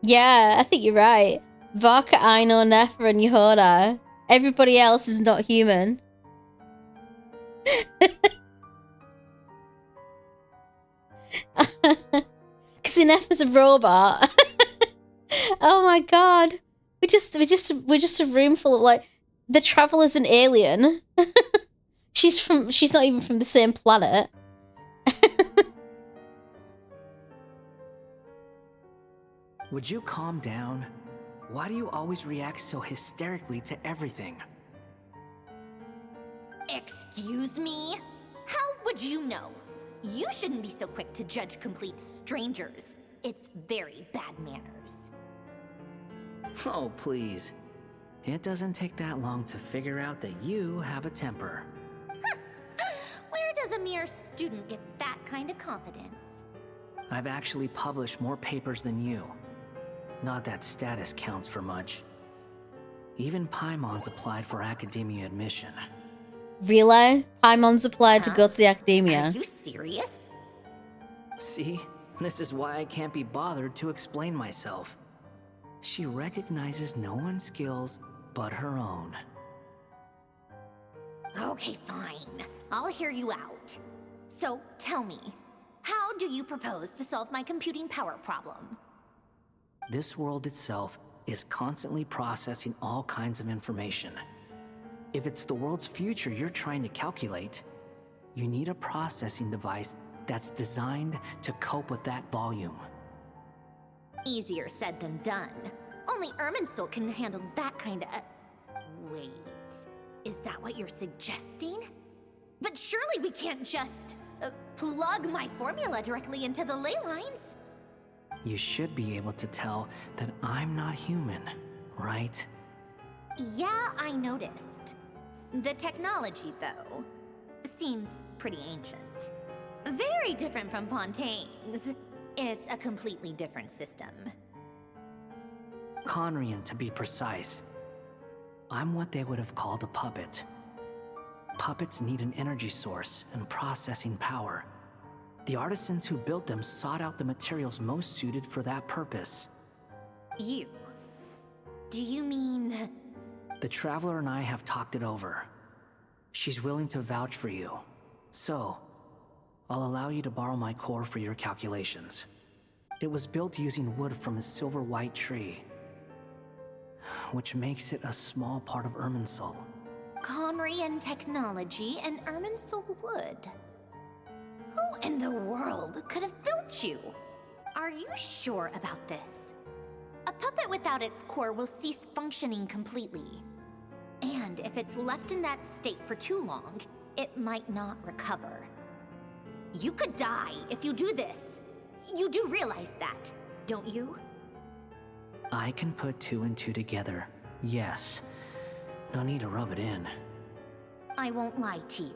A: Yeah, I think you're right. Varka, Aino, Nefer, and Yehoda. Everybody else is not human. Because Nefer's a robot. Oh my god. We're just a room full of like the Traveler's an alien. She's not even from the same planet.
P: Would you calm down? Why do you always react so hysterically to everything?
G: Excuse me? How would you know? You shouldn't be so quick to judge complete strangers. It's very bad manners.
P: Oh, please. It doesn't take that long to figure out that you have a temper.
G: Where does a mere student get that kind of confidence?
P: I've actually published more papers than you. Not that status counts for much. Even Paimon's applied for academia admission.
A: Really? Paimon's applied to go to the academia?
G: Are you serious?
P: See? This is why I can't be bothered to explain myself. She recognizes no one's skills but her own.
G: Okay, fine. I'll hear you out. So, tell me, how do you propose to solve my computing power problem?
P: This world itself is constantly processing all kinds of information. If it's the world's future you're trying to calculate, you need a processing device that's designed to cope with that volume.
G: Easier said than done. Only Irminsul can handle that kind of... Wait, is that what you're suggesting? But surely we can't just plug my formula directly into the ley lines.
P: You should be able to tell that I'm not human, right?
G: Yeah, I noticed. The technology, though, seems pretty ancient. Very different from Fontaine's. It's a completely different system.
P: Conrian, to be precise. I'm what they would have called a puppet. Puppets need an energy source and processing power. The artisans who built them sought out the materials most suited for that purpose.
G: You? Do you mean...
P: The Traveler and I have talked it over. She's willing to vouch for you. So, I'll allow you to borrow my core for your calculations. It was built using wood from a silver white tree, which makes it a small part of Irminsul.
G: Conrian technology and Irminsul wood. Who in the world could have built you? Are you sure about this? A puppet without its core will cease functioning completely. And if it's left in that state for too long, it might not recover. You could die if you do this. You do realize that, don't you?
P: I can put two and two together, yes. No need to rub it in.
G: I won't lie to you.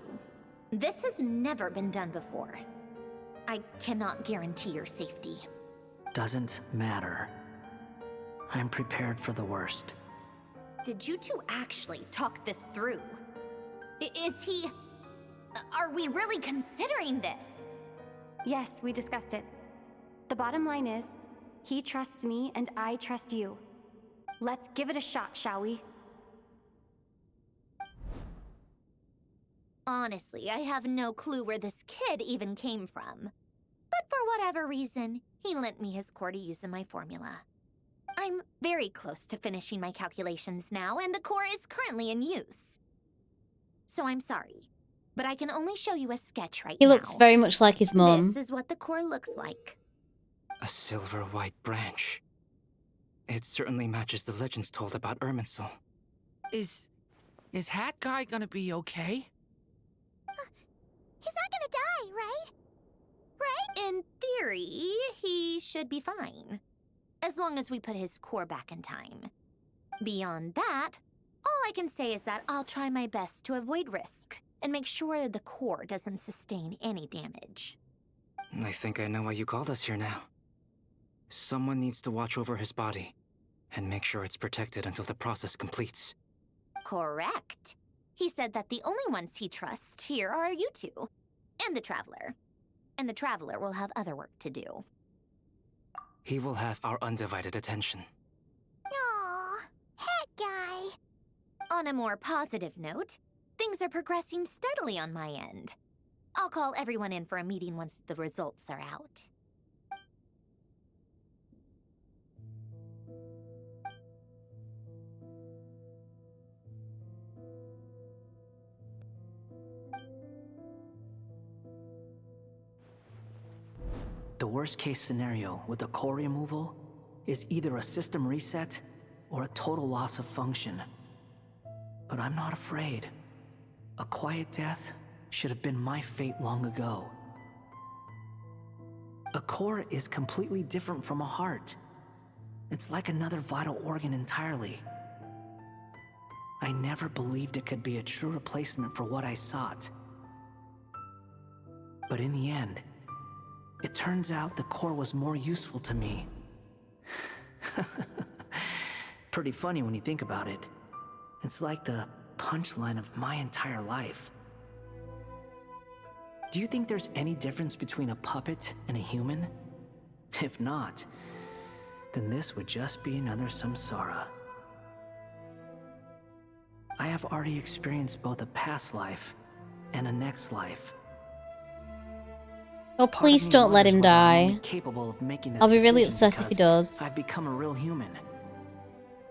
G: This has never been done before. I cannot guarantee your safety.
P: Doesn't matter. I'm prepared for the worst.
G: Did you two actually talk this through? Is he... Are we really considering this?
N: Yes, we discussed it. The bottom line is, he trusts me and I trust you. Let's give it a shot, shall we?
G: Honestly, I have no clue where this kid even came from. But for whatever reason, he lent me his core to use in my formula. I'm very close to finishing my calculations now, and the core is currently in use. So I'm sorry, but I can only show you a sketch right now.
A: He looks very much like his mom.
G: This is what the core looks like.
W: A silver white branch. It certainly matches the legends told about Irminsul.
S: Is Hat Guy gonna be okay?
E: He's not gonna die, right? Right?
G: In theory, he should be fine. As long as we put his core back in time. Beyond that, all I can say is that I'll try my best to avoid risk and make sure the core doesn't sustain any damage.
W: I think I know why you called us here now. Someone needs to watch over his body and make sure it's protected until the process completes.
G: Correct. He said that the only ones he trusts here are you two, and the Traveler. And the Traveler will have other work to do.
W: He will have our undivided attention.
E: Aww, Hat Guy.
G: On a more positive note, things are progressing steadily on my end. I'll call everyone in for a meeting once the results are out.
P: worst case scenario with the core removal is either a system reset or a total loss of function. But I'm not afraid. A quiet death should have been my fate long ago. A core is completely different from a heart. It's like another vital organ entirely. I never believed it could be a true replacement for what I sought. But in the end, it turns out the core was more useful to me. Pretty funny when you think about it. It's like the punchline of my entire life. Do you think there's any difference between a puppet and a human? If not, then this would just be another samsara. I have already experienced both a past life and a next life.
A: Oh, please don't let him die. I'll be really upset if he does.
P: I've become a real human.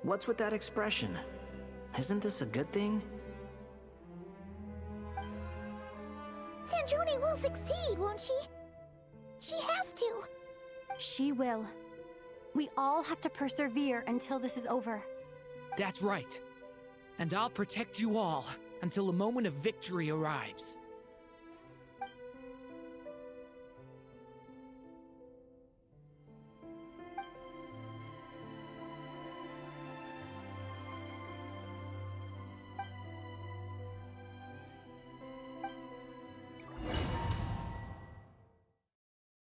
P: What's with that expression? Isn't this a good thing?
E: Sandrone will succeed, won't she? She has to.
N: She will. We all have to persevere until this is over.
S: That's right. And I'll protect you all until the moment of victory arrives.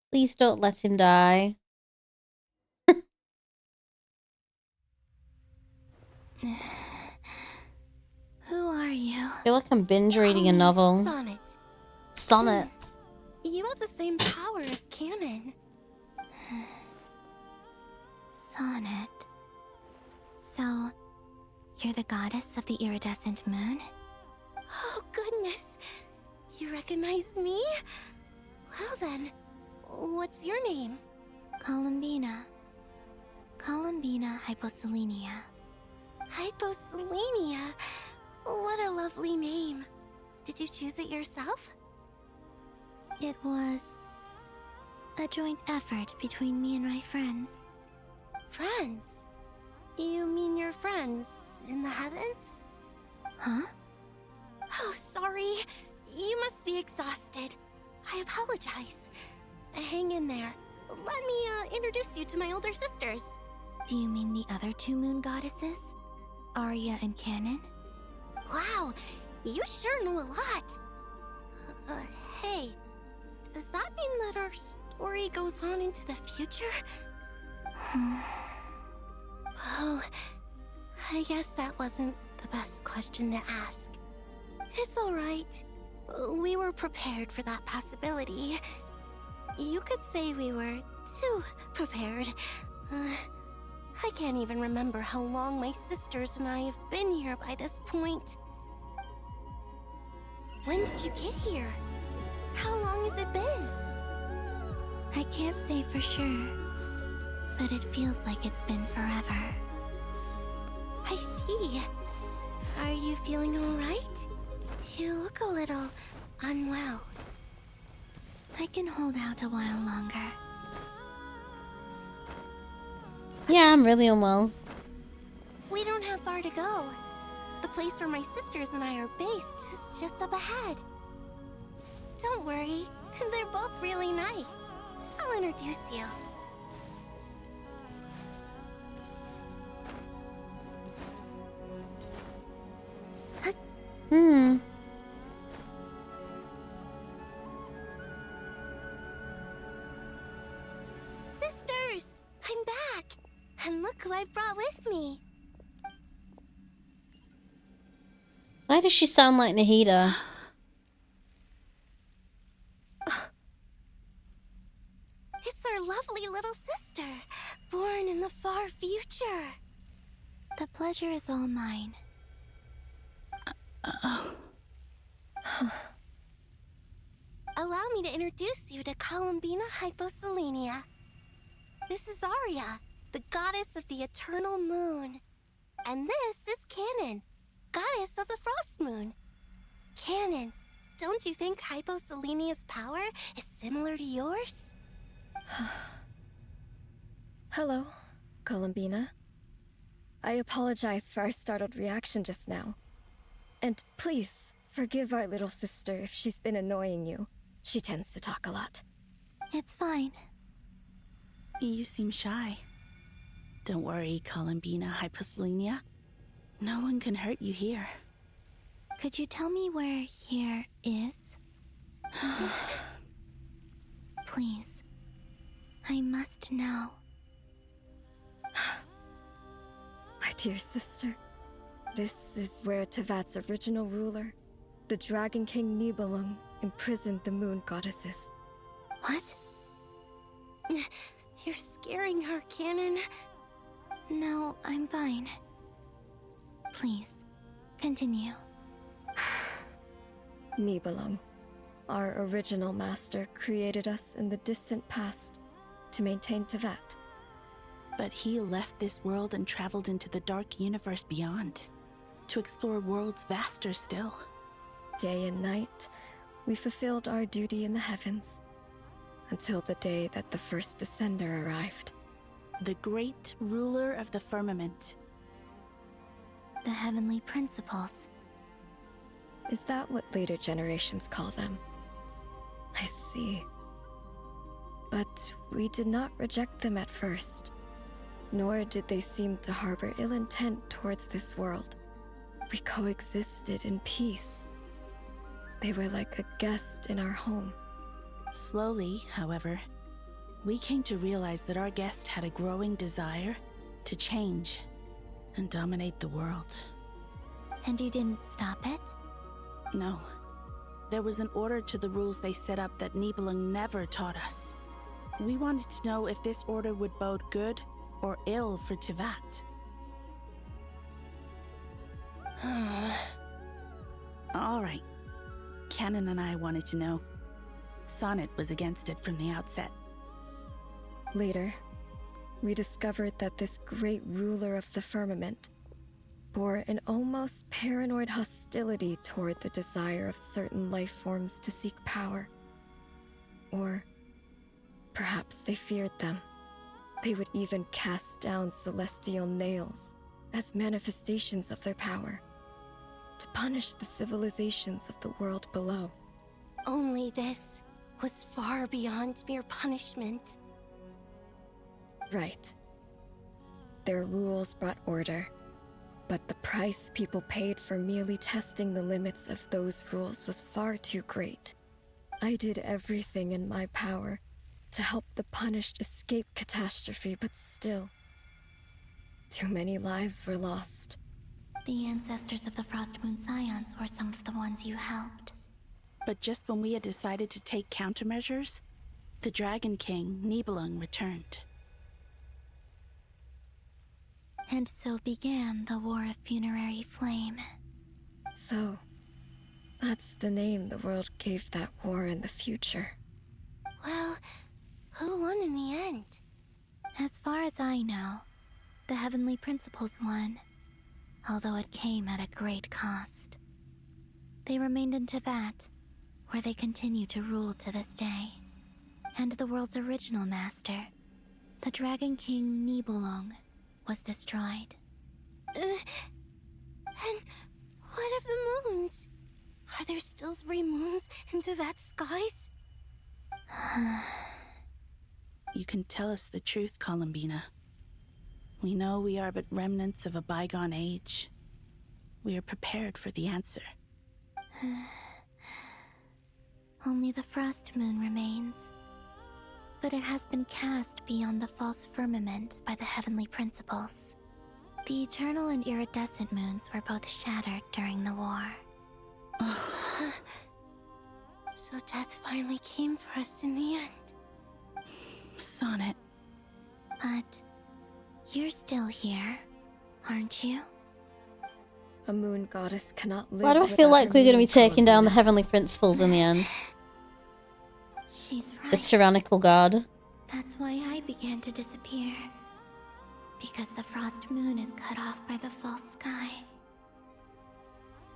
A: Please don't let him die.
T: Who are you?
A: I feel like I'm binge reading a novel.
T: Sonnet.
A: Sonnet.
T: You have the same power as Canon. Sonnet. So, you're the goddess of the iridescent moon? Oh, goodness. You recognize me? Well then, what's your name? Columbina. Columbina Hyposelenia. Hyposelenia? What a lovely name. Did you choose it yourself? It was a joint effort between me and my friends. Friends? You mean your friends in the heavens? Huh? Oh, sorry. You must be exhausted. I apologize. Hang in there. Let me introduce you to my older sisters. Do you mean the other two moon goddesses? Arya and Canon? Wow, you sure know a lot. Hey, does that mean that our story goes on into the future? Oh, I guess that wasn't the best question to ask. It's alright. We were prepared for that possibility. You could say we were too prepared. I can't even remember how long my sisters and I have been here by this point. When did you get here? How long has it been? I can't say for sure, but it feels like it's been forever. I see. Are you feeling alright? You look a little unwell. I can hold out a while longer.
A: Yeah, I'm really unwell.
T: We don't have far to go. The place where my sisters and I are based is just up ahead. Don't worry, they're both really nice. I'll introduce you. Sisters, I'm back. And look who I've brought with me.
A: Why does she sound like Nahida?
T: It's our lovely little sister, born in the far future. The pleasure is all mine. Allow me to introduce you to Columbina Hyposelenia. This is Arya, the goddess of the eternal moon. And this is Canon, goddess of the frost moon. Canon, don't you think Hyposelenia's power is similar to yours?
K: Hello, Columbina. I apologize for our startled reaction just now. And please, forgive our little sister if she's been annoying you. She tends to talk a lot.
U: It's fine. You seem shy. Don't worry, Columbina Hyposelenia. No one can hurt you here.
N: Could you tell me where here is? Please. I must know.
K: My dear sister, this is where Tevat's original ruler, the Dragon King Nibelung, imprisoned the moon goddesses.
U: What? You're scaring her, Canon.
N: No, I'm fine. Please, continue.
K: Nibelung, our original master, created us in the distant past to maintain Tevat.
U: But he left this world and traveled into the dark universe beyond, to explore worlds vaster still.
K: Day and night, we fulfilled our duty in the heavens, until the day that the first Descender arrived.
U: The great ruler of the firmament.
N: The heavenly principles.
K: Is that what later generations call them? I see. But we did not reject them at first, nor did they seem to harbor ill intent towards this world. We coexisted in peace. They were like a guest in our home.
U: Slowly, however, we came to realize that our guest had a growing desire to change and dominate the world.
N: And you didn't stop it?
U: No. There was an order to the rules they set up that Nibelung never taught us. We wanted to know if this order would bode good or ill for Tevat. All right. Canon and I wanted to know. Sonnet was against it from the outset.
K: Later, we discovered that this great ruler of the firmament bore an almost paranoid hostility toward the desire of certain life forms to seek power. Or perhaps they feared them. They would even cast down celestial nails as manifestations of their power, to punish the civilizations of the world below.
U: Only this was far beyond mere punishment.
K: Right. Their rules brought order, but the price people paid for merely testing the limits of those rules was far too great. I did everything in my power to help the punished escape catastrophe, but still, too many lives were lost.
N: The ancestors of the Frost Moon Scions were some of the ones you helped.
U: But just when we had decided to take countermeasures, the Dragon King, Nibelung, returned.
N: And so began the War of Funerary Flame.
K: So, that's the name the world gave that war in the future.
U: Well, who won in the end?
N: As far as I know, the Heavenly Principles won, although it came at a great cost. They remained in Tevat, where they continue to rule to this day. And the world's original master, the Dragon King Nibelung, was destroyed.
U: And what of the moons? Are there still 3 moons in Tevat's skies? You can tell us the truth, Columbina. We know we are but remnants of a bygone age. We are prepared for the answer.
N: Only the Frost Moon remains. But it has been cast beyond the false firmament by the Heavenly Principles. The eternal and iridescent moons were both shattered during the war.
U: So death finally came for us in the end. Sonnet.
N: But you're still here, aren't you?
K: A moon goddess cannot live.
A: Why do I feel like we're going to be taking down the Heavenly Principles in the end?
N: She's right.
A: The tyrannical god.
N: That's why I began to disappear. Because the Frost Moon is cut off by the false sky.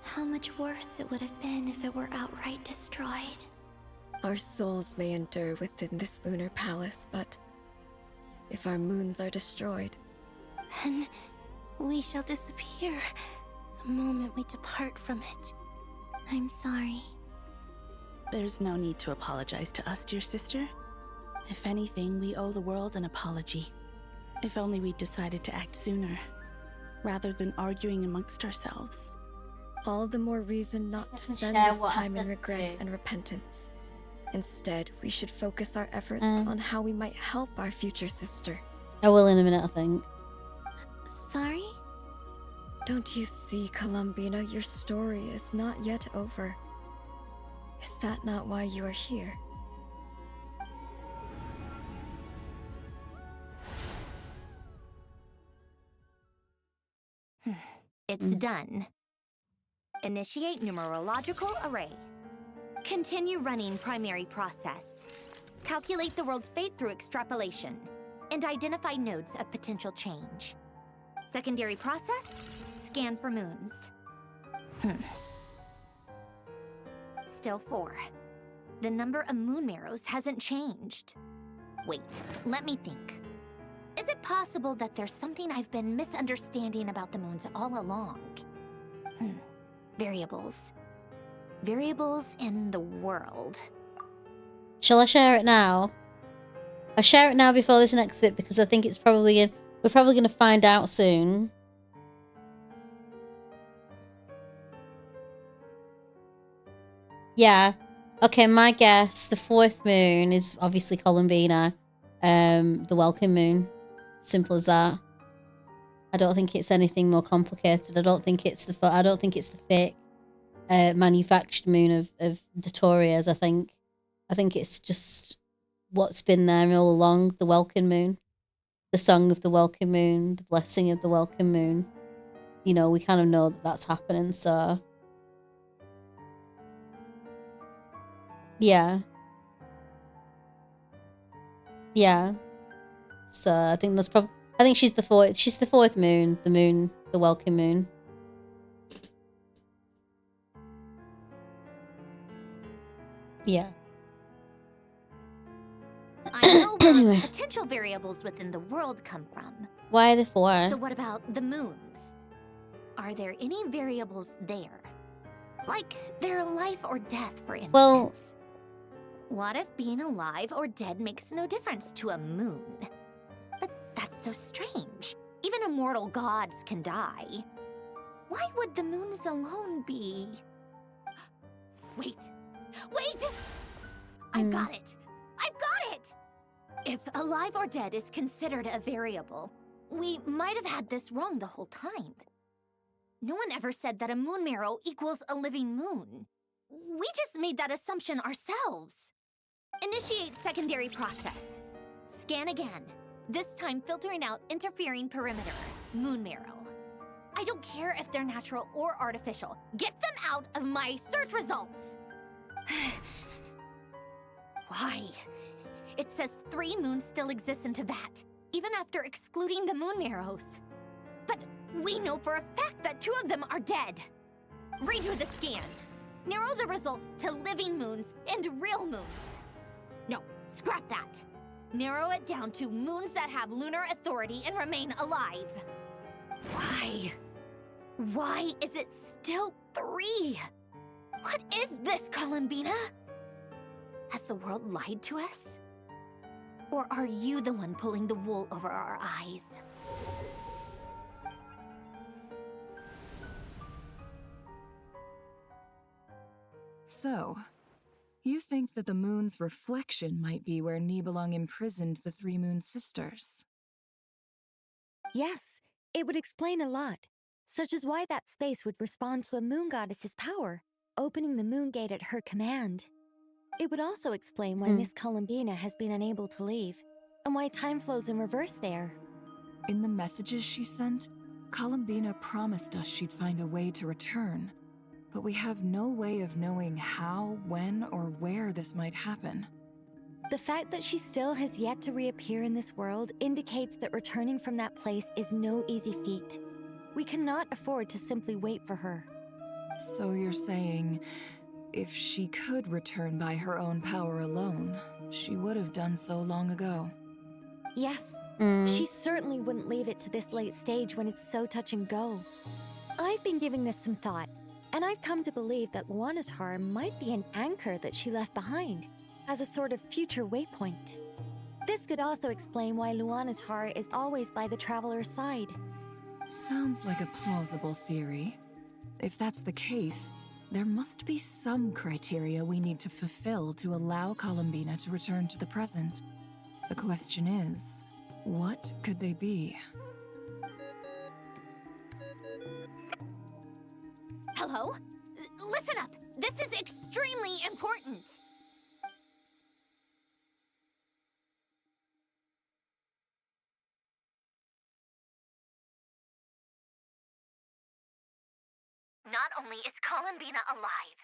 N: How much worse it would have been if it were outright destroyed.
K: Our souls may endure within this lunar palace, but if our moons are destroyed,
R: then we shall disappear the moment we depart from it.
T: I'm sorry.
U: There's no need to apologize to us, dear sister. If anything, we owe the world an apology. If only we'd decided to act sooner, rather than arguing amongst ourselves.
K: All the more reason not to spend this time in regret and repentance. Instead, we should focus our efforts on how we might help our future sister.
A: I will in a minute, I think.
K: Sorry? Don't you see, Columbina, your story is not yet over. Is that not why you are here?
G: It's done. Initiate numerological array. Continue running primary process. Calculate the world's fate through extrapolation. And identify nodes of potential change. Secondary process, scan for moons. Still 4. The number of moon marrows hasn't changed. Wait, let me think. Is it possible that there's something I've been misunderstanding about the moons all along? Variables. Variables in the world.
A: Shall I share it now? I'll share it now before this next bit because I think it's probably we're probably going to find out soon. Yeah. Okay, my guess, the 4th moon is obviously Columbina. The Welcome Moon. Simple as that. I don't think it's anything more complicated. I don't think it's the fake manufactured moon of Dotoria's. I think it's just what's been there all along, the Welcome Moon. The song of the Welcome Moon, the blessing of the Welcome Moon. You know, we kind of know that that's happening, so yeah. Yeah. So I think that's probably. I think she's the 4th. She's the 4th moon. The Welcome Moon. Yeah.
G: I know where the potential variables within the world come from.
A: Why the 4?
G: So what about the moons? Are there any variables there? Like their life or death, for instance?
A: Well,
G: what if being alive or dead makes no difference to a moon? But that's so strange. Even immortal gods can die. Why would the moons alone be? Wait! I've got it! I've got it! If alive or dead is considered a variable, we might have had this wrong the whole time. No one ever said that a moon marrow equals a living moon. We just made that assumption ourselves. Initiate secondary process. Scan again. This time filtering out interfering perimeter, moon marrow. I don't care if they're natural or artificial. Get them out of my search results! Why? It says 3 moons still exist in Teyvat, even after excluding the moon marrows. But we know for a fact that 2 of them are dead. Redo the scan. Narrow the results to living moons and real moons. No, scrap that. Narrow it down to moons that have lunar authority and remain alive. Why? Why is it still 3? What is this, Columbina? Has the world lied to us? Or are you the one pulling the wool over our eyes?
H: So, you think that the moon's reflection might be where Nibelung imprisoned the 3 moon sisters?
C: Yes, it would explain a lot, such as why that space would respond to a moon goddess's power, opening the moon gate at her command. It would also explain why Miss Columbina has been unable to leave, and why time flows in reverse there.
H: In the messages she sent, Columbina promised us she'd find a way to return. But we have no way of knowing how, when, or where this might happen.
C: The fact that she still has yet to reappear in this world indicates that returning from that place is no easy feat. We cannot afford to simply wait for her.
H: So you're saying If she could return by her own power alone, she would have done so long ago.
C: Yes, she certainly wouldn't leave it to this late stage when it's so touch and go. I've been giving this some thought, and I've come to believe that Luana's Har might be an anchor that she left behind, as a sort of future waypoint. This could also explain why Luana's Har is always by the Traveler's side.
H: Sounds like a plausible theory. If that's the case, there must be some criteria we need to fulfill to allow Columbina to return to the present. The question is, what could they be?
G: Hello? Listen up! This is extremely important! Not only is Columbina alive,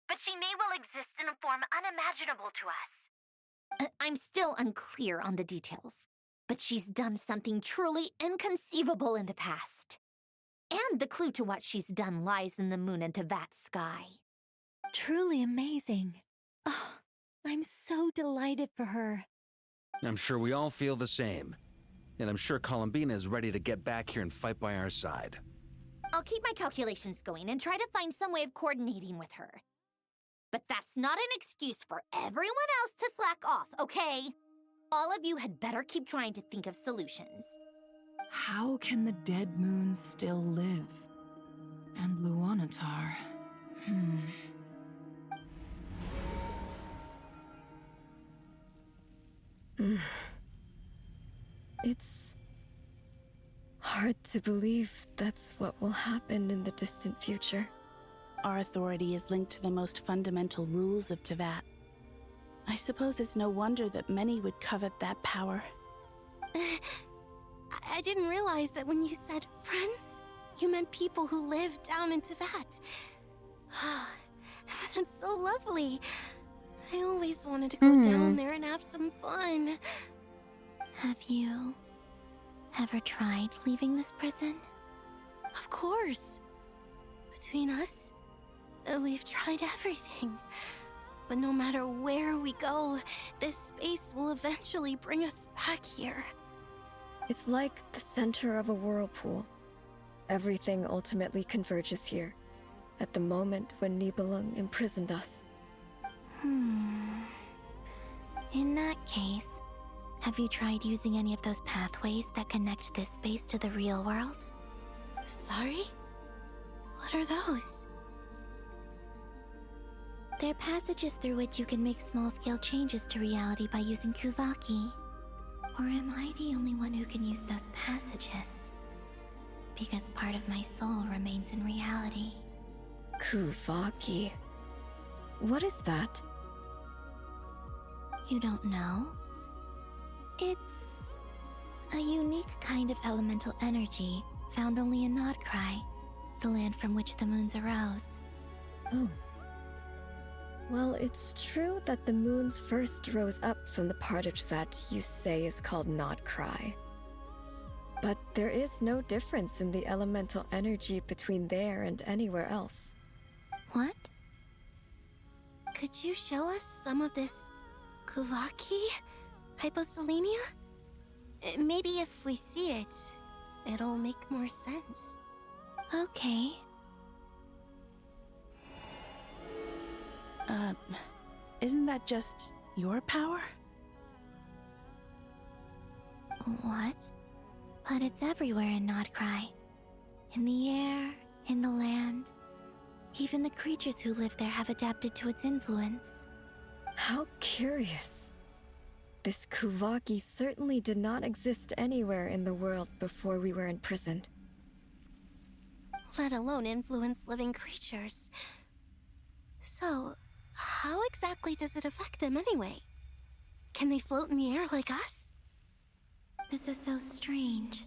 G: but she may well exist in a form unimaginable to us. I'm still unclear on the details, but she's done something truly inconceivable in the past. And the clue to what she's done lies in the moon and Tevat sky.
C: Truly amazing. Oh, I'm so delighted for her.
F: I'm sure we all feel the same. And I'm sure Columbina is ready to get back here and fight by our side.
G: I'll keep my calculations going and try to find some way of coordinating with her. But that's not an excuse for everyone else to slack off, okay? All of you had better keep trying to think of solutions.
H: How can the dead moon still live? And Luanatar...
K: It's hard to believe that's what will happen in the distant future.
U: Our authority is linked to the most fundamental rules of Tevat. I suppose it's no wonder that many would covet that power.
R: I didn't realize that when you said friends, you meant people who live down in Tevat. That's so lovely. I always wanted to go down there and have some fun.
T: Have you ever tried leaving this prison?
R: Of course. Between us, we've tried everything. But no matter where we go, this space will eventually bring us back here.
K: It's like the center of a whirlpool. Everything ultimately converges here, at the moment when Nibelung imprisoned us.
T: In that case, have you tried using any of those pathways that connect this space to the real world?
R: Sorry? What are those?
T: They're passages through which you can make small-scale changes to reality by using Kuvaki. Or am I the only one who can use those passages? Because part of my soul remains in reality.
K: Kuvaki. What is that?
T: You don't know? It's a unique kind of elemental energy found only in Nodcry, the land from which the moons arose.
K: Oh. Well, it's true that the moons first rose up from the part of Tevat you say is called Nodcry. But there is no difference in the elemental energy between there and anywhere else.
T: What?
R: Could you show us some of this Kuvaki? Hyposelenia? Maybe if we see it, it'll make more sense.
T: Okay.
U: Isn't that just your power?
T: What? But it's everywhere in Nodcry. In the air, in the land. Even the creatures who live there have adapted to its influence.
K: How curious. This Kuvaki certainly did not exist anywhere in the world before we were imprisoned.
R: Let alone influence living creatures. So, how exactly does it affect them anyway? Can they float in the air like us?
T: This is so strange.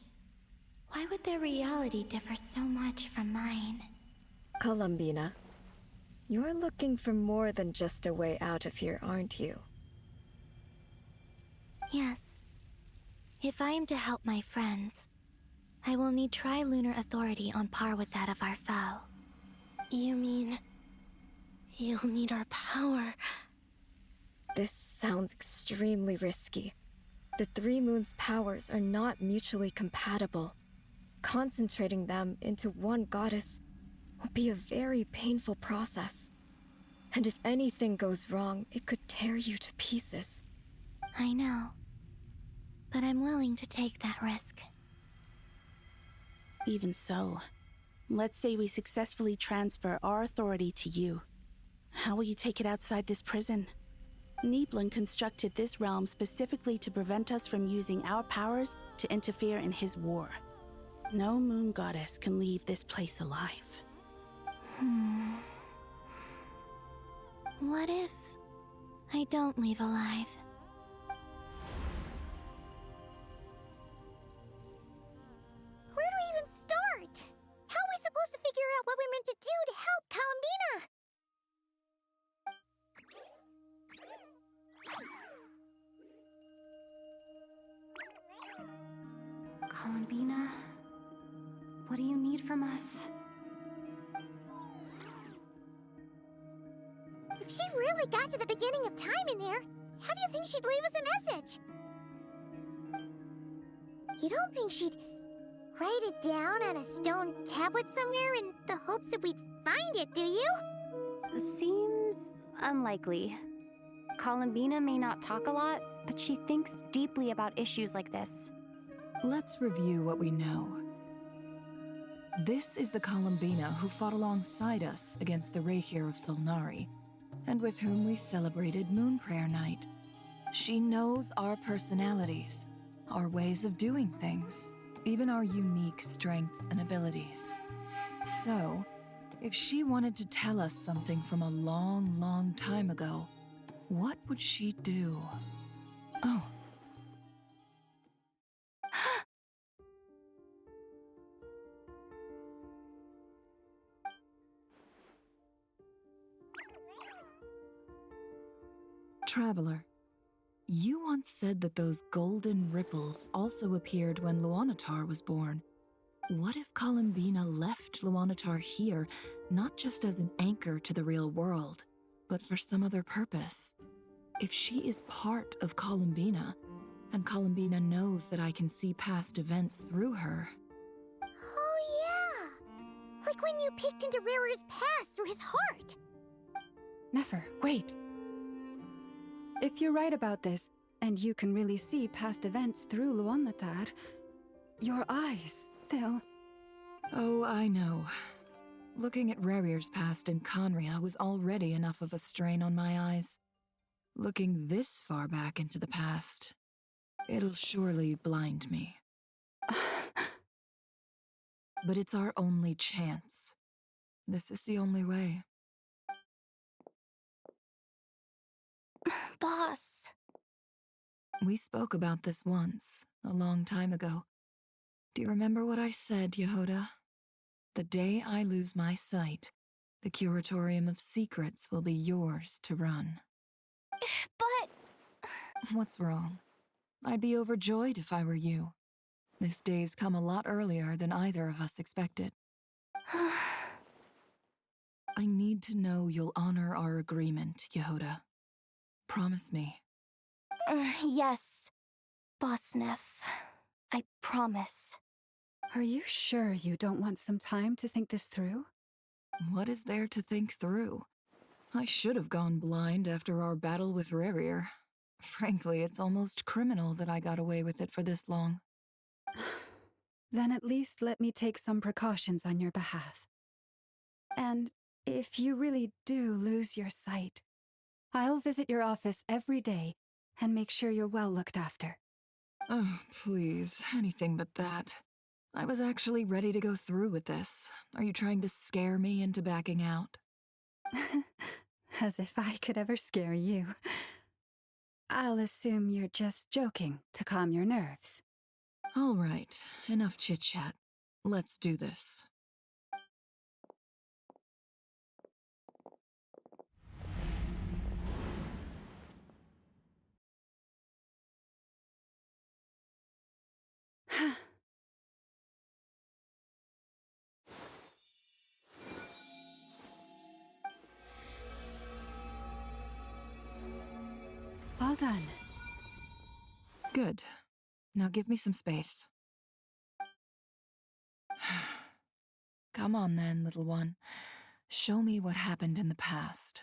T: Why would their reality differ so much from mine?
K: Columbina, you're looking for more than just a way out of here, aren't you?
T: Yes. If I am to help my friends, I will need trilunar authority on par with that of our foe.
R: You mean...
K: You'll need our power. This sounds extremely risky. The Three Moons' powers are not mutually compatible. Concentrating them into one goddess will be a very painful process. And if anything goes wrong, it could tear you to pieces.
T: I know. But I'm willing to take that risk.
U: Even so, let's say we successfully transfer our authority to you. How will you take it outside this prison? Niblin constructed this realm specifically to prevent us from using our powers to interfere in his war. No moon goddess can leave this place alive.
T: What if I don't leave alive?
E: Where do we even start? How are we supposed to figure out what we're meant to do to help Columbina?
N: Columbina, what do you need from us?
E: If she really got to the beginning of time in there, how do you think she'd leave us a message? You don't think she'd write it down on a stone tablet somewhere in the hopes that we'd find it, do you?
N: Seems unlikely. Columbina may not talk a lot, but she thinks deeply about issues like this.
H: Let's review what we know. This is the Columbina who fought alongside us against the Rayhir of Solnari, and with whom we celebrated Moon Prayer Night. She knows our personalities, our ways of doing things, even our unique strengths and abilities. So, if she wanted to tell us something from a long, long time ago, what would she do? Oh. Traveler, you once said that those golden ripples also appeared when Luanatar was born. What if Columbina left Luanatar here, not just as an anchor to the real world, but for some other purpose? If she is part of Columbina, and Columbina knows that I can see past events through her...
E: Oh yeah! Like when you peeked into Rare's past through his heart!
M: Nefer, wait! If you're right about this, and you can really see past events through Luanatar, your eyes, they'll...
H: Oh, I know. Looking at Rare's past in Conria was already enough of a strain on my eyes. Looking this far back into the past, it'll surely blind me. But it's our only chance. This is the only way.
T: Boss.
H: We spoke about this once, a long time ago. Do you remember what I said, Yehoda? The day I lose my sight, the Curatorium of Secrets will be yours to run.
T: But...
H: What's wrong? I'd be overjoyed if I were you. This day's come a lot earlier than either of us expected. I need to know you'll honor our agreement, Yehoda. Promise me.
T: Yes, Boss Neff. I promise.
M: Are you sure you don't want some time to think this through?
H: What is there to think through? I should have gone blind after our battle with Rarier. Frankly, it's almost criminal that I got away with it for this long.
M: Then at least let me take some precautions on your behalf. And if you really do lose your sight, I'll visit your office every day and make sure you're well looked after.
H: Oh, please, anything but that. I was actually ready to go through with this. Are you trying to scare me into backing out?
M: As if I could ever scare you. I'll assume you're just joking to calm your nerves.
H: All right, enough chit-chat. Let's do this.
M: done.
H: Good. Now give me some space. Come on then, little one. Show me what happened in the past.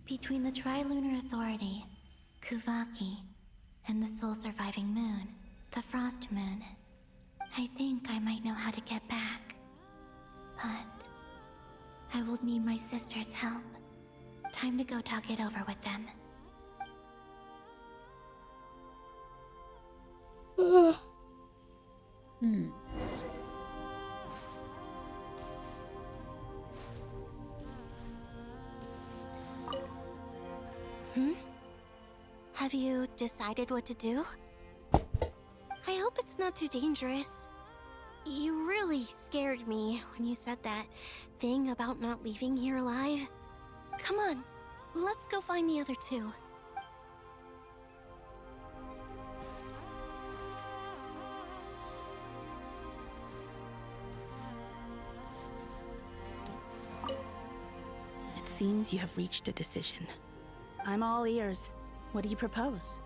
T: Between the Trilunar Authority, Kuvaki, and the soul-surviving moon, the Frost Moon, I think I might know how to get back. But I will need my sister's help. Time to go talk it over with them.
E: Have you decided what to do? I hope it's not too dangerous. You really scared me when you said that thing about not leaving here alive. Come on, let's go find the other two.
U: It seems you have reached a decision. I'm all ears. What do you propose?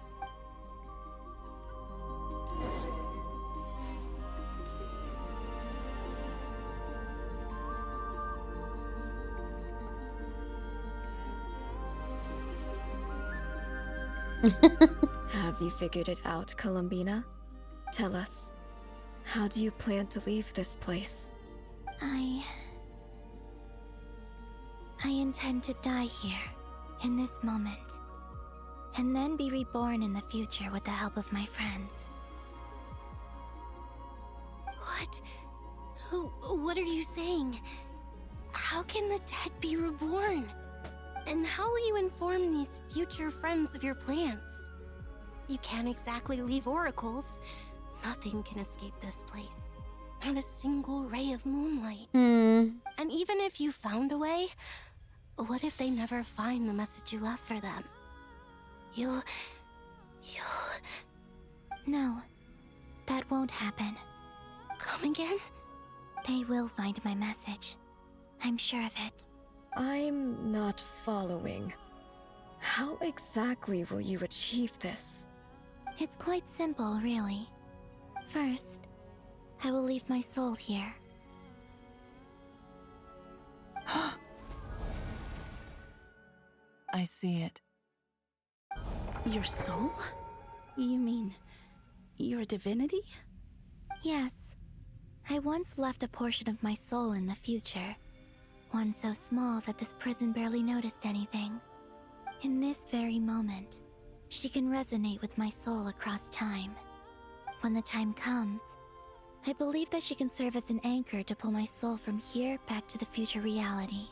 K: Have you figured it out, Columbina? Tell us, how do you plan to leave this place?
T: I intend to die here, in this moment, and then be reborn in the future with the help of my friends.
E: What? What are you saying? How can the dead be reborn? And how will you inform these future friends of your plans? You can't exactly leave oracles. Nothing can escape this place. Not a single ray of moonlight. And even if you found a way, what if they never find the message you left for them? You'll...
T: No, that won't happen.
E: Come again?
T: They will find my message. I'm sure of it.
K: I'm not following. How exactly will you achieve this?
T: It's quite simple, really. First, I will leave my soul here.
H: I see it.
U: Your soul? You mean you're a divinity?
T: Yes. I once left a portion of my soul in the future. One so small that this prison barely noticed anything. In this very moment, she can resonate with my soul across time. When the time comes, I believe that she can serve as an anchor to pull my soul from here back to the future reality.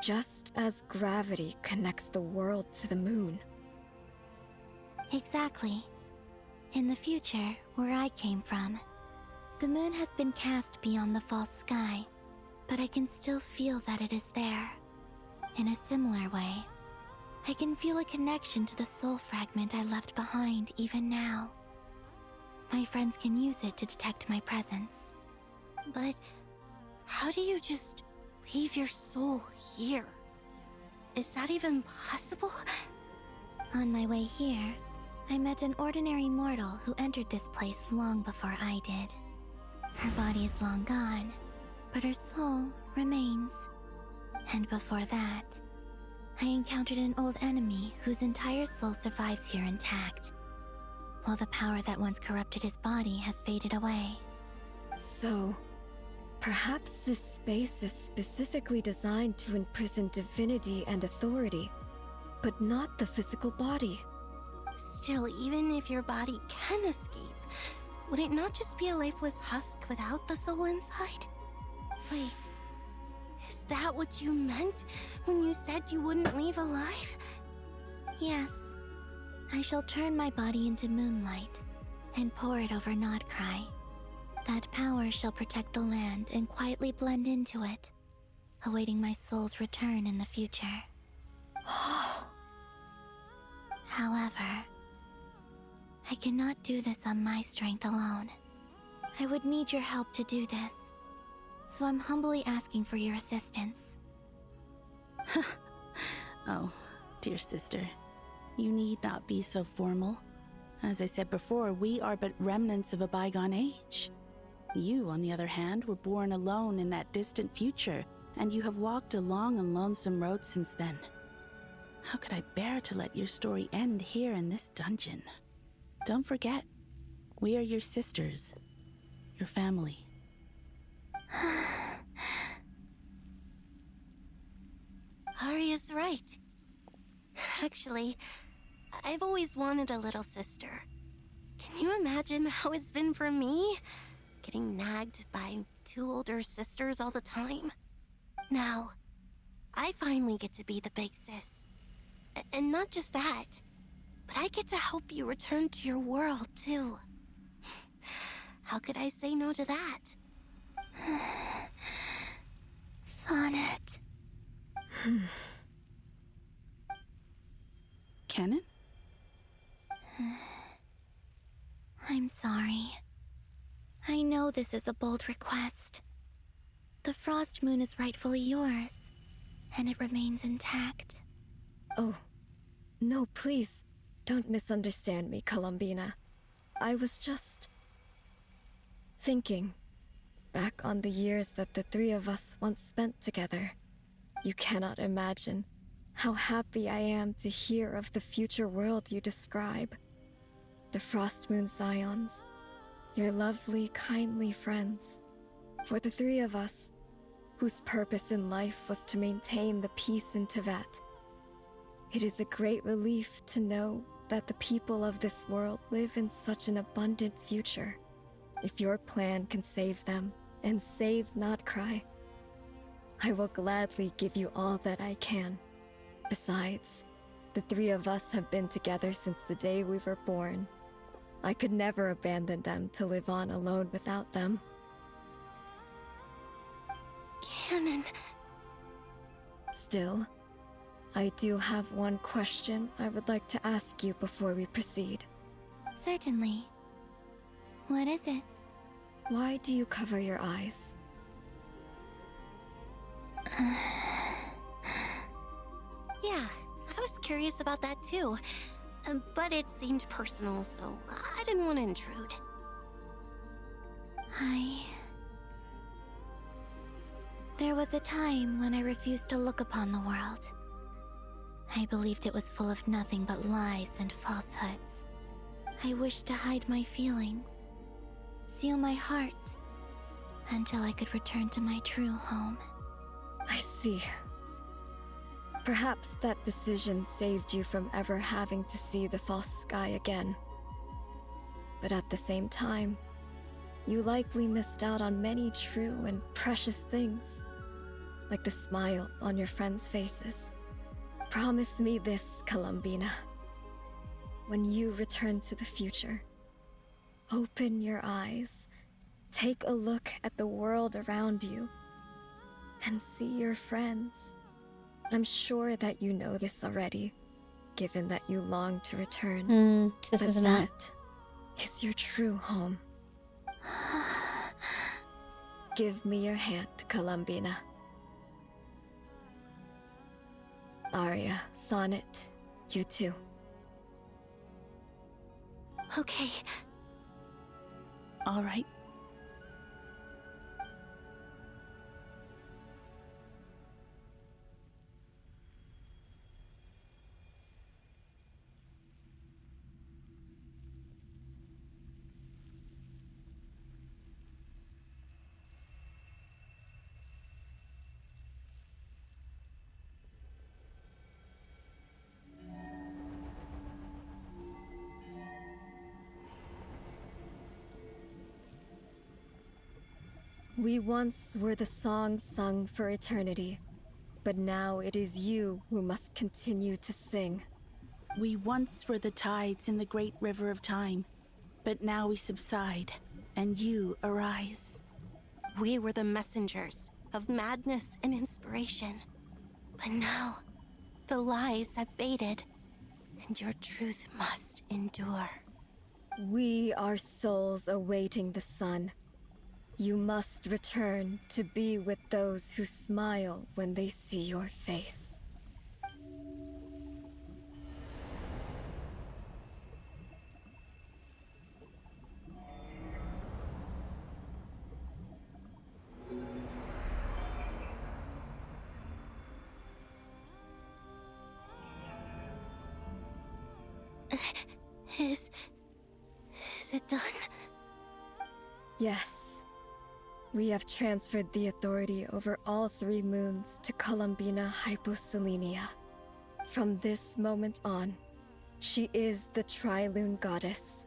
K: Just as gravity connects the world to the moon.
T: Exactly. In the future, where I came from, the moon has been cast beyond the false sky, but I can still feel that it is there. In a similar way, I can feel a connection to the soul fragment I left behind even now. My friends can use it to detect my presence.
E: But how do you just leave your soul here? Is that even possible?
T: On my way here, I met an ordinary mortal who entered this place long before I did. Her body is long gone, but her soul remains. And before that, I encountered an old enemy whose entire soul survives here intact, while the power that once corrupted his body has faded away.
K: So, perhaps this space is specifically designed to imprison divinity and authority, but not the physical body.
E: Still, even if your body can escape, would it not just be a lifeless husk without the soul inside? Wait, is that what you meant when you said you wouldn't leave alive?
T: Yes. I shall turn my body into moonlight and pour it over Nodcry. That power shall protect the land and quietly blend into it, awaiting my soul's return in the future. However, I cannot do this on my strength alone. I would need your help to do this, so I'm humbly asking for your assistance.
U: Oh, dear sister, you need not be so formal. As I said before, we are but remnants of a bygone age. You, on the other hand, were born alone in that distant future, and you have walked a long and lonesome road since then. How could I bear to let your story end here in this dungeon? Don't forget, we are your sisters, your family.
G: Arya's right. Actually, I've always wanted a little sister. Can you imagine how it's been for me? Getting nagged by 2 older sisters all the time. Now, I finally get to be the big sis. And not just that, but I get to help you return to your world, too. How could I say no to that?
T: Sonnet.
U: Canon?
T: I'm sorry. I know this is a bold request. The Frost Moon is rightfully yours, and it remains intact.
K: Oh, no, please, don't misunderstand me, Columbina. I was just thinking back on the years that the 3 of us once spent together. You cannot imagine how happy I am to hear of the future world you describe. The Frostmoon Scions, your lovely, kindly friends. For the 3 of us, whose purpose in life was to maintain the peace in Teyvat, it is a great relief to know that the people of this world live in such an abundant future. If your plan can save them, and save not cry, I will gladly give you all that I can. Besides, the 3 of us have been together since the day we were born. I could never abandon them to live on alone without them.
G: Canon.
K: Still, I do have one question I would like to ask you before we proceed.
T: Certainly. What is it?
K: Why do you cover your eyes?
G: Yeah, I was curious about that too. But it seemed personal, so I didn't want to intrude.
T: There was a time when I refused to look upon the world. I believed it was full of nothing but lies and falsehoods. I wished to hide my feelings, seal my heart, until I could return to my true home.
K: I see. Perhaps that decision saved you from ever having to see the false sky again. But at the same time, you likely missed out on many true and precious things, like the smiles on your friends' faces. Promise me this, Columbina. When you return to the future, open your eyes, take a look at the world around you, and see your friends. I'm sure that you know this already, given that you long to return.
A: This
K: but
A: isn't
K: that is your true home. Give me your hand, Columbina. Arya, Sonnet, you too.
G: Okay.
U: All right.
K: We once were the songs sung for eternity, but now it is you who must continue to sing.
U: We once were the tides in the great river of time, but now we subside, and you arise.
G: We were the messengers of madness and inspiration. But now,
R: The lies have faded, and your truth must endure.
K: We are souls awaiting the sun. You must return to be with those who smile when they see your face.
R: Is it done?
K: Yes. We have transferred the authority over all 3 moons to Columbina Hyposelenia. From this moment on, she is the Tri-Lune Goddess,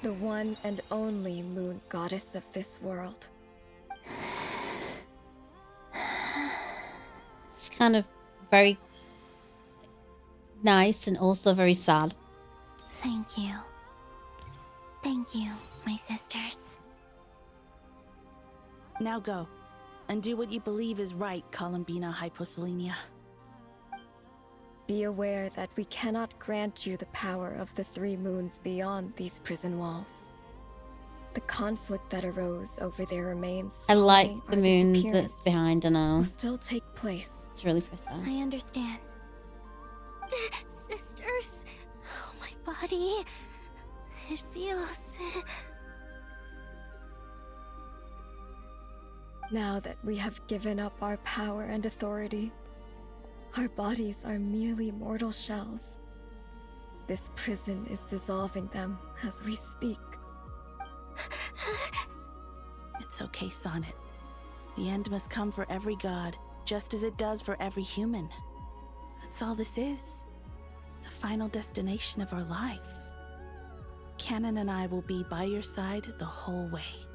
K: the one and only moon goddess of this world.
A: It's kind of very nice and also very sad.
T: Thank you. Thank you, my sisters.
U: Now go, and do what you believe is right, Columbina Hyposelenia.
K: Be aware that we cannot grant you the power of the 3 moons beyond these prison walls. The conflict that arose over their remains
A: I like
K: following
A: the
K: our
A: moon
K: disappearance
A: that's behind her now.
K: will still take place.
A: It's really pretty.
T: I understand.
R: Sisters, oh, my body. It feels...
K: Now that we have given up our power and authority, our bodies are merely mortal shells. This prison is dissolving them as we speak.
U: It's okay, Sonnet. The end must come for every god, just as it does for every human. That's all this is. The final destination of our lives. Canon and I will be by your side the whole way.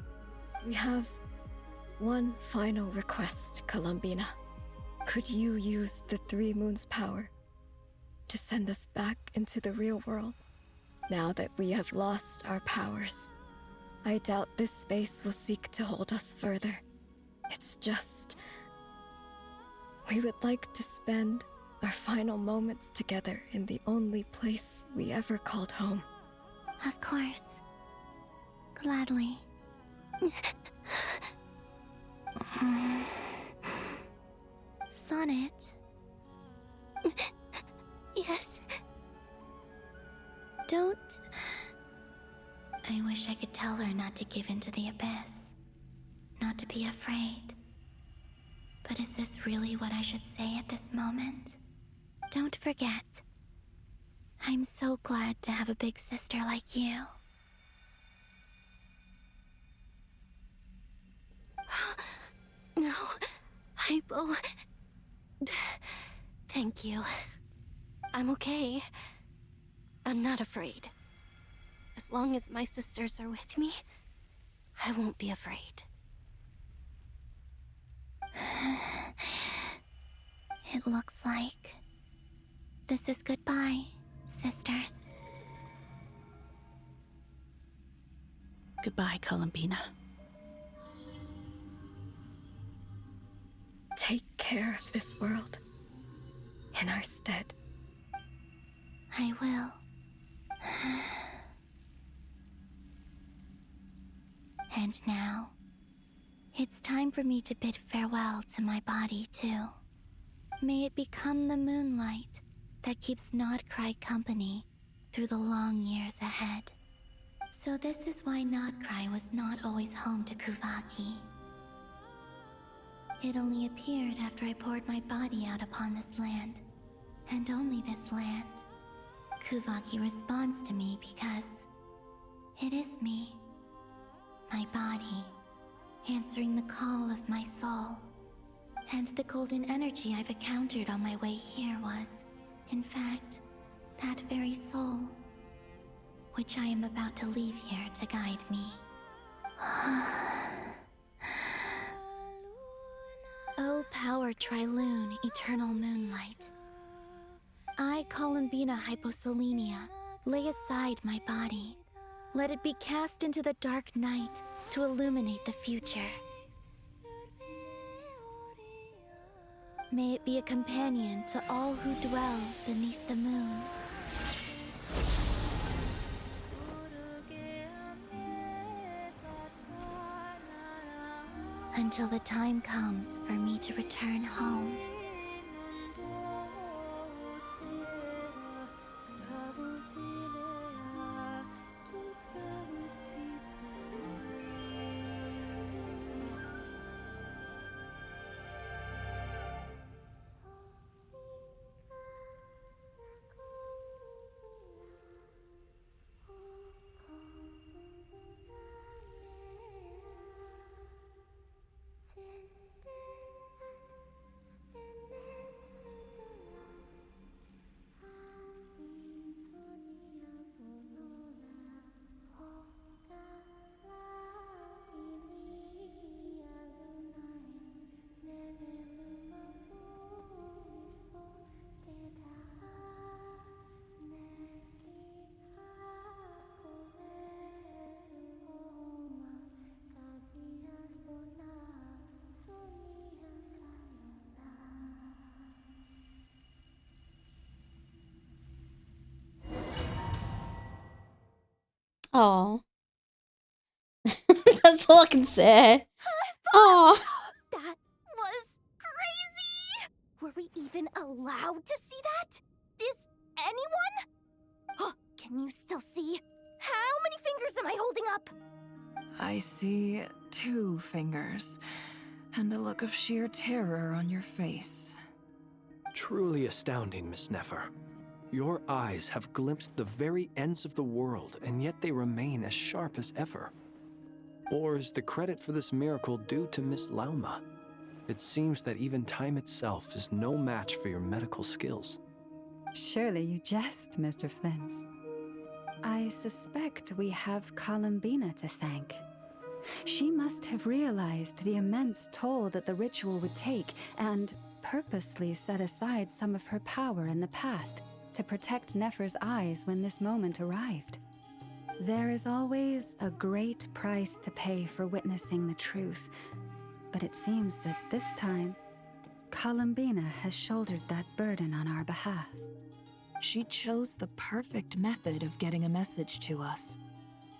K: We have one final request, Columbina. Could you use the 3 moons' power to send us back into the real world? Now that we have lost our powers, I doubt this space will seek to hold us further. It's just... we would like to spend our final moments together in the only place we ever called home.
T: Of course. Gladly. Sonnet?
R: Yes?
T: Don't... I wish I could tell her not to give in to the abyss. Not to be afraid. But is this really what I should say at this moment? Don't forget. I'm so glad to have a big sister like you.
R: No, Hypo. Thank you. I'm okay. I'm not afraid. As long as my sisters are with me, I won't be afraid.
T: It looks like this is goodbye, sisters.
U: Goodbye, Columbina.
K: Take care of this world in our stead.
T: I will. And now, it's time for me to bid farewell to my body, too. May it become the moonlight that keeps Nodcry company through the long years ahead. So this is why Nodcry was not always home to Kuvaki. It only appeared after I poured my body out upon this land, and only this land. Kuvaki responds to me because it is me, my body, answering the call of my soul. And the golden energy I've encountered on my way here was, in fact, that very soul, which I am about to leave here to guide me. O power Tri-Lune, eternal moonlight. I, Columbina Hyposelenia, lay aside my body. Let it be cast into the dark night to illuminate the future. May it be a companion to all who dwell beneath the moon. Until the time comes for me to return home.
A: Oh. That's all I can say. Oh.
N: That was crazy! Were we even allowed to see that? Is anyone? Oh, can you still see? How many fingers am I holding up?
H: I see 2 fingers, and a look of sheer terror on your face.
B: Truly astounding, Miss Nefer. Your eyes have glimpsed the very ends of the world, and yet they remain as sharp as ever. Or is the credit for this miracle due to Miss Lauma? It seems that even time itself is no match for your medical skills.
M: Surely you jest, Mr. Flint. I suspect we have Columbina to thank. She must have realized the immense toll that the ritual would take and purposely set aside some of her power in the past to protect Nefer's eyes when this moment arrived. There is always a great price to pay for witnessing the truth, but it seems that this time, Columbina has shouldered that burden on our behalf.
H: She chose the perfect method of getting a message to us.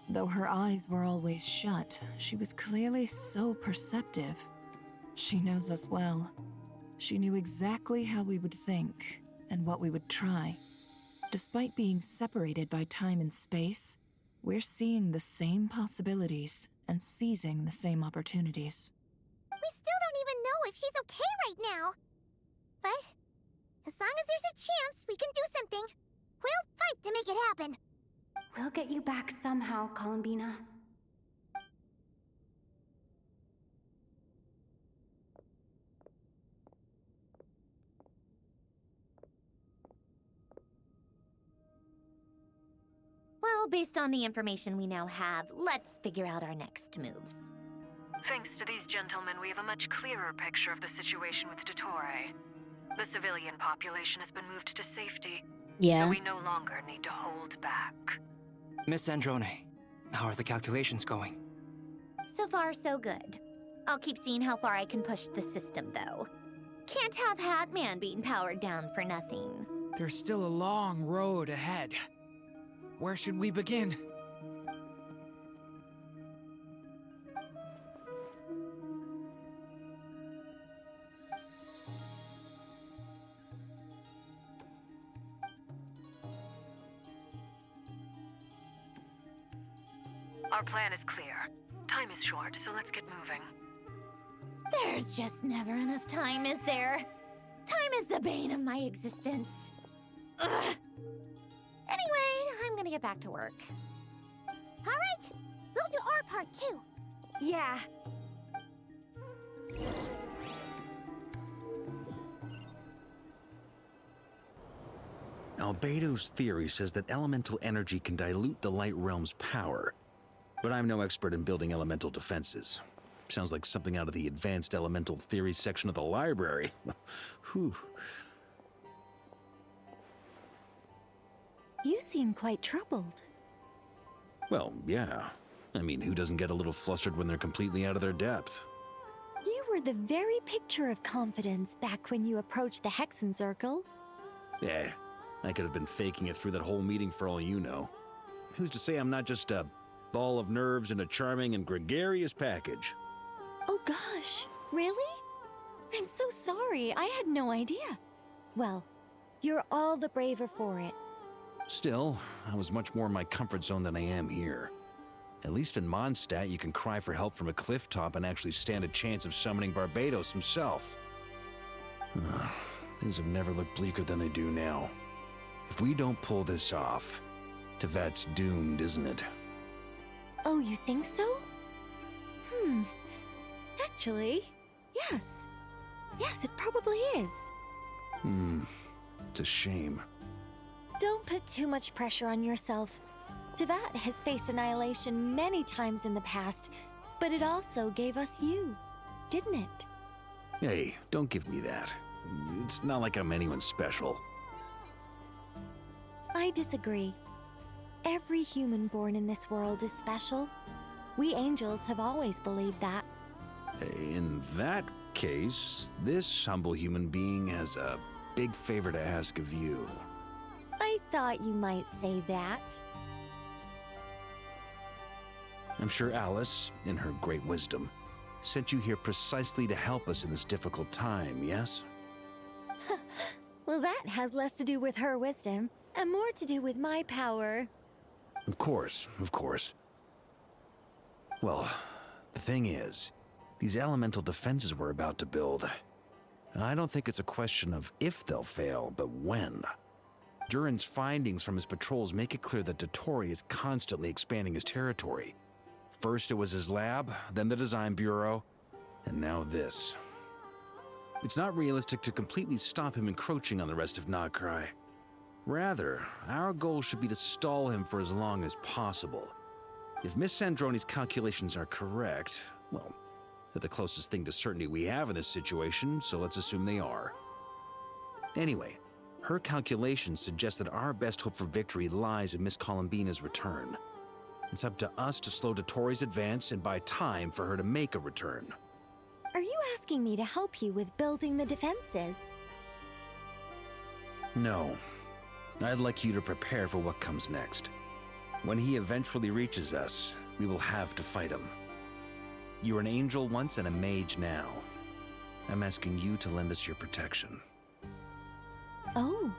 H: Though her eyes were always shut, she was clearly so perceptive. She knows us well. She knew exactly how we would think and what we would try. Despite being separated by time and space, we're seeing the same possibilities and seizing the same opportunities.
E: We still don't even know if she's okay right now. But as long as there's a chance we can do something, we'll fight to make it happen.
N: We'll get you back somehow, Columbina.
G: Well, based on the information we now have, let's figure out our next moves.
J: Thanks to these gentlemen, we have a much clearer picture of the situation with Dottore. The civilian population has been moved to safety,
A: Yeah.
J: so we no longer need to hold back.
W: Miss Androne, how are the calculations going?
G: So far, so good. I'll keep seeing how far I can push the system, though. Can't have Hatman being powered down for nothing.
S: There's still a long road ahead. Where should we begin?
J: Our plan is clear. Time is short, so let's get moving.
G: There's just never enough time, is there? Time is the bane of my existence. Ugh. Anyway, I'm gonna get back to work.
E: All right, we'll do our part too.
N: Yeah.
F: Albedo's theory says that elemental energy can dilute the Light Realm's power. But I'm no expert in building elemental defenses. Sounds like something out of the Advanced Elemental Theory section of the library. Whew.
N: You seem quite troubled.
F: Well, yeah. I mean, who doesn't get a little flustered when they're completely out of their depth?
N: You
C: were the very picture of confidence back when you approached the Hexen Circle.
F: Yeah, I could have been faking it through that whole meeting for all you know. Who's to say I'm not just a ball of nerves in a charming and gregarious package?
C: Oh gosh, really? I'm so sorry, I had no idea. Well, you're all the braver for it.
F: Still, I was much more in my comfort zone than I am here. At least in Mondstadt, you can cry for help from a cliff top and actually stand a chance of summoning Barbados himself. Things have never looked bleaker than they do now. If we don't pull this off, Tevat's doomed, isn't it?
C: Oh, you think so? Actually, yes. Yes, it probably is.
F: It's a shame.
C: Don't put too much pressure on yourself. Tevat has faced annihilation many times in the past, but it also gave us you, didn't it?
F: Hey, don't give me that. It's not like I'm anyone special.
C: I disagree. Every human born in this world is special. We angels have always believed that.
F: In that case, this humble human being has a big favor to ask of you.
C: I thought you might say that.
F: I'm sure Alice, in her great wisdom, sent you here precisely to help us in this difficult time, yes?
C: Well, that has less to do with her wisdom, and more to do with my power.
F: Of course, of course. Well, the thing is, these elemental defenses we're about to build, I don't think it's a question of if they'll fail, but when. Durin's findings from his patrols make it clear that Dottore is constantly expanding his territory. First it was his lab, then the design bureau, and now this. It's not realistic to completely stop him encroaching on the rest of Nagcry. Rather, our goal should be to stall him for as long as possible. If Miss Sandroni's calculations are correct, well, they're the closest thing to certainty we have in this situation, so let's assume they are. Anyway, her calculations suggest that our best hope for victory lies in Miss Columbina's return. It's up to us to slow Dottore's advance and buy time for her to make a return.
C: Are you asking me to help you with building the defenses?
F: No. I'd like you to prepare for what comes next. When he eventually reaches us, we will have to fight him. You were an angel once and a mage now. I'm asking you to lend us your protection.
C: Oh.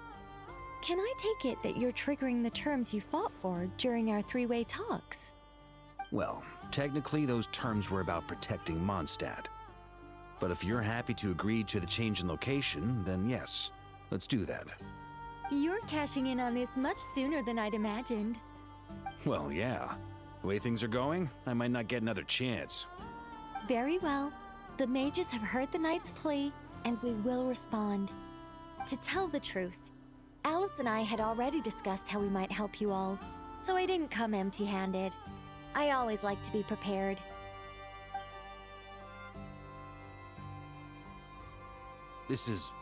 C: Can I take it that you're triggering the terms you fought for during our three-way talks?
F: Well, technically those terms were about protecting Mondstadt. But if you're happy to agree to the change in location, then yes, let's do that.
C: You're cashing in on this much sooner than I'd imagined.
F: Well, yeah. The way things are going, I might not get another chance.
C: Very well. The mages have heard the knight's plea, and we will respond. To tell the truth, Alice and I had already discussed how we might help you all, so I didn't come empty-handed. I always like to be prepared.
F: This is...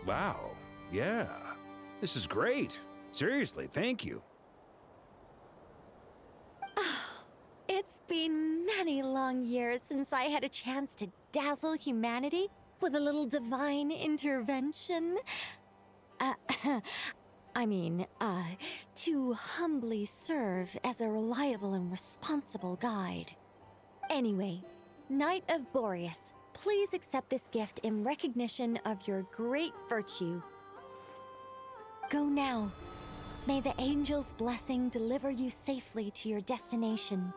F: wow. Yeah. This is great. Seriously, thank you.
C: It's been many long years since I had a chance to dazzle humanity with a little divine intervention. To humbly serve as a reliable and responsible guide. Anyway, Knight of Boreas, please accept this gift in recognition of your great virtue. Go now. May the angel's blessing deliver you safely to your destination.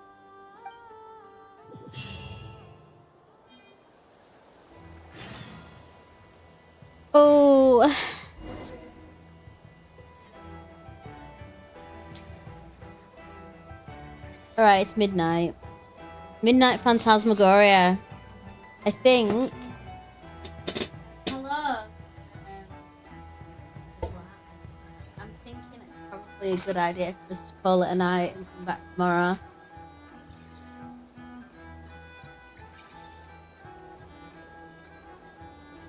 A: Oh. Alright, it's midnight. Midnight Phantasmagoria. I think. Hello. I'm thinking it's probably a good idea for us to call it a night and come back tomorrow.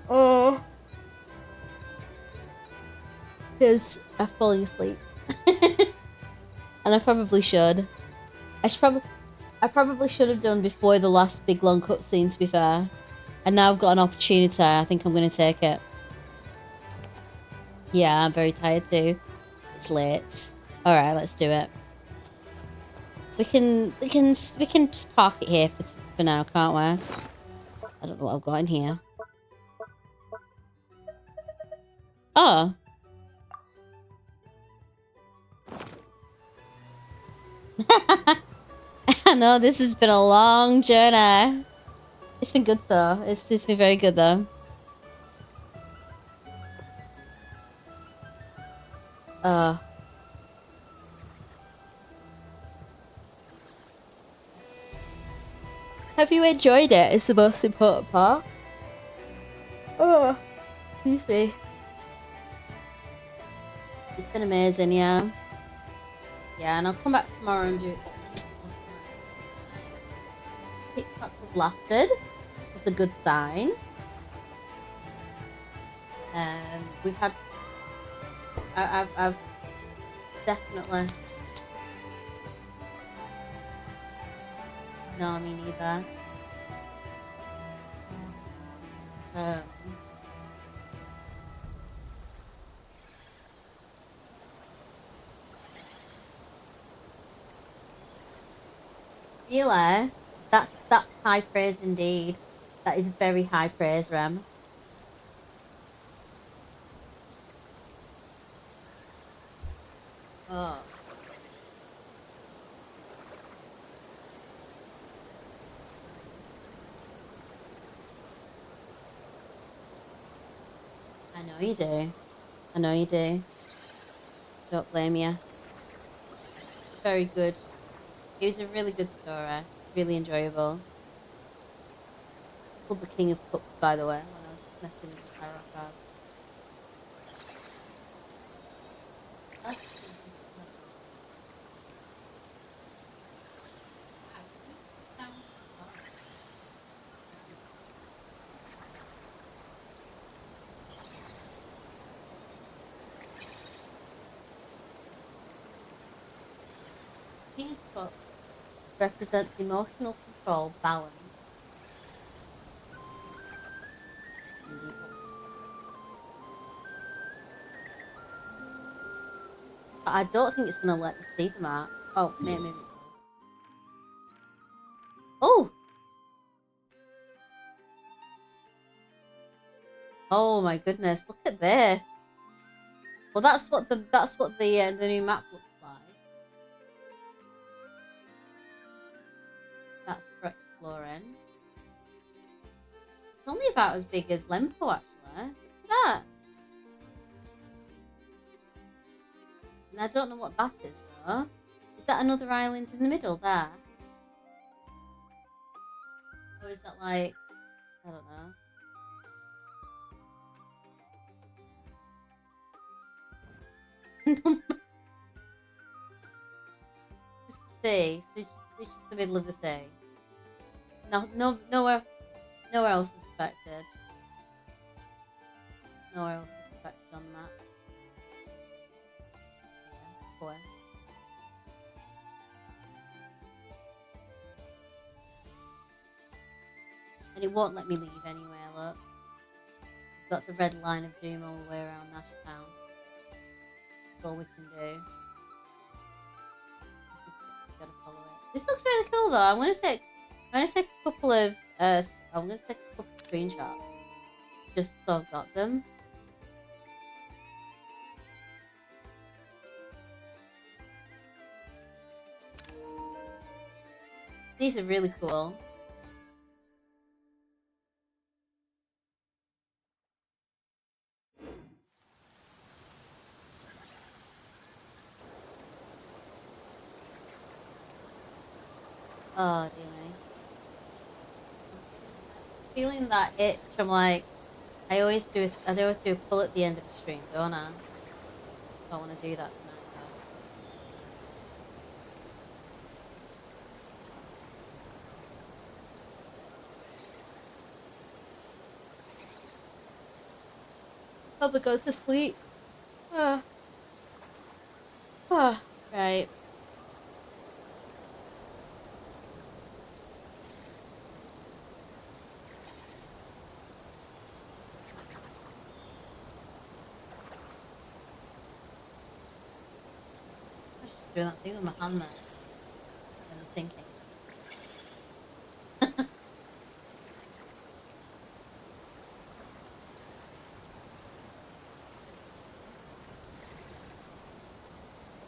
A: Oh. Because I'm falling asleep. And I probably should. I probably should have done before the last big long cutscene, to be fair. And now I've got an opportunity. I think I'm going to take it. Yeah, I'm very tired too. It's late. All right, let's do it. We can just park it here for now, can't we? I don't know what I've got in here. Oh. I know this has been a long journey. It's been good though. It's been very good though. Have you enjoyed it? It's the most important part. Oh, excuse me. It's been amazing, yeah. Yeah, and I'll come back tomorrow and do it. TikTok has lasted. It's a good sign. We've had. I've definitely. No, me neither. Really? That's high praise indeed. That is very high praise, Rem. Oh. I know you do. I know you do. Don't blame you. Very good. It was a really good story. Really enjoyable. Called the King of Cups, by the way, when I was messing with the tarot cards. King of Cups represents emotional control, balance. But I don't think it's going to let me see them out. Oh, maybe. Oh! Oh my goodness, look at this. Well, that's what the new map looks like. That's for exploring. It's only about as big as Lempo, actually. Look at that. And I don't know what that is, though. Is that another island in the middle there? Or is that like... I don't know. Just the sea. So it's just the middle of the sea. Nowhere else is affected. Nowhere else is affected on that. Yeah, boy. And it won't let me leave anywhere, look. We've got the red line of doom all the way around Nash Town. That's all we can do. We've got to follow it. This looks really cool though. I'm gonna take a couple of screenshots. Just so I've got them. These are really cool. Oh dear me. Feeling that itch, I'm like, I always do a pull at the end of the stream, don't I? I want to do that tonight though. Probably go to sleep. Right. doing that thing with my hand there. I was thinking.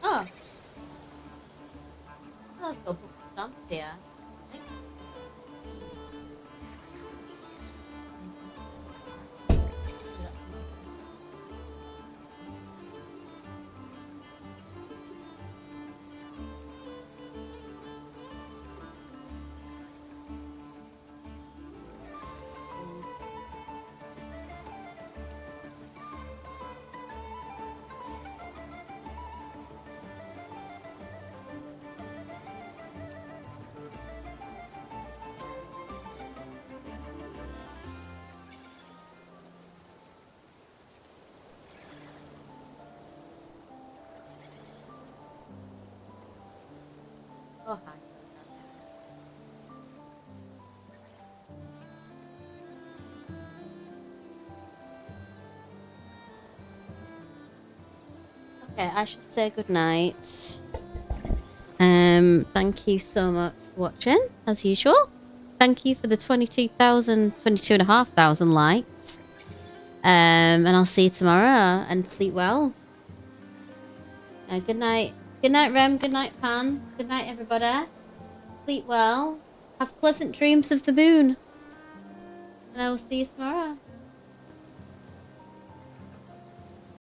A: Oh. Let's go put the stamp here. Oh, hi. Okay, I should say goodnight. Thank you so much for watching, as usual. Thank you for the 22,500 likes. And I'll see you tomorrow, and sleep well. Good night. Good night, Rem. Good night, Pan. Good night, everybody. Sleep well. Have pleasant dreams of the moon. And I will see you tomorrow.